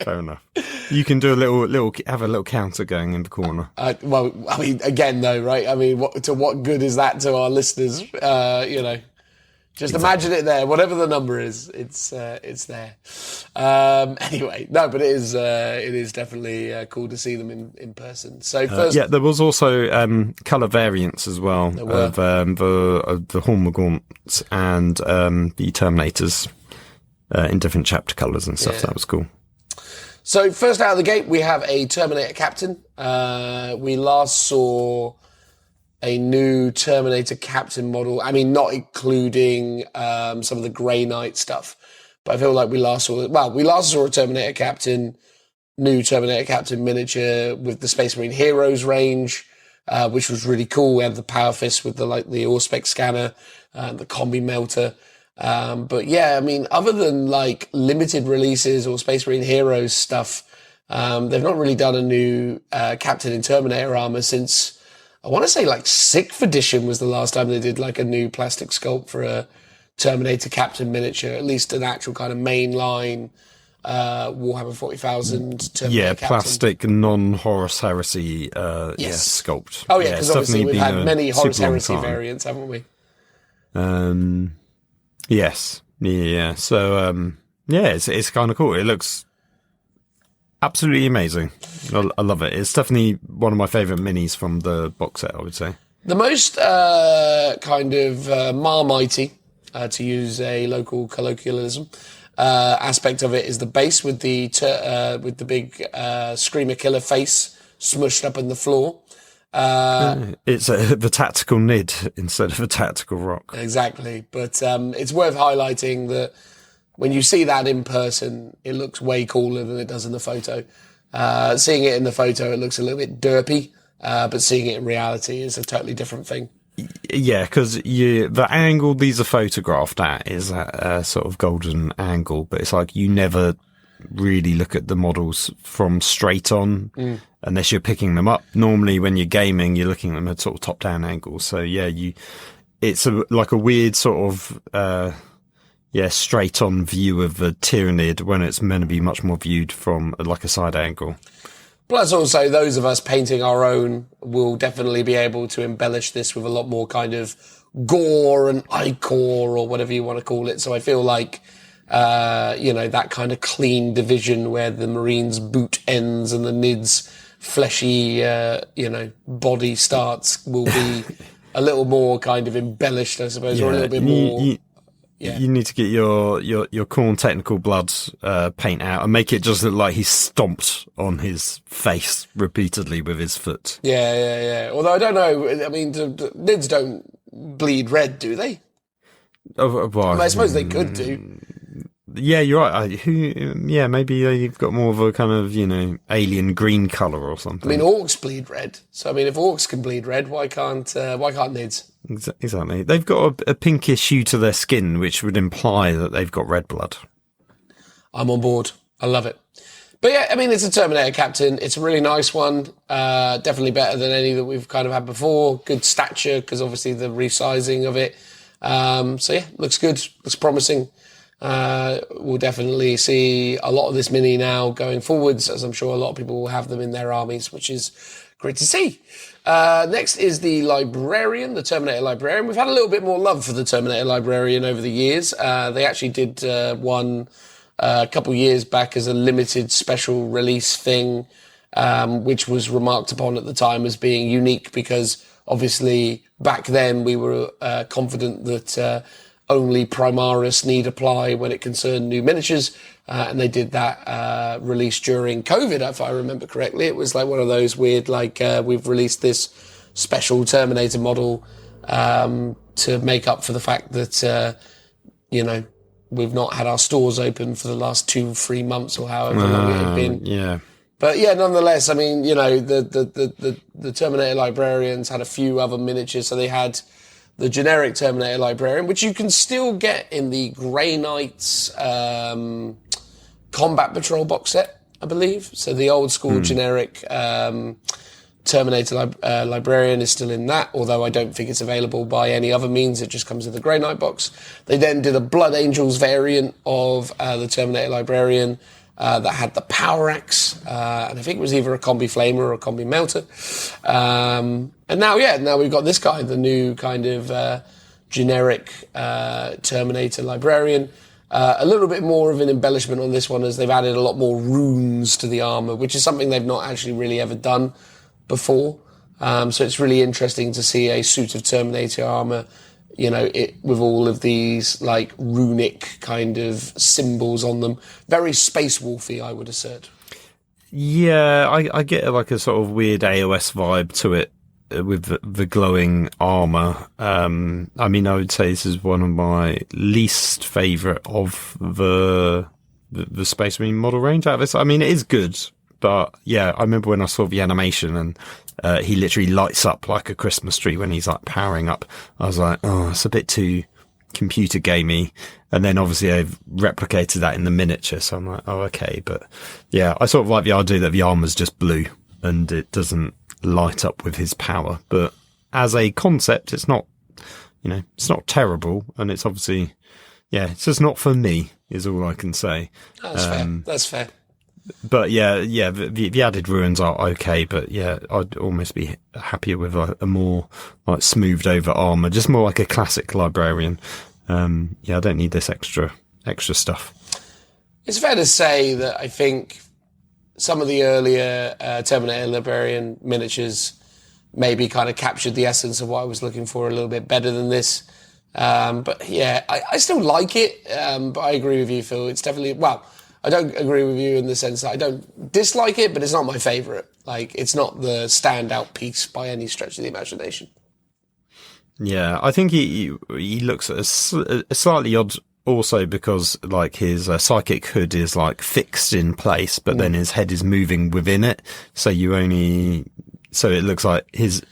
Fair enough. You can do have a little counter going in the corner. Well, I mean, again, though, right? I mean, what good is that to our listeners? Just imagine it there. Whatever the number is, it's there. Anyway, no, but it is definitely cool to see them in person. So first, there was also colour variants as well of the Hormagaunts and the Terminators in different chapter colours and stuff. Yeah. That was cool. So first out of the gate, we have a Terminator Captain. We last saw a new Terminator Captain model. I mean, not including some of the Grey Knight stuff, but I feel like we last saw a Terminator Captain, new Terminator Captain miniature with the Space Marine Heroes range, which was really cool. We had the Power Fist with the Auspex scanner, the Combi Melter. But yeah, I mean, other than like limited releases or Space Marine Heroes stuff, they've not really done a new Captain in Terminator armor since, I want to say like 6th edition was the last time they did like a new plastic sculpt for a Terminator Captain miniature, at least an actual kind of mainline Warhammer 40,000 Terminator Captain. Plastic non-Horus Heresy sculpt. Oh yeah, because obviously we've had many Horus Heresy variants, haven't we? Yes. Yeah. So, it's kind of cool. It looks absolutely amazing. I love it. It's definitely one of my favourite minis from the box set, I would say. The most kind of marmitey to use a local colloquialism. Aspect of it is the base with the big screamer killer face smushed up in the floor. It's the tactical nid instead of a tactical rock. Exactly, but it's worth highlighting that when you see that in person, it looks way cooler than it does in the photo. Seeing it in the photo, it looks a little bit derpy, but seeing it in reality is a totally different thing. Yeah, because the angle these are photographed at is at a sort of golden angle, but it's like you never really look at the models from straight on unless you're picking them up. Normally, when you're gaming, you're looking at them at sort of top-down angles. So yeah, it's like a weird sort of straight-on view of the Tyranid when it's meant to be much more viewed from like a side angle. Plus, also, those of us painting our own will definitely be able to embellish this with a lot more kind of gore and ichor or whatever you want to call it. So I feel like, that kind of clean division where the Marines' boot ends and the Nid's fleshy, body starts will be a little more kind of embellished, I suppose, or a little bit more... You need to get your Khorne Technical Bloods paint out and make it just look like he's stomped on his face repeatedly with his foot. Yeah. Although I don't know, I mean, the Nids don't bleed red, do they? I suppose they could do. Yeah, you're right. Maybe you've got more of a kind of, alien green colour or something. I mean, orcs bleed red. So, I mean, if orcs can bleed red, why can't Nids? Exactly. They've got a pinkish hue to their skin, which would imply that they've got red blood. I'm on board. I love it. But yeah, I mean, it's a Terminator Captain. It's a really nice one. Definitely better than any that we've kind of had before. Good stature, because obviously the resizing of it. So yeah, looks good. Looks promising. We'll definitely see a lot of this mini now going forwards, as I'm sure a lot of people will have them in their armies, which is great to see. Next is the Librarian, the Terminator Librarian. We've had a little bit more love for the Terminator Librarian over the years. They actually did one a couple years back as a limited special release thing, which was remarked upon at the time as being unique because obviously back then we were confident that only Primaris need apply when it concerned new miniatures, and they did that release during COVID, if I remember correctly. It was like one of those weird, we've released this special Terminator model to make up for the fact that, we've not had our stores open for the last 2-3 months or however long it had been. Yeah. But yeah, nonetheless, I mean, the Terminator Librarians had a few other miniatures, so they had the generic Terminator Librarian, which you can still get in the Grey Knights Combat Patrol box set, I believe. So the old school generic Terminator Librarian is still in that, although I don't think it's available by any other means. It just comes in the Grey Knight box. They then did a Blood Angels variant of the Terminator Librarian that had the Power Axe, and I think it was either a Combi Flamer or a Combi Melter. And now we've got this guy, the new kind of generic Terminator Librarian. A little bit more of an embellishment on this one as they've added a lot more runes to the armour, which is something they've not actually really ever done before. So it's really interesting to see a suit of Terminator armour, with all of these like runic kind of symbols on them. Very Space Wolfy, I would assert. Yeah, I get like a sort of weird AOS vibe to it with the glowing armour. I would say this is one of my least favourite of the Space Marine model range out of this. I mean, it is good, but yeah, I remember when I saw the animation and he literally lights up like a Christmas tree when he's like powering up. I was like, oh, it's a bit too computer gamey. And then obviously I've replicated that in the miniature. So I'm like, oh, okay. But yeah, I sort of like the idea that the armor's just blue and it doesn't light up with his power. But as a concept, it's not, it's not terrible. And it's obviously, it's just not for me is all I can say. That's fair. That's fair. But the added ruins are okay, but yeah, I'd almost be happier with a more like smoothed over armor, just more like a classic librarian. I don't need this extra stuff. It's fair to say that I think some of the earlier Terminator Librarian miniatures maybe kind of captured the essence of what I was looking for a little bit better than this. But yeah, I still like it, but I agree with you, Phil. It's definitely, well, I don't agree with you in the sense that I don't dislike it, but it's not my favourite. Like, it's not the standout piece by any stretch of the imagination. Yeah, I think he looks at a slightly odd also because like his psychic hood is like fixed in place, but then his head is moving within it. So it looks like his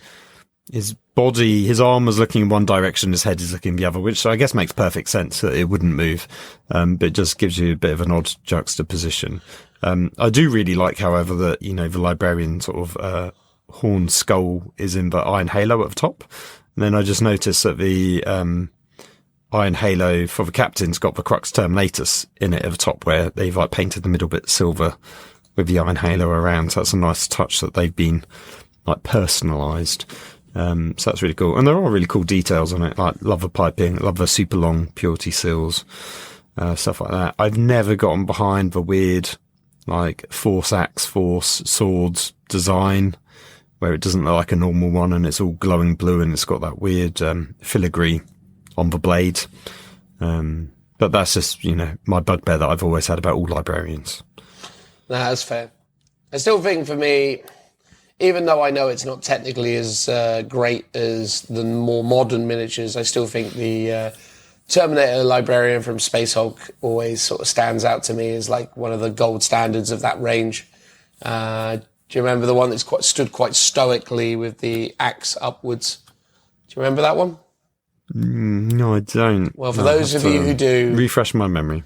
body, his arm is looking in one direction, his head is looking the other, which I guess makes perfect sense that it wouldn't move. But it just gives you a bit of an odd juxtaposition. I do really like, however, that, the librarian sort of, horn skull is in the iron halo at the top. And then I just noticed that the, iron halo for the captain's got the Crux Terminatus in it at the top, where they've like painted the middle bit silver with the iron halo around. So that's a nice touch that they've been like personalised. So that's really cool. And there are really cool details on it, like love the piping, love the super long purity seals, stuff like that. I've never gotten behind the weird, like force axe, force swords design, where it doesn't look like a normal one and it's all glowing blue and it's got that weird, filigree on the blade. But that's just, my bugbear that I've always had about all librarians. No, that's fair. I still think for me, even though I know it's not technically as great as the more modern miniatures, I still think the Terminator Librarian from Space Hulk always sort of stands out to me as like one of the gold standards of that range. Do you remember the one that's stood quite stoically with the axe upwards? Do you remember that one? No, I don't. Well, for those of you who do... Refresh my memory.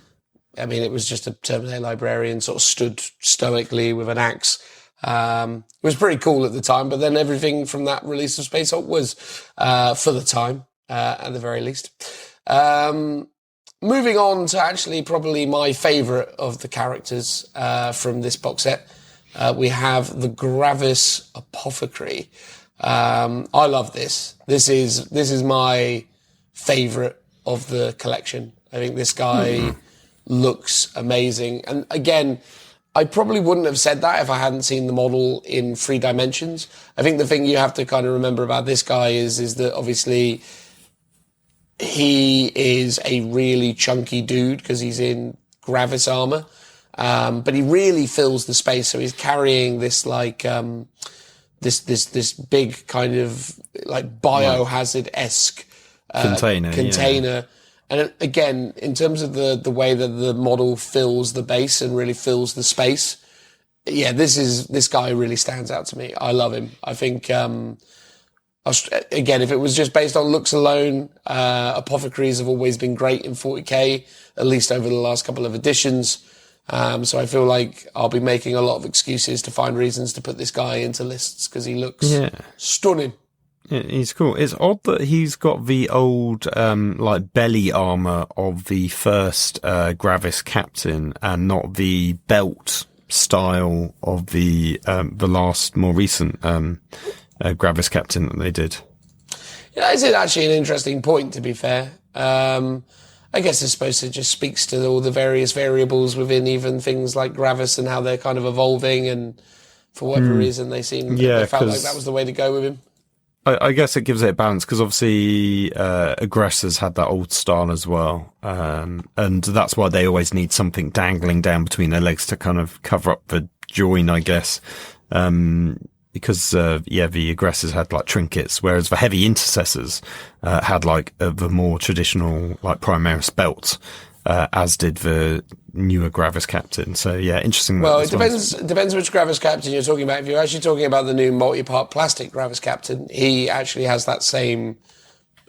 I mean, it was just a Terminator Librarian sort of stood stoically with an axe. It was pretty cool at the time, but then everything from that release of Space Hulk was, for the time, at the very least. Moving on to actually probably my favourite of the characters from this box set, we have the Gravis Apothecary. I love this. This is my favourite of the collection. I think this guy looks amazing. And again, I probably wouldn't have said that if I hadn't seen the model in 3 dimensions. I think the thing you have to kind of remember about this guy is that obviously he is a really chunky dude because he's in Gravis armor. But he really fills the space. So he's carrying this like, this big kind of like biohazard-esque container. Yeah. And again, in terms of the way that the model fills the base and really fills the space, yeah, this guy really stands out to me. I love him. I think, again, if it was just based on looks alone, Apothecaries have always been great in 40k, at least over the last couple of editions. So I feel like I'll be making a lot of excuses to find reasons to put this guy into lists because he looks stunning. Yeah, he's cool. It's odd that he's got the old, like belly armor of the first, Gravis captain and not the belt style of the last more recent, Gravis captain that they did. Yeah, that is actually an interesting point, to be fair. I guess it's supposed to just speaks to all the various variables within even things like Gravis and how they're kind of evolving, and for whatever reason they felt like that was the way to go with him. I guess it gives it a balance because obviously Aggressors had that old style as well, and that's why they always need something dangling down between their legs to kind of cover up the join, I guess. Because the Aggressors had like trinkets, whereas the Heavy Intercessors had like the more traditional like Primaris belt, as did the newer Gravis captain. So yeah, interesting. Well, it depends which Gravis captain you're talking about. If you're actually talking about the new multi-part plastic Gravis captain, he actually has that same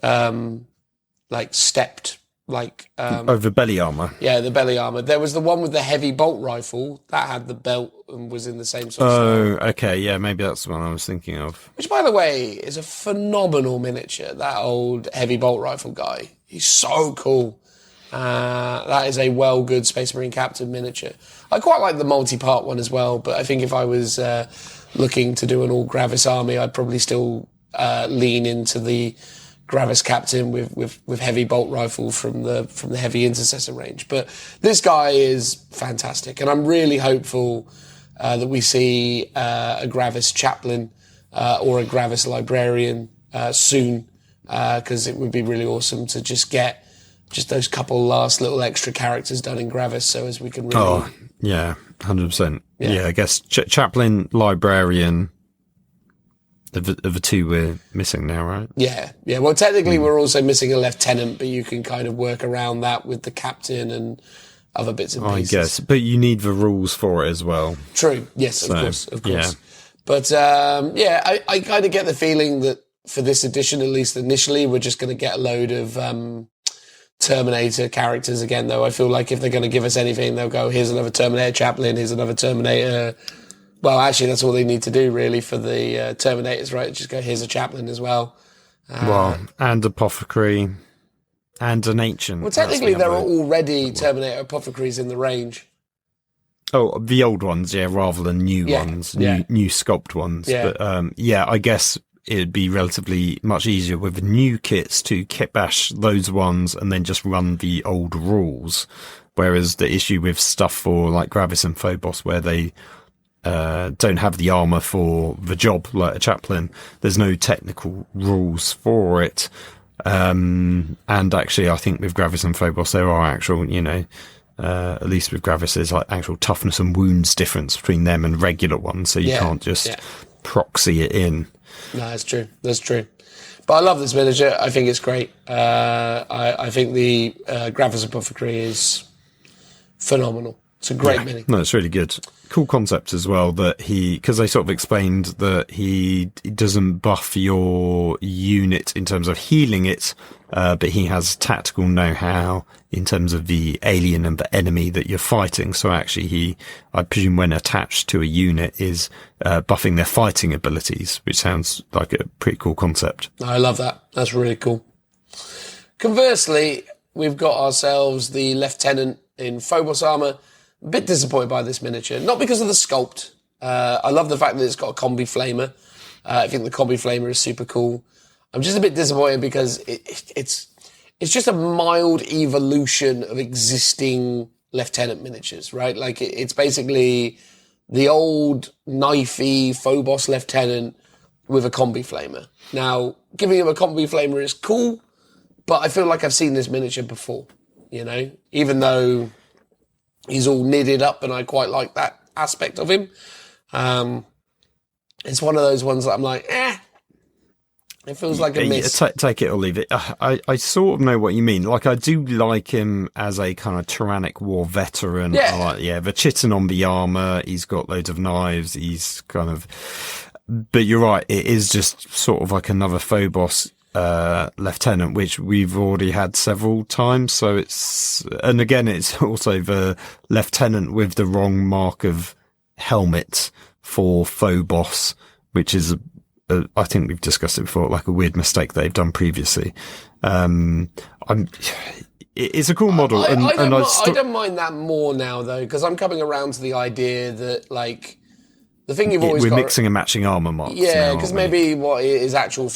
like stepped like the belly armor. Yeah, the belly armor. There was the one with the heavy bolt rifle that had the belt and was in the same sort of style. Okay, yeah, maybe that's the one I was thinking of. Which, by the way, is a phenomenal miniature. That old heavy bolt rifle guy. He's so cool. That is a good Space Marine captain miniature. I quite like the multi-part one as well, but I think if I was looking to do an all Gravis army, I'd probably still lean into the Gravis captain with heavy bolt rifle from the Heavy Intercessor range. But this guy is fantastic, and I'm really hopeful that we see a Gravis chaplain or a Gravis librarian soon because it would be really awesome to just get just those couple last little extra characters done in Gravis, so as we can really... Oh, yeah, 100%. Yeah, I guess Chaplain, Librarian, the two we're missing now, right? Yeah. Well, technically we're also missing a Lieutenant, but you can kind of work around that with the Captain and other bits and pieces. I guess, but you need the rules for it as well. True, yes, of course. Yeah. But, I kind of get the feeling that for this edition, at least initially, we're just going to get a load of Terminator characters again, though. I feel like if they're going to give us anything, they'll go, here's another Terminator Chaplain, here's another Terminator. Well, actually, that's all they need to do, really, for the Terminators, right? Just go, here's a Chaplain as well. And Apothecary, and an Ancient. Well, technically, there are already Terminator Apothecaries in the range. Oh, the old ones, yeah, rather than new ones, new sculpt ones. Yeah. But, I guess it'd be relatively much easier with new kits to kitbash those ones and then just run the old rules. Whereas the issue with stuff for like Gravis and Phobos, where they don't have the armor for the job, like a Chaplain, there's no technical rules for it. And actually, I think with Gravis and Phobos, there are actual, at least with Gravis, there's like actual toughness and wounds difference between them and regular ones, so you can't just proxy it in. No, that's true. But I love this miniature. I think it's great. I think the Gravis Apothecary is phenomenal. It's a great mini. No, it's really good. Cool concept as well that because they sort of explained that he doesn't buff your unit in terms of healing it, but he has tactical know-how in terms of the alien and the enemy that you're fighting. So actually I presume when attached to a unit is buffing their fighting abilities, which sounds like a pretty cool concept. I love that. That's really cool. Conversely, we've got ourselves the Lieutenant in Phobos armor. A bit disappointed by this miniature, not because of the sculpt. I love the fact that it's got a combi flamer. I think the combi flamer is super cool. I'm just a bit disappointed because it's just a mild evolution of existing Lieutenant miniatures, right? Like it's basically the old knifey Phobos Lieutenant with a combi flamer. Now, giving him a combi flamer is cool, but I feel like I've seen this miniature before, even though he's all knitted up and I quite like that aspect of him. It's one of those ones that I'm like, it feels like a miss. Take it or leave it. I sort of know what you mean. Like, I do like him as a kind of tyrannic war veteran. Yeah. I like, the chitin on the armor. He's got loads of knives. He's kind of, but you're right. It is just sort of like another Phobos Lieutenant, which we've already had several times. So and again, it's also the Lieutenant with the wrong mark of helmet for Phobos, which is I think we've discussed it before, like a weird mistake they've done previously. It's a cool model. I don't mind that more now, though, because I'm coming around to the idea that, like, the thing you've always we're got... mixing and matching armor marks. Yeah, because maybe his actual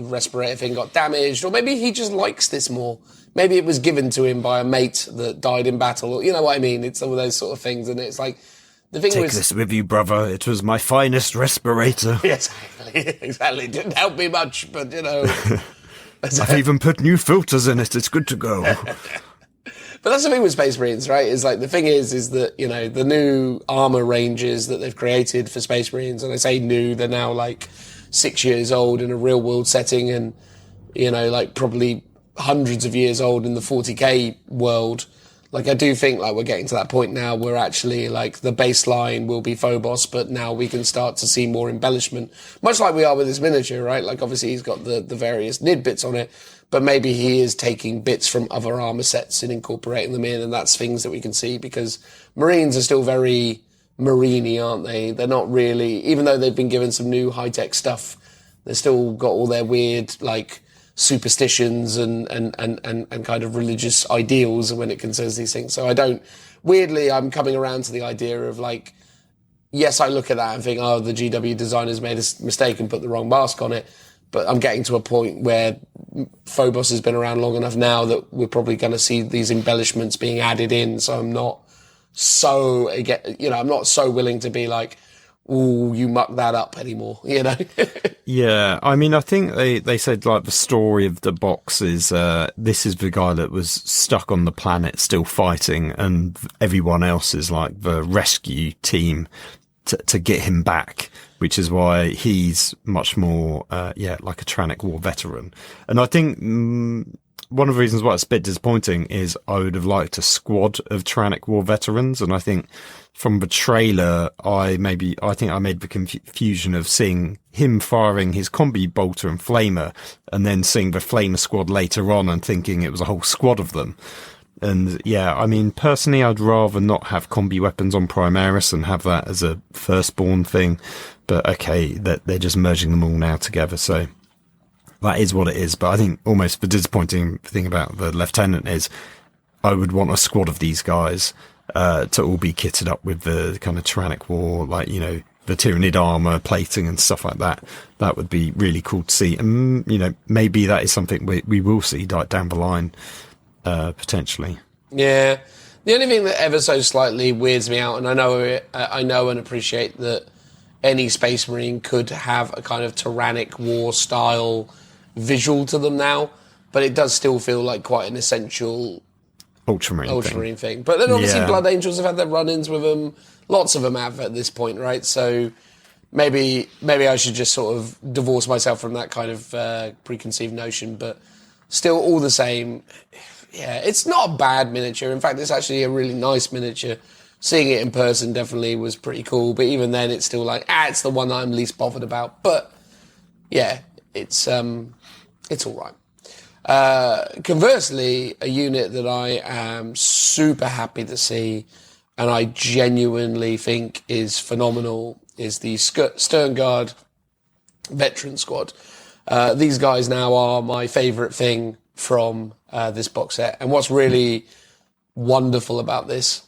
respirator thing got damaged, or maybe he just likes this more. Maybe it was given to him by a mate that died in battle, or you know what I mean? It's some of those sort of things, and it's like... Take this with you, brother. It was my finest respirator. Yes, exactly. It didn't help me much, but, I've even put new filters in it. It's good to go. But that's the thing with Space Marines, right? Is like, the thing is that, the new armor ranges that they've created for Space Marines, and I say new, they're now like 6 years old in a real world setting and, like probably hundreds of years old in the 40k world. Like, I do think, like, we're getting to that point now where actually, like, the baseline will be Phobos, but now we can start to see more embellishment. Much like we are with this miniature, right? Like, obviously, he's got the various NID bits on it, but maybe he is taking bits from other armor sets and incorporating them in, and that's things that we can see, because Marines are still very Marine-y, aren't they? They're not really, even though they've been given some new high-tech stuff, they've still got all their weird, like, superstitions and kind of religious ideals when it concerns these things. So I'm coming around to the idea of, like, yes, I look at that and think, oh, the GW designers made a mistake and put the wrong mask on it. But I'm getting to a point where Phobos has been around long enough now that we're probably going to see these embellishments being added in. So I'm not so, I'm not so willing to be like, "Ooh, you muck that up" anymore. You know. Yeah, I mean, I think they said like the story of the box is this is the guy that was stuck on the planet still fighting, and everyone else is like the rescue team to get him back, which is why he's much more like a Trannic War veteran. And I think one of the reasons why it's a bit disappointing is I would have liked a squad of Trannic War veterans, and I think from the trailer, I think I made the confusion of seeing him firing his combi bolter and flamer, and then seeing the flamer squad later on and thinking it was a whole squad of them. And yeah, I mean, personally, I'd rather not have combi weapons on Primaris and have that as a firstborn thing. But okay, they're just merging them all now together, so that is what it is. But I think almost the disappointing thing about the lieutenant is I would want a squad of these guys to all be kitted up with the kind of Tyrannic War, like, you know, the Tyranid armor, plating and stuff like that. That would be really cool to see. And, you know, maybe that is something we will see like down the line, potentially. Yeah. The only thing that ever so slightly weirds me out, and I know and appreciate that any Space Marine could have a kind of Tyrannic War style visual to them now, but it does still feel like quite an essential Ultramarine thing. But then obviously Blood Angels have had their run-ins with them. Lots of them have at this point, right? So maybe I should just sort of divorce myself from that kind of preconceived notion. But still, all the same, yeah, it's not a bad miniature. In fact, it's actually a really nice miniature. Seeing it in person definitely was pretty cool. But even then, it's still like, it's the one that I'm least bothered about. But yeah, it's all right. Conversely, a unit that I am super happy to see and I genuinely think is phenomenal is the Sternguard Veteran Squad. These guys now are my favourite thing from this box set. And what's really wonderful about this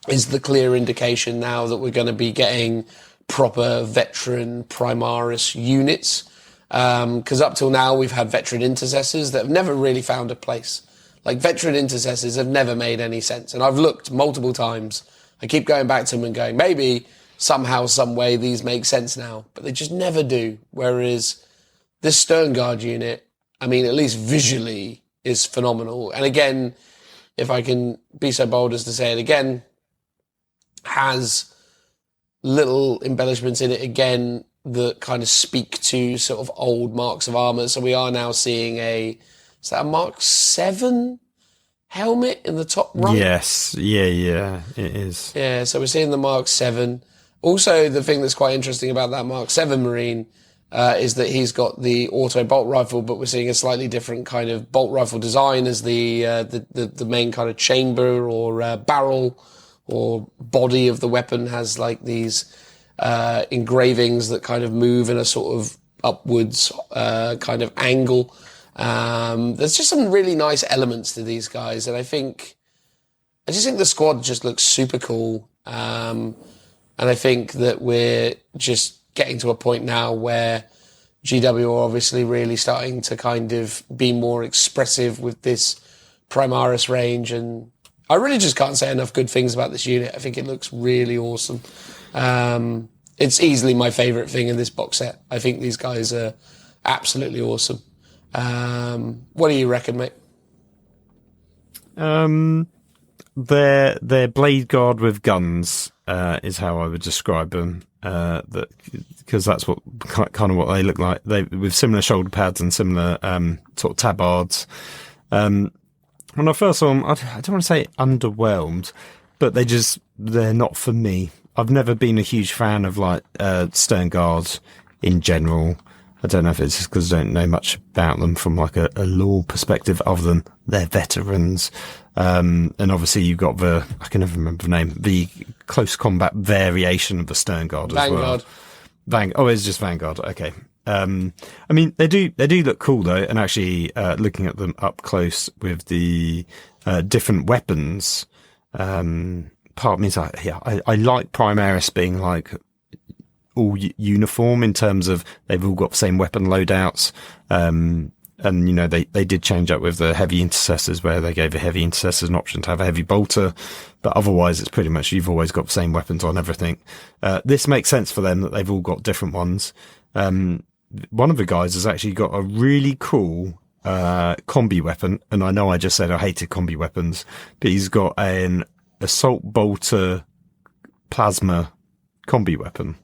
is the clear indication now that we're going to be getting proper veteran Primaris units. Because up till now we've had veteran intercessors that have never really found a place. Like, veteran intercessors have never made any sense. And I've looked multiple times. I keep going back to them and going, maybe somehow, some way these make sense now. But they just never do. Whereas this Sternguard unit, I mean, at least visually, is phenomenal. And again, if I can be so bold as to say it again, has little embellishments in it again that kind of speak to sort of old marks of armor. So we are now seeing is that a Mark 7 helmet in the top right? Yes. Yeah, it is. Yeah, so we're seeing the Mark 7. Also, the thing that's quite interesting about that Mark 7 Marine is that he's got the auto bolt rifle, but we're seeing a slightly different kind of bolt rifle design as the main kind of chamber or barrel or body of the weapon has like these engravings that kind of move in a sort of upwards kind of angle. There's just some really nice elements to these guys, and I just think the squad just looks super cool. And I think that we're just getting to a point now where GW are obviously really starting to kind of be more expressive with this Primaris range, and I really just can't say enough good things about this unit. I think it looks really awesome. It's easily my favourite thing in this box set. I think these guys are absolutely awesome. What do you reckon, mate? They're blade guard with guns, is how I would describe them. Because that's what kind of what they look like. They with similar shoulder pads and similar sort of tabards. When I first saw them, I don't want to say underwhelmed, but they're not for me. I've never been a huge fan of like Sternguard in general. I don't know if it's just because I don't know much about them from like a lore perspective, other than they're veterans. And obviously you've got I can never remember the name, the close combat variation of the Sternguard as well. Vanguard. It's just Vanguard. Okay. I mean, they do look cool though. And actually, looking at them up close with the, different weapons, part of me is like, I like Primaris being like all uniform in terms of they've all got the same weapon loadouts. And, you know, they did change up with the heavy intercessors where they gave a heavy intercessors an option to have a heavy bolter. But otherwise, it's pretty much you've always got the same weapons on everything. This makes sense for them that they've all got different ones. One of the guys has actually got a really cool combi weapon. And I know I just said I hated combi weapons, but he's got an assault bolter plasma combi weapon,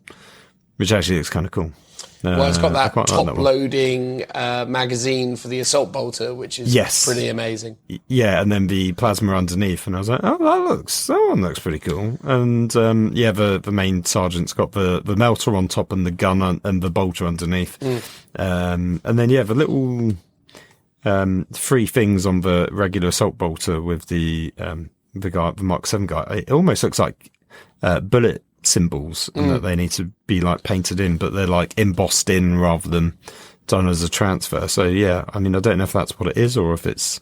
which actually looks kind of cool. Well, it's got that like that top-loading magazine for the assault bolter, which is pretty amazing. Yeah, and then the plasma underneath, and I was like, oh, that one looks pretty cool. And the main sergeant's got the melter on top and the gun and the bolter underneath. And then the little 3 things on the regular assault bolter with the Mark 7 guy. It almost looks like bullet symbols, and that they need to be like painted in, but they're like embossed in rather than done as a transfer. So yeah, I mean, I don't know if that's what it is or if it's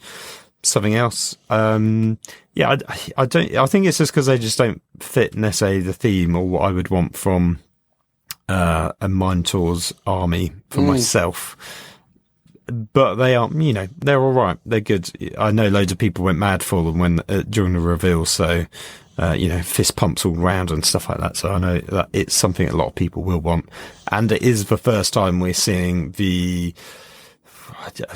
something else. I think it's just because they just don't fit necessarily the theme or what I would want from a Minotaurs army for myself. But they are, you know, they're all right. They're good. I know loads of people went mad for them when during the reveal. So, you know, fist pumps all round and stuff like that. So I know that it's something a lot of people will want. And it is the first time we're seeing I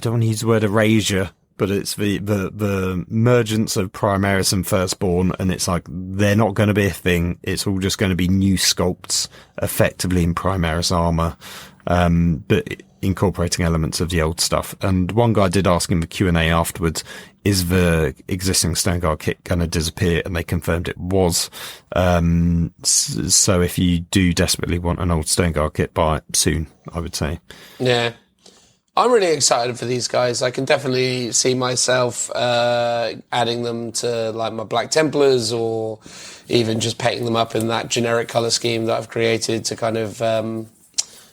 don't want to use the word erasure, but it's the emergence of Primaris and Firstborn. And it's like, they're not going to be a thing. It's all just going to be new sculpts effectively in Primaris armor. But incorporating elements of the old stuff. And one guy did ask in the Q&A afterwards, is the existing Stoneguard kit going to disappear? And they confirmed it was. So if you do desperately want an old Stoneguard kit, buy it soon, I would say. Yeah. I'm really excited for these guys. I can definitely see myself adding them to like my Black Templars, or even just painting them up in that generic colour scheme that I've created to kind of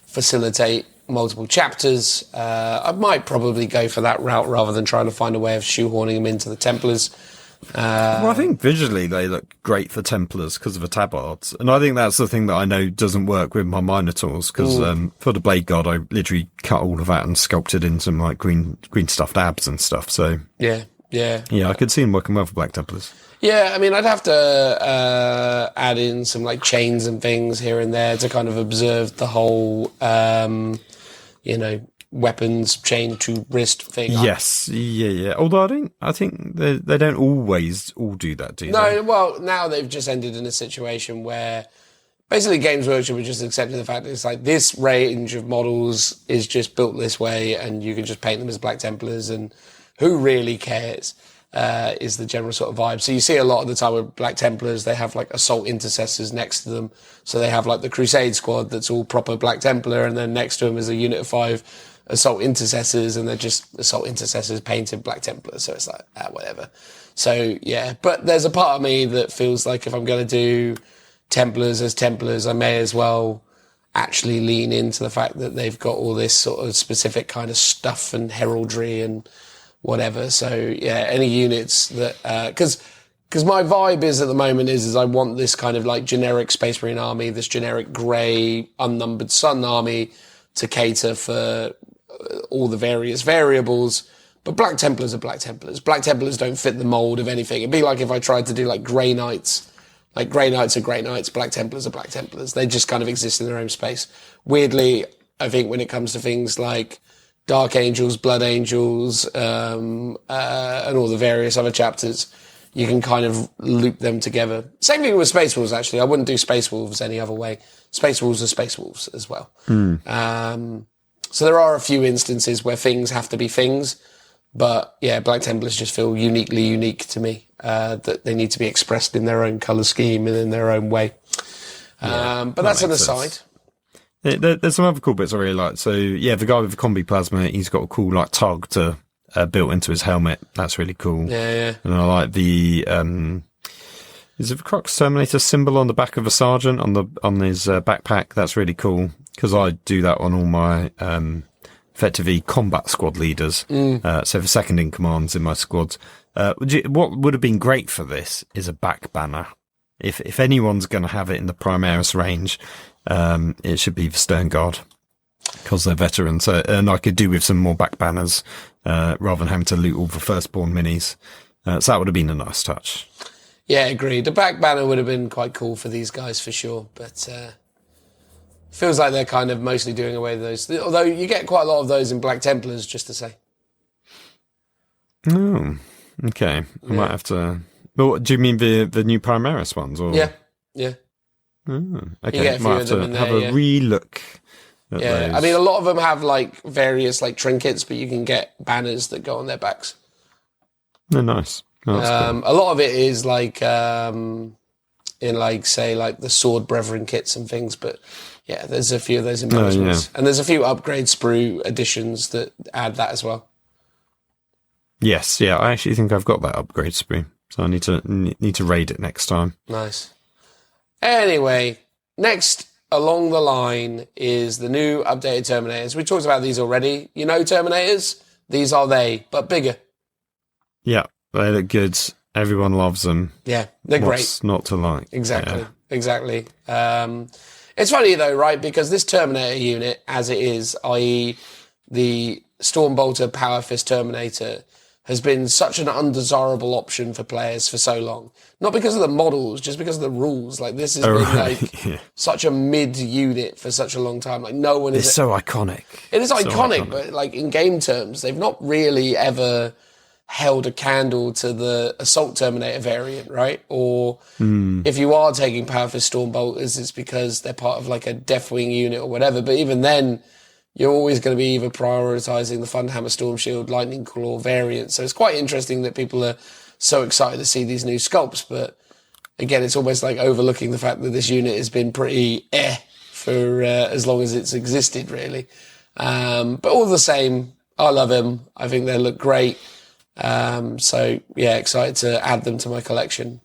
facilitate multiple chapters. I might probably go for that route rather than trying to find a way of shoehorning them into the Templars. Well, I think visually they look great for Templars because of the tabards, and I think that's the thing that I know doesn't work with my Minotaurs, because for the Blade Guard I literally cut all of that and sculpted in some like green stuffed abs and stuff. So yeah, I could see them working well for Black Templars. Yeah, I mean, I'd have to add in some like chains and things here and there to kind of observe the whole, weapons chain to wrist thing. Yes, yeah. Although I think they don't always all do that, do they? No, well, now they've just ended in a situation where basically Games Workshop have just accepted the fact that it's like this range of models is just built this way and you can just paint them as Black Templars, and who really cares? Is the general sort of vibe. So you see a lot of the time with Black Templars, they have like assault intercessors next to them. So they have like the Crusade squad that's all proper Black Templar, and then next to them is a unit of 5 assault intercessors, and they're just assault intercessors painted Black Templar. So it's like, whatever. So yeah, but there's a part of me that feels like if I'm going to do Templars as Templars, I may as well actually lean into the fact that they've got all this sort of specific kind of stuff and heraldry and whatever. So yeah, any units that because my vibe is at the moment is I want this kind of like generic Space Marine army, this generic grey unnumbered sun army to cater for all the various variables. But Black Templars are Black Templars. Black Templars don't fit the mold of anything. It'd be like if I tried to do like Grey Knights. Like Grey Knights are Grey Knights, Black Templars are Black Templars. They just kind of exist in their own space. Weirdly, I think when it comes to things like Dark Angels, Blood Angels, and all the various other chapters, you can kind of loop them together. Same thing with Space Wolves, actually. I wouldn't do Space Wolves any other way. Space Wolves are Space Wolves as well. So there are a few instances where things have to be things, but yeah, Black Templars just feel uniquely unique to me, that they need to be expressed in their own colour scheme and in their own way. But that's an aside. Sense. There's some other cool bits I really like. So yeah, the guy with the combi plasma, he's got a cool like tug to built into his helmet. That's really cool. Yeah. And I like the is it the Crux Terminator symbol on the back of a sergeant on his backpack? That's really cool because I do that on all my effectively combat squad leaders. So for second in commands in my squads. What would have been great for this is a back banner. If anyone's going to have it in the Primaris range, it should be the Stern Guard. because they're veterans. And I could do with some more back banners rather than having to loot all the firstborn minis. So that would have been a nice touch. Yeah, agreed. The back banner would have been quite cool for these guys for sure, but feels like they're kind of mostly doing away with those. Although you get quite a lot of those in Black Templars, just to say. Oh, okay. I might have to... Well, do you mean the new Primaris ones? Or? Yeah. Oh, okay. You get a few might of them in have there, a re-look at Yeah, those. I mean, a lot of them have like various like trinkets, but you can get banners that go on their backs. Oh, nice. Oh, that's cool. A lot of it is like in like say like the sword brethren kits and things, but yeah, there's a few of those embellishments, and there's a few upgrade sprue editions that add that as well. Yes, yeah, I actually think I've got that upgrade sprue, so I need to raid it next time. Nice. Anyway, next along the line is the new updated Terminators. We talked about these already. You know Terminators? These are they, but bigger. Yeah, they look good. Everyone loves them. Yeah, they're What's great. not to like? Exactly. It's funny though, right? Because this Terminator unit, as it is, i.e. the Stormbolter Power Fist Terminator, has been such an undesirable option for players for so long. Not because of the models, just because of the rules. Like, this has been like such a mid unit for such a long time. Like, no one is... It's so iconic. It is iconic, but like in game terms, they've not really ever held a candle to the Assault Terminator variant, right? Or if you are taking Power Fist Stormbolters, it's because they're part of like a Deathwing unit or whatever. But even then, you're always going to be either prioritising the Thunderhammer Storm Shield, Lightning Claw variant. So it's quite interesting that people are so excited to see these new sculpts. But again, it's almost like overlooking the fact that this unit has been pretty for as long as it's existed, really. But all the same, I love him. I think they look great. So yeah, excited to add them to my collection.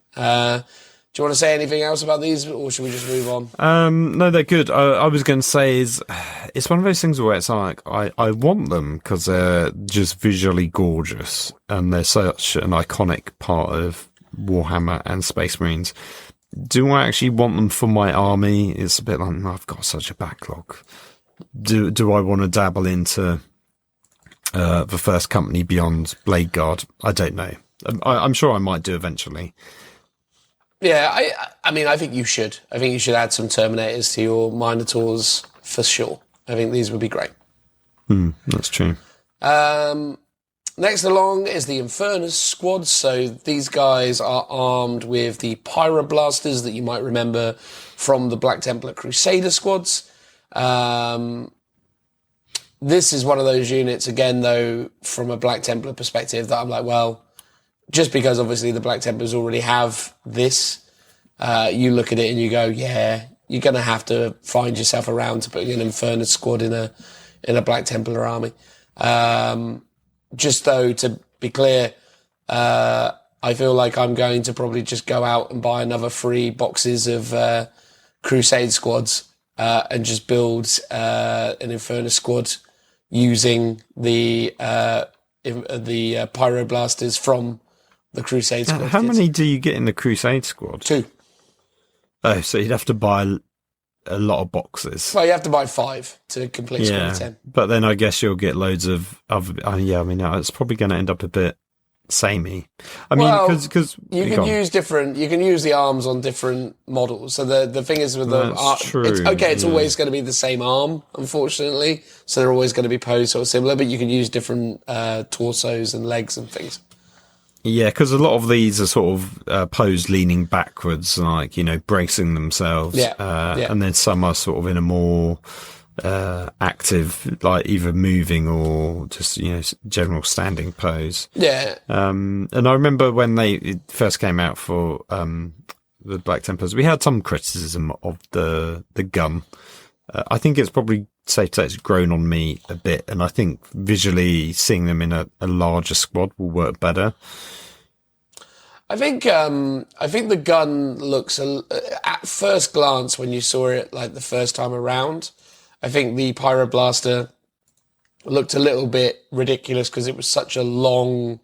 Do you want to say anything else about these, or should we just move on? No, they're good. I was going to say it's one of those things where it's like I want them because they're just visually gorgeous and they're such an iconic part of Warhammer and Space Marines. Do I actually want them for my army? It's a bit like, I've got such a backlog. Do I want to dabble into the first company beyond Blade Guard? I don't know. I'm sure I might do eventually. Yeah, I mean, I think you should. I think you should add some Terminators to your Minotaurs for sure. I think these would be great. That's true. Next along is the Infernus squad. So these guys are armed with the Pyroblasters that you might remember from the Black Templar Crusader squads. This is one of those units, again, though, from a Black Templar perspective, that I'm like, well, just because obviously the Black Templars already have this, you look at it and you go, yeah, you're going to have to find yourself around to put an Infernus squad in a Black Templar army. Just though, to be clear, I feel like I'm going to probably just go out and buy another 3 boxes of Crusade squads and just build an Infernus squad using the Pyroblasters from the Crusade squad. How many do you get in the Crusade squad? 2. Oh, so you'd have to buy a lot of boxes. Well, you have to buy 5 to complete squad of 10. But then I guess you'll get loads of other... I mean, it's probably going to end up a bit samey. I mean, because you can use the arms on different models. So the thing is with them, it's always going to be the same arm, unfortunately. So they're always going to be posed sort of similar, but you can use different torsos and legs and things. Yeah, because a lot of these are sort of posed leaning backwards, like, bracing themselves. And then some are sort of in a more active, like either moving or just, general standing pose. Yeah. And I remember when it first came out for the Black Templars, we had some criticism of the gun. I think it's probably safe to say it's grown on me a bit, and I think visually seeing them in a larger squad will work better. I think the gun looks at first glance when you saw it like the first time around, I think the Pyroblaster looked a little bit ridiculous because it was such a long,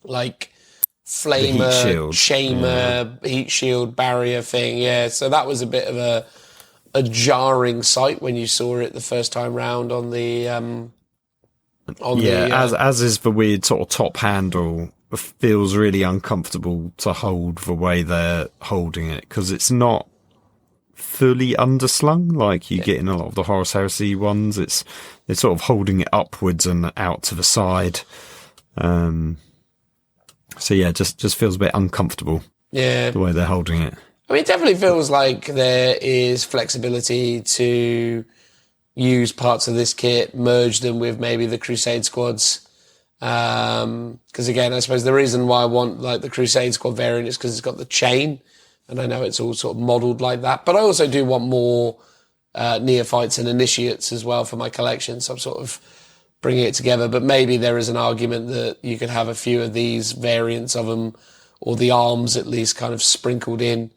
like, flamer, shamer, heat shield barrier thing. Yeah, so that was a bit of a jarring sight when you saw it the first time round on the as is the weird sort of top handle. Feels really uncomfortable to hold the way they're holding it, because it's not fully underslung like you get in a lot of the Horus Heresy ones. It's sort of holding it upwards and out to the side. So yeah, just feels a bit uncomfortable. Yeah, the way they're holding it. I mean, it definitely feels like there is flexibility to use parts of this kit, merge them with maybe the Crusade squads. Because again, I suppose the reason why I want like the Crusade squad variant is because it's got the chain, and I know it's all sort of modelled like that. But I also do want more neophytes and initiates as well for my collection, so I'm sort of bringing it together. But maybe there is an argument that you could have a few of these variants of them, or the arms at least, kind of sprinkled in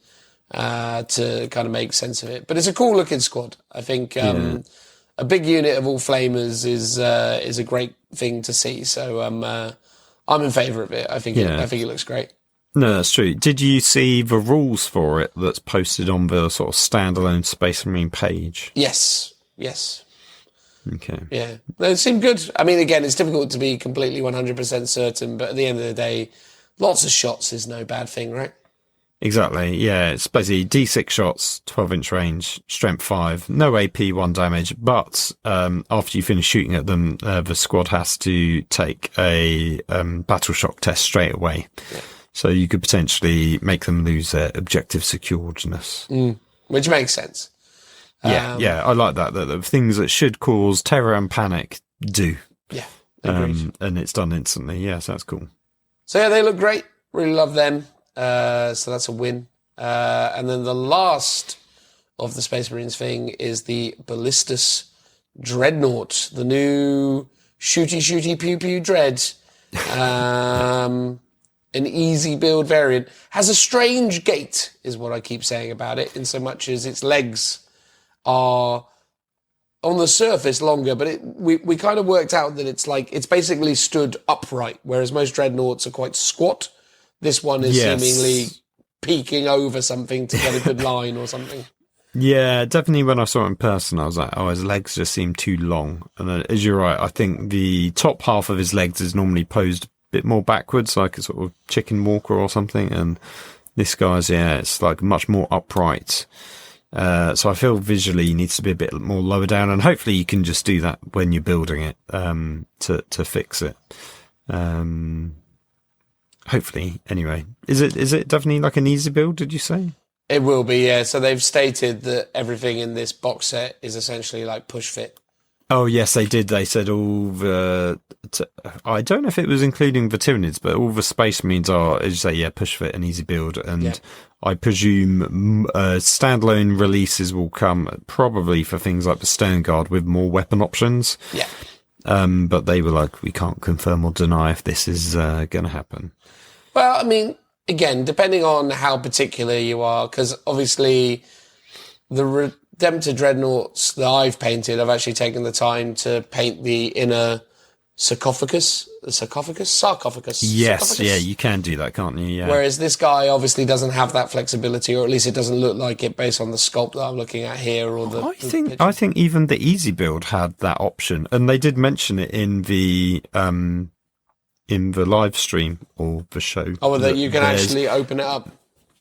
to kind of make sense of it. But it's a cool looking squad. I think a big unit of all flamers is a great thing to see. So I'm in favour of it. I think it looks great. No, that's true. Did you see the rules for it that's posted on the sort of standalone Space Marine page? Yes. Okay. Yeah, they seem good. I mean, again, it's difficult to be completely 100% certain, but at the end of the day, lots of shots is no bad thing, right? Exactly, yeah. It's basically D6 shots, 12-inch range, strength 5, no AP, 1 damage, but after you finish shooting at them, the squad has to take a battle shock test straight away. Yeah. So you could potentially make them lose their objective securedness. Which makes sense. Yeah, I like that. The things that should cause terror and panic do. Yeah, agreed. And it's done instantly. Yeah, so that's cool. So yeah, they look great. Really love them. So that's a win. And then the last of the Space Marines thing is the Ballistus Dreadnought, the new shooty pew pew dread. An easy build variant. Has a strange gait, is what I keep saying about it, in so much as its legs are on the surface longer, but we kind of worked out that it's basically stood upright, whereas most dreadnoughts are quite squat. This one is seemingly peeking over something to get a good line or something. Yeah, definitely when I saw it in person, I was like, oh, his legs just seem too long. And then, as you're right, I think the top half of his legs is normally posed a bit more backwards, like a sort of chicken walker or something. And this guy's, it's like much more upright. So I feel visually he needs to be a bit more lower down, and hopefully you can just do that when you're building it, to fix it. Hopefully, anyway. Is it definitely like an easy build, did you say? It will be, yeah. So they've stated that everything in this box set is essentially like push fit. Oh, yes, they did. They said all the... I don't know if it was including the Tyranids, but all the Space Marines are, as you say, push fit and easy build. And I presume standalone releases will come probably for things like the Stone Guard with more weapon options. Yeah. But they were like, we can't confirm or deny if this is going to happen. Well, I mean, again, depending on how particular you are, because obviously the Redemptor Dreadnoughts that I've painted, I've actually taken the time to paint the inner sarcophagus. Yes, yeah, you can do that, can't you? Yeah. Whereas this guy obviously doesn't have that flexibility, or at least it doesn't look like it based on the sculpt that I'm looking at here. Or I think even the easy build had that option, and they did mention it in the live stream or the show. Oh, that you can actually open it up.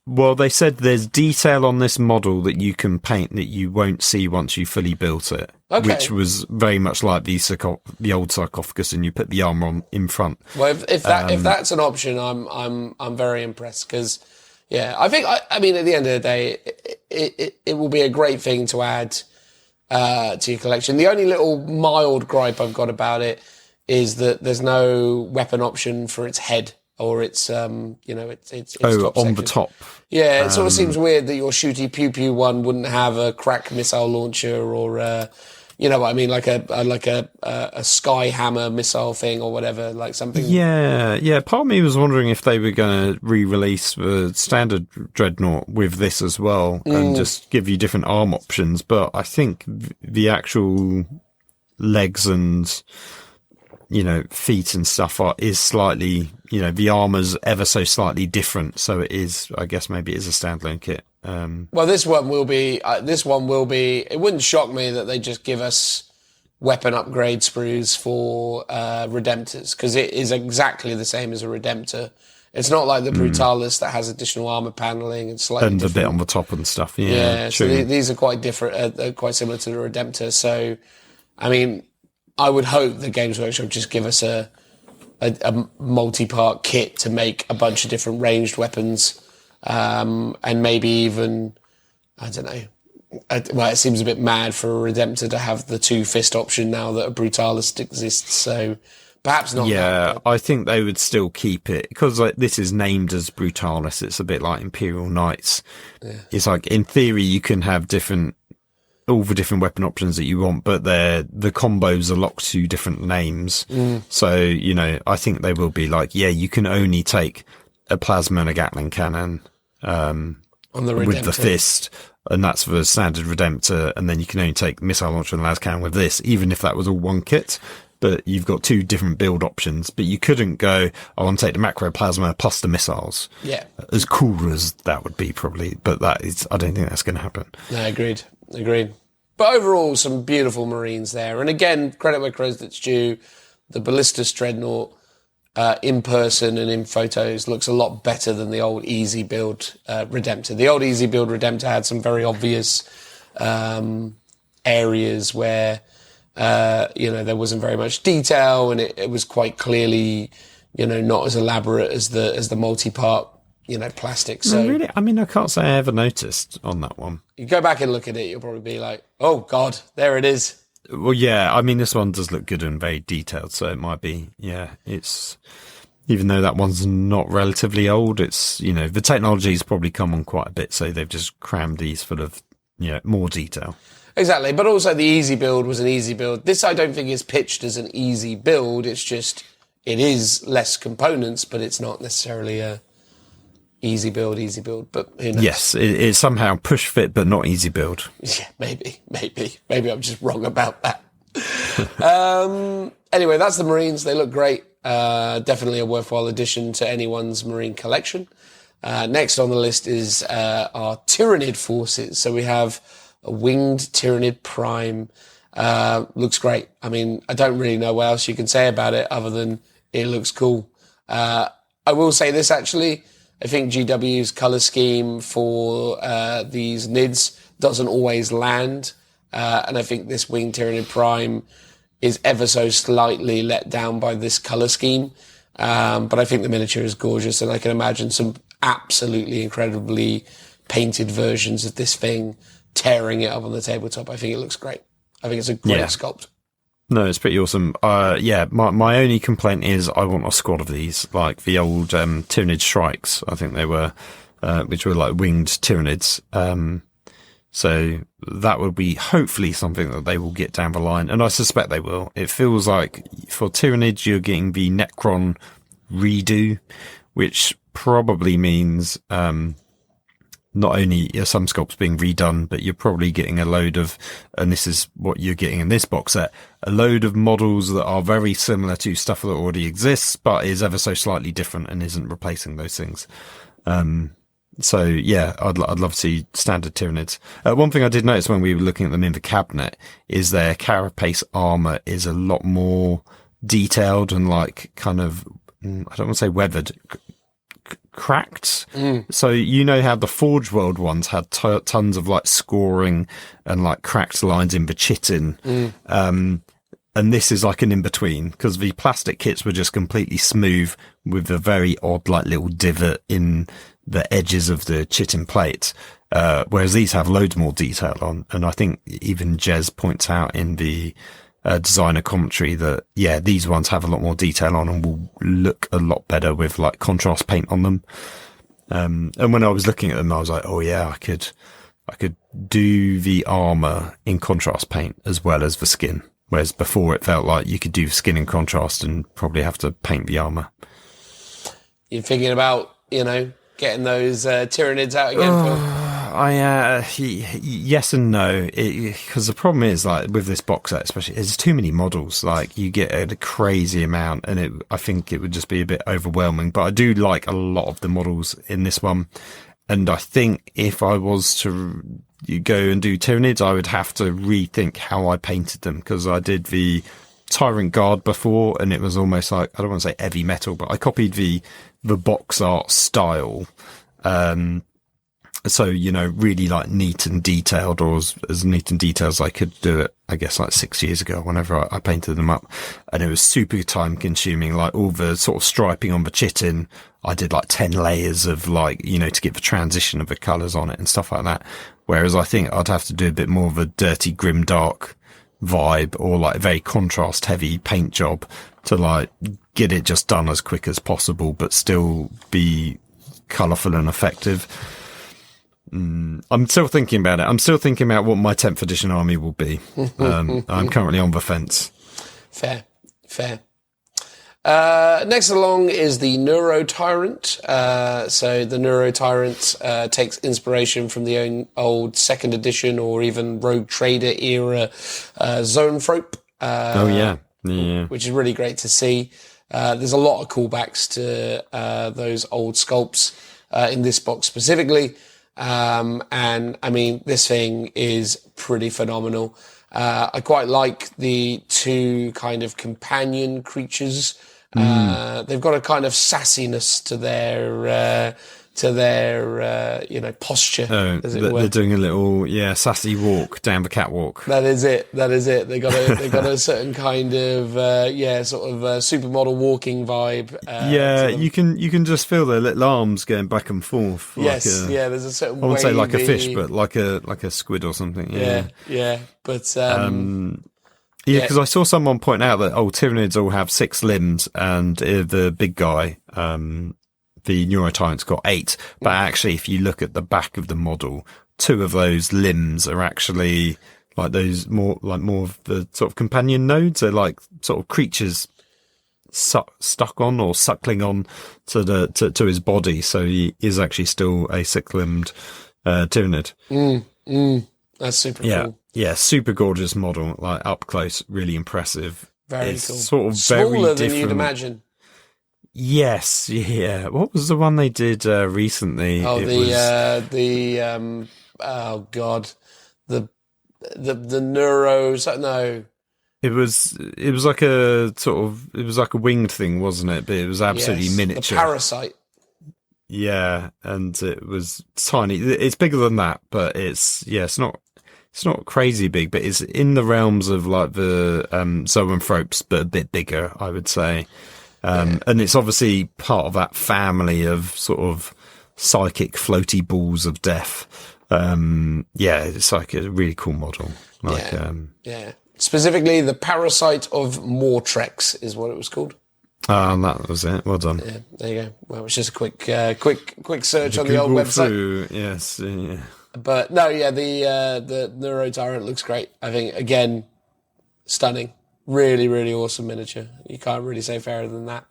Well, they said there's detail on this model that you can paint that you won't see once you fully built it, which was very much like the old sarcophagus, and you put the armor on in front. Well, if that's an option, I'm very impressed, because I think I mean at the end of the day, it will be a great thing to add to your collection. The only little mild gripe I've got about it is that there's no weapon option for its head. Or it's top on section. the top. Yeah, it sort of seems weird that your shooty pew pew one wouldn't have a crack missile launcher, or you know what I mean, like a sky hammer missile thing or whatever, like something. Yeah. Part of me was wondering if they were going to re-release the standard Dreadnought with this as well, and just give you different arm options. But I think the actual legs and feet and stuff is slightly, the armor's ever so slightly different. So it is, I guess maybe it is a standalone kit. Well, this one will be, it wouldn't shock me that they just give us weapon upgrade sprues for Redemptors, because it is exactly the same as a Redemptor. It's not like the Brutalis that has additional armor paneling and slightly and different. A bit on the top and stuff. Yeah, true. so these are quite different, quite similar to the Redemptor. So, I mean, I would hope the Games Workshop just give us a multi-part kit to make a bunch of different ranged weapons, and maybe even, I don't know. Well, it seems a bit mad for a Redemptor to have the 2-fist option now that a Brutalist exists. So perhaps not. Yeah, I think they would still keep it because this is named as Brutalis. It's a bit like Imperial Knights. Yeah. It's like, in theory, you can have all the different weapon options that you want, but the combos are locked to different names. So, I think they will be like, you can only take a plasma and a Gatling cannon on the Redemptor with the fist, and that's for the standard Redemptor, and then you can only take missile launcher and las cannon with this, even if that was all one kit. But you've got 2 different build options, but you couldn't go, I want to take the macro plasma plus the missiles. Yeah. As cool as that would be, probably, but I don't think that's going to happen. No, agreed. But overall, some beautiful Marines there. And again, credit where credit's due. The Ballistus Dreadnought, in person and in photos, looks a lot better than the old easy build Redemptor. The old easy build Redemptor had some very obvious areas where there wasn't very much detail, and it was quite clearly not as elaborate as the multi-part plastic. So really, I mean, I can't say I ever noticed on that one. You go back and look at it, you'll probably be like, oh God, there it is. Well, yeah, I mean, this one does look good and very detailed, so it might be, it's, even though that one's not relatively old, it's, the technology's probably come on quite a bit, so they've just crammed these full of, more detail. Exactly, but also the easy build was an easy build. This I don't think is pitched as an easy build, it's just, it is less components, but it's not necessarily a easy build, but who knows? Yes, it's somehow push fit, but not easy build. Yeah, maybe I'm just wrong about that. Anyway, that's the Marines. They look great. Definitely a worthwhile addition to anyone's Marine collection. Next on the list is our Tyrannid forces. So we have a winged Tyrannid Prime. Looks great. I mean, I don't really know what else you can say about it other than it looks cool. I will say this actually. I think GW's colour scheme for these NIDs doesn't always land. And I think this Winged Tyrannid Prime is ever so slightly let down by this colour scheme. But I think the miniature is gorgeous, and I can imagine some absolutely incredibly painted versions of this thing tearing it up on the tabletop. I think it looks great. I think it's a great sculpt. No, it's pretty awesome. My only complaint is I want a squad of these, like the old Tyrannid Shrikes, I think they were, which were like winged Tyrannids. So that would be hopefully something that they will get down the line, and I suspect they will. It feels like for Tyrannids you're getting the Necron redo, which probably means not only are some sculpts being redone, but you're probably getting a load of, and this is what you're getting in this box set, a load of models that are very similar to stuff that already exists, but is ever so slightly different and isn't replacing those things. So yeah, I'd love to see standard Tyrannids. One thing I did notice when we were looking at them in the cabinet is their carapace armor is a lot more detailed and like kind of, I don't want to say weathered, cracked. So how the Forge World ones had tons of like scoring and like cracked lines in the chitin. And this is like an in-between, because the plastic kits were just completely smooth with a very odd like little divot in the edges of the chitin plate, whereas these have loads more detail on. And I think even Jez points out in the designer commentary that these ones have a lot more detail on and will look a lot better with like contrast paint on them. And when I was looking at them, I was like, oh yeah, I could do the armor in contrast paint as well as the skin, whereas before it felt like you could do skin in contrast and probably have to paint the armor. You're thinking about getting those Tyrannids out again, Phil? yes and no, because the problem is, like, with this box set especially, there's too many models. Like, you get a crazy amount, and I think it would just be a bit overwhelming. But I do like a lot of the models in this one, and I think if I was to go and do Tyranids, I would have to rethink how I painted them, because I did the Tyrant Guard before, and it was almost like, I don't want to say heavy metal, but I copied the box art style. So, really like neat and detailed, or as neat and detailed as I could do it, I guess, like 6 years ago, whenever I painted them up. And it was super time consuming, like all the sort of striping on the chitin. I did like 10 layers of, like, to get the transition of the colours on it and stuff like that. Whereas I think I'd have to do a bit more of a dirty, grim, dark vibe, or like very contrast heavy paint job to like get it just done as quick as possible, but still be colourful and effective. I'm still thinking about it. I'm still thinking about what my 10th edition army will be. I'm currently on the fence. Fair. Next along is the Neuro Tyrant. So the Neuro Tyrant takes inspiration from the old 2nd edition or even Rogue Trader era Zoanthrope. Which is really great to see. There's a lot of callbacks to those old sculpts in this box specifically. And I mean, this thing is pretty phenomenal. I quite like the two kind of companion creatures. They've got a kind of sassiness to their posture. They're doing a little, sassy walk down the catwalk. That is it. They got a certain kind of, supermodel walking vibe. You can just feel their little arms going back and forth. Yes, there's a certain I wouldn't say like a wavy- fish, but like a squid or something. Yeah. But, because I saw someone point out that Tyranids all have 6 limbs, and the big guy, the Neurotyrant's got 8. But actually, if you look at the back of the model, 2 of those limbs are actually like those more of the sort of companion nodes. They're like sort of creatures stuck on or suckling on to his body. So he is actually still a 6-limbed Tyranid. That's super cool. Yeah, super gorgeous model, like up close, really impressive. Very it's cool. Sort of Smaller very than different. you'd imagine. Yes, yeah. What was the one they did recently? The Neuro. No. It was like a winged thing, wasn't it? But it was absolutely miniature. The Parasite. Yeah, and it was tiny. It's bigger than that, but it's not crazy big, but it's in the realms of like the Zoanthropes, but a bit bigger, I would say. And it's obviously part of that family of sort of psychic floaty balls of death. It's like a really cool model. Specifically, the Parasite of Mortrex is what it was called. That was it. Well done. Yeah, there you go. Well, it's just a quick search on the old website. Yes. Yeah. But no, the Neuro Tyrant looks great. I think, again, stunning. Really, really awesome miniature. You can't really say fairer than that.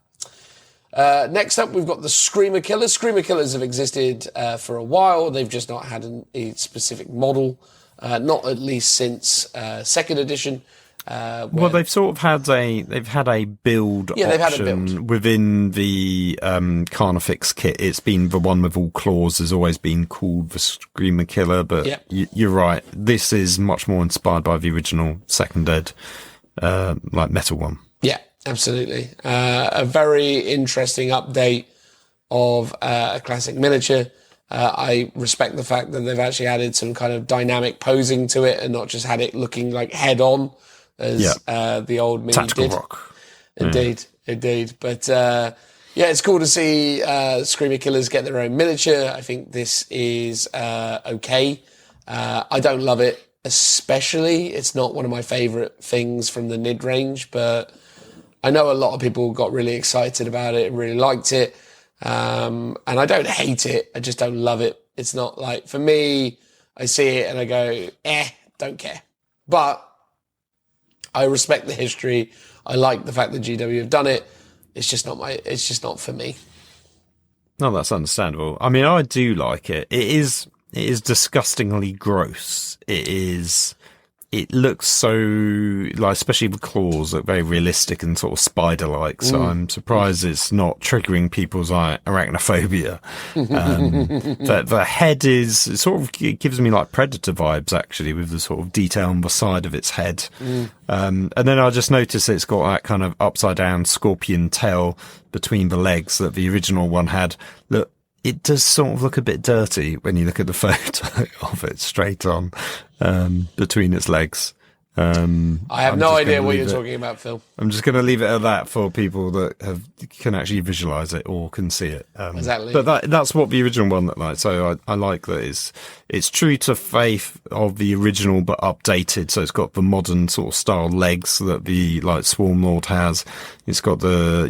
Next up, we've got the Screamer Killers. Screamer Killers have existed for a while. They've just not had a specific model, not at least since 2nd edition. Well, they've sort of had a build option within the Carnifex kit. It's been the one with all claws has always been called the Screamer Killer, but you're right. This is much more inspired by the original 2nd ed, like metal one. Yeah, absolutely. A very interesting update of a classic miniature. I respect the fact that they've actually added some kind of dynamic posing to it and not just had it looking like head on as the old mini Tactical did. rock. Indeed. But it's cool to see Screamer Killers get their own miniature. I think this is okay. I don't love it especially. It's not one of my favourite things from the NID range, but I know a lot of people got really excited about it and really liked it. And I don't hate it. I just don't love it. It's not like, for me, I see it and I go, don't care. But I respect the history. I like the fact that GW have done it. It's just not for me. No, that's understandable. I mean, I do like it. It is disgustingly gross. It looks so, like, especially the claws look very realistic and sort of spider-like. So I'm surprised it's not triggering people's arachnophobia. The head it sort of gives me like Predator vibes, actually, with the sort of detail on the side of its head. And then I just noticed it's got that kind of upside down scorpion tail between the legs that the original one had. Look, it does sort of look a bit dirty when you look at the photo of it straight on, between its legs. I have no idea what you're talking about, Phil. I'm just going to leave it at that for people that can actually visualize it or can see it. Exactly. But that's what the original one looked like. So I like that it's true to faith of the original, but updated. So it's got the modern sort of style legs that the like Swarm Lord has. It's got the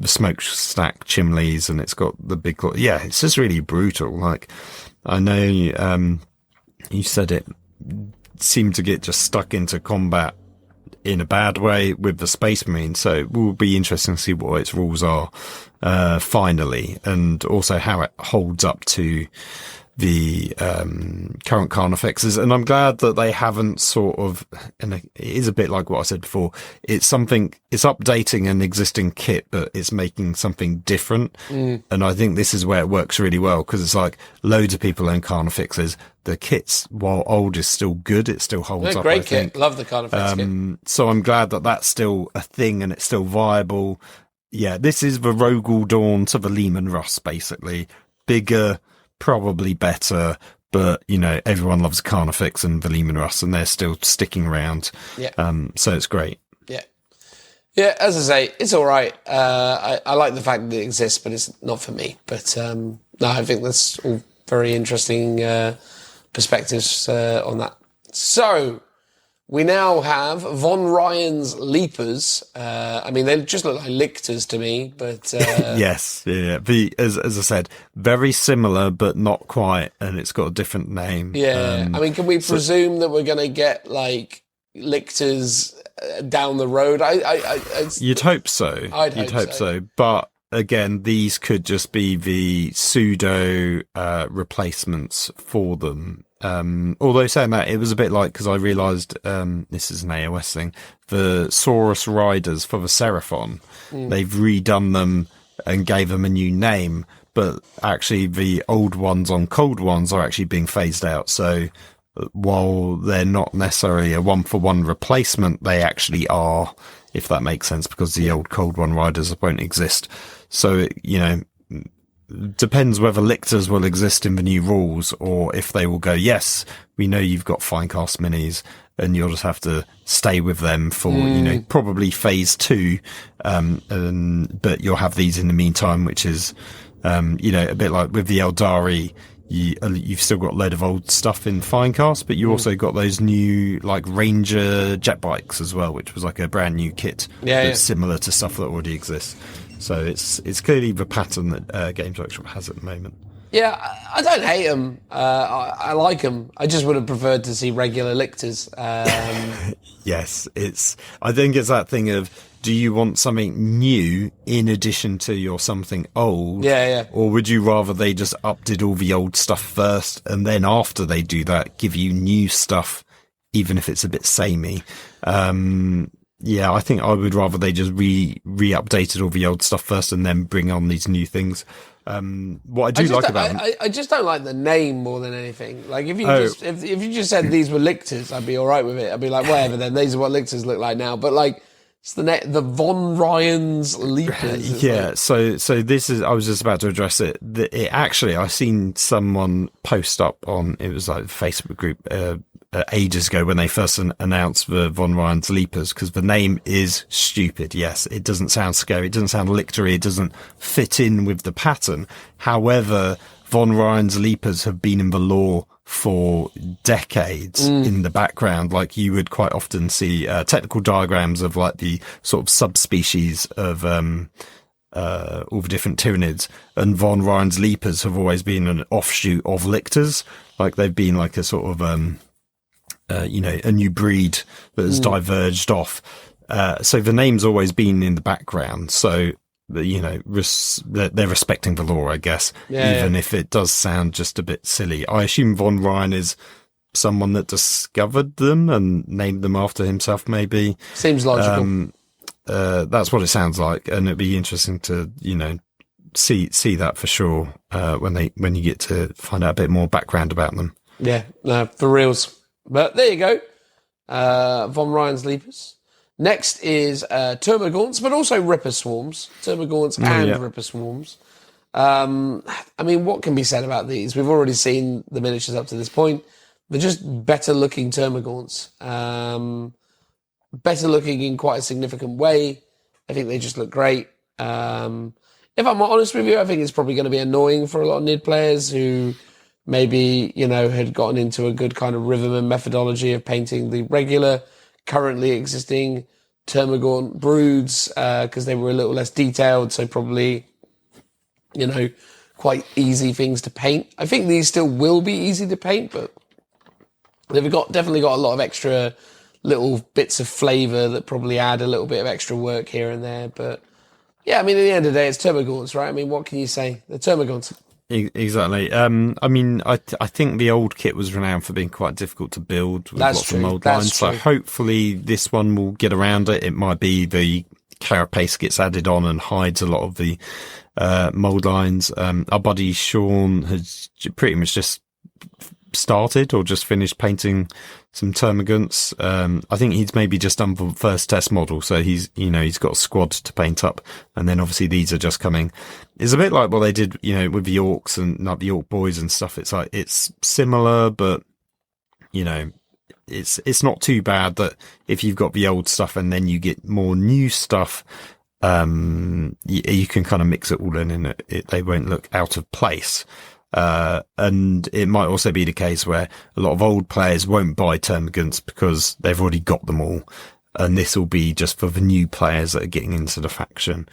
smokestack chimneys, and it's got the big, yeah, it's just really brutal. Like, I know, you said it seemed to get just stuck into combat in a bad way with the Space Marine, so it will be interesting to see what its rules are finally, and also how it holds up to the current Carnifexes. And I'm glad that they haven't sort of, and it is a bit like what I said before, it's updating an existing kit, but it's making something different. And I think this is where it works really well, because it's like loads of people own Carnifexes. The kits, while old, is still good. It still holds up. Great kit. Love the Carnifex kit. So I'm glad that that's still a thing and it's still viable. Yeah, this is the Rogel Dawn to the Lehman Russ, basically. Bigger, probably better, but, everyone loves Carnifex and the Lehman Russ, and they're still sticking around. Yeah. So it's great. Yeah. Yeah, as I say, it's all right. I like the fact that it exists, but it's not for me. But no, I think that's all very interesting perspectives on that. So we now have Von Ryan's Leapers. I mean, they just look like lictors to me, but yes, yeah. As I said, very similar but not quite, and it's got a different name. Yeah, I mean, can we presume that we're going to get like lictors down the road? You'd hope so. You'd hope so, but. Again, these could just be the pseudo replacements for them. Although saying that, it was a bit like, because I realised this is an AOS thing, the Saurus Riders for the Seraphon, they've redone them and gave them a new name, but actually the old ones on Cold Ones are actually being phased out. So while they're not necessarily a one-for-one replacement, they actually are, if that makes sense, because the old Cold One Riders won't exist. So, depends whether lictors will exist in the new rules, or if they will go, yes, we know you've got Finecast minis, and you'll just have to stay with them for, probably phase 2. But you'll have these in the meantime, which is, a bit like with the Aeldari. You've still got a load of old stuff in Finecast, but you also got those new like Ranger jet bikes as well, which was like a brand new kit that's similar to stuff that already exists. So it's clearly the pattern that Games Workshop has at the moment. Yeah, I don't hate them. I like them. I just would have preferred to see regular lictors. Yes, I think it's that thing of, do you want something new in addition to your something old? Yeah. Or would you rather they just update all the old stuff first, and then after they do that, give you new stuff, even if it's a bit samey? Yeah, I think I would rather they just re-updated all the old stuff first and then bring on these new things. What I do like about them, I just don't like the name more than anything. Like if you just said these were lictors, I'd be all right with it. I'd be like, whatever. Then these are what lictors look like now. But like, it's the Von Ryan's Leapers. Yeah. So this is. I was just about to address it. It actually, I seen someone post up on. It was like a Facebook group. Ages ago when they first announced the Von Ryan's Leapers, because the name is stupid. Yes, it doesn't sound scary. It doesn't sound lictory. It doesn't fit in with the pattern. However, Von Ryan's Leapers have been in the lore for decades in the background. Like, you would quite often see technical diagrams of like the sort of subspecies of all the different Tyranids, and Von Ryan's Leapers have always been an offshoot of lictors. Like, they've been like a sort of a new breed that has diverged off. So the name's always been in the background. So you know, they're respecting the law, I guess, even if it does sound just a bit silly. I assume Von Ryan is someone that discovered them and named them after himself, maybe. Seems logical. That's what it sounds like, and it'd be interesting to, you know, see that for sure when you get to find out a bit more background about them. Yeah, no, for reals. But there you go, Von Ryan's Leapers. Next is Termagants, but also Ripper Swarms. Termagants and Ripper Swarms. I mean, what can be said about these? We've already seen the miniatures up to this point. They're just better looking Termagants. Better looking in quite a significant way. I think they just look great. If I'm honest with you, I think it's probably going to be annoying for a lot of NID players who maybe, you know, had gotten into a good kind of rhythm and methodology of painting the regular, currently existing Termagant broods, because they were a little less detailed, so probably, you know, quite easy things to paint. I think these still will be easy to paint, but they've definitely got a lot of extra little bits of flavour that probably add a little bit of extra work here and there. But yeah, I mean, at the end of the day, it's Termagants, right? I mean, what can you say? They're Termagants. Exactly. I mean, I think the old kit was renowned for being quite difficult to build with lots of mold lines. So hopefully this one will get around it. It might be the carapace gets added on and hides a lot of the mold lines. Our buddy Sean has pretty much just started or just finished painting some Termagants. I think he's maybe just done the first test model, so he's got a squad to paint up, and then obviously these are just coming. It's a bit like what they did, you know, with the Orcs and like the Orc boys and stuff. It's like it's similar, but you know, it's not too bad that if you've got the old stuff and then you get more new stuff, you can kind of mix it all in, and they won't look out of place. And it might also be the case where a lot of old players won't buy Termagants because they've already got them all. And this will be just for the new players that are getting into the faction.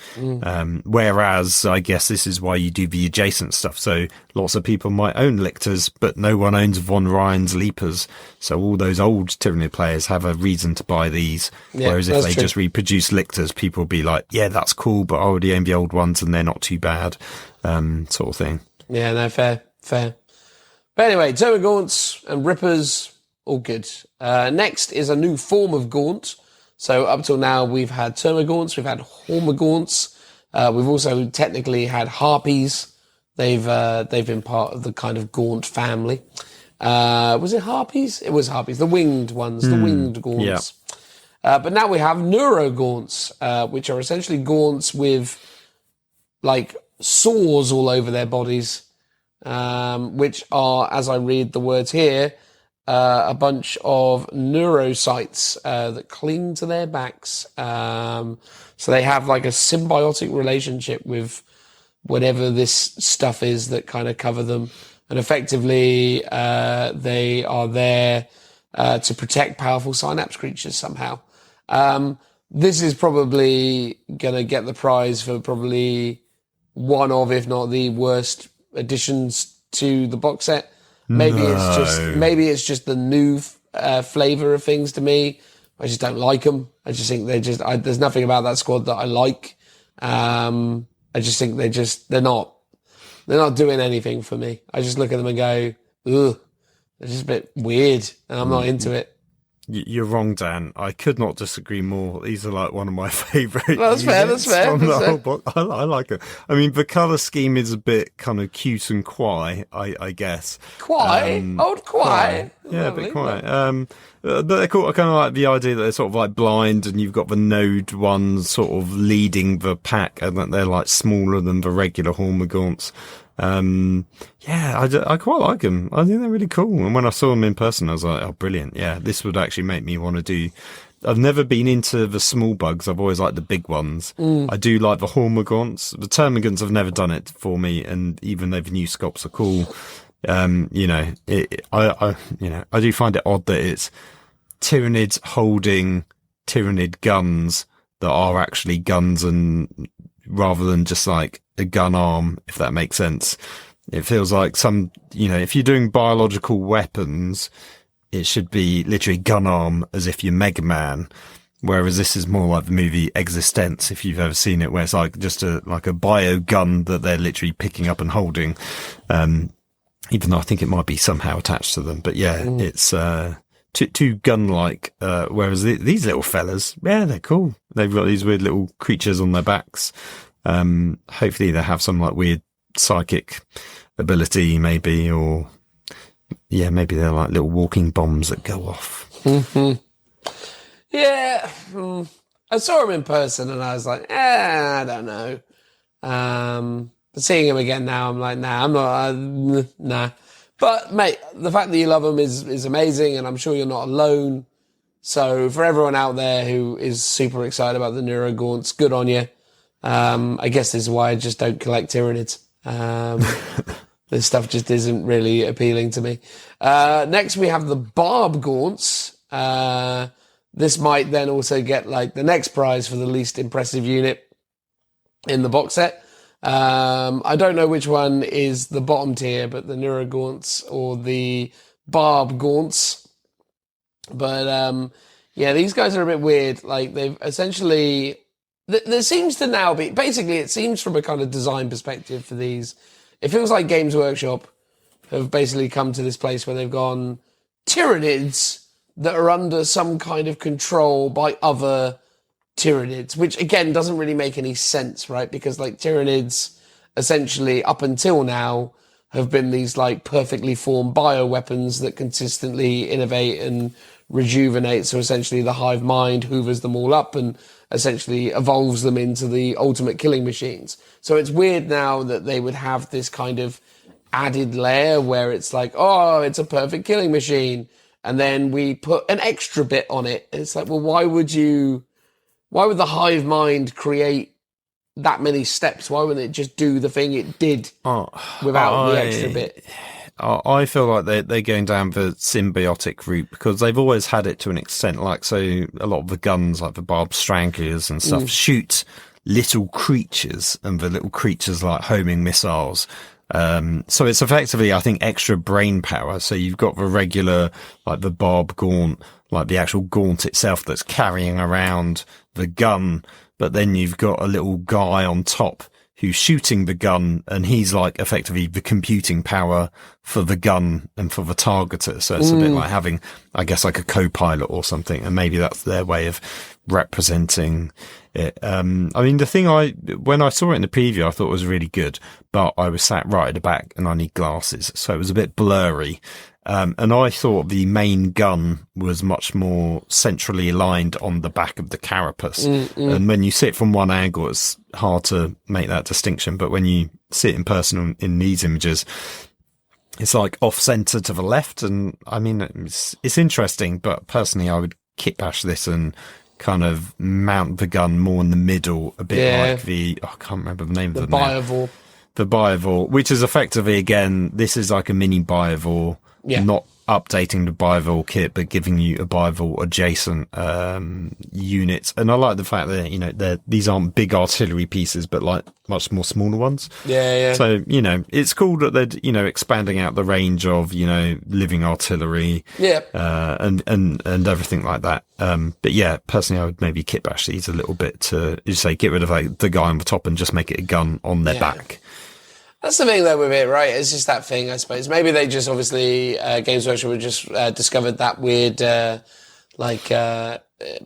Whereas I guess this is why you do the adjacent stuff. So lots of people might own Lictors, but no one owns Von Ryan's Leapers. So all those old Tyranid players have a reason to buy these. Yeah, whereas if they just reproduce Lictors, people will be like, yeah, that's cool, but I already own the old ones and they're not too bad, sort of thing. Yeah, no, fair. But anyway, Termagants and Rippers, all good. Next is a new form of Gaunt. So up till now, we've had Termagants, we've had Hormagaunts, we've also technically had Harpies. They've been part of the kind of Gaunt family. Was it Harpies? It was Harpies, the winged ones, the winged Gaunts. Yeah. But now we have Neurogaunts, which are essentially Gaunts with like sores all over their bodies, which are, as I read the words here, a bunch of neurocytes that cling to their backs. So they have like a symbiotic relationship with whatever this stuff is that kind of cover them. And effectively, they are there to protect powerful synapse creatures somehow. This is probably going to get the prize for probably one of, if not the worst additions to the box set. Maybe it's just the new flavor of things to me. I just don't like them. I just think there's nothing about that squad that I like. I just think they're not doing anything for me. I just look at them and go, ugh, they're just a bit weird, and I'm not into it. You're wrong, Dan. I could not disagree more. These are like one of my favourite. That's fair. Whole book. I like it. I mean, the colour scheme is a bit kind of cute and quiet, I guess. Quiet? Old quiet? Yeah, lovely. A bit quiet. But they're cool. I kind of like the idea that they're sort of like blind and you've got the node ones sort of leading the pack and that they're like smaller than the regular Hormagaunts. I quite like them. I think they're really cool. And when I saw them in person, I was like, oh, brilliant. Yeah, this would actually make me want to do. I've never been into the small bugs. I've always liked the big ones. I do like the Hormagaunts. The Termagants have never done it for me. And even though the new sculpts are cool, I do find it odd that it's Tyranids holding Tyranid guns that are actually guns and rather than just like a gun arm, if that makes sense. It feels like if you're doing biological weapons, it should be literally gun arm as if you're Mega Man. Whereas this is more like the movie Existence, if you've ever seen it, where it's like just like a bio gun that they're literally picking up and holding. Even though I think it might be somehow attached to them. But yeah, it's too gun-like. Whereas these little fellas, yeah, they're cool. They've got these weird little creatures on their backs. Hopefully they have some like weird psychic ability, maybe, or yeah, maybe they're like little walking bombs that go off. Yeah, I saw him in person and I was like, I don't know. But seeing him again now, I'm like, nah, I'm not, nah. But mate, the fact that you love him is amazing, and I'm sure you're not alone. So for everyone out there who is super excited about the Neurogaunts, good on you. I guess this is why I just don't collect Tyranids. This stuff just isn't really appealing to me. Next we have the Barb Gaunts. This might then also get like the next prize for the least impressive unit in the box set. I don't know which one is the bottom tier, but the Neurogaunts or the Barb Gaunts. But yeah, these guys are a bit weird. Like they've essentially, there seems to now be, basically it seems from a kind of design perspective for these, it feels like Games Workshop have basically come to this place where they've gone Tyranids that are under some kind of control by other Tyranids, which again doesn't really make any sense, right? Because like Tyranids essentially up until now have been these like perfectly formed bioweapons that consistently innovate and rejuvenate. So essentially the hive mind hoovers them all up and essentially evolves them into the ultimate killing machines. So it's weird now that they would have this kind of added layer where it's like, oh, it's a perfect killing machine. And then we put an extra bit on it. And it's like, well, why would the hive mind create that many steps? Why wouldn't it just do the thing it did without the extra bit? I feel like they're going down the symbiotic route because they've always had it to an extent. Like, so a lot of the guns, like the barbed stranglers and stuff, shoot little creatures, and the little creatures like homing missiles. So it's effectively, I think, extra brain power. So you've got the regular, like the barb gaunt, like the actual gaunt itself that's carrying around the gun. But then you've got a little guy on top who's shooting the gun, and he's like effectively the computing power for the gun and for the targeter. So it's a bit like having, I guess, like a co-pilot or something. And maybe that's their way of representing it. I mean, the thing when I saw it in the preview, I thought it was really good, but I was sat right at the back and I need glasses. So it was a bit blurry. And I thought the main gun was much more centrally aligned on the back of the carapace. And when you sit from one angle, it's hard to make that distinction. But when you sit in person in these images, it's like off center to the left. And I mean, it's interesting, but personally, I would kit bash this and kind of mount the gun more in the middle, a bit like I can't remember the name of the Biovore. The Biovore, which is effectively, again, this is like a mini Biovore. Not updating the Biovore kit, but giving you a Biovore adjacent unit. And I like the fact that, you know, these aren't big artillery pieces, but like much more smaller ones. Yeah. So, you know, it's cool that they're, you know, expanding out the range of, you know, living artillery. And everything like that. But yeah, personally, I would maybe kit bash these a little bit to, you say, get rid of like the guy on the top and just make it a gun on their back. That's the thing though with it, right? It's just that thing, I suppose. Maybe they just obviously, Games Workshop have just discovered that weird,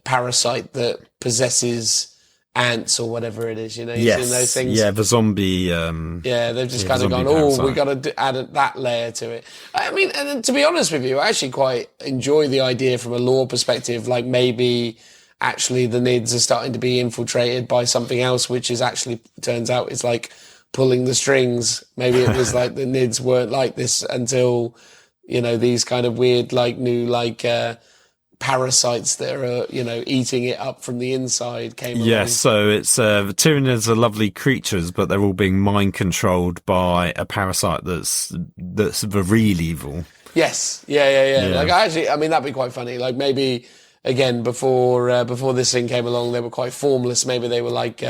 parasite that possesses ants or whatever it is, you know? You've seen those things? Yeah, the zombie. They've just kind of gone, we got to add that layer to it. I mean, and to be honest with you, I actually quite enjoy the idea from a lore perspective, like maybe actually the Nids are starting to be infiltrated by something else, which is actually, turns out, is like pulling the strings. Maybe it was like the Nids weren't like this until, you know, these kind of weird, like new, like, parasites that are, you know, eating it up from the inside came along. Yes, so it's, the Tyranids are lovely creatures, but they're all being mind controlled by a parasite that's the real evil. Yes. Yeah. Like I mean, that'd be quite funny. Like maybe, again, before this thing came along, they were quite formless. Maybe they were like,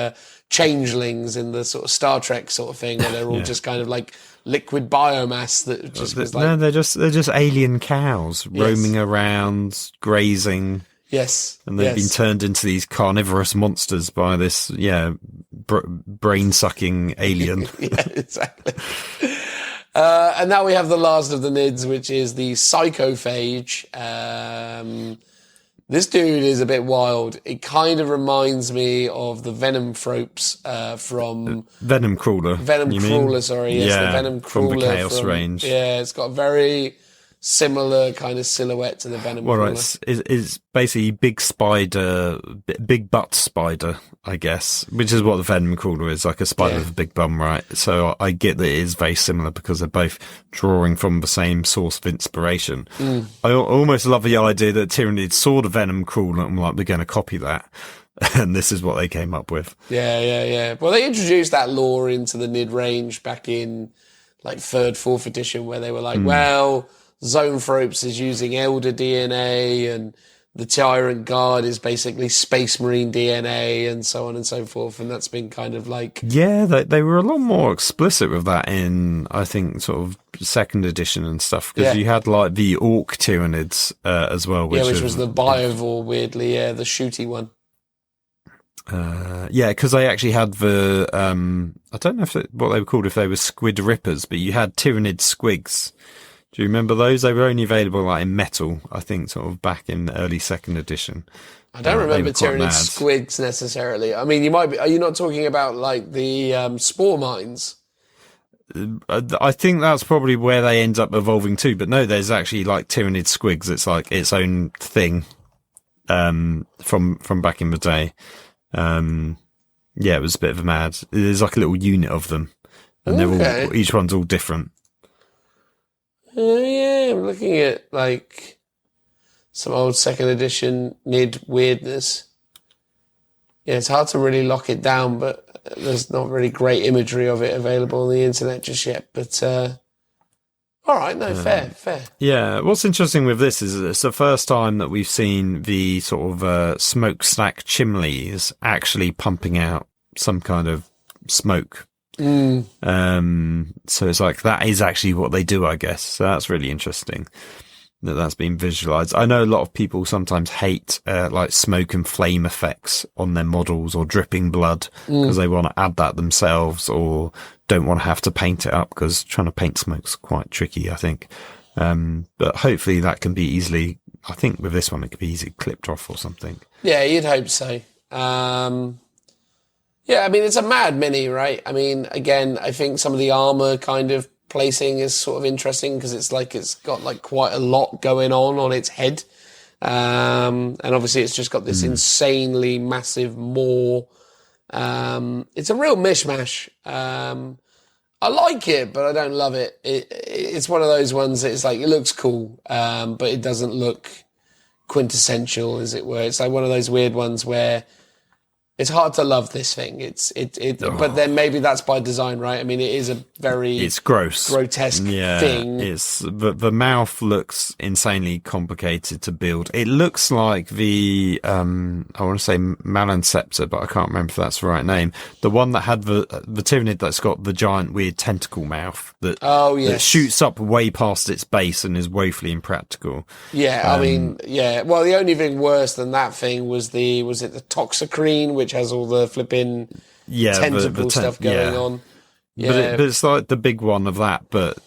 changelings in the sort of Star Trek sort of thing, where they're all just kind of like liquid biomass that just was like... No, they're just alien cows roaming around, grazing. Yes. And they've been turned into these carnivorous monsters by this, brain-sucking alien. Yeah, exactly. And now we have the last of the Nids, which is the Psychophage. This dude is a bit wild. It kind of reminds me of the Venom Thropes from... Venom Crawler. Venom Crawler, mean? sorry. Yes, the Venom Crawler. From the Chaos range. Yeah, it's got a very similar kind of silhouette to the Venom Crawler. It's basically big butt spider, I guess, which is what the Venom Crawler is, like a spider with a big bum, right? So I get that it is very similar because they're both drawing from the same source of inspiration. I almost love the idea that Tyranid saw the Venom Crawler and like, we're going to copy that. And this is what they came up with. Yeah. Well, they introduced that lore into the Nid range back in like 3rd, 4th edition, where they were like, well, Zoanthropes is using Elder DNA, and the Tyrant Guard is basically Space Marine DNA, and so on and so forth. And that's been kind of like... Yeah, they were a lot more explicit with that in, I think, sort of 2nd edition and stuff, because you had like the Orc Tyranids as well. Which was the Biovore, weirdly, the shooty one. Because they actually had the, I don't know what they were called, if they were Squid Rippers, but you had Tyranid Squigs. Do you remember those? They were only available like in metal, I think, sort of back in the early 2nd edition. I don't remember Tyranid Squigs necessarily. I mean, you might be. Are you not talking about like the spore mines? I think that's probably where they end up evolving to. But no, there's actually like Tyranid Squigs. It's like its own thing from back in the day. It was a bit of a mad. There's like a little unit of them, and they're all, each one's all different. I'm looking at like some old 2nd edition Nid weirdness. Yeah, it's hard to really lock it down, but there's not really great imagery of it available on the internet just yet. But all right, no, fair. Yeah, what's interesting with this is it's the first time that we've seen the sort of smokestack chimneys actually pumping out some kind of smoke. So it's like that is actually what they do, I guess. So that's really interesting that's been visualized. I know a lot of people sometimes hate like smoke and flame effects on their models or dripping blood because they want to add that themselves or don't want to have to paint it up because trying to paint smoke's quite tricky, I think. But hopefully that can be easily, I think with this one it could be easily clipped off or something. Yeah, you'd hope so. Yeah, I mean, it's a mad mini, right? I mean, again, I think some of the armor kind of placing is sort of interesting because it's like it's got like quite a lot going on its head. And obviously it's just got this insanely massive maw. It's a real mishmash. I like it, but I don't love it. It's one of those ones that it's like, it looks cool, but it doesn't look quintessential, as it were. It's like one of those weird ones where it's hard to love this thing. But then maybe that's by design, right? I mean, it is it's gross, grotesque thing. It's the mouth looks insanely complicated to build. It looks like the I want to say Malanceptor, but I can't remember if that's the right name. The one that had the Tyranid that's got the giant weird tentacle mouth that that shoots up way past its base and is woefully impractical. Yeah, I mean, yeah. Well, the only thing worse than that thing was the Toxicrene, which has all the flipping tentacle stuff going on. Yeah. But it's like the big one of that, but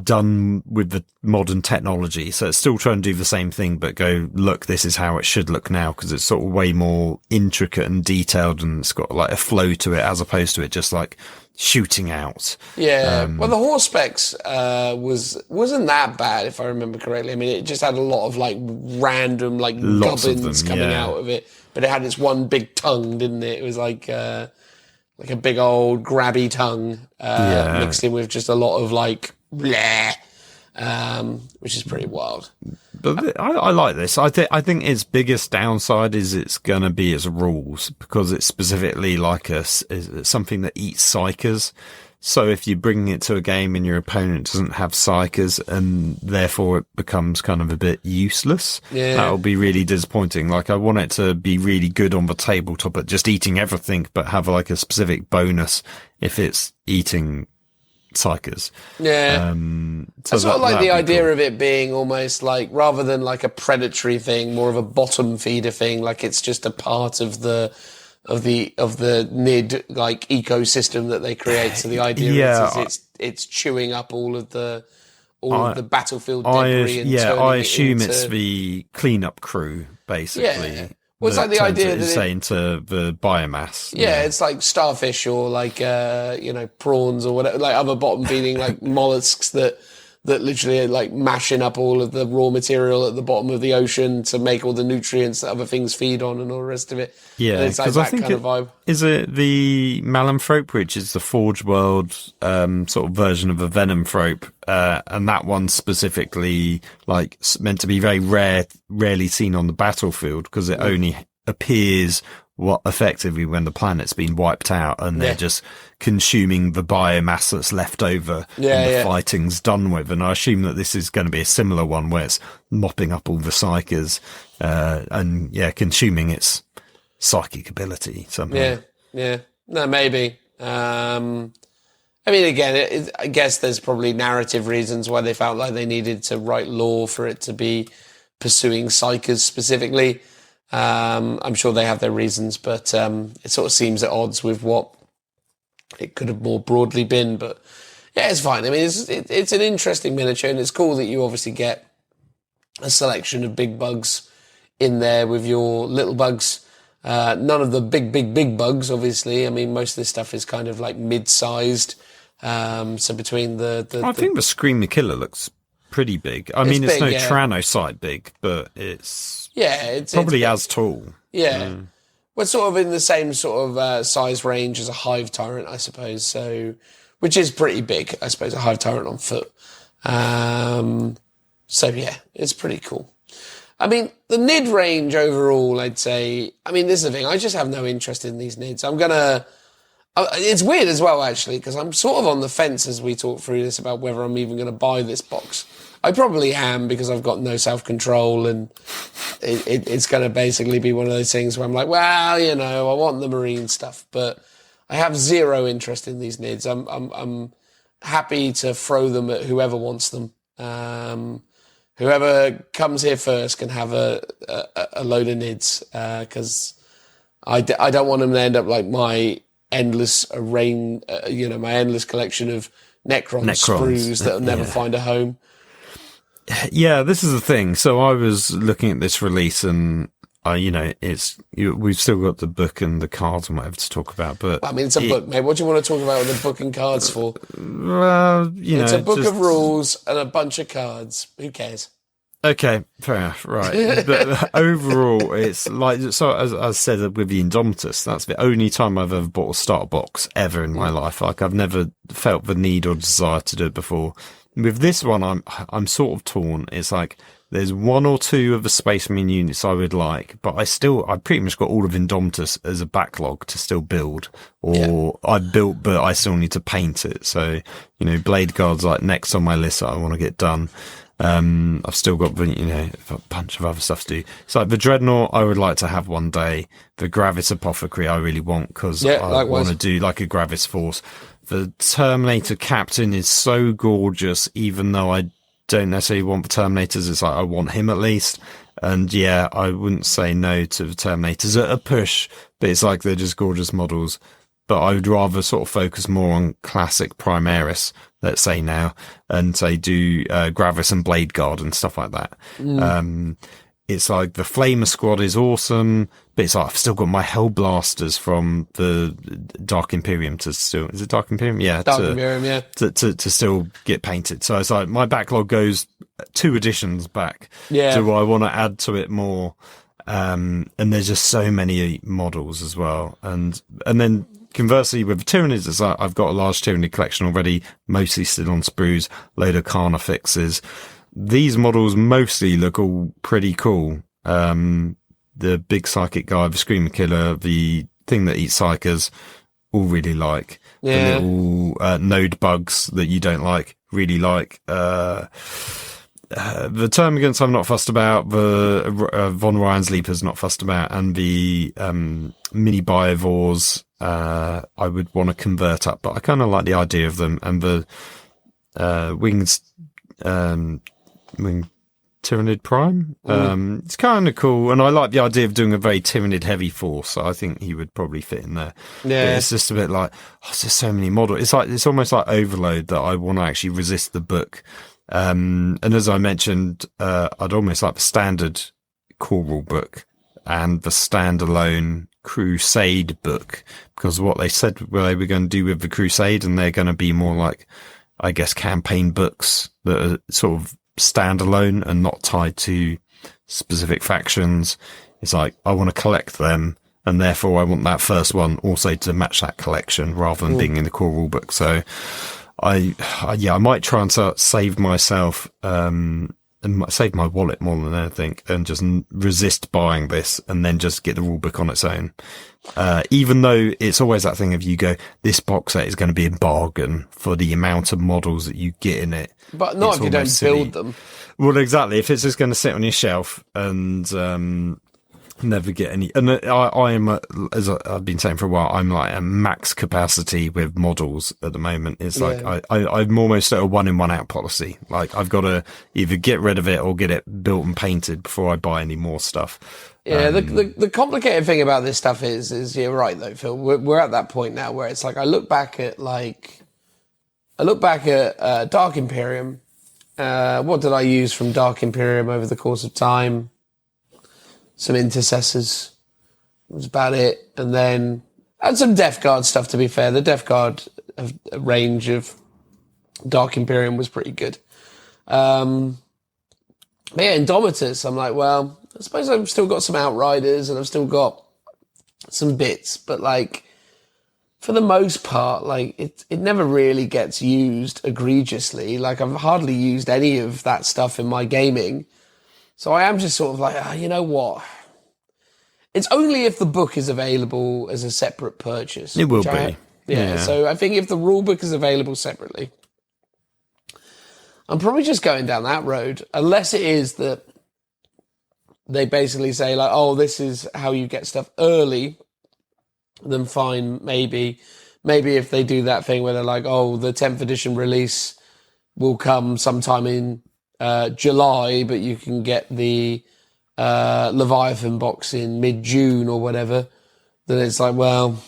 done with the modern technology. So it's still trying to do the same thing, but go, look, this is how it should look now, because it's sort of way more intricate and detailed, and it's got like a flow to it as opposed to it just like shooting out. Yeah. Well, the horse specs wasn't that bad, if I remember correctly. I mean, it just had a lot of like random like gubbins coming out of it. But it had its one big tongue, didn't it? It was like a big old grabby tongue mixed in with just a lot of like bleh, which is pretty wild. But I like this. I think its biggest downside is it's going to be its rules, because it's specifically like something that eats psychers. So if you're bringing it to a game and your opponent doesn't have psychers, and therefore it becomes kind of a bit useless, that'll be really disappointing. Like, I want it to be really good on the tabletop at just eating everything, but have like a specific bonus if it's eating psychers. Yeah. So I sort of like the that'd be idea cool. of it being almost like, rather than like a predatory thing, more of a bottom feeder thing. Like it's just a part of the NID like ecosystem that they create. So the idea is it's chewing up all of the battlefield debris. I assume into, it's the cleanup crew, basically. Yeah. Well, it's like the idea that say into the biomass. Yeah, it's like starfish or like prawns or whatever, like other bottom feeding like mollusks that literally are like mashing up all of the raw material at the bottom of the ocean to make all the nutrients that other things feed on and all the rest of it. Yeah, and it's like that kind of vibe. Is it the Malamthrope, which is the Forge World sort of version of a Venomthrope, and that one specifically like meant to be very rarely seen on the battlefield because it only appears effectively when the planet's been wiped out and they're just consuming the biomass that's left over and the fighting's done with. And I assume that this is going to be a similar one where it's mopping up all the psychers and consuming its psychic ability somehow. Yeah. No, maybe. I mean, again, I guess there's probably narrative reasons why they felt like they needed to write lore for it to be pursuing psychers specifically. I'm sure they have their reasons, but it sort of seems at odds with what it could have more broadly been. But yeah, it's fine. I mean, it's an interesting miniature, and it's cool that you obviously get a selection of big bugs in there with your little bugs. None of the big bugs, obviously. I mean, most of this stuff is kind of like mid-sized. So between I think the Screamer Killer looks pretty big. I mean, it's no Tyrannocyte big, but it's probably as tall. Yeah. We're sort of in the same sort of size range as a Hive Tyrant, I suppose. So, which is pretty big, I suppose, a Hive Tyrant on foot. So yeah, it's pretty cool. I mean, the NID range overall, I'd say, I mean, this is the thing, I just have no interest in these NIDs. It's weird as well, actually, because I'm sort of on the fence as we talk through this about whether I'm even going to buy this box. I probably am because I've got no self-control, and it's going to basically be one of those things where I'm like, well, I want the marine stuff, but I have zero interest in these NIDs. I'm happy to throw them at whoever wants them. Whoever comes here first can have a load of NIDs, because I don't want them to end up like my endless my endless collection of Necron sprues that'll never find a home. Yeah, this is the thing. So I was looking at this release, and we've still got the book and the cards and whatever to talk about. But I mean, it's a book, mate. What do you want to talk about with the book and cards for? Well, it's a book of rules and a bunch of cards. Who cares? Okay, fair enough, right. But overall, it's like, so as I said with the Indomitus, that's the only time I've ever bought a starter box ever in my life. Like, I've never felt the need or desire to do it before. With this one, I'm sort of torn. It's like, there's one or two of the Space Marine units I would like, but I pretty much got all of Indomitus as a backlog to still build, or I've built, but I still need to paint it. So, Blade Guard's like next on my list that I want to get done. I've still got, a bunch of other stuff to do. It's like the Dreadnought I would like to have one day. The Gravis Apothecary I really want, because I want to do like a Gravis Force. The Terminator Captain is so gorgeous, even though I don't necessarily want the Terminators. It's like, I want him at least. And yeah, I wouldn't say no to the Terminators at a push, but it's like, they're just gorgeous models. But I would rather sort of focus more on classic Primaris, let's say now, and say do Gravis and Blade Guard and stuff like that. It's like the Flamer Squad is awesome, but it's like I've still got my Hellblasters from the Dark Imperium to still, is it Dark Imperium? Yeah. Imperium, yeah. To still get painted. So it's like my backlog goes 2 editions back. Yeah. Do I want to add to it more? And there's just so many models as well. And then conversely, with the Tyranids, it's like I've got a large Tyranid collection already, mostly still on sprues, load of Carnifexes. These models mostly look all pretty cool. The big psychic guy, the Screamer Killer, the thing that eats psychers, all really like. Yeah. The little node bugs that you don't like, really like. The Termagants I'm not fussed about. The Von Ryan's Leaper's not fussed about. And the mini Biovores I would want to convert up, but I kind of like the idea of them, and the wings, wing Tyranid Prime. It's kind of cool, and I like the idea of doing a very Tyranid heavy force. So I think he would probably fit in there. Yeah, but it's just a bit like, there's so many models. It's almost like overload that I want to actually resist the book. And as I mentioned, I'd almost like the standard core rule book and the standalone Crusade book, because what they said they were going to do with the Crusade, and they're going to be more like, I guess, campaign books that are sort of standalone and not tied to specific factions. It's like, I want to collect them, and therefore I want that first one also to match that collection rather than being in the core rule book. So I might try and save myself, and save my wallet more than anything, and just resist buying this and then just get the rule book on its own. Even though it's always that thing of, you go, this box set is going to be a bargain for the amount of models that you get in it. But not if you don't build them. Well, exactly. If it's just going to sit on your shelf and never get any. And I am, as I've been saying for a while, I'm like a max capacity with models at the moment. It's like I'm almost at a 1 in 1 out policy. Like, I've got to either get rid of it or get it built and painted before I buy any more stuff. Yeah, the complicated thing about this stuff is you're right though, Phil. We're at that point now where it's like, I look back at Dark Imperium. What did I use from Dark Imperium over the course of time? Some intercessors. That was about it. And then I had some Death Guard stuff, to be fair. The Death Guard range of Dark Imperium was pretty good. But yeah, Indomitus, I'm like, well, I suppose I've still got some Outriders and I've still got some bits, but like, for the most part, like, it never really gets used egregiously. Like, I've hardly used any of that stuff in my gaming. So I am just sort of like, you know what? It's only if the book is available as a separate purchase. It will be. Yeah, so I think if the rule book is available separately, I'm probably just going down that road. Unless it is that they basically say, like, oh, this is how you get stuff early, then fine, maybe if they do that thing where they're like, oh, the 10th edition release will come sometime in July, but you can get the Leviathan box in mid-June or whatever, then it's like, well,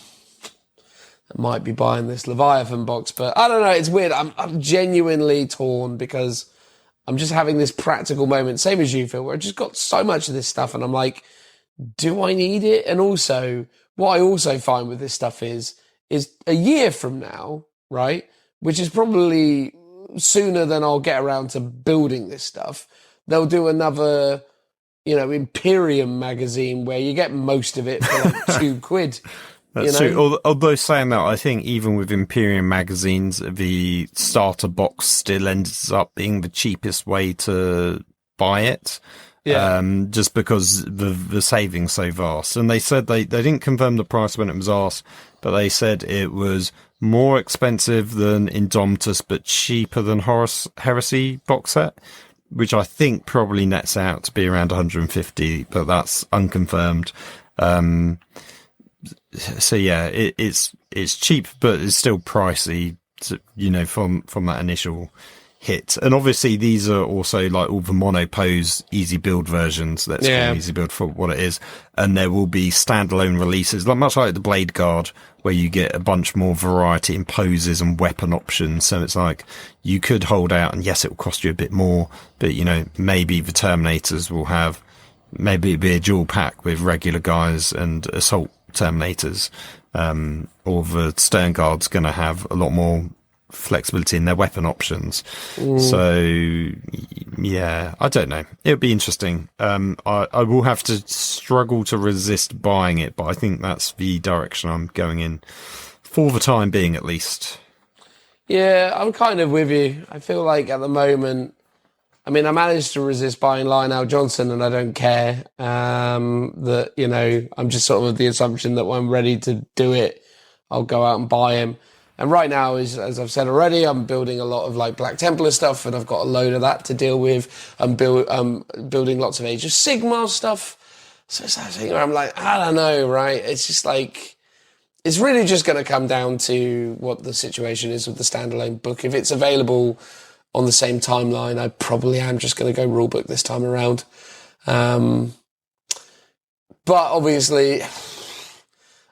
I might be buying this Leviathan box, but I don't know, it's weird. I'm genuinely torn because I'm just having this practical moment, same as you, Phil, where I just got so much of this stuff and I'm like, do I need it? And also, what I also find with this stuff is a year from now, right, which is probably sooner than I'll get around to building this stuff, they'll do another, Imperium magazine where you get most of it for like £2. That's true. Although saying that, I think even with Imperium magazines, the starter box still ends up being the cheapest way to buy it. Yeah. Just because the savings so vast. And they said they didn't confirm the price when it was asked, but they said it was more expensive than Indomitus, but cheaper than Heresy box set, which I think probably nets out to be around 150, but that's unconfirmed. So yeah, it's cheap, but it's still pricey, from that initial hit. And obviously these are also like all the monopose easy build versions. Let's call easy build for what it is. And there will be standalone releases, much like the Blade Guard, where you get a bunch more variety in poses and weapon options. So it's like, you could hold out, and yes, it will cost you a bit more, but maybe the Terminators will have, maybe it'd be a dual pack with regular guys and assault Terminators, or the Stern Guard's going to have a lot more flexibility in their weapon options. So yeah, I don't know, it'll be interesting. I will have to struggle to resist buying it, but I think that's the direction I'm going in for the time being, at least. Yeah, I'm kind of with you. I feel like at the moment, I managed to resist buying Lionel Johnson, and I don't care. I'm just sort of the assumption that when I'm ready to do it, I'll go out and buy him. And right now, as I've said already, I'm building a lot of like Black Templar stuff, and I've got a load of that to deal with. I'm building lots of Age of Sigmar stuff. So it's that thing where I'm like, I don't know, right? It's just like, it's really just going to come down to what the situation is with the standalone book. If it's available on the same timeline, I probably am just going to go rulebook this time around. But obviously,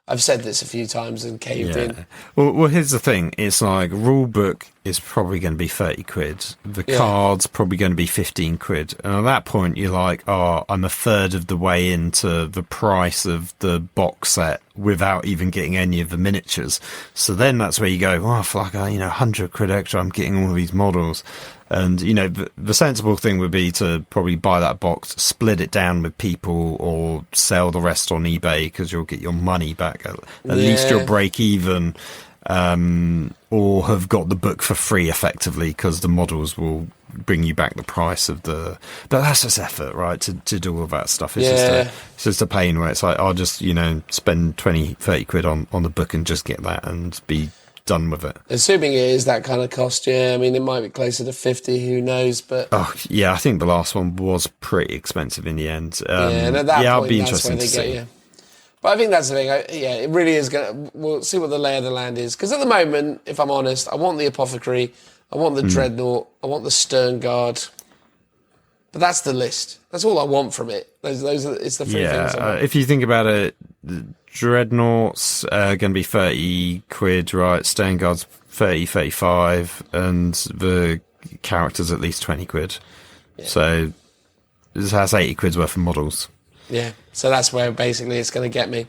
I've said this a few times and caved in. Well, here's the thing. It's like rulebook is probably going to be 30 quid. The card's probably going to be 15 quid. And at that point, you're like, oh, I'm a third of the way into the price of the box set without even getting any of the miniatures. So then that's where you go, oh, for like, 100 quid extra, I'm getting all of these models. And, the sensible thing would be to probably buy that box, split it down with people, or sell the rest on eBay because you'll get your money back. At least you'll break even, or have got the book for free effectively because the models will bring you back the price of the... But that's just effort, right, to do all that stuff. It's just a pain where it's like, I'll just, spend 20, 30 quid on the book and just get that and be done with it. Assuming it is that kind of cost, I mean, it might be closer to 50, who knows, but... Oh, yeah, I think the last one was pretty expensive in the end. And at that point, I'll be that's interested where they to see. get you. But I think that's the thing, it really is going to... We'll see what the lay of the land is, because at the moment, if I'm honest, I want the Apothecary, I want the Dreadnought, I want the Stern Guard, but that's the list. That's all I want from it. Those are, it's the three things I want. If you think about it, Dreadnoughts are going to be 30 quid, right? Stern Guard's 30, 35, and the characters at least 20 quid. Yeah. So this has 80 quid's worth of models. Yeah, so that's where basically it's going to get me.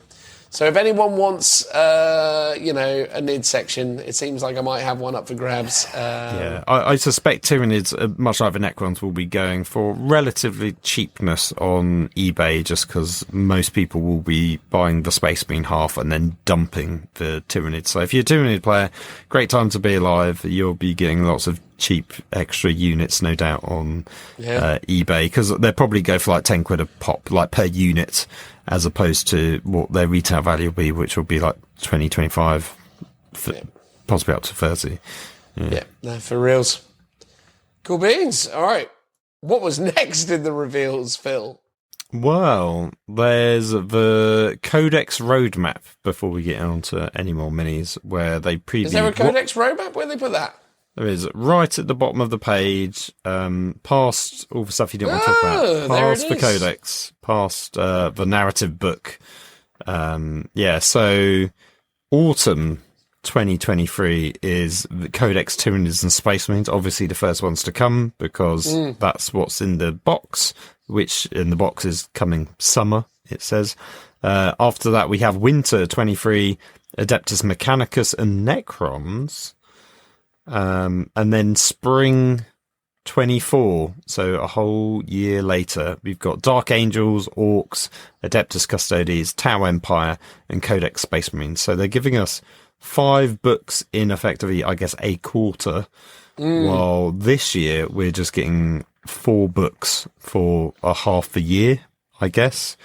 So if anyone wants, a NID section, it seems like I might have one up for grabs. I suspect Tyranids, much like the Necrons, will be going for relatively cheapness on eBay just because most people will be buying the Space Marine half and then dumping the Tyranids. So if you're a Tyranid player, great time to be alive. You'll be getting lots of cheap extra units, no doubt, on eBay because they'll probably go for like 10 quid a pop, like per unit, as opposed to what their retail value will be, which will be like 20, 25, possibly up to 30. Yeah, no, for reals. Cool beans. All right. What was next in the reveals, Phil? Well, there's the Codex roadmap before we get on to any more minis, where they preview... Is there a Codex roadmap? Where they put that? There is, right at the bottom of the page, past all the stuff you didn't want to talk about. Past the Codex, past the narrative book. So autumn 2023 is the Codex Tyranids and Space Marines, obviously the first ones to come, because that's what's in the box, which in the box is coming summer, it says. After that, we have winter 23, Adeptus Mechanicus and Necrons. And then spring 24, so a whole year later, we've got Dark Angels, Orcs, Adeptus Custodes, Tau Empire, and Codex Space Marines. So they're giving us 5 books in effectively, I guess, a quarter, while this year we're just getting 4 books for a half a year, I guess,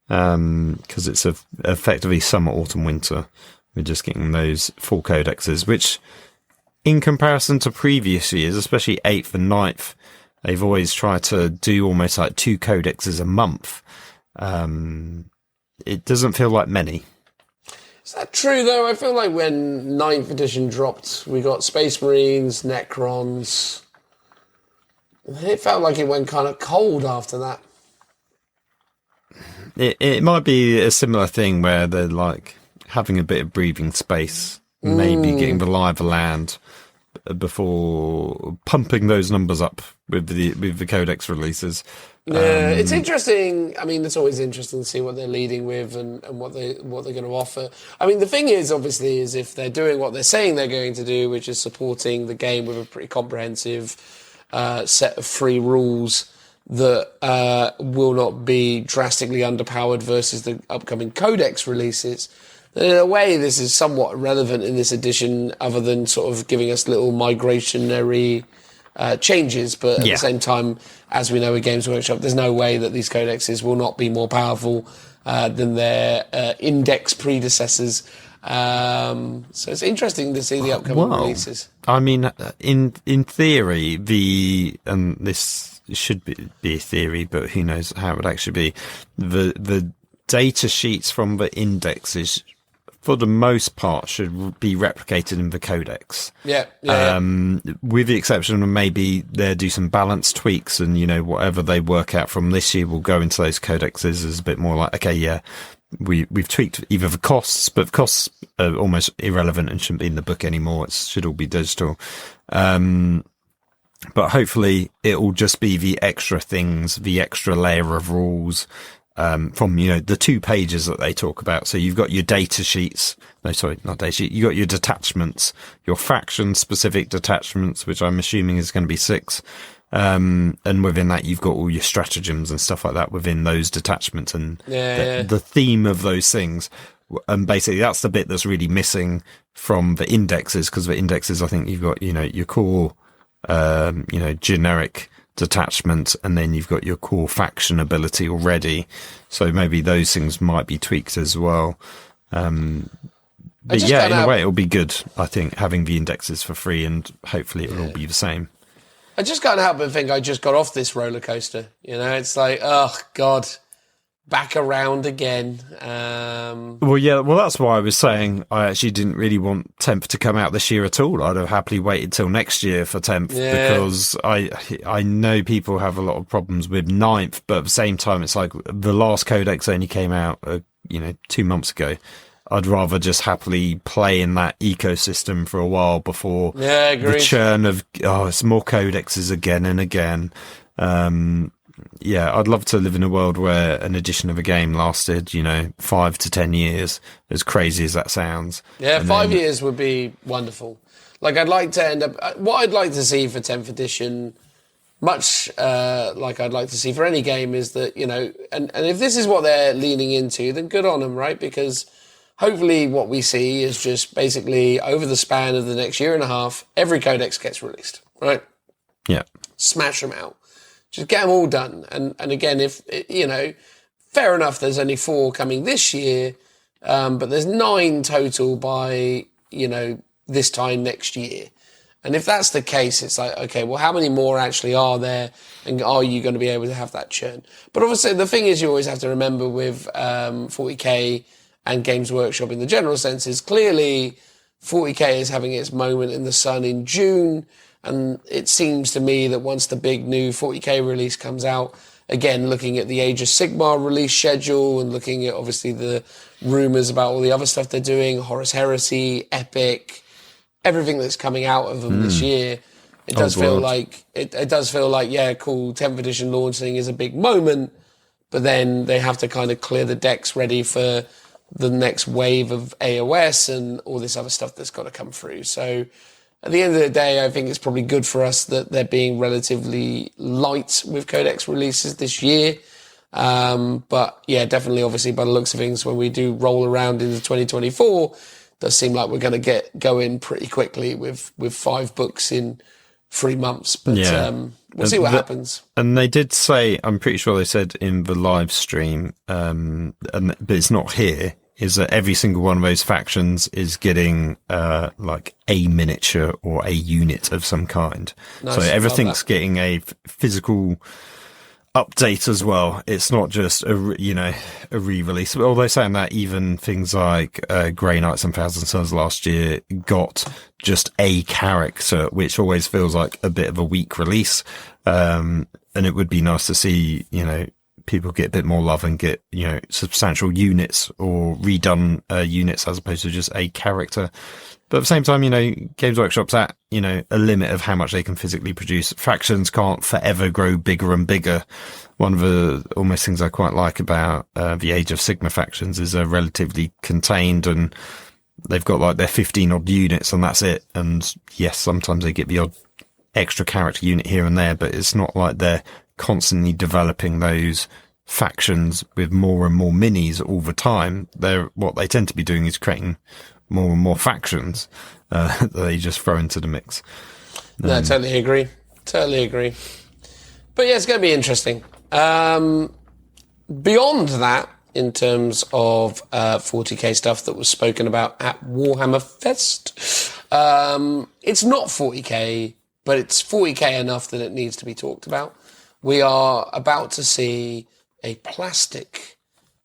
because it's effectively summer, autumn, winter. We're just getting those 4 codexes, which... in comparison to previous years, especially 8th and 9th, they've always tried to do almost like 2 codexes a month. It doesn't feel like many. Is that true, though? I feel like when 9th edition dropped, we got Space Marines, Necrons. It felt like it went kind of cold after that. It might be a similar thing where they're like having a bit of breathing space, maybe getting the lie of the land before pumping those numbers up with the Codex releases. Yeah, it's interesting. I mean, it's always interesting to see what they're leading with and what they're going to offer. I mean, the thing is, obviously, is if they're doing what they're saying they're going to do, which is supporting the game with a pretty comprehensive set of free rules that will not be drastically underpowered versus the upcoming Codex releases. In a way, this is somewhat irrelevant in this edition, other than sort of giving us little migrationary changes. But at the same time, as we know with Games Workshop, there's no way that these codexes will not be more powerful than their index predecessors. So it's interesting to see the upcoming releases. I mean, in theory, and this should be a theory, but who knows how it would actually be, the data sheets from the indexes for the most part, should be replicated in the codex. Yeah. With the exception of maybe they do some balance tweaks, and whatever they work out from this year will go into those codexes as a bit more like, okay, yeah, we've tweaked either the costs, but the costs are almost irrelevant and shouldn't be in the book anymore. It should all be digital. But hopefully it will just be the extra things, the extra layer of rules, from, the 2 pages that they talk about. So you've got your data sheets. No, sorry, not data sheet. You got your detachments, your faction specific detachments, which I'm assuming is going to be 6. And within that, you've got all your stratagems and stuff like that within those detachments and the theme of those things. And basically that's the bit that's really missing from the indexes, because the indexes, I think you've got, your core, generic detachment, and then you've got your core faction ability already. So maybe those things might be tweaked as well. But yeah, in a way it'll be good, I think, having the indexes for free, and hopefully it'll all be the same. I just can't help but think I just got off this roller coaster. It's like, oh God, back around again. Well, that's why I was saying I actually didn't really want 10th to come out this year at all. I'd have happily waited till next year for 10th, because I know people have a lot of problems with 9th, but at the same time, it's like the last codex only came out, 2 months ago. I'd rather just happily play in that ecosystem for a while before the churn of, it's more codexes again and again. I'd love to live in a world where an edition of a game lasted, 5 to 10 years, as crazy as that sounds. Yeah, 5 years would be wonderful. Like, I'd like to end up, what I'd like to see for 10th edition, much like I'd like to see for any game, is that, and if this is what they're leaning into, then good on them, right? Because hopefully what we see is just basically over the span of the next year and a half, every codex gets released, right? Yeah. Smash them out. Just get them all done. And again, if, fair enough, there's only 4 coming this year, but there's 9 total by, this time next year. And if that's the case, it's like, okay, well, how many more actually are there? And are you going to be able to have that churn? But obviously, the thing is, you always have to remember with 40K and Games Workshop in the general sense is clearly 40K is having its moment in the sun in June. And it seems to me that once the big new 40K release comes out, again, looking at the Age of Sigmar release schedule and looking at obviously the rumours about all the other stuff they're doing, Horus Heresy, Epic, everything that's coming out of them this year, it does feel like, yeah, cool, 10th edition launching is a big moment, but then they have to kind of clear the decks ready for the next wave of AOS and all this other stuff that's got to come through. So at the end of the day, I think it's probably good for us that they're being relatively light with codex releases this year. But yeah, definitely, obviously, by the looks of things, when we do roll around into 2024, it does seem like we're going to get going pretty quickly with 5 books in 3 months. But we'll see what happens. And they did say, I'm pretty sure they said in the live stream, but it's not here, is that every single one of those factions is getting like a miniature or a unit of some kind. Nice. So everything's getting a physical update as well. It's not just a re-release. Although saying that, even things like Grey Knights and Thousand Sons last year got just a character, which always feels like a bit of a weak release. And it would be nice to see, people get a bit more love and get, substantial units or redone units as opposed to just a character. But at the same time, Games Workshop's at, a limit of how much they can physically produce. Factions can't forever grow bigger and bigger. One of the almost things I quite like about the Age of Sigma factions is they're relatively contained, and they've got like their 15 odd units and that's it. And yes, sometimes they get the odd extra character unit here and there, but it's not like they're constantly developing those factions with more and more minis all the time. What they tend to be doing is creating more and more factions that they just throw into the mix. No, totally agree. But yeah, it's going to be interesting. Beyond that, in terms of 40k stuff that was spoken about at Warhammer Fest, it's not 40k, but it's 40k enough that it needs to be talked about. We are about to see a plastic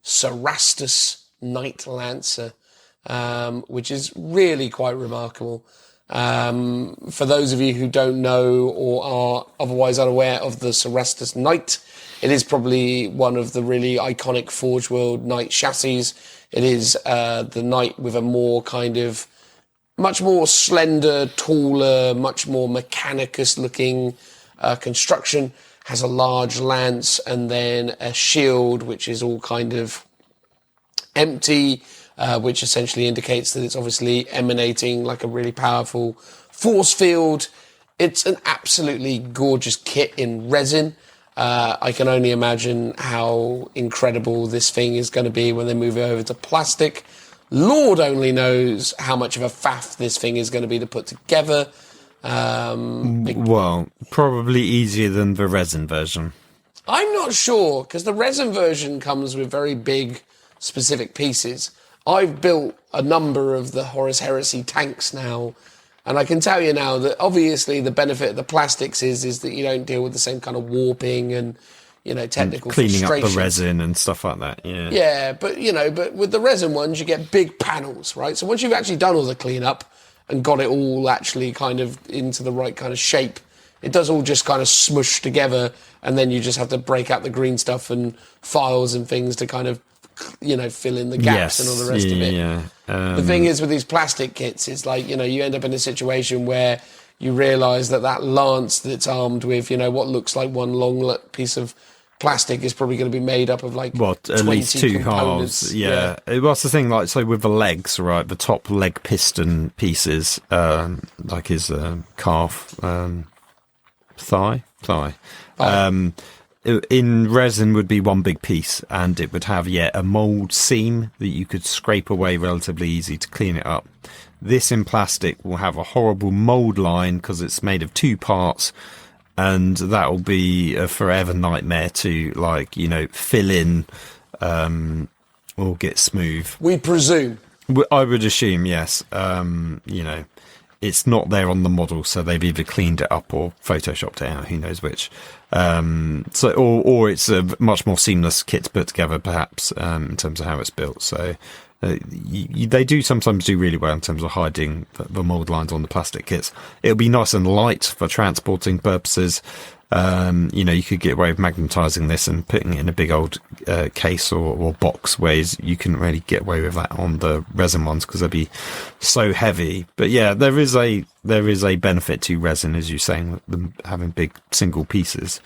Cerastus Knight Lancer which is really quite remarkable. For those of you who don't know or are otherwise unaware of the Cerastus Knight, it is probably one of the really iconic Forge World Knight chassis. It is the Knight with a more kind of much more slender, taller, much more mechanicus-looking construction. Has a large lance and then a shield, which is all kind of empty, which essentially indicates that it's obviously emanating like a really powerful force field. It's an absolutely gorgeous kit in resin. I can only imagine how incredible this thing is going to be when they move it over to plastic. Lord only knows how much of a faff this thing is going to be to put together. Well, probably easier than the resin version. I'm not sure, because the resin version comes with very big, specific pieces. I've built a number of the Horus Heresy tanks now, and I can tell you now that obviously the benefit of the plastics is that you don't deal with the same kind of warping and, you know, technical cleaning up the frustration. resin and stuff like that. Yeah. Yeah, but with the resin ones, you get big panels, right? So once you've actually done all the cleanup and got it all actually kind of into the right kind of shape, it does all just kind of smush together, and then you just have to break out the green stuff and files and things to kind of, you know, fill in the gaps and all the rest of it. Yeah. The thing is with these plastic kits, it's like, you know, you end up in a situation where you realise that lance that's armed with, you know, what looks like one long piece of plastic is probably going to be made up of like at least two components. halves. Yeah. What's the thing, like, so with the legs, right, the top leg piston pieces, like his calf, thigh. In resin would be one big piece, and it would have a mould seam that you could scrape away relatively easy to clean it up. This in plastic will have a horrible mould line because it's made of two parts, and that will be a forever nightmare to, like, you know, fill in or get smooth. We presume. I would assume, yes. You know, it's not there on the model, so they've either cleaned it up or photoshopped it out. Who knows which? Or it's a much more seamless kit to put together, perhaps, in terms of how it's built. So they do sometimes do really well in terms of hiding the mold lines on the plastic kits. It'll be nice and light for transporting purposes. You know, you could get away with magnetizing this and putting it in a big old case or box, whereas you couldn't really get away with that on the resin ones because they'd be so heavy. But yeah, there is a benefit to resin, as you're saying, with them having big single pieces.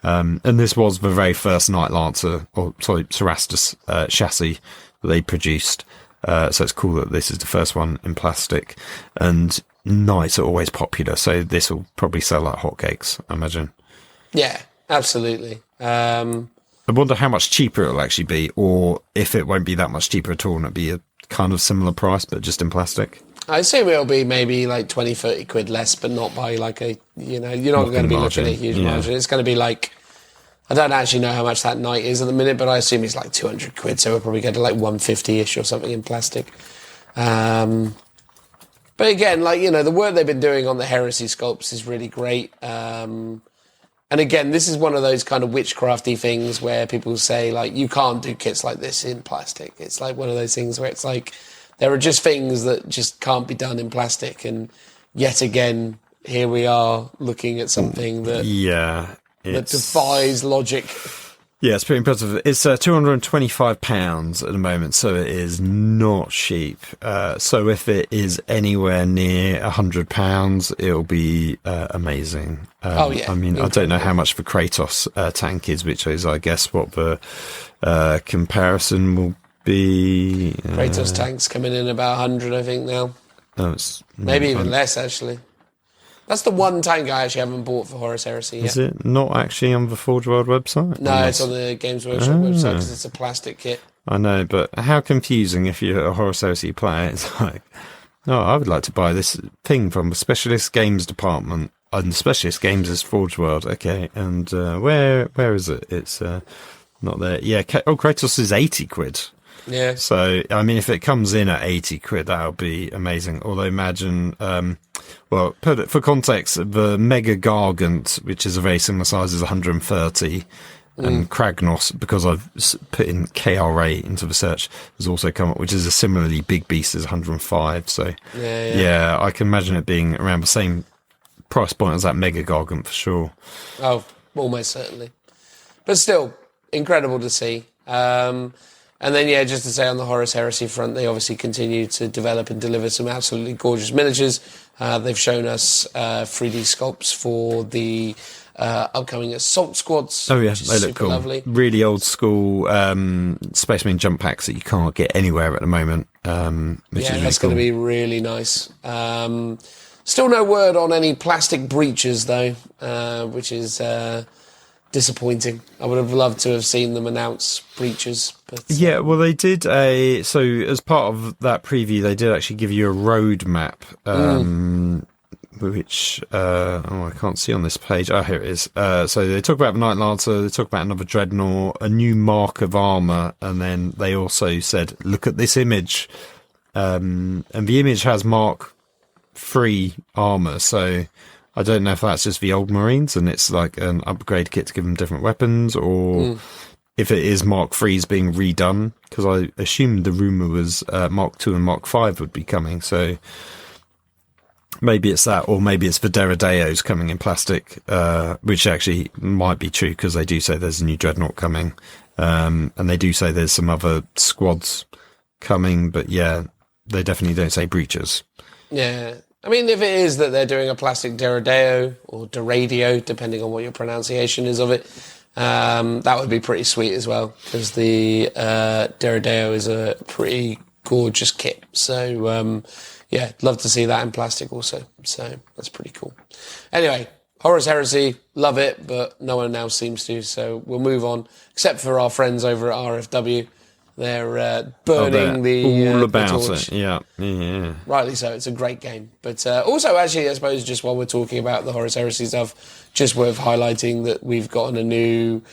And this was the very first Knight Lancer, Cerastus chassis that they produced. So it's cool that this is the first one in plastic, and Knights are always popular, so this will probably sell like hotcakes, I imagine. Yeah, absolutely. I wonder how much cheaper it'll actually be, or if it won't be that much cheaper at all and it'll be a kind of similar price, but just in plastic. I assume it'll be maybe like 20, 30 quid less, but not by like a, you know, you're not going to be looking at a huge margin. It's going to be like, I don't actually know how much that Knight is at the minute, but I assume it's like 200 quid, so we'll probably get to like 150-ish or something in plastic. But again, like, you know, the work they've been doing on the Heresy sculpts is really great. And again, this is one of those kind of witchcrafty things where people say, like, you can't do kits like this in plastic. It's like one of those things where it's like, there are just things that just can't be done in plastic. And yet again, here we are looking at something that, that defies logic. Yeah, it's pretty impressive. It's £225 at the moment, so it is not cheap. So if it is anywhere near £100, it'll be amazing. I mean, incredible. I don't know how much the Kratos tank is, which is, I guess, what the comparison will be. Kratos tank's coming in about 100, I think, now. Maybe even less, actually. That's the one tank I actually haven't bought for Horus Heresy yet. Is it not actually on the Forge World website? No, it's on the Games Workshop website because it's a plastic kit. I know, but how confusing if you're a Horus Heresy player. It's like, I would like to buy this thing from the Specialist Games department. And Specialist Games is Forge World, okay. And where is it? It's not there. Yeah, Kratos is 80 quid. Yeah. So, I mean, if it comes in at 80 quid, that'll be amazing. Although imagine, well, put it for context, the Mega Gargant, which is a very similar size, is 130. And Kragnos, because I've put in KRA into the search, has also come up, which is a similarly big beast as 105. So, yeah, I can imagine it being around the same price point as that Mega Gargant for sure. Oh, almost certainly. But still, incredible to see. And then, yeah, just to say on the Horus Heresy front, they obviously continue to develop and deliver some absolutely gorgeous miniatures. They've shown us 3D sculpts for the upcoming assault squads. Oh, yeah, which is they look super cool. Lovely. Really old school Space Marine jump packs that you can't get anywhere at the moment. Which is really that's cool. going to be really nice. Still no word on any plastic breaches, though, which is disappointing. I would have loved to have seen them announce breaches. But, yeah, well, they did so as part of that preview, they did actually give you a road map, which I can't see on this page. Oh, here it is. So they talk about the Night Lancer, they talk about another Dreadnought, a new mark of armour, and then they also said, look at this image. And the image has Mark 3 armour, so I don't know if that's just the old Marines and it's like an upgrade kit to give them different weapons, or if it is Mark 3's being redone, because I assumed the rumour was Mark 2 and Mark 5 would be coming, so maybe it's that, or maybe it's the Derrideos coming in plastic, which actually might be true, because they do say there's a new Dreadnought coming, and they do say there's some other squads coming, but yeah, they definitely don't say breaches. Yeah. I mean, if it is that they're doing a plastic Derrideo or Derradio, depending on what your pronunciation is of it, that would be pretty sweet as well, because the Derrideo is a pretty gorgeous kit. So, yeah, love to see that in plastic also. So that's pretty cool. Anyway, Horus Heresy, love it, but no one else seems to. So we'll move on, except for our friends over at RFW. They're burning all about the torch. it. Yeah. Rightly so. It's a great game. But also, actually, I suppose just while we're talking about the Horus Heresy stuff, just worth highlighting that we've gotten a new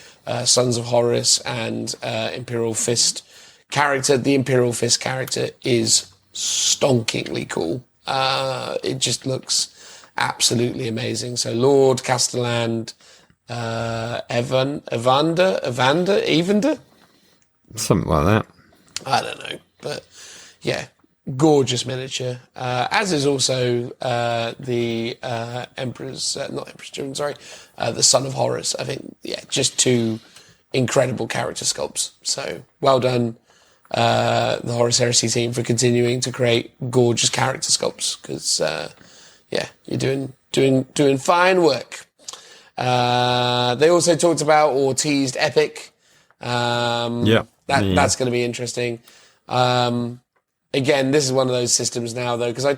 Sons of Horus and Imperial Fist character. The Imperial Fist character is stonkingly cool. It just looks absolutely amazing. So Lord Castellan, Evander? Something like that. I don't know, but yeah, gorgeous miniature. As is also the the Son of Horus. I think, yeah, just two incredible character sculpts. So well done, the Horus Heresy team, for continuing to create gorgeous character sculpts, because yeah, you're doing fine work. They also talked about or teased Epic. That's going to be interesting. Again, this is one of those systems now, though, because I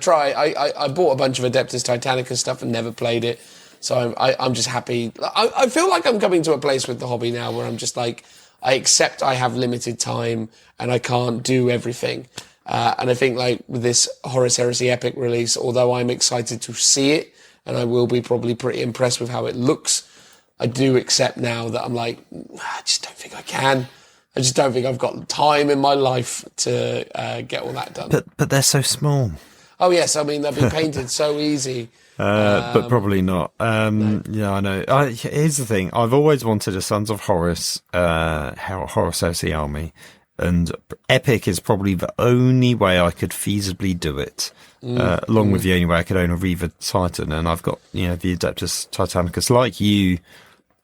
bought a bunch of Adeptus Titanicus stuff and never played it, so I'm just happy. I feel like I'm coming to a place with the hobby now where I'm just like, I accept I have limited time and I can't do everything. And I think, like, with this Horus Heresy Epic release, although I'm excited to see it, and I will be probably pretty impressed with how it looks, I do accept now that I'm like, I just don't think I can. I just don't think I've got time in my life to get all that done. But they're so small. Oh, yes. I mean, they'll be painted so easy. But probably not. No. Yeah, I know. Here's the thing. I've always wanted a Sons of Horus, Horus Heresy army. And Epic is probably the only way I could feasibly do it. Along with the only way I could own a Reaver Titan. And I've got, the Adeptus Titanicus, like you,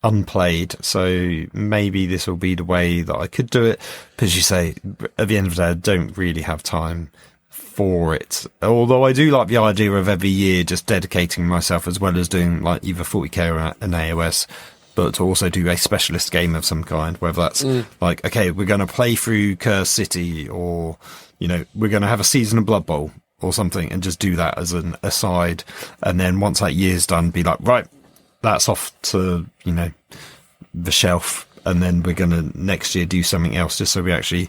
unplayed, so maybe this will be the way that I could do it, because you say at the end of the day I don't really have time for it, although I do like the idea of every year just dedicating myself, as well as doing like either 40k or an AOS, but to also do a specialist game of some kind, whether that's like, okay, we're going to play through Curse City, or we're going to have a season of Blood Bowl or something, and just do that as an aside, and then once that year's done, be like, right, that's off to, the shelf, and then we're going to next year do something else, just so we actually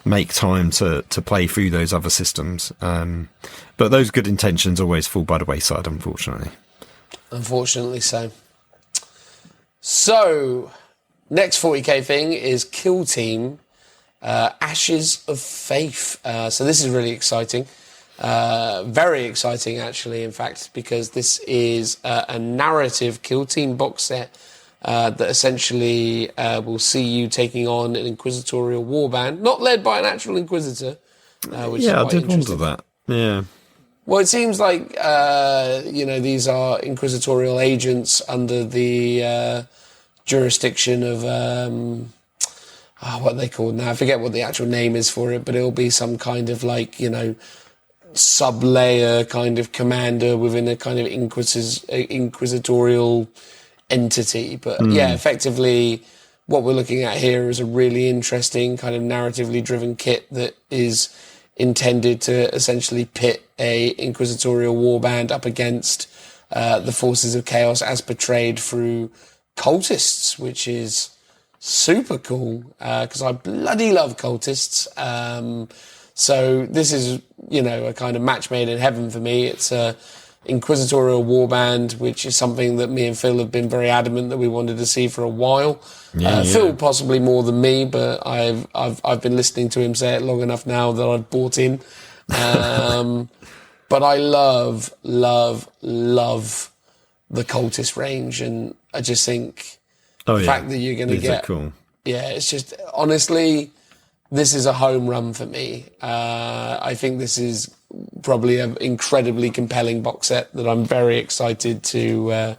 make time to play through those other systems. But those good intentions always fall by the wayside, unfortunately. Unfortunately so. So, next 40k thing is Kill Team, Ashes of Faith. So this is really exciting. Very exciting, actually, in fact, because this is a narrative Kill Team box set that essentially will see you taking on an inquisitorial warband, not led by an actual inquisitor. Which is I quite did wonder interesting. that. Yeah. Well, it seems like these are inquisitorial agents under the jurisdiction of what are they called now? I forget what the actual name is for it, but it'll be some kind of sub-layer kind of commander within a kind of inquisitorial entity. But effectively, what we're looking at here is a really interesting kind of narratively driven kit that is intended to essentially pit a inquisitorial warband up against the forces of chaos as portrayed through cultists, which is super cool because I bloody love cultists. So this is, a kind of match made in heaven for me. It's a inquisitorial warband, which is something that me and Phil have been very adamant that we wanted to see for a while. Phil possibly more than me, but I've been listening to him say it long enough now that I've bought in. But I love the cultist range, and I just think the fact that you're going to get, cool. It's just honestly, this is a home run for me. I think this is probably an incredibly compelling box set that I'm very excited to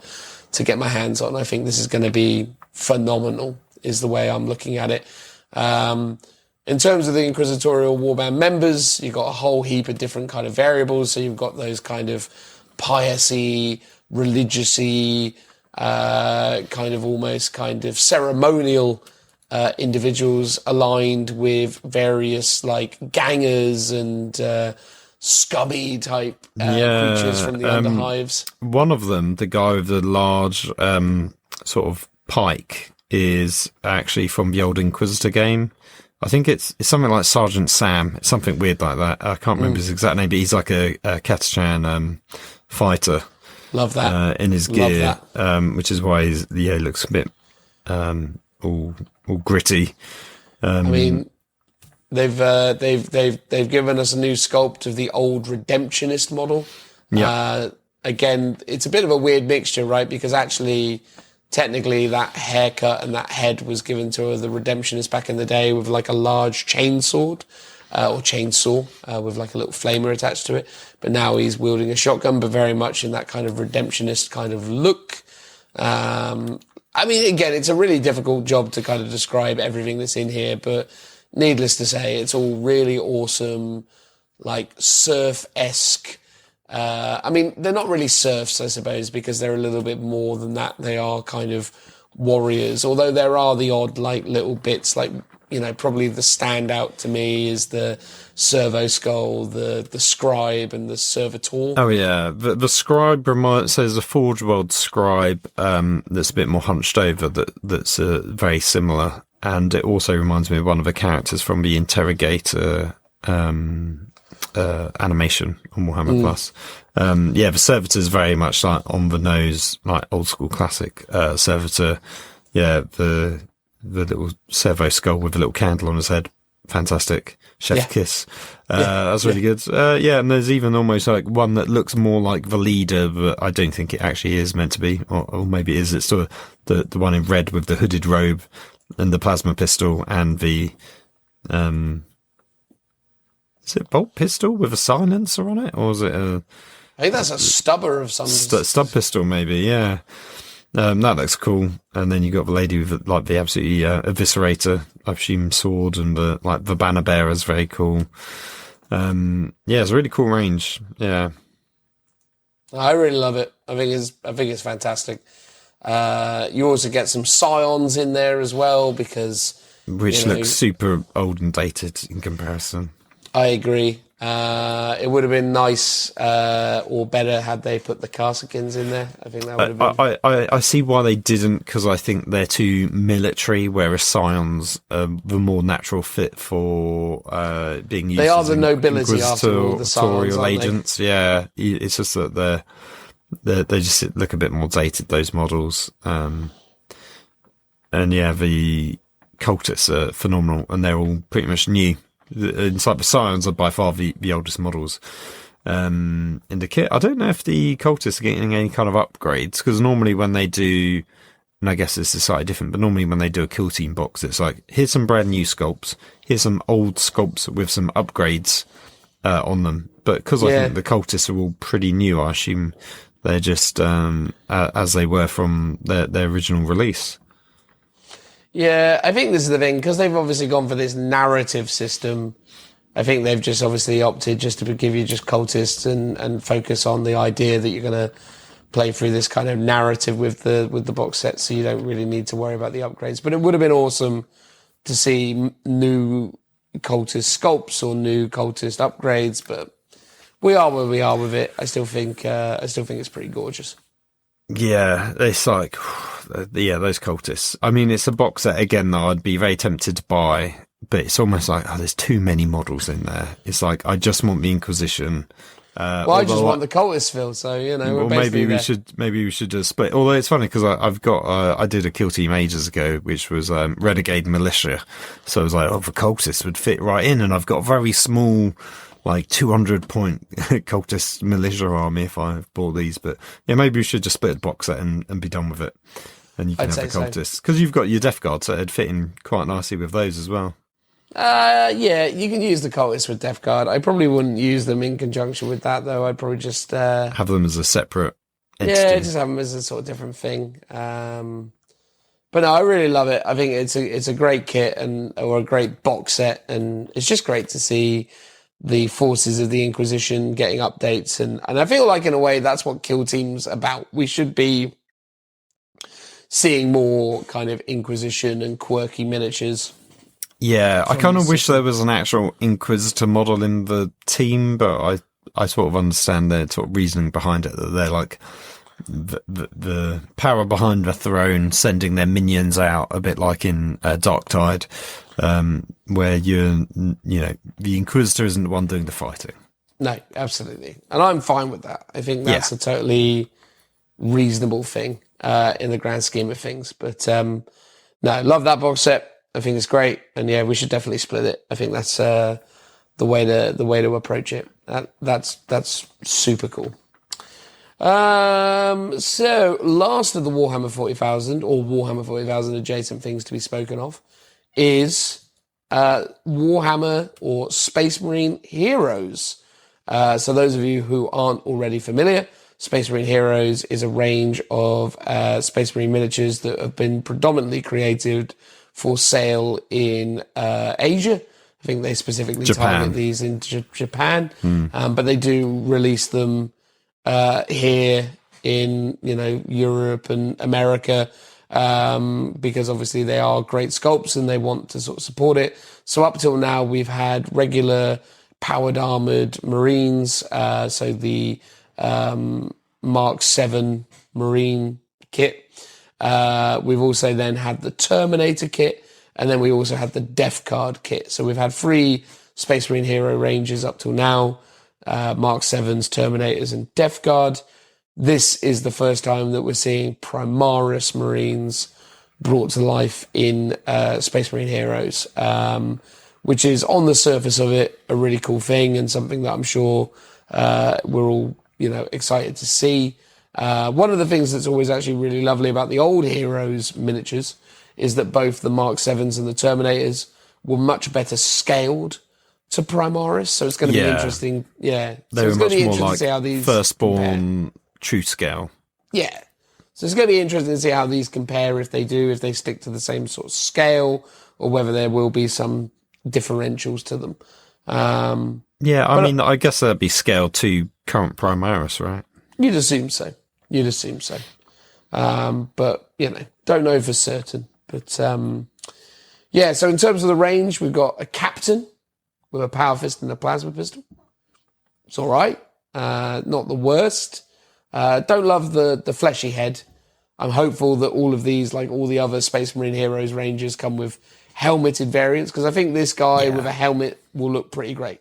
get my hands on. I think this is going to be phenomenal, is the way I'm looking at it. In terms of the Inquisitorial Warband members, you've got a whole heap of different kind of variables. So you've got those kind of pious-y, religious-y, kind of almost kind of ceremonial individuals aligned with various gangers and scummy type creatures from the underhives. One of them, the guy with the large sort of pike, is actually from the old Inquisitor game. I think it's something like Sergeant Sam. It's something weird like that. I can't remember his exact name, but he's like a Catachan fighter. Love that. In his gear, which is why he looks a bit all gritty. I mean, they've given us a new sculpt of the old Redemptionist model. Yeah. Again, it's a bit of a weird mixture, right? Because actually, technically, that haircut and that head was given to the Redemptionists back in the day with a large chainsword. Or chainsaw with a little flamer attached to it. But now he's wielding a shotgun, but very much in that kind of Redemptionist kind of look. I mean, again, it's a really difficult job to kind of describe everything that's in here, but needless to say, it's all really awesome, surf-esque. I mean, they're not really serfs, I suppose, because they're a little bit more than that. They are kind of warriors, although there are the odd, little bits, probably the standout to me is the servo skull, the scribe, and the servitor. Oh yeah, the scribe says a Forge World scribe that's a bit more hunched over. That's very similar, and it also reminds me of one of the characters from the Interrogator animation on Warhammer Plus. The servitor is very much on the nose, old school classic servitor. Yeah, the little servo skull with a little candle on his head. Fantastic. Chef's kiss. That's really good. And there's even almost one that looks more like the leader, but I don't think it actually is meant to be, or maybe it is. It's sort of the one in red with the hooded robe and the plasma pistol and the, is it bolt pistol with a silencer on it? Or is it I think that's a stubber of some stub pistol, maybe, yeah. That looks cool. And then you got the lady with the absolutely eviscerator, I assume, sword, and the banner bearer is very cool. It's a really cool range. Yeah, I really love it. I think it's fantastic. You also get some scions in there as well which looks super old and dated in comparison. I agree. It would have been nice or better had they put the Karsikins in there. I think that would have been... I see why they didn't, because I think they're too military, whereas Scions are the more natural fit for being used. They are as the nobility after all, the Scions, agents. They? Yeah, it's just that they just look a bit more dated, those models. The cultists are phenomenal, and they're all pretty much new. Inside the Scions are by far the oldest models in the kit. I don't know if the cultists are getting any kind of upgrades, because normally when they do and I guess this is slightly different, but normally when they do a kill team box, it's like, here's some brand new sculpts, here's some old sculpts with some upgrades on them. But because I think the cultists are all pretty new, I assume they're just as they were from their original release. Yeah, I think this is the thing, because they've obviously gone for this narrative system. I think they've just obviously opted just to give you just cultists and focus on the idea that you're going to play through this kind of narrative with the box set, so you don't really need to worry about the upgrades. But it would have been awesome to see new cultist sculpts or new cultist upgrades, but we are where we are with it. I still think it's pretty gorgeous. Yeah, it's like, those cultists. I mean, it's a box set again that I'd be very tempted to buy, but it's almost like, there's too many models in there. It's like, I just want the Inquisition. I just want the cultist feel, so, we're maybe we there. maybe we should just split. Although it's funny because I've got I did a kill team ages ago, which was Renegade Militia, so I was like, the cultists would fit right in, and I've got a very small, like 200 point cultist militia army if I bought these. But yeah, maybe we should just split the box set and be done with it, and you can have the cultists because you've got your Death Guard, so it'd fit in quite nicely with those as well. Yeah, you can use the cultists with Death Guard. I probably wouldn't use them in conjunction with that, though. I'd probably just have them as a separate entity. Yeah, just have them as a sort of different thing. But no, I really love it. I think it's a great kit or a great box set, and it's just great to see the forces of the Inquisition getting updates, and I feel like in a way that's what Kill Team's about. We should be seeing more kind of Inquisition and quirky miniatures. Yeah, I kind of wish there was an actual Inquisitor model in the team, but I sort of understand their sort of reasoning behind it, that they're like the power behind the throne, sending their minions out, a bit like in Darktide, where the Inquisitor isn't the one doing the fighting. No, absolutely. And I'm fine with that. I think that's a totally reasonable thing in the grand scheme of things. But no, love that box set. I think it's great, and yeah, we should definitely split it. I think that's the way to approach it. That's super cool. So last of the Warhammer 40,000 or Warhammer 40,000 adjacent things to be spoken of is Warhammer or Space Marine Heroes. So those of you who aren't already familiar, Space Marine Heroes is a range of Space Marine miniatures that have been predominantly created for sale in Asia. I think they specifically target these in Japan, but they do release them here in Europe and America, because obviously they are great sculpts and they want to sort of support it. So up till now we've had regular powered armored Marines, so the Mark 7 Marine kit. We've also then had the Terminator kit, and then we also had the Death Guard kit. So we've had 3 Space Marine hero ranges up till now, Mark 7s, Terminators, and Death Guard. This is the first time that we're seeing Primaris Marines brought to life in Space Marine Heroes, which is, on the surface of it, a really cool thing and something that I'm sure we're all excited to see. One of the things that's always actually really lovely about the old Heroes miniatures is that both the Mark 7s and the Terminators were much better scaled to Primaris, so it's going to be interesting. Yeah, they were much more like firstborn true scale. Yeah, so it's going to be interesting to see how these compare, if they stick to the same sort of scale, or whether there will be some differentials to them. I guess that'd be scaled to current Primaris, right? You'd assume so. But, don't know for certain. But, so in terms of the range, we've got a captain with a power fist and a plasma pistol. It's all right. Not the worst. Don't love the fleshy head. I'm hopeful that all of these, like all the other Space Marine Heroes ranges, come with helmeted variants, because I think this guy with a helmet will look pretty great.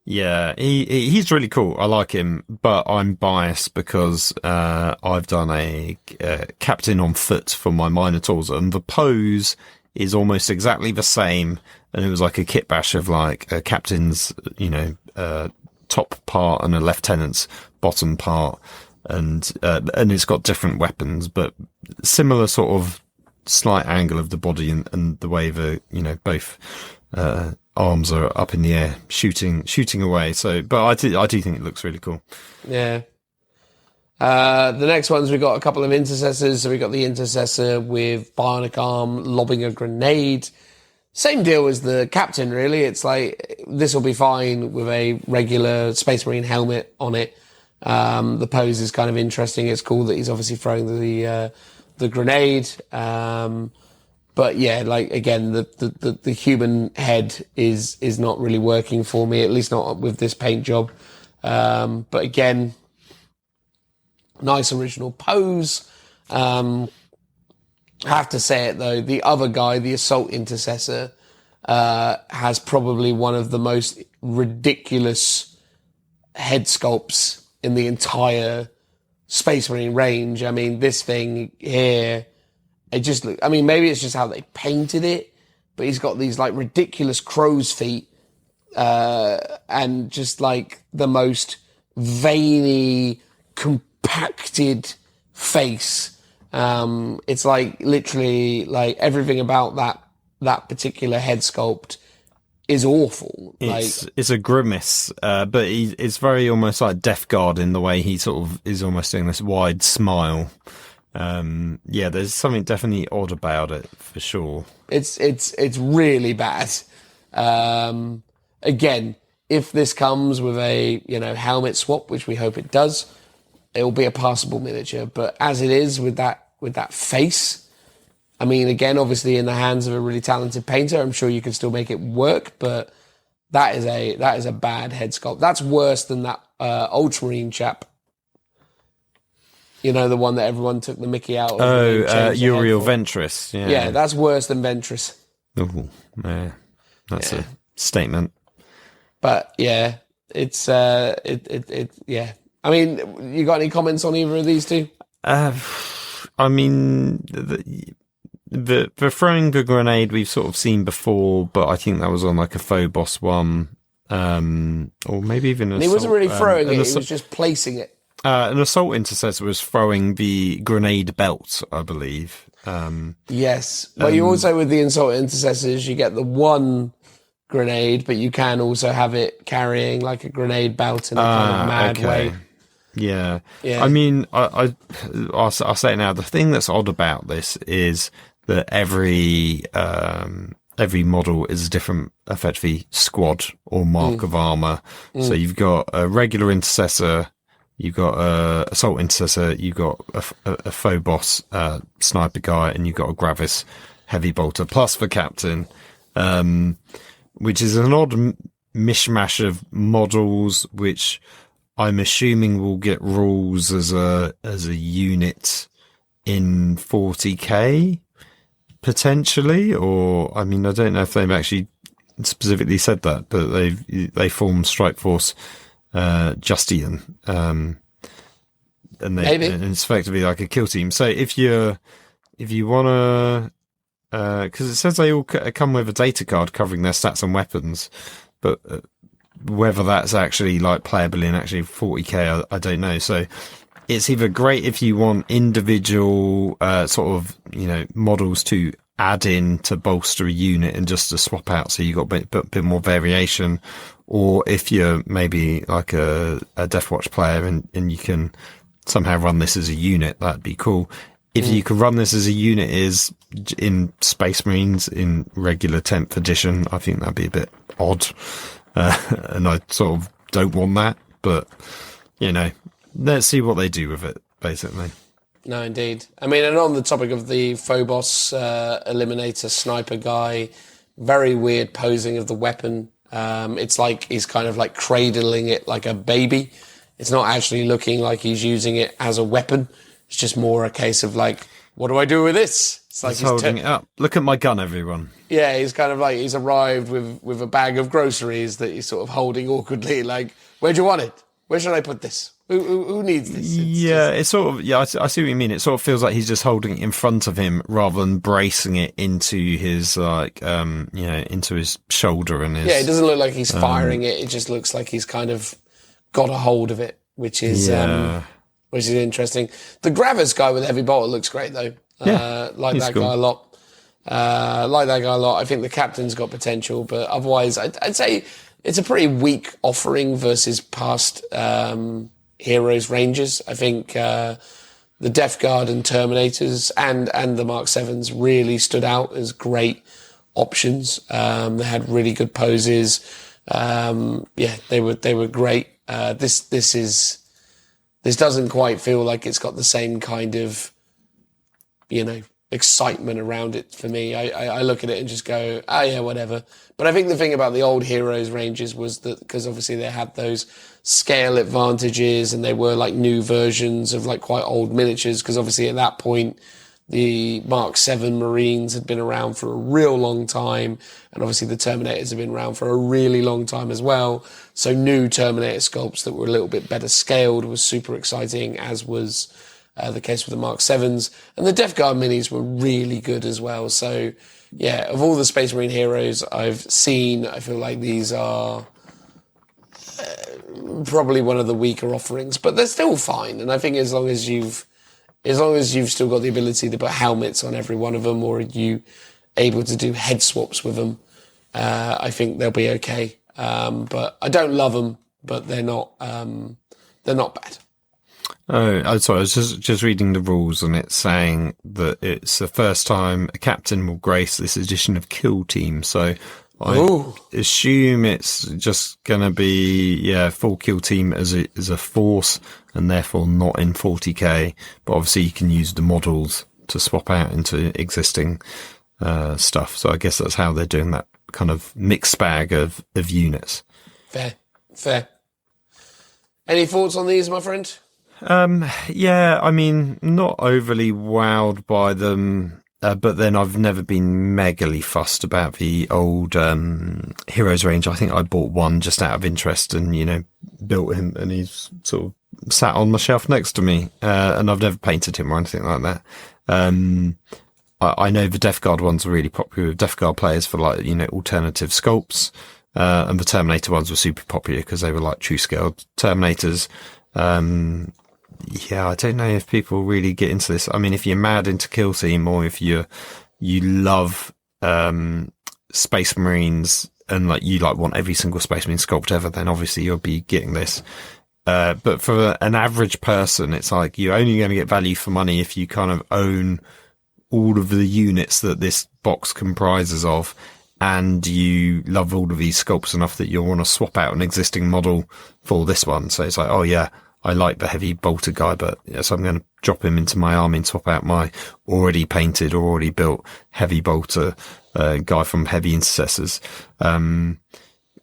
Yeah, he's really cool. I like him, but I'm biased because I've done a captain on foot for my Minotaurs, and the pose is almost exactly the same. And it was like a kit bash of like a captain's, top part and a lieutenant's bottom part. and it's got different weapons, but similar sort of slight angle of the body and the way both arms are up in the air shooting away. So, but I do think it looks really cool. Yeah. The next ones, we got a couple of intercessors. So we got the intercessor with bionic arm lobbing a grenade. Same deal as the captain, really. It's like, this will be fine with a regular Space Marine helmet on it. The pose is kind of interesting. It's cool that he's obviously throwing the grenade. But yeah, like, again, the human head is not really working for me, at least not with this paint job. But again, nice original pose. I have to say it though, the other guy, the assault intercessor, has probably one of the most ridiculous head sculpts in the entire Space Marine range. I mean, this thing here, it just look, I mean, maybe it's just how they painted it, but he's got these like ridiculous crow's feet, and just like the most veiny, compacted face. It's like literally like everything about that particular head sculpt is awful. It's a grimace, but it's very almost like Death Guard in the way he sort of is almost doing this wide smile. Yeah, there's something definitely odd about it for sure. It's really bad. Again, if this comes with a helmet swap, which we hope it does, it will be a passable miniature. But as it is with that face, I mean, again, obviously in the hands of a really talented painter, I'm sure you can still make it work. But that is a bad head sculpt. That's worse than that Ultramarine chap. You know, the one that everyone took the mickey out of. Oh, Uriel Ventress. Yeah. Yeah, that's worse than Ventress. Oh, yeah. That's a statement. But yeah, it's yeah. I mean, you got any comments on either of these two? I mean, the throwing the grenade we've sort of seen before, but I think that was on like a Phobos one, or maybe even an he wasn't really throwing it; he was just just placing it. An assault intercessor was throwing the grenade belt, I believe. Yes, but you also, with the assault intercessors, you get the one grenade, but you can also have it carrying like a grenade belt in a kind of mad way. Yeah. I mean, I'll say it now. The thing that's odd about this is that every model is a different, effectively, squad or mark of armor. So you've got a regular intercessor, you've got a assault intercessor, you've got a Phobos sniper guy, and you've got a Gravis heavy bolter, plus the captain, which is an odd mishmash of models, which I'm assuming will get rules as a unit in 40k potentially, or I mean, I don't know if they've actually specifically said that, but they formed Strike Force Justian, and it's effectively like a kill team. So if you want to, because it says they all come with a data card covering their stats and weapons, but whether that's actually like playable in actually 40k, I don't know. So it's either great if you want individual sort of models to add in to bolster a unit and just to swap out, so you got a bit more variation, or if you're maybe like a Death Watch player and you can somehow run this as a unit, that'd be cool. If you could run this as a unit is in Space Marines in regular 10th edition, I think that'd be a bit odd. And I sort of don't want that, but let's see what they do with it, basically. No, indeed. I mean, and on the topic of the Phobos Eliminator sniper guy, very weird posing of the weapon. It's like he's kind of like cradling it like a baby. It's not actually looking like he's using it as a weapon. It's just more a case of like, what do I do with this? It's like he's holding it up. Look at my gun, everyone. Yeah, he's kind of like, he's arrived with a bag of groceries that he's sort of holding awkwardly. Like, where do you want it? Where should I put this? Who needs this? It's sort of, I see what you mean. It sort of feels like he's just holding it in front of him rather than bracing it into his, into his shoulder and his... Yeah, it doesn't look like he's firing it. It just looks like he's kind of got a hold of it, which is, which is interesting. The Gravis guy with the heavy bolter looks great, though. Like that guy a lot. I think the captain's got potential, but otherwise, I'd say it's a pretty weak offering versus past Heroes Rangers. I think the Death Guard and Terminators and the Mark 7s really stood out as great options. They had really good poses. They were great. This doesn't quite feel like it's got the same kind of, excitement around it for me. I look at it and just go, oh yeah, whatever. But I think the thing about the old Heroes Rangers was that, because obviously they had those scale advantages and they were like new versions of like quite old miniatures, because obviously at that point, the Mark 7 Marines had been around for a real long time, and obviously the Terminators have been around for a really long time as well. So new Terminator sculpts that were a little bit better scaled was super exciting, as was the case with the Mark 7s. And the Death Guard minis were really good as well. So yeah, of all the Space Marine heroes I've seen, I feel like these are probably one of the weaker offerings, but they're still fine. And I think as long as you've still got the ability to put helmets on every one of them, or you able to do head swaps with them, I think they'll be okay. But I don't love them, but they're not bad. Oh, sorry. I was just reading the rules, and it's saying that it's the first time a captain will grace this edition of Kill Team. So I assume it's just going to be, full Kill Team as a force, and therefore not in 40k. But obviously you can use the models to swap out into existing stuff. So I guess that's how they're doing that kind of mixed bag of units. Fair. Any thoughts on these, my friend? I mean, not overly wowed by them, but then I've never been megally fussed about the old Heroes range. I think I bought one just out of interest and, built him, and he's sort of sat on my shelf next to me, and I've never painted him or anything like that. I know the Death Guard ones are really popular with Death Guard players for alternative sculpts, and the Terminator ones were super popular because they were like true scale Terminators. I don't know if people really get into this. I mean, if you're mad into Kill Team, or if you love Space Marines and want every single Space Marine sculpt ever, then obviously you'll be getting this. But for an average person, it's like you're only going to get value for money if you kind of own all of the units that this box comprises of, and you love all of these sculpts enough that you'll want to swap out an existing model for this one. So it's like, oh yeah, I like the heavy bolter guy, but so I'm going to drop him into my army and swap out my already painted or already built heavy bolter guy from Heavy Intercessors.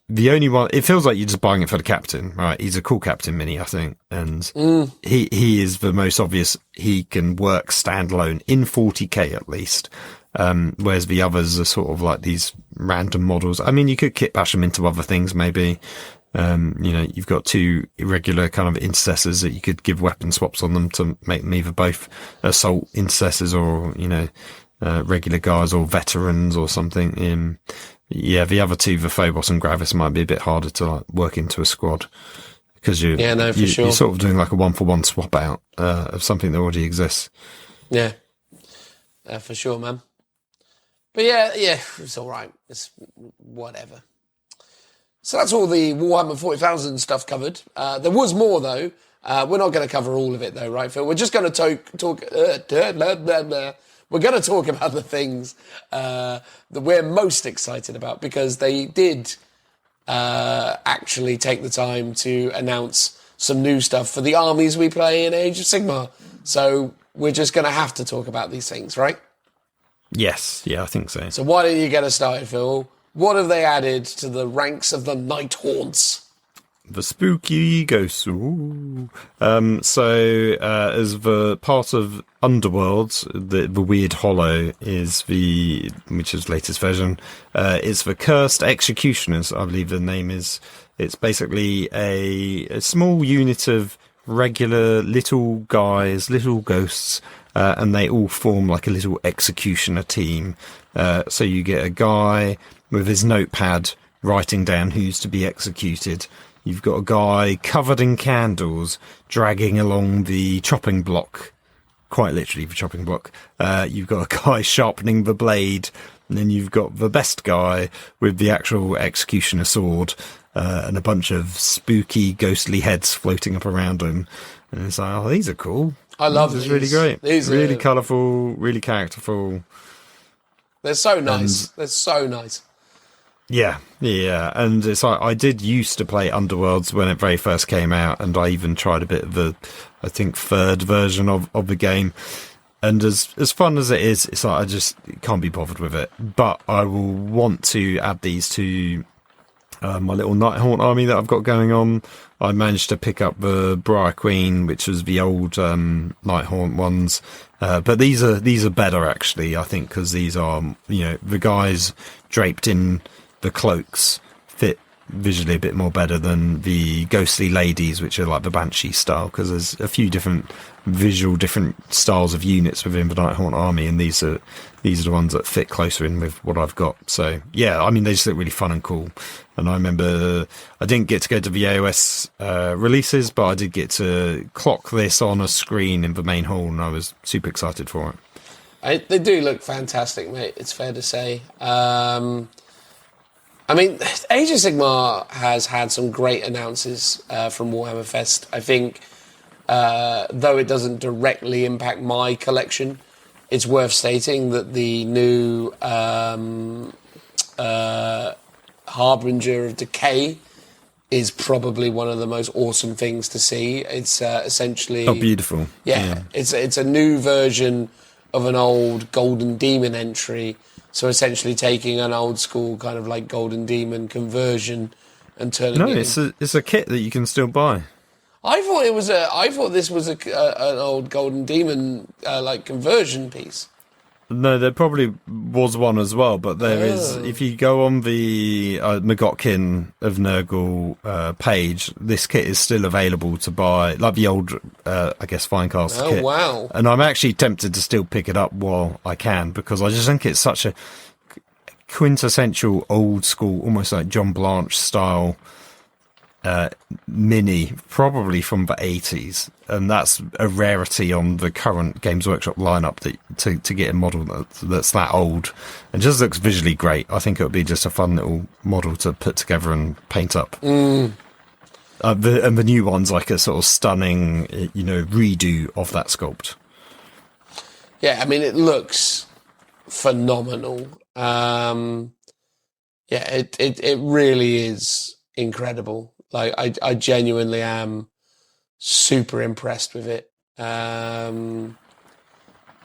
The only one, it feels like you're just buying it for the captain, right? He's a cool captain mini, I think, and he is the most obvious. He can work standalone in 40k at least. Whereas the others are sort of like these random models. I mean, you could kit bash them into other things, maybe. You've got two irregular kind of intercessors that you could give weapon swaps on them to make them either both assault intercessors or, regular guys or veterans or something. The other two, the Phobos and Gravis, might be a bit harder to work into a squad because you're sort of doing like a 1-for-1 swap out of something that already exists. Yeah, for sure, man. But yeah, it's all right. It's whatever. So that's all the Warhammer 40,000 stuff covered. There was more, though. We're not going to cover all of it, though, right, Phil? We're just going to talk. We're going to talk about the things that we're most excited about, because they did actually take the time to announce some new stuff for the armies we play in Age of Sigmar. So we're just going to have to talk about these things, right? Yes, I think so. So why don't you get us started, Phil? What have they added to the ranks of the Night Haunts? The spooky ghosts. Ooh. As the part of Underworlds, the Weird Hollow is which is latest version, is the Cursed Executioners, I believe the name is. It's basically a small unit of regular little guys, little ghosts, and they all form like a little executioner team. So you get a guy with his notepad writing down who's to be executed. You've got a guy covered in candles dragging along the chopping block, quite literally the chopping block. You've got a guy sharpening the blade, and then you've got the best guy with the actual executioner sword, and a bunch of spooky, ghostly heads floating up around him. And it's like, oh, these are cool. I love these. these. These really great. These really are colourful, really characterful. They're so nice. They're so nice. Yeah, and it's like I did used to play Underworlds when it very first came out, and I even tried a bit of the, I think, third version of the game. And as fun as it is, it's like I just can't be bothered with it. But I will want to add these to my little Nighthaunt army that I've got going on. I managed to pick up the Briar Queen, which was the old Nighthaunt ones. But these are better, actually, I think, because these are, the guys draped in the cloaks fit visually a bit more better than the ghostly ladies, which are like the Banshee style, because there's a few different styles of units within the Nighthaunt army, and these are the ones that fit closer in with what I've got. So yeah, I mean, they just look really fun and cool. And I remember I didn't get to go to the AOS releases, but I did get to clock this on a screen in the main hall, and I was super excited for it. They do look fantastic, mate. It's fair to say. I mean, Age of Sigmar has had some great announces from Warhammer Fest. I think, though it doesn't directly impact my collection, it's worth stating that the new Harbinger of Decay is probably one of the most awesome things to see. It's essentially... Oh, beautiful. Yeah. It's a new version of an old Golden Demon entry. So essentially taking an old school kind of like Golden Demon conversion and turning it... No, it's a kit that you can still buy. I thought this was an old Golden Demon like conversion piece. No, there probably was one as well, but there is. If you go on the Magotkin of Nurgle page, this kit is still available to buy, like the old, I guess, Finecast kit. Oh, wow. And I'm actually tempted to still pick it up while I can, because I just think it's such a quintessential old school, almost like John Blanche style mini, probably from the 80s, and that's a rarity on the current Games Workshop lineup to get a model that's that old and just looks visually great. I think it would be just a fun little model to put together and paint up. And the new one's like a sort of stunning, redo of that sculpt. Yeah, I mean, it looks phenomenal. It really is incredible. Like, I genuinely am super impressed with it.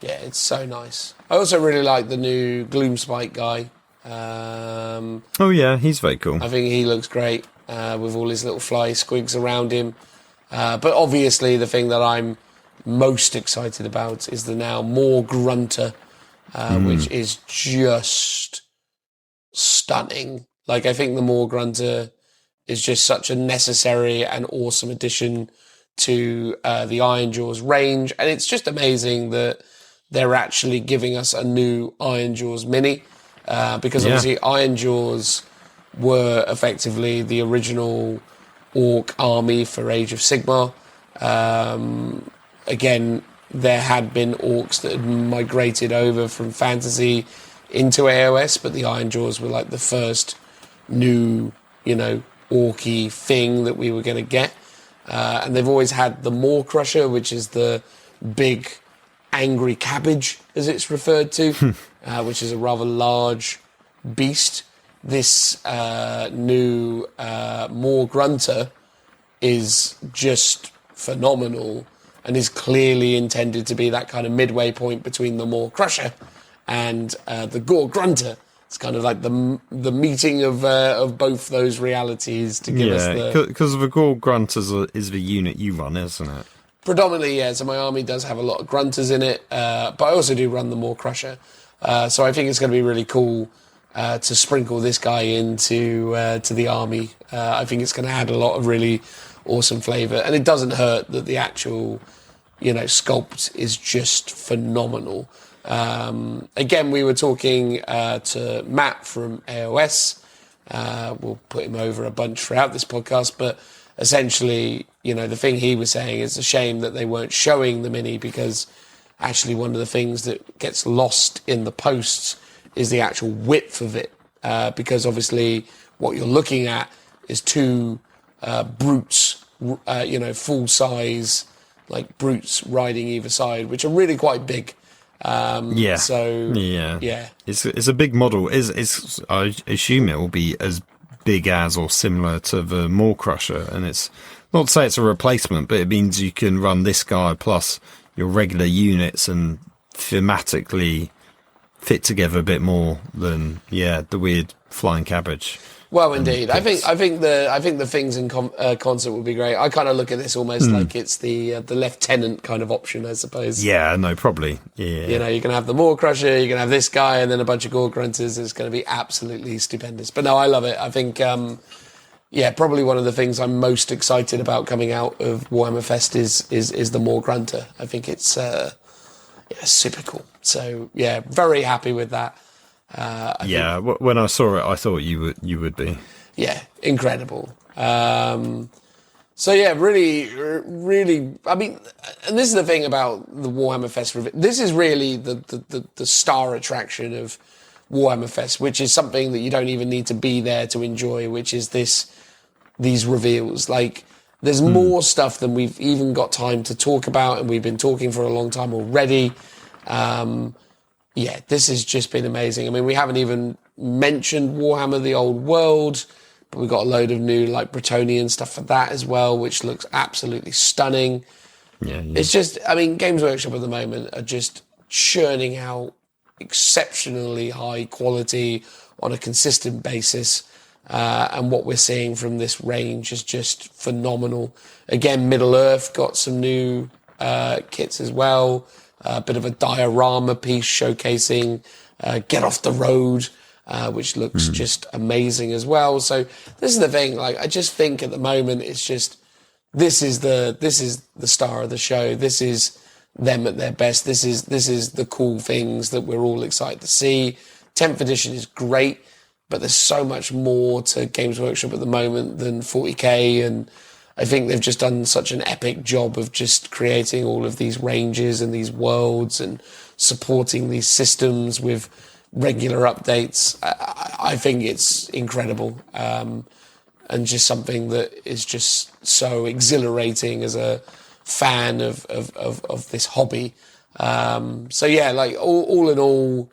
It's so nice. I also really like the new Gloomspike guy. Oh yeah, he's very cool. I think he looks great with all his little fly squigs around him. But obviously the thing that I'm most excited about is the now more Grunter, which is just stunning. Like, I think the more Grunter is just such a necessary and awesome addition to the Ironjawz range. And it's just amazing that they're actually giving us a new Ironjawz mini, because obviously Ironjawz were effectively the original Orc army for Age of Sigmar. Again, there had been Orcs that had migrated over from Fantasy into AOS, but the Ironjawz were like the first new, orky thing that we were going to get. And they've always had the Maw Crusher, which is the big angry cabbage, as it's referred to, which is a rather large beast. This new Maw Grunter is just phenomenal and is clearly intended to be that kind of midway point between the Maw Crusher and the Gore Grunter. It's kind of like the meeting of both those realities to give us the... because the Gore Grunt is the unit you run, isn't it? Predominantly, yeah. So my army does have a lot of Grunters in it, but I also do run the Maw Crusher. So I think it's going to be really cool to sprinkle this guy into to the army. I think it's going to add a lot of really awesome flavour, and it doesn't hurt that the actual, sculpt is just phenomenal. Again, we were talking to Matt from AOS, We'll put him over a bunch throughout this podcast, but essentially, the thing he was saying is a shame that they weren't showing the mini, because actually one of the things that gets lost in the posts is the actual width of it, because obviously what you're looking at is two brutes, full size, like brutes riding either side, which are really quite big. It's a big model. I assume it will be as big as or similar to the Maw Crusher, and it's not to say it's a replacement, but it means you can run this guy plus your regular units and thematically fit together a bit more than the weird flying cabbage. Well, indeed, I think the things in concert would be great. I kind of look at this almost like it's the lieutenant kind of option, I suppose. Yeah, no, probably. Yeah, you're gonna have the Maw Crusher, you're gonna have this guy, and then a bunch of Gore Grunters. It's going to be absolutely stupendous. But no, I love it. I think, probably one of the things I'm most excited about coming out of Warhammer Fest is the Maw Grunter. I think it's super cool. So yeah, very happy with that. When I saw it, I thought you would be. Yeah, incredible. Really, really. I mean, and this is the thing about the Warhammer Fest. This is really the star attraction of Warhammer Fest, which is something that you don't even need to be there to enjoy. Which is these reveals. Like, there's more stuff than we've even got time to talk about, and we've been talking for a long time already. This has just been amazing. I mean, we haven't even mentioned Warhammer the Old World, but we've got a load of new, like, Bretonian stuff for that as well, which looks absolutely stunning. Yeah. It's just, I mean, Games Workshop at the moment are just churning out exceptionally high quality on a consistent basis. And what we're seeing from this range is just phenomenal. Again, Middle-earth got some new kits as well. A bit of a diorama piece showcasing Get Off the Road, which looks just amazing as well. So this is the thing. Like, I just think at the moment it's just this is the star of the show. This is them at their best. This is the cool things that we're all excited to see. 10th edition is great, but there's so much more to Games Workshop at the moment than 40k, and I think they've just done such an epic job of just creating all of these ranges and these worlds and supporting these systems with regular updates. I think it's incredible, and just something that is just so exhilarating as a fan of this hobby. Like all in all,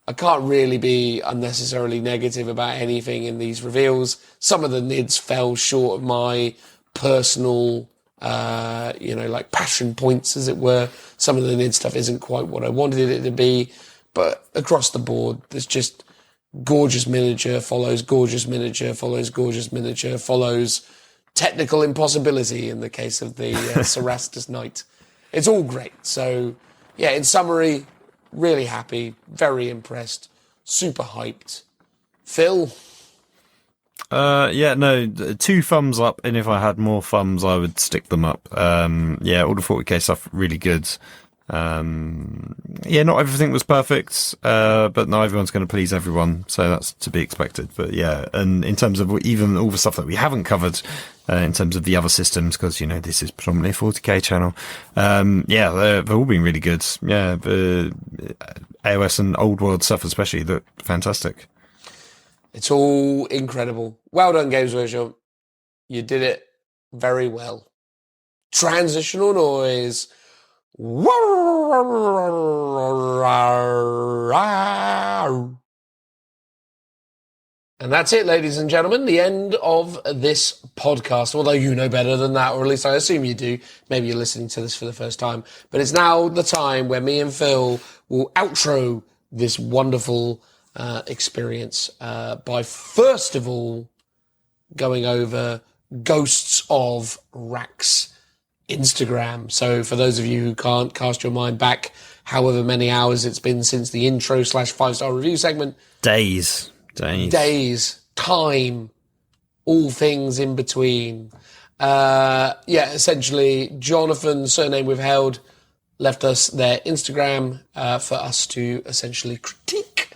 I can't really be unnecessarily negative about anything in these reveals. Some of the NIDs fell short of my personal, like passion points, as it were. Some of the NID stuff isn't quite what I wanted it to be, but across the board, there's just gorgeous miniature follows gorgeous miniature follows gorgeous miniature follows technical impossibility in the case of the Cerastus Knight. It's all great. So, yeah, in summary, really happy, very impressed, super hyped. Phil? 2 thumbs up, and if I had more thumbs, I would stick them up. All the 40k stuff, really good. Not everything was perfect, but not everyone's going to please everyone, so that's to be expected. But yeah, and in terms of even all the stuff that we haven't covered, in terms of the other systems, because, this is predominantly a 40k channel, they've all been really good. Yeah, the AOS and Old World stuff especially look fantastic. It's all incredible. Well done, Games Workshop. You did it very well. Transitional noise. And that's it, ladies and gentlemen, the end of this podcast. Although you know better than that, or at least I assume you do. Maybe you're listening to this for the first time. But it's now the time where me and Phil will outro this wonderful experience by first of all going over Ghosts of Rax Instagram. So for those of you who can't cast your mind back however many hours it's been since the intro / 5-star review segment, days, time, all things in between, essentially Jonathan, surname withheld, left us their Instagram for us to essentially critique.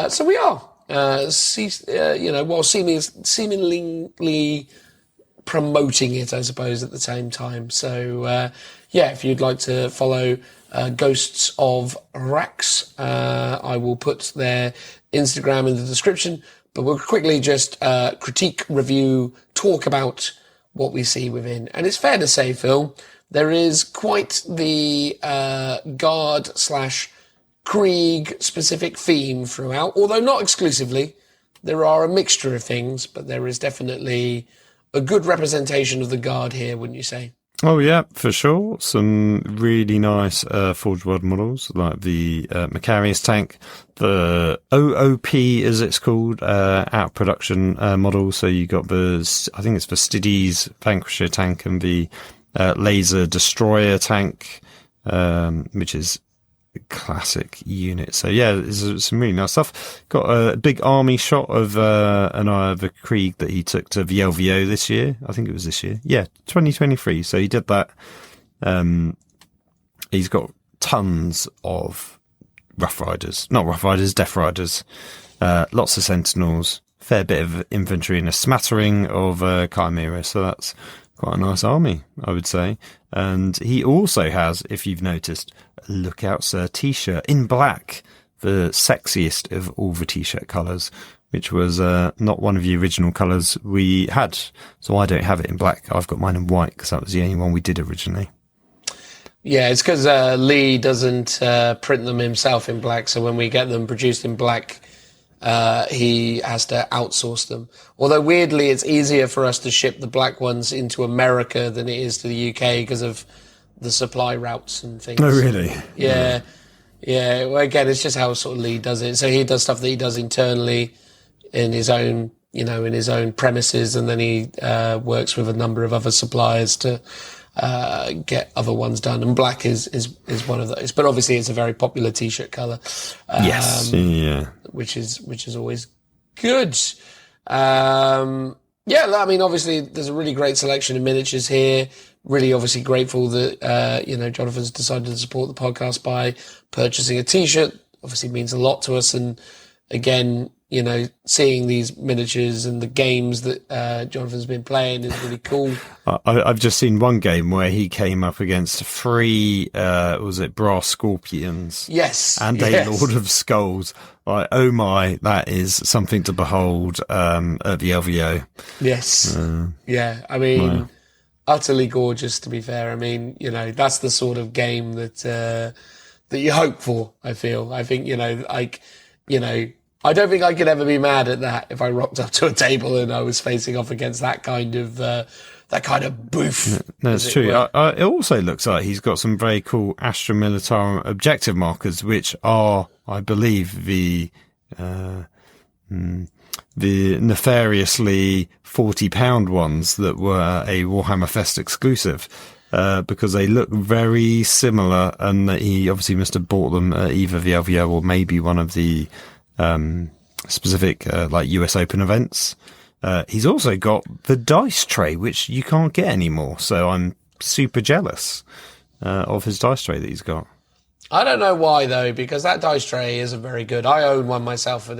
So we are. while seemingly promoting it, I suppose, at the same time. So, if you'd like to follow Ghosts of Rax, I will put their Instagram in the description. But we'll quickly just critique, review, talk about what we see within. And it's fair to say, Phil, there is quite the Guard/Krieg specific theme throughout, although not exclusively. There are a mixture of things, but there is definitely a good representation of the Guard here, wouldn't you say? Oh, yeah, for sure. Some really nice Forge World models, like the Macarius tank, the OOP, as it's called, out of production model. So you got I think it's the Stides Vanquisher tank and the Laser Destroyer tank, which is a classic unit. So yeah, there's some really nice stuff. Got a big army shot of the Krieg that he took to the LVO this year. I think it was this year. Yeah, 2023. So he did that. He's got tons of Death Riders, lots of Sentinels, fair bit of infantry, and a smattering of Chimera. So that's quite a nice army, I would say. And he also has, if you've noticed, a Lookout Sir t-shirt in black, the sexiest of all the t-shirt colours, which was not one of the original colours we had. So I don't have it in black. I've got mine in white because that was the only one we did originally. Yeah, it's because Lee doesn't print them himself in black. So when we get them produced in black, he has to outsource them. Although weirdly, it's easier for us to ship the black ones into America than it is to the UK because of the supply routes and things. Oh, really? Yeah. Yeah. Well, again, it's just how sort of Lee does it. So he does stuff that he does internally in his own, in his own premises, and then he works with a number of other suppliers to get other ones done. And black is one of those. But obviously, it's a very popular t-shirt color. Yes. Yeah. Which is always good. Obviously there's a really great selection of miniatures here. Really obviously grateful that, Jonathan's decided to support the podcast by purchasing a t-shirt. Obviously means a lot to us. And again, seeing these miniatures and the games that Jonathan's been playing is really cool. I've just seen one game where he came up against 3, Brass Scorpions? Yes. And a Lord of Skulls. Like, oh my, that is something to behold at the LVO. Yes. Utterly gorgeous, to be fair. I mean, that's the sort of game that you hope for, I feel. I think, I don't think I could ever be mad at that if I rocked up to a table and I was facing off against that kind of boof. No, it's true. It also looks like he's got some very cool Astra Militarum objective markers, which are, I believe, the nefariously £40 ones that were a Warhammer Fest exclusive. Because they look very similar, and that he obviously must have bought them at either the LVO or maybe one of the specific US Open events. He's also got the dice tray, which you can't get anymore. So I'm super jealous of his dice tray that he's got. I don't know why though, because that dice tray isn't very good. I own one myself, and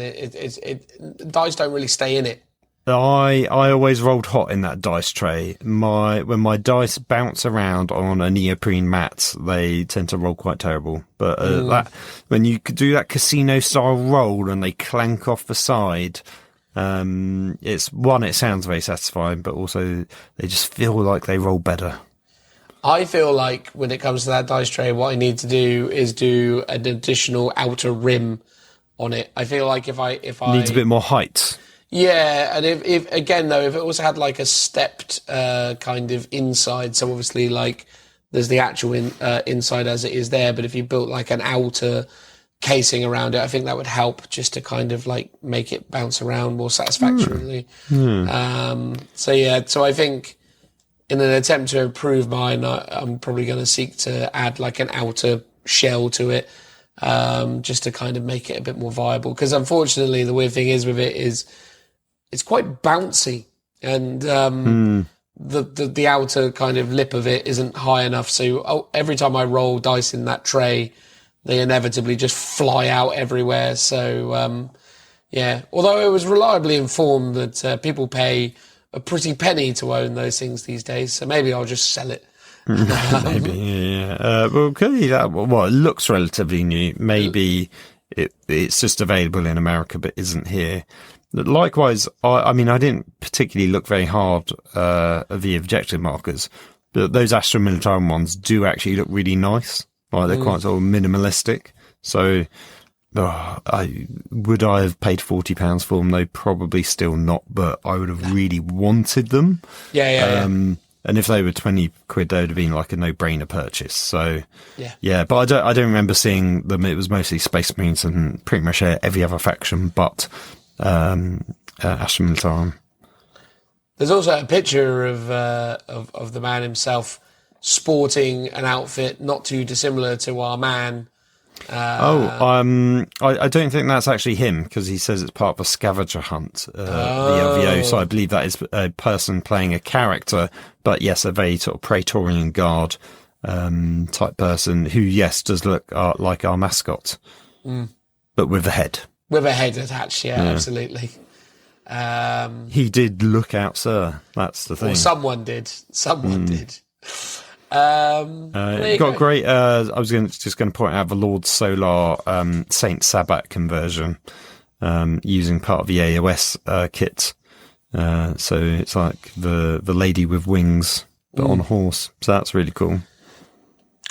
dice don't really stay in it. I always rolled hot in that dice tray. When my dice bounce around on a neoprene mat, they tend to roll quite terrible. But when you do that casino style roll and they clank off the side, it sounds very satisfying, but also they just feel like they roll better. I feel like when it comes to that dice tray, what I need to do is do an additional outer rim on it. I feel like if I needs a bit more height. Yeah, and if it also had like a stepped kind of inside, so obviously like there's the actual inside as it is there, but if you built like an outer casing around it, I think that would help just to kind of like make it bounce around more satisfactorily. So I think in an attempt to improve mine, I'm probably going to seek to add like an outer shell to it, just to kind of make it a bit more viable. Because unfortunately, the weird thing is with it is it's quite bouncy, and the outer kind of lip of it isn't high enough. So every time I roll dice in that tray, they inevitably just fly out everywhere. So Yeah, although I was reliably informed that people pay a pretty penny to own those things these days, so maybe I'll just sell it. Maybe, yeah. Well, clearly it looks relatively new. Maybe it's just available in America but isn't here. Likewise, I mean, I didn't particularly look very hard at the objective markers, but those Astra Militarum ones do actually look really nice. Like, they're quite sort of minimalistic. So, would I have paid £40 for them? Though probably still not, but I would have really wanted them. Yeah. And if they were £20, they would have been like a no-brainer purchase. So, yeah. But I don't remember seeing them. It was mostly Space Marines and pretty much every other faction, but Astra Militarum. There's also a picture of the man himself sporting an outfit not too dissimilar to our man. I don't think that's actually him, because he says it's part of a scavenger hunt, the LVO. So I believe that is a person playing a character, but yes, a very sort of Praetorian Guard type person who, yes, does look like our mascot, but with a head. With a head attached, yeah. Absolutely. He did look out, sir. That's the thing. Or someone did. Did. Got great. I was just going to point out the Lord Solar Saint Sabbat conversion using part of the AOS kit. So it's like the lady with wings, but on a horse. So that's really cool.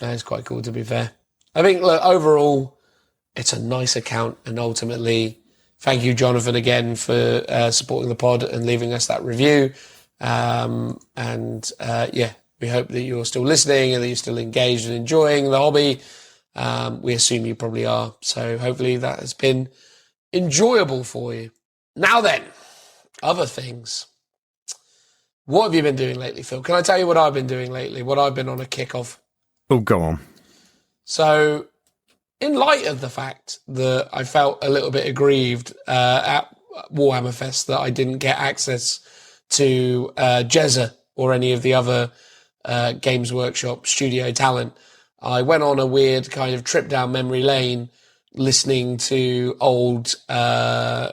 That's quite cool, to be fair. I think, look, overall, it's a nice account, and ultimately, thank you, Jonathan, again for supporting the pod and leaving us that review. We hope that you're still listening and that you're still engaged and enjoying the hobby. We assume you probably are. So hopefully that has been enjoyable for you. Now then, other things. What have you been doing lately, Phil? Can I tell you what I've been doing lately? What I've been on a kick of? Oh, go on. So, in light of the fact that I felt a little bit aggrieved at Warhammer Fest that I didn't get access to Jezza or any of the other Games Workshop studio talent, I went on a weird kind of trip down memory lane listening to old Voxcast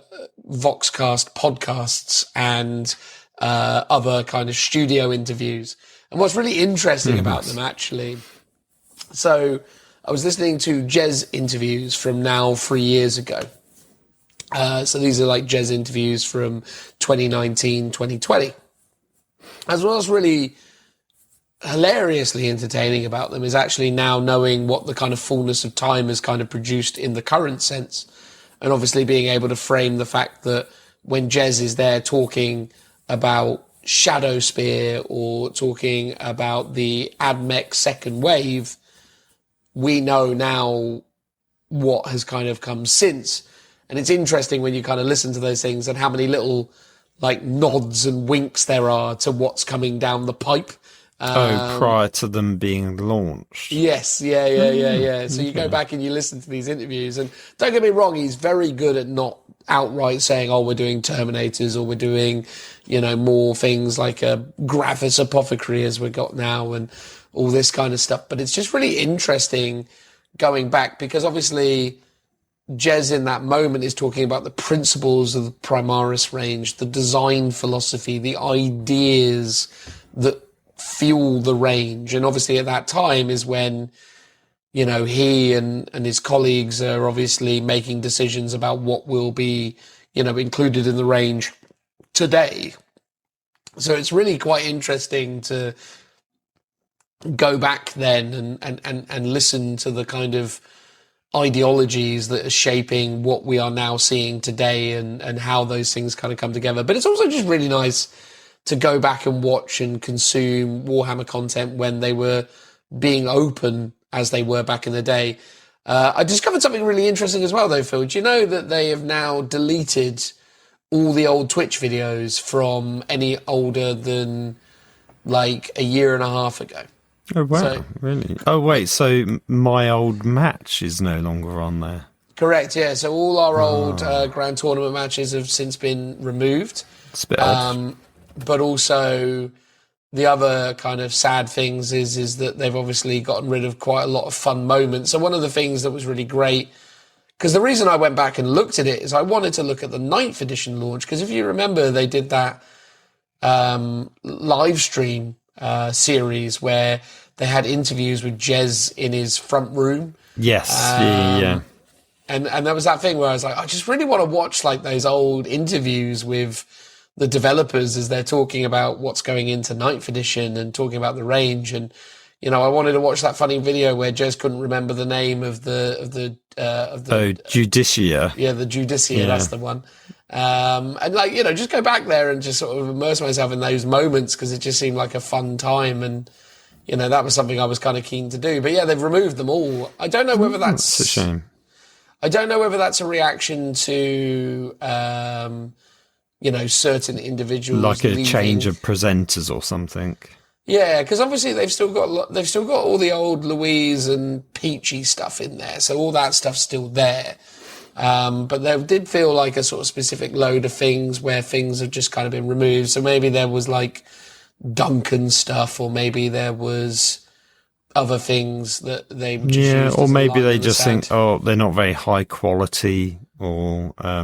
podcasts and other kind of studio interviews. And what's really interesting about them, actually, so I was listening to Jez interviews from now 3 years ago. So these are like Jez interviews from 2019, 2020. As well as really hilariously entertaining about them is actually now knowing what the kind of fullness of time has kind of produced in the current sense, and obviously being able to frame the fact that when Jez is there talking about Shadow Spear or talking about the AdMech second wave, we know now what has kind of come since. And it's interesting when you kind of listen to those things and how many little like nods and winks there are to what's coming down the pipe. Prior to them being launched. Yes, yeah. So you go back and you listen to these interviews, and don't get me wrong, he's very good at not outright saying, oh, we're doing Terminators or we're doing, more things like a Gravis Apothecary as we've got now and all this kind of stuff. But it's just really interesting going back, because obviously Jez in that moment is talking about the principles of the Primaris range, the design philosophy, the ideas that fuel the range. And obviously at that time is when, he and his colleagues are obviously making decisions about what will be, included in the range today. So it's really quite interesting to go back then and listen to the kind of ideologies that are shaping what we are now seeing today and how those things kind of come together. But it's also just really nice to go back and watch and consume Warhammer content when they were being open as they were back in the day. I discovered something really interesting as well, though, Phil. Do you know that they have now deleted all the old Twitch videos from any older than like a year and a half ago? Oh, wow, really? Oh, wait, so my old match is no longer on there? Correct, yeah. So all our old Grand Tournament matches have since been removed. It's a bit odd. But also the other kind of sad things is that they've obviously gotten rid of quite a lot of fun moments. So one of the things that was really great because the reason I went back and looked at it is I wanted to look at the 9th edition launch, because if you remember, they did that live stream series where they had interviews with Jez in his front room. Yes, yeah. And there was that thing where I was like, I just really want to watch like those old interviews with the developers as they're talking about what's going into 9th edition and talking about the range. And, you know, I wanted to watch that funny video where Jez couldn't remember the name of the Judicia. Yeah, the Judicia, that's the one. And like, you know, just go back there and just sort of immerse myself in those moments, because it just seemed like a fun time. And, you know, that was something I was kind of keen to do. But yeah, they've removed them all. I don't know whether that's a shame. I don't know whether that's a reaction to, you know, certain individuals, like a leaving. Change of presenters or something. Yeah, because obviously they've still got all the old Louise and Peachy stuff in there, so all that stuff's still there. But there did feel like a sort of specific load of things where things have just kind of been removed. So maybe there was like Duncan stuff, or maybe there was other things that they just used or as a maybe line they in the just sand. think, oh, they're not very high quality, or I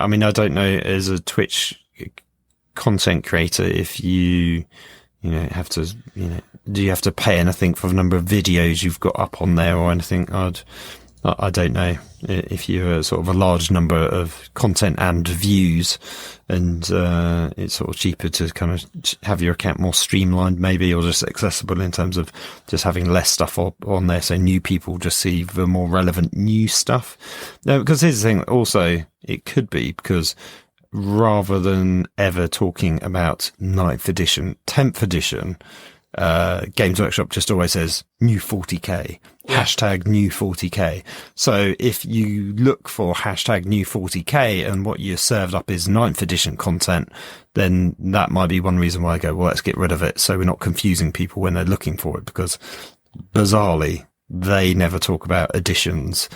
mean, I don't know, as a Twitch content creator, if you have to, do you have to pay anything for the number of videos you've got up on there or anything? I don't know if you have sort of a large number of content and views, and it's sort of cheaper to kind of have your account more streamlined maybe, or just accessible in terms of just having less stuff on there, so new people just see the more relevant new stuff. Now, because here's the thing, also it could be because rather than ever talking about 9th edition, 10th edition, Games Workshop just always says new 40k, hashtag new 40k. So if you look for hashtag new 40k and what you're served up is 9th edition content, then that might be one reason why I go, well, let's get rid of it, so we're not confusing people when they're looking for it, because bizarrely they never talk about editions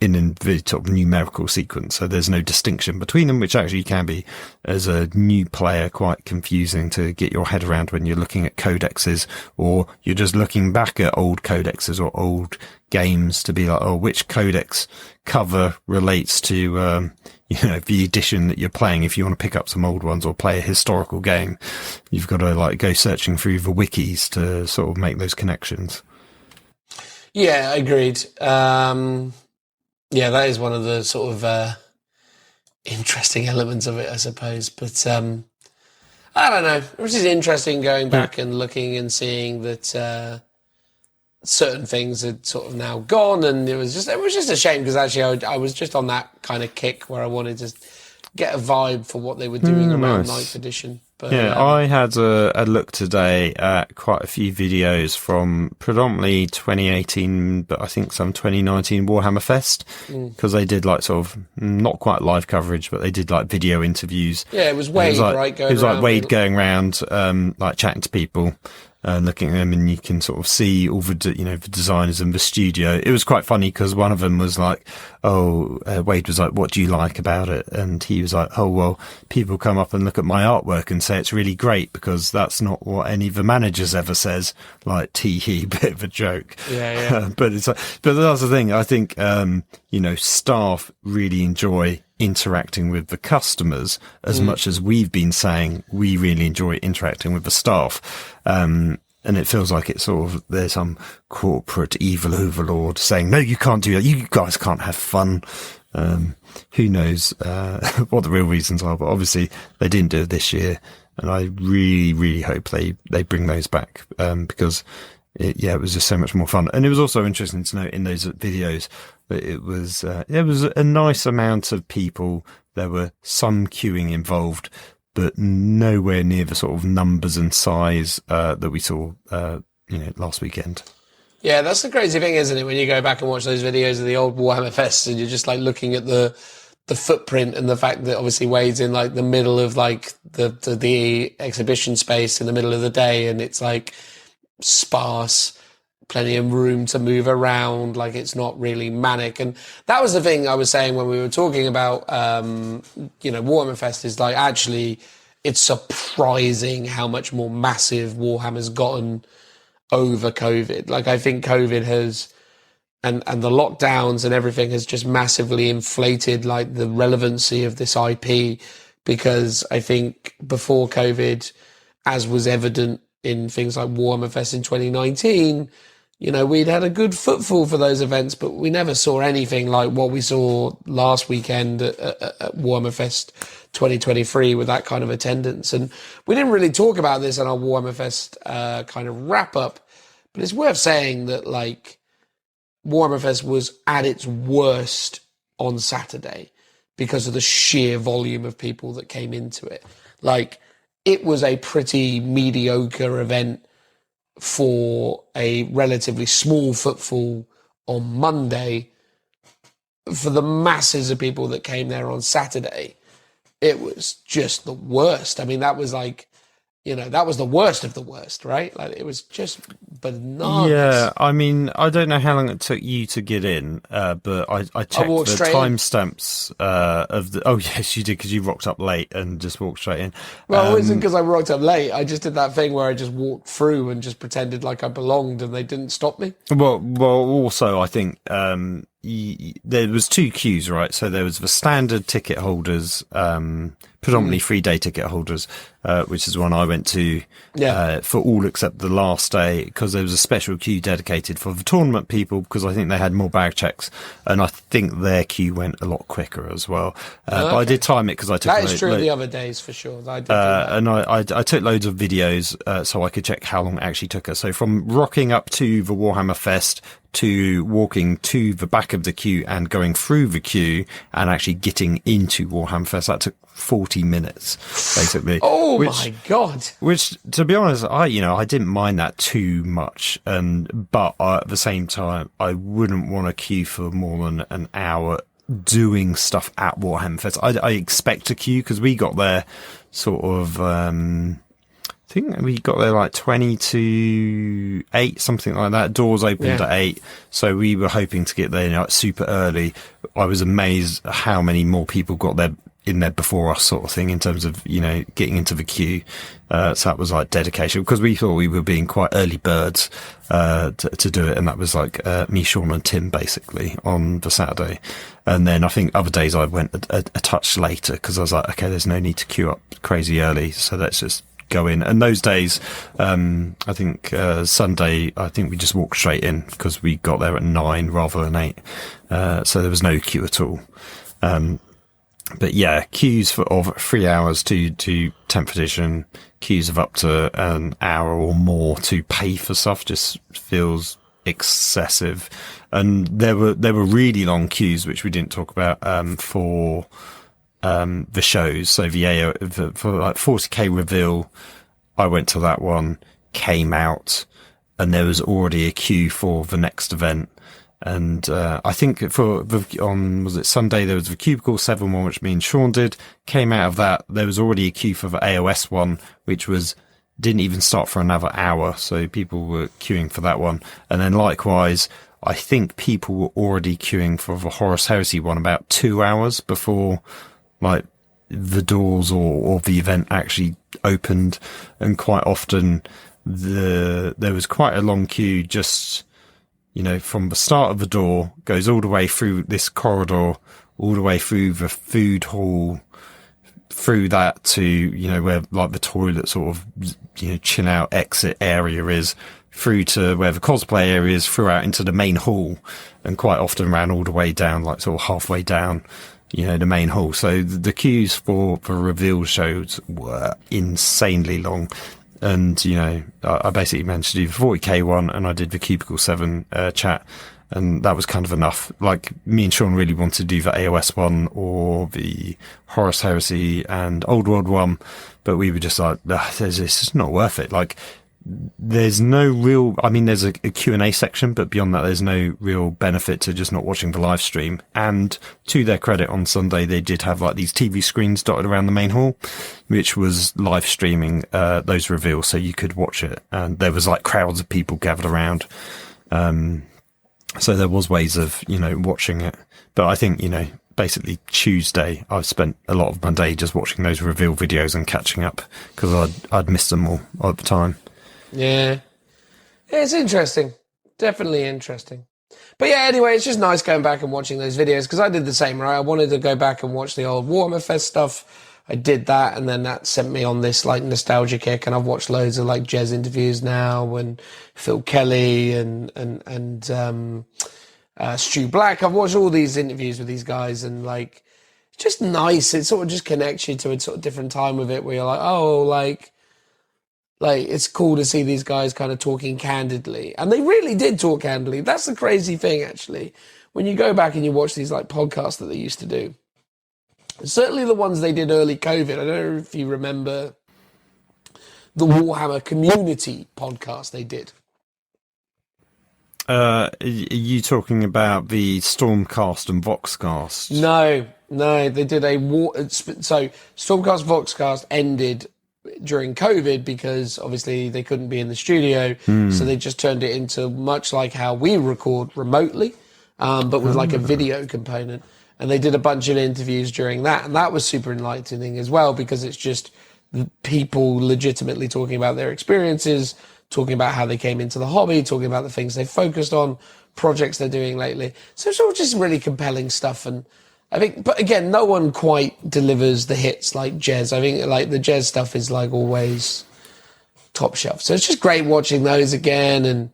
in the sort of numerical sequence, so there's no distinction between them, which actually can be, as a new player, quite confusing to get your head around when you're looking at codexes, or you're just looking back at old codexes or old games to be like, oh, which codex cover relates to the edition that you're playing. If you want to pick up some old ones or play a historical game, you've got to like go searching through the wikis to sort of make those connections. Yeah, agreed. Yeah, that is one of the sort of interesting elements of it, I suppose. But I don't know. It was just interesting going back and looking and seeing that certain things had sort of now gone, and it was just a shame, because actually I was just on that kind of kick where I wanted to get a vibe for what they were doing around nice. 9th edition. But, I had a look today at quite a few videos from predominantly 2018, but I think some 2019 Warhammer Fest, because they did like sort of not quite live coverage, but they did like video interviews. Yeah, it was Wade, right? It was like Wade going around, like chatting to people. Looking at them, and you can sort of see all the designers in the studio. It was quite funny because one of them was like, Wade was like, what do you like about it? And he was like, oh, well, people come up and look at my artwork and say it's really great, because that's not what any of the managers ever says. Like, tee-hee, bit of a joke. Yeah. But it's like, but that's the thing. I think, staff really enjoy interacting with the customers as much as we've been saying we really enjoy interacting with the staff. And it feels like it's sort of, there's some corporate evil overlord saying, no, you can't do that. You guys can't have fun. Who knows what the real reasons are, but obviously they didn't do it this year. And I really, really hope they bring those back, because it was just so much more fun. And it was also interesting to note in those videos that it was a nice amount of people. There were some queuing involved, but nowhere near the sort of numbers and size that we saw last weekend. Yeah, that's the crazy thing, isn't it? When you go back and watch those videos of the old Warhammer Fests, and you're just like looking at the footprint, and the fact that obviously Wade's in like the middle of like the exhibition space in the middle of the day, and it's like sparse, plenty of room to move around, like it's not really manic. And that was the thing I was saying when we were talking about Warhammer Fest, is like, actually it's surprising how much more massive Warhammer's gotten over COVID. Like, I think COVID has and the lockdowns and everything has just massively inflated like the relevancy of this IP, because I think before COVID, as was evident in things like Warhammer Fest in 2019, you know, we'd had a good footfall for those events, but we never saw anything like what we saw last weekend at Warhammer Fest 2023 with that kind of attendance. And we didn't really talk about this in our Warhammer Fest kind of wrap up, but it's worth saying that like Warhammer Fest was at its worst on Saturday because of the sheer volume of people that came into it. Like, it was a pretty mediocre event for a relatively small footfall on Monday. For the masses of people that came there on Saturday, it was just the worst. I mean, that was like, you know, that was the worst of the worst, right? Like, it was just bananas. Yeah, I mean, I don't know how long it took you to get in, but I checked the timestamps of the... Oh, yes, you did, because you rocked up late and just walked straight in. Well, it wasn't because I rocked up late. I just did that thing where I just walked through and just pretended like I belonged, and they didn't stop me. Well, also, I think there was two queues, right? So there was the standard ticket holders, predominantly 3-day ticket holders, which is one I went to for all except the last day, because there was a special queue dedicated for the tournament people, because I think they had more bag checks, and I think their queue went a lot quicker as well. But I did time it because I took... That is true the other days, for sure. I did do that. And I took loads of videos so I could check how long it actually took us. So from rocking up to the Warhammer Fest to walking to the back of the queue and going through the queue and actually getting into Warhammer Fest, that took 40 minutes, basically. Oh my God. Which, to be honest, I didn't mind that too much. But at the same time, I wouldn't want to queue for more than an hour doing stuff at Warhammer Fest. I expect a queue, because we got there sort of, I think we got there like 20 to 8, something like that. Doors opened at 8. So we were hoping to get there like super early. I was amazed at how many more people got there in there before us, sort of thing, in terms of, you know, getting into the queue. So that was like dedication, because we thought we were being quite early birds, to do it. And that was like, me, Sean and Tim basically on the Saturday. And then I think other days I went a touch later, because I was like, okay, there's no need to queue up crazy early. So let's just go in. And those days, I think Sunday, I think we just walked straight in, because we got there at 9 rather than 8. So there was no queue at all. But yeah, queues of 3 hours to 10th edition, queues of up to an hour or more to pay for stuff just feels excessive. And there were really long queues, which we didn't talk about, for the shows. So for like 40k reveal, I went to that one, came out, and there was already a queue for the next event. And I think was it Sunday, there was the Cubicle 7 one, which me and Sean did. Came out of that, there was already a queue for the AOS one, which didn't even start for another hour. So people were queuing for that one. And then likewise, I think people were already queuing for the Horus Heresy one about 2 hours before like the doors or the event actually opened. And quite often there was quite a long queue, just, you know, from the start of the door, goes all the way through this corridor, all the way through the food hall, through that to, you know, where like the toilet sort of, you know, chill out exit area is, through to where the cosplay area is, through out into the main hall, and quite often ran all the way down, like sort of halfway down, you know, the main hall. So the queues for reveal shows were insanely long. And, you know, I basically managed to do the 40k one, and I did the Cubicle 7 chat, and that was kind of enough. Like, me and Sean really wanted to do the AOS one or the Horus Heresy and Old World one, but we were just like, it's just not worth it. Like, there's no real, I mean, there's a Q&A section, but beyond that, there's no real benefit to just not watching the live stream. And to their credit, on Sunday, they did have like these TV screens dotted around the main hall, which was live streaming, those reveals, so you could watch it. And there was like crowds of people gathered around. So there was ways of, you know, watching it. But I think, you know, basically Tuesday, I've spent a lot of my day just watching those reveal videos and catching up, because I'd missed them all at the time. Yeah. It's interesting. Definitely interesting. But yeah, anyway, it's just nice going back and watching those videos because I did the same, right? I wanted to go back and watch the old Warhammer Fest stuff. I did that, and then that sent me on this like nostalgia kick, and I've watched loads of like Jez interviews now, and Phil Kelly and Stu Black. I've watched all these interviews with these guys, and like, it's just nice. It sort of just connects you to a sort of different time with it, where you're like, oh, like it's cool to see these guys kind of talking candidly. And they really did talk candidly. That's the crazy thing, actually. When you go back and you watch these like podcasts that they used to do, certainly the ones they did early COVID. I don't know if you remember the Warhammer community podcast they did. Are you talking about the Stormcast and Voxcast? No, they did so Stormcast Voxcast ended during COVID because obviously they couldn't be in the studio, so they just turned it into much like how we record remotely, but with like a video component. And they did a bunch of interviews during that, and that was super enlightening as well because it's just people legitimately talking about their experiences, talking about how they came into the hobby, talking about the things they focused on, projects they're doing lately. So it's all just really compelling stuff. And I think, but again, no one quite delivers the hits like Jez. I think like the Jez stuff is like always top shelf. So it's just great watching those again. And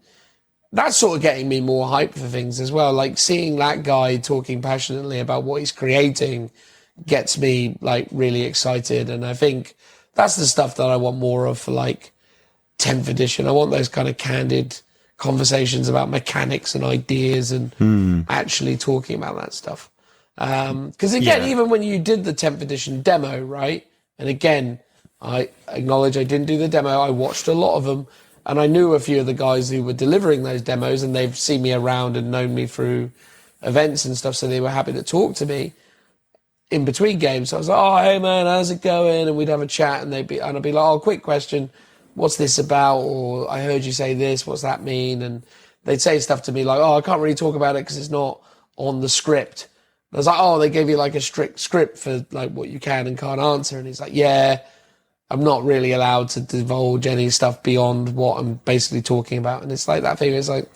that's sort of getting me more hyped for things as well. Like seeing that guy talking passionately about what he's creating gets me like really excited. And I think that's the stuff that I want more of for like 10th edition. I want those kind of candid conversations about mechanics and ideas and actually talking about that stuff. Because again, even when you did the 10th edition demo, right? And again, I acknowledge I didn't do the demo. I watched a lot of them, and I knew a few of the guys who were delivering those demos, and they've seen me around and known me through events and stuff, so they were happy to talk to me in between games. So I was like, oh, hey man, how's it going? And we'd have a chat, and I'd be like, oh, quick question. What's this about? Or I heard you say this. What's that mean? And they'd say stuff to me like, oh, I can't really talk about it because it's not on the script. I was like, oh, they gave you like a strict script for like what you can and can't answer. And he's like, yeah, I'm not really allowed to divulge any stuff beyond what I'm basically talking about. And it's like that thing. It's like,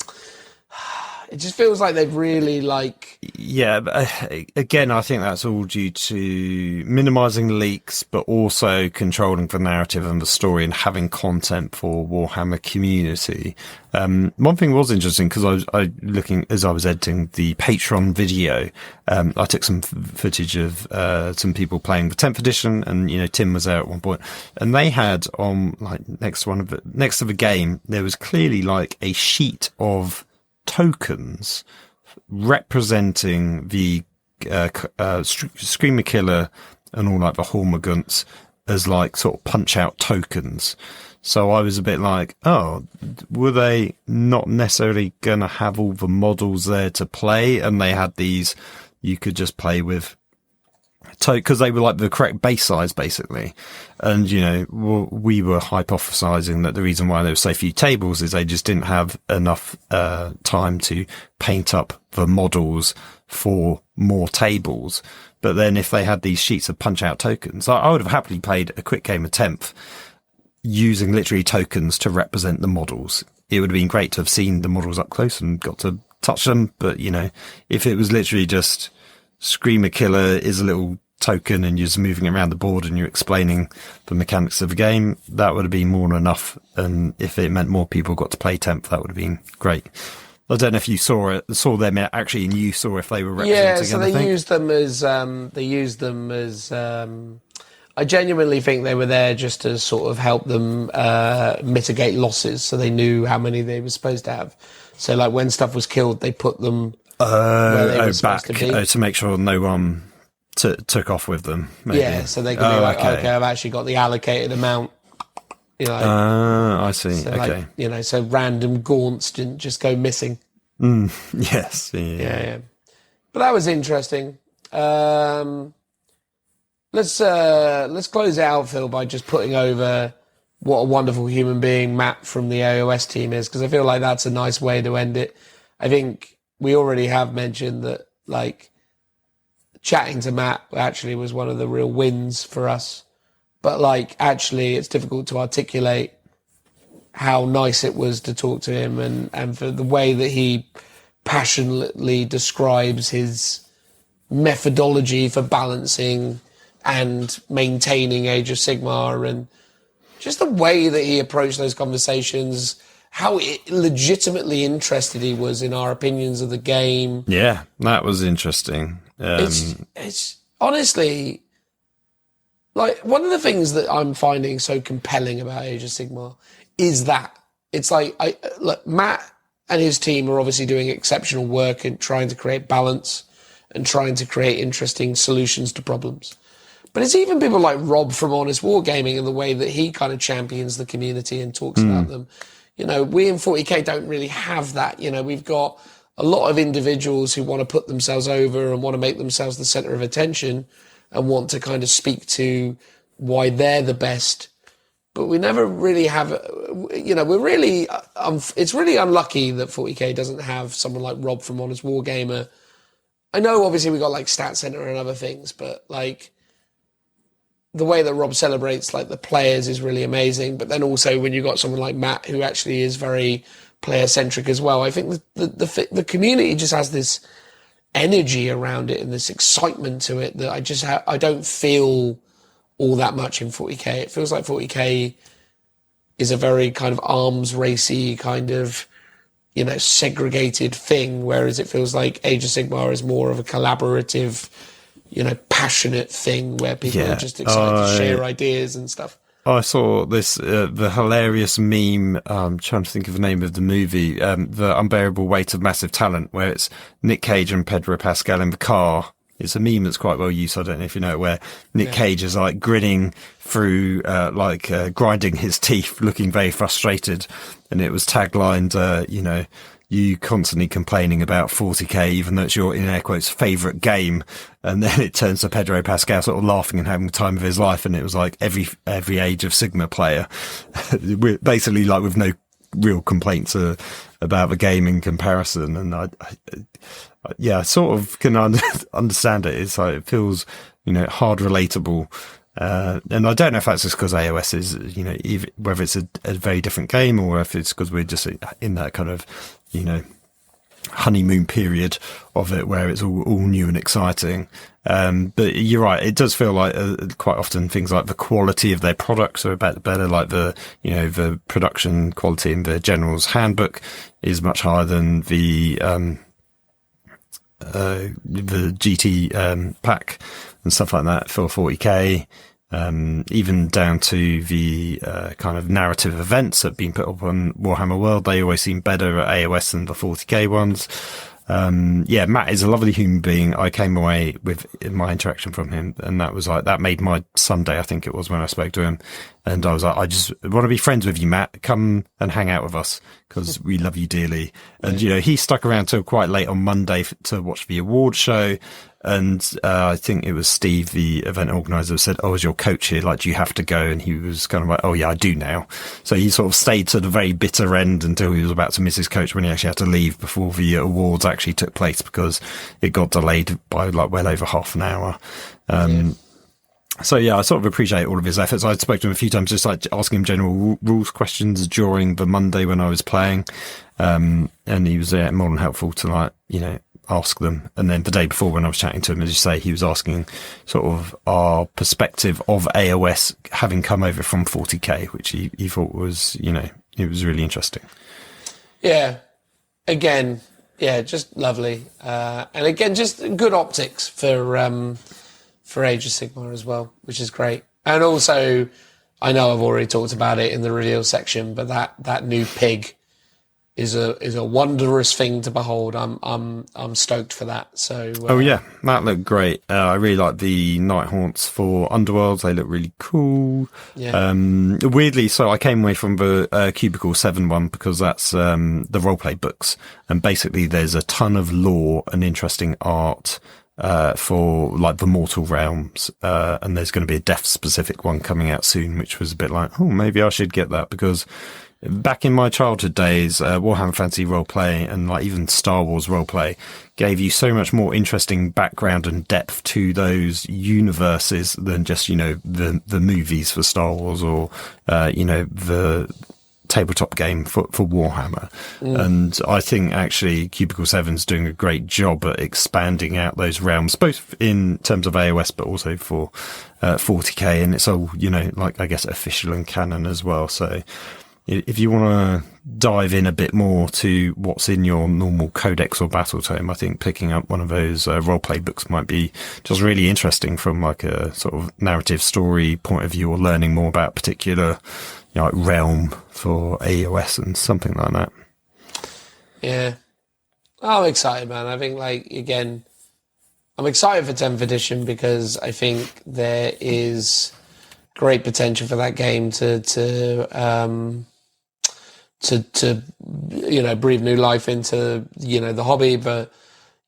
it just feels like they've really like... Yeah, but again, I think that's all due to minimising leaks, but also controlling the narrative and the story and having content for Warhammer community. One thing was interesting because I looking as I was editing the Patreon video, I took some footage of some people playing the 10th edition, and Tim was there at one point, and they had on like next to the game there was clearly like a sheet of tokens representing the Screamer Killer and all like the Hormagunts as like sort of punch out tokens. So I was a bit like, oh, were they not necessarily gonna have all the models there to play, and they had these you could just play with because they were like the correct base size basically. And we were hypothesizing that the reason why there were so few tables is they just didn't have enough time to paint up the models for more tables. But then if they had these sheets of punch out tokens, I would have happily played a quick game of 10th using literally tokens to represent the models. It would have been great to have seen the models up close and got to touch them, but if it was literally just Screamer Killer is a little token and you're just moving around the board and you're explaining the mechanics of the game, that would have been more than enough. And if it meant more people got to play 10th, that would have been great. I don't know if you saw them actually, and you saw if they were representing anything. Yeah, so they used them as I genuinely think they were there just to sort of help them mitigate losses, so they knew how many they were supposed to have. So like when stuff was killed, they put them where they were supposed to be. To make sure no one took off with them. Maybe. Yeah, so they can be like, okay, I've actually got the allocated amount. I see. So okay. Like, so random gaunts didn't just go missing. Yes. Yeah. But that was interesting. Let's close it out, Phil, by just putting over what a wonderful human being Matt from the AOS team is, because I feel like that's a nice way to end it. I think we already have mentioned that, like, chatting to Matt actually was one of the real wins for us. But, like, actually it's difficult to articulate how nice it was to talk to him and for the way that he passionately describes his methodology for balancing and maintaining Age of Sigmar, and just the way that he approached those conversations, how legitimately interested he was in our opinions of the game. Yeah, that was interesting. It's honestly, like, one of the things that I'm finding so compelling about Age of Sigmar is that it's like, look, Matt and his team are obviously doing exceptional work in trying to create balance and trying to create interesting solutions to problems. But it's even people like Rob from Honest Wargaming and the way that he kind of champions the community and talks about them. You know, we in 40k don't really have that. You know, we've got a lot of individuals who want to put themselves over and want to make themselves the center of attention and want to kind of speak to why they're the best. But we never really have, you know, we're really, it's really unlucky that 40k doesn't have someone like Rob from Honest Wargamer. I know obviously we got like Stat Center and other things, but like the way that Rob celebrates like the players is really amazing. But then also when you got someone like Matt, who actually is very player centric as well, I think the community just has this energy around it and this excitement to it that I don't feel all that much in 40k. It feels like 40k is a very kind of arms racy kind of, you know, segregated thing, whereas it feels like Age of Sigmar is more of a collaborative, you know, passionate thing where people are just excited to share ideas and stuff. I saw this, the hilarious meme, I'm trying to think of the name of the movie, The Unbearable Weight of Massive Talent, where it's Nick Cage and Pedro Pascal in the car. It's a meme that's quite well used, I don't know if you know it, where Nick Cage is like grinning through, grinding his teeth, looking very frustrated. And it was taglined, you know, you constantly complaining about 40k, even though it's your, in air quotes, favourite game. And then it turns to Pedro Pascal sort of laughing and having the time of his life. And it was like every Age of Sigmar player, basically like with no real complaints about the game in comparison. And I sort of can understand it. It's like, it feels, you know, hard relatable. And I don't know if that's just because AOS is, you know, whether it's a very different game or if it's because we're just in that kind of, you know, honeymoon period of it where it's all new and exciting. But you're right. It does feel like quite often things like the quality of their products are better, like the, you know, the production quality in the General's Handbook is much higher than the GT pack and stuff like that for 40k. Even down to the kind of narrative events that have been put up on Warhammer World, they always seem better at AOS than the 40k ones. Matt is a lovely human being. I came away with my interaction from him, and that was like, that made my Sunday, I think it was, when I spoke to him. And I was like, I just want to be friends with you, Matt. Come and hang out with us because we love you dearly. And, you know, he stuck around till quite late on Monday to watch the award show. And I think it was Steve, the event organizer, said, "Oh, as your coach here, like, do you have to go?" And he was kind of like, "Oh yeah, I do now." So he sort of stayed to the very bitter end until he was about to miss his coach when he actually had to leave before the awards actually took place because it got delayed by like well over half an hour. So yeah, I sort of appreciate all of his efforts. I spoke to him a few times, just like asking him general rules questions during the Monday when I was playing. And he was more than helpful to, like, you know, ask them. And then the day before when I was chatting to him, as you say, he was asking sort of our perspective of AOS having come over from 40k, which he thought was, you know, it was really interesting. Yeah. Again, yeah, just lovely. And again, just good optics for Age of Sigmar as well, which is great. And also, I know I've already talked about it in the reveal section, but that new pig is a wondrous thing to behold. I'm stoked for that. So oh yeah, that looked great. I really like the Nighthaunts for Underworlds. They look really cool. Yeah. Weirdly, so I came away from the Cubicle 7 one because that's the roleplay books, and basically there's a ton of lore and interesting art for like the mortal realms, and there's going to be a death specific one coming out soon, which was a bit like, oh, maybe I should get that, because back in my childhood days, Warhammer Fantasy roleplay and like even Star Wars roleplay gave you so much more interesting background and depth to those universes than just, you know, the movies for Star Wars or, you know, the tabletop game for Warhammer. And I think actually Cubicle 7's doing a great job at expanding out those realms, both in terms of AOS, but also for 40k. And it's all, like, I guess, official and canon as well. So if you want to dive in a bit more to what's in your normal codex or battle tome, I think picking up one of those roleplay books might be just really interesting from like a sort of narrative story point of view, or learning more about particular like realm for AOS and something like that. Yeah. I'm excited, man. I think, like, again, I'm excited for 10th edition because I think there is great potential for that game to breathe new life into, the hobby. But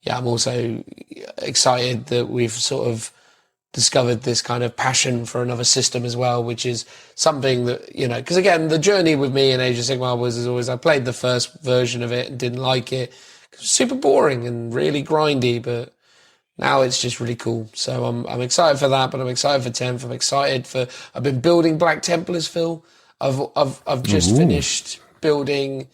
yeah, I'm also excited that we've sort of discovered this kind of passion for another system as well, which is something that, because again, the journey with me in Age of Sigmar was always, I played the first version of it and didn't like it. It was super boring and really grindy, but now it's just really cool. So I'm excited for that, but I'm excited for 10th. I've been building Black Templars, Phil. I've just finished building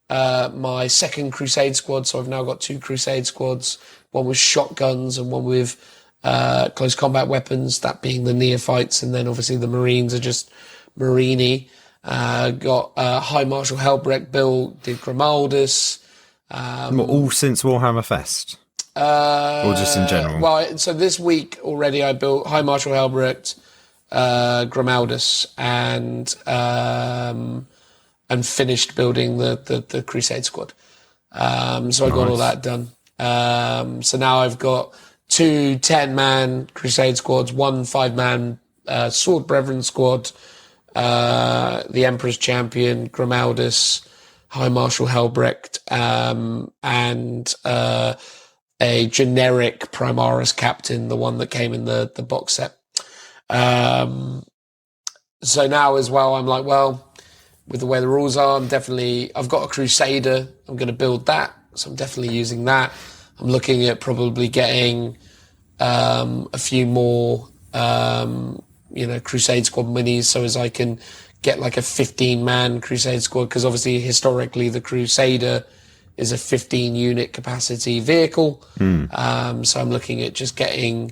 my second Crusade squad. So I've now got 2 Crusade squads, one with shotguns and one with close combat weapons, that being the neophytes, and then obviously the Marines are just Marini. Got High Marshal Helbrecht built, did Grimaldus. All since Warhammer Fest? Or just in general? Well, so this week already I built High Marshal Helbrecht, Grimaldus, and finished building the Crusade squad. So I got all that done. So now I've got 2 10-man Crusade squads, 1 5-man Sword Brethren squad, the Emperor's Champion, Grimaldus, High Marshal Helbrecht, and a generic Primaris Captain, the one that came in the box set. So now as well, I'm like, well, with the way the rules are, I've got a Crusader. I'm going to build that. So I'm definitely using that. I'm looking at probably getting a few more, Crusade Squad minis, so as I can get like a 15-man Crusade Squad, because obviously historically the Crusader is a 15-unit capacity vehicle. So I'm looking at just getting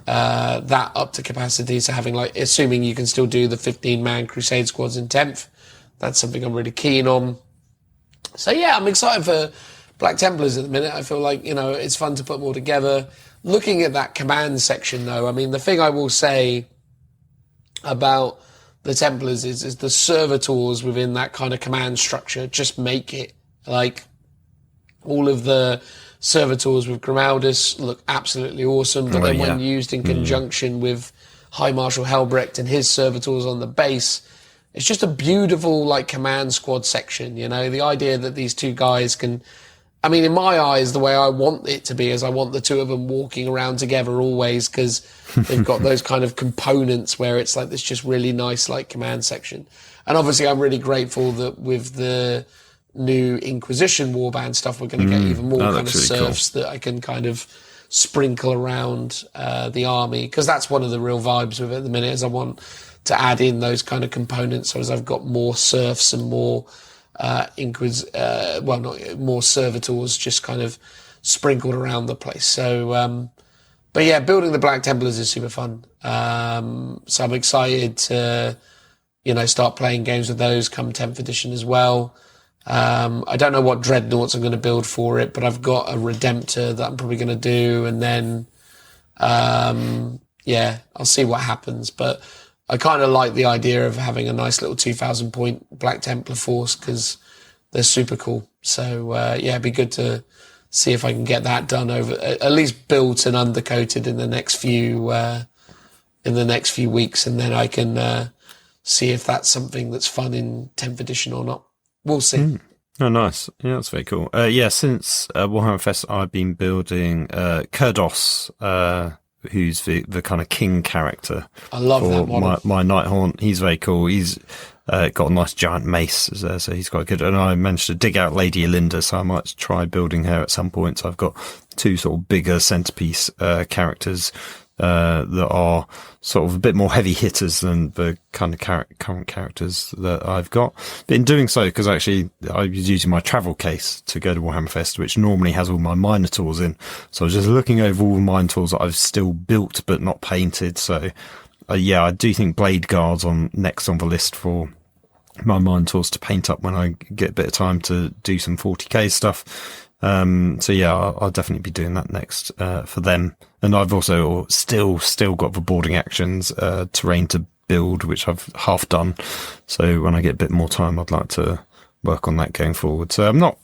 that up to capacity. So having, like, assuming you can still do the 15-man Crusade Squads in 10th, that's something I'm really keen on. So yeah, I'm excited for Black Templars at the minute. I feel like, it's fun to put them all together. Looking at that command section, though, I mean, the thing I will say about the Templars is the servitors within that kind of command structure just make it. Like, all of the servitors with Grimaldus look absolutely awesome, but when used in conjunction with High Marshal Helbrecht and his servitors on the base, it's just a beautiful, like, command squad section, The idea that these two guys can... I mean, in my eyes, the way I want it to be is I want the two of them walking around together always, because they've got those kind of components where it's like this just really nice, like, command section. And obviously I'm really grateful that with the new Inquisition warband stuff, we're going to get even more kind of serfs that I can kind of sprinkle around the army, because that's one of the real vibes with it at the minute, is I want to add in those kind of components, so as I've got more serfs and more more servitors just kind of sprinkled around the place. So but yeah, building the Black Templars is super fun. So I'm excited to start playing games with those come 10th edition as well. I don't know what dreadnoughts I'm going to build for it, but I've got a Redemptor that I'm probably going to do, and then I'll see what happens. But I kind of like the idea of having a nice little 2,000 point Black Templar force, because they're super cool. So it'd be good to see if I can get that done over, at least built and undercoated in the next few weeks, and then I can see if that's something that's fun in 10th edition or not. We'll see. Oh, nice. Yeah, that's very cool. Since Warhammer Fest, I've been building Kurdos, who's the kind of king character. I love that model. My Nighthaunt. He's very cool. He's got a nice giant mace, so he's quite good. And I managed to dig out Lady Olinda, so I might try building her at some point. So I've got 2 sort of bigger centerpiece characters that are sort of a bit more heavy hitters than the kind of current characters that I've got. But in doing so, because actually I was using my travel case to go to Warhammer Fest, which normally has all my Minotaurs in. So I was just looking over all the Minotaurs that I've still built but not painted. So yeah, I do think Blade Guard's next on the list for my Minotaurs to paint up when I get a bit of time to do some 40k stuff. So yeah, I'll definitely be doing that next, for them. And I've also still got the boarding actions, terrain to build, which I've half done. So when I get a bit more time, I'd like to work on that going forward. So I'm not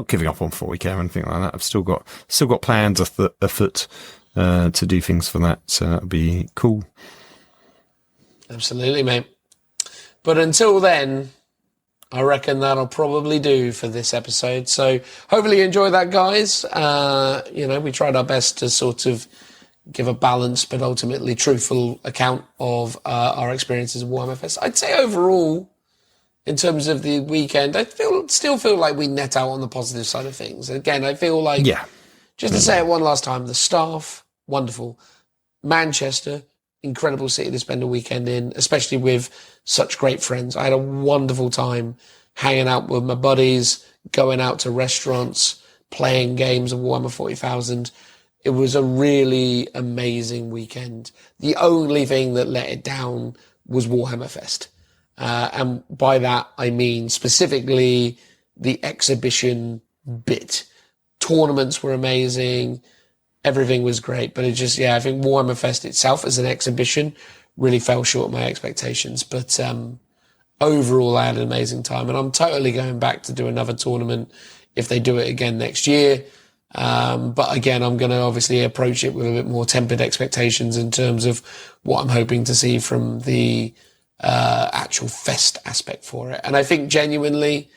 giving up on 40k or anything like that. I've still got plans afoot, to do things for that. So that'll be cool. Absolutely, mate. But until then, I reckon that'll probably do for this episode. So hopefully you enjoy that, guys. We tried our best to sort of give a balanced but ultimately truthful account of our experiences at Warhammer Fest. I'd say overall, in terms of the weekend, I still feel like we net out on the positive side of things. Again, I feel like, just to say it one last time, the staff, wonderful. Manchester, incredible city to spend a weekend in, especially with such great friends. I had a wonderful time hanging out with my buddies, going out to restaurants, playing games of Warhammer 40,000. It was a really amazing weekend. The only thing that let it down was Warhammer Fest. And by that, I mean specifically the exhibition bit. Tournaments were amazing. Everything was great, but I think Warhammer Fest itself as an exhibition really fell short of my expectations. But overall, I had an amazing time, and I'm totally going back to do another tournament if they do it again next year. But again, I'm going to obviously approach it with a bit more tempered expectations in terms of what I'm hoping to see from the actual fest aspect for it. And I think genuinely,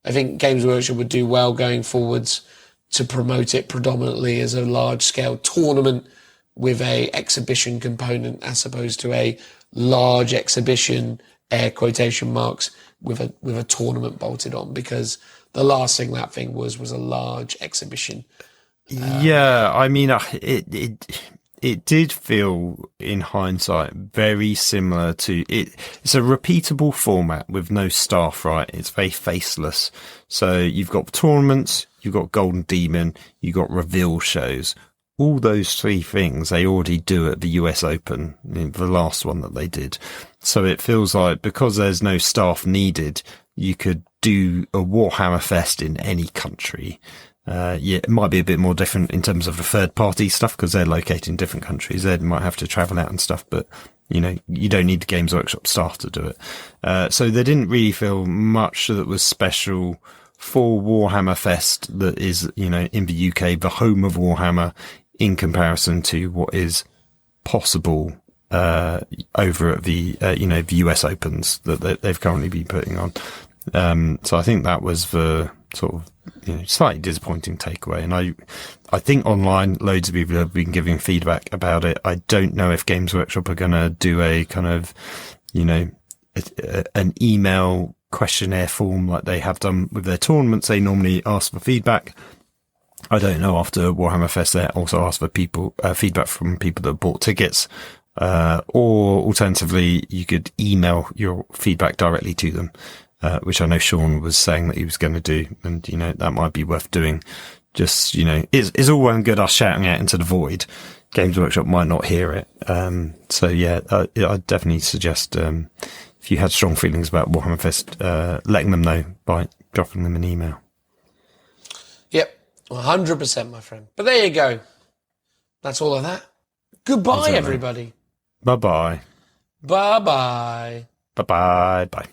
Games Workshop would do well going forwards to promote it predominantly as a large-scale tournament with a exhibition component as opposed to a large exhibition, air quotation marks, with a tournament bolted on, because the last thing that thing was a large exhibition. Yeah, I mean, it did feel, in hindsight, very similar to it. It's a repeatable format with no staff, right? It's very faceless. So you've got tournaments, you've got Golden Demon, you've got reveal shows. All those three things they already do at the US Open, the last one that they did. So it feels like, because there's no staff needed, you could do a Warhammer Fest in any country. It might be a bit more different in terms of the third party stuff, because they're located in different countries. They might have to travel out and stuff, but you don't need the Games Workshop staff to do it. So there didn't really feel much that was special for Warhammer Fest that is, in the UK, the home of Warhammer, in comparison to what is possible, over at the, the US Opens that they've currently been putting on. So I think that was the sort of, slightly disappointing takeaway. And I think online loads of people have been giving feedback about it. I don't know if Games Workshop are going to do a kind of, an email questionnaire form like they have done with their tournaments. They normally ask for feedback. I don't know, after Warhammer Fest they also ask for feedback from people that bought tickets, or alternatively you could email your feedback directly to them, which I know Sean was saying that he was going to do, and that might be worth doing. Just it's all well and good us shouting out into the void. Games Workshop might not hear it, so yeah, I definitely suggest, if you had strong feelings about Warhammer Fest, letting them know by dropping them an email. Yep, 100%, my friend. But there you go. That's all of that. Goodbye, everybody. Bye-bye. Bye-bye. Bye-bye. Bye.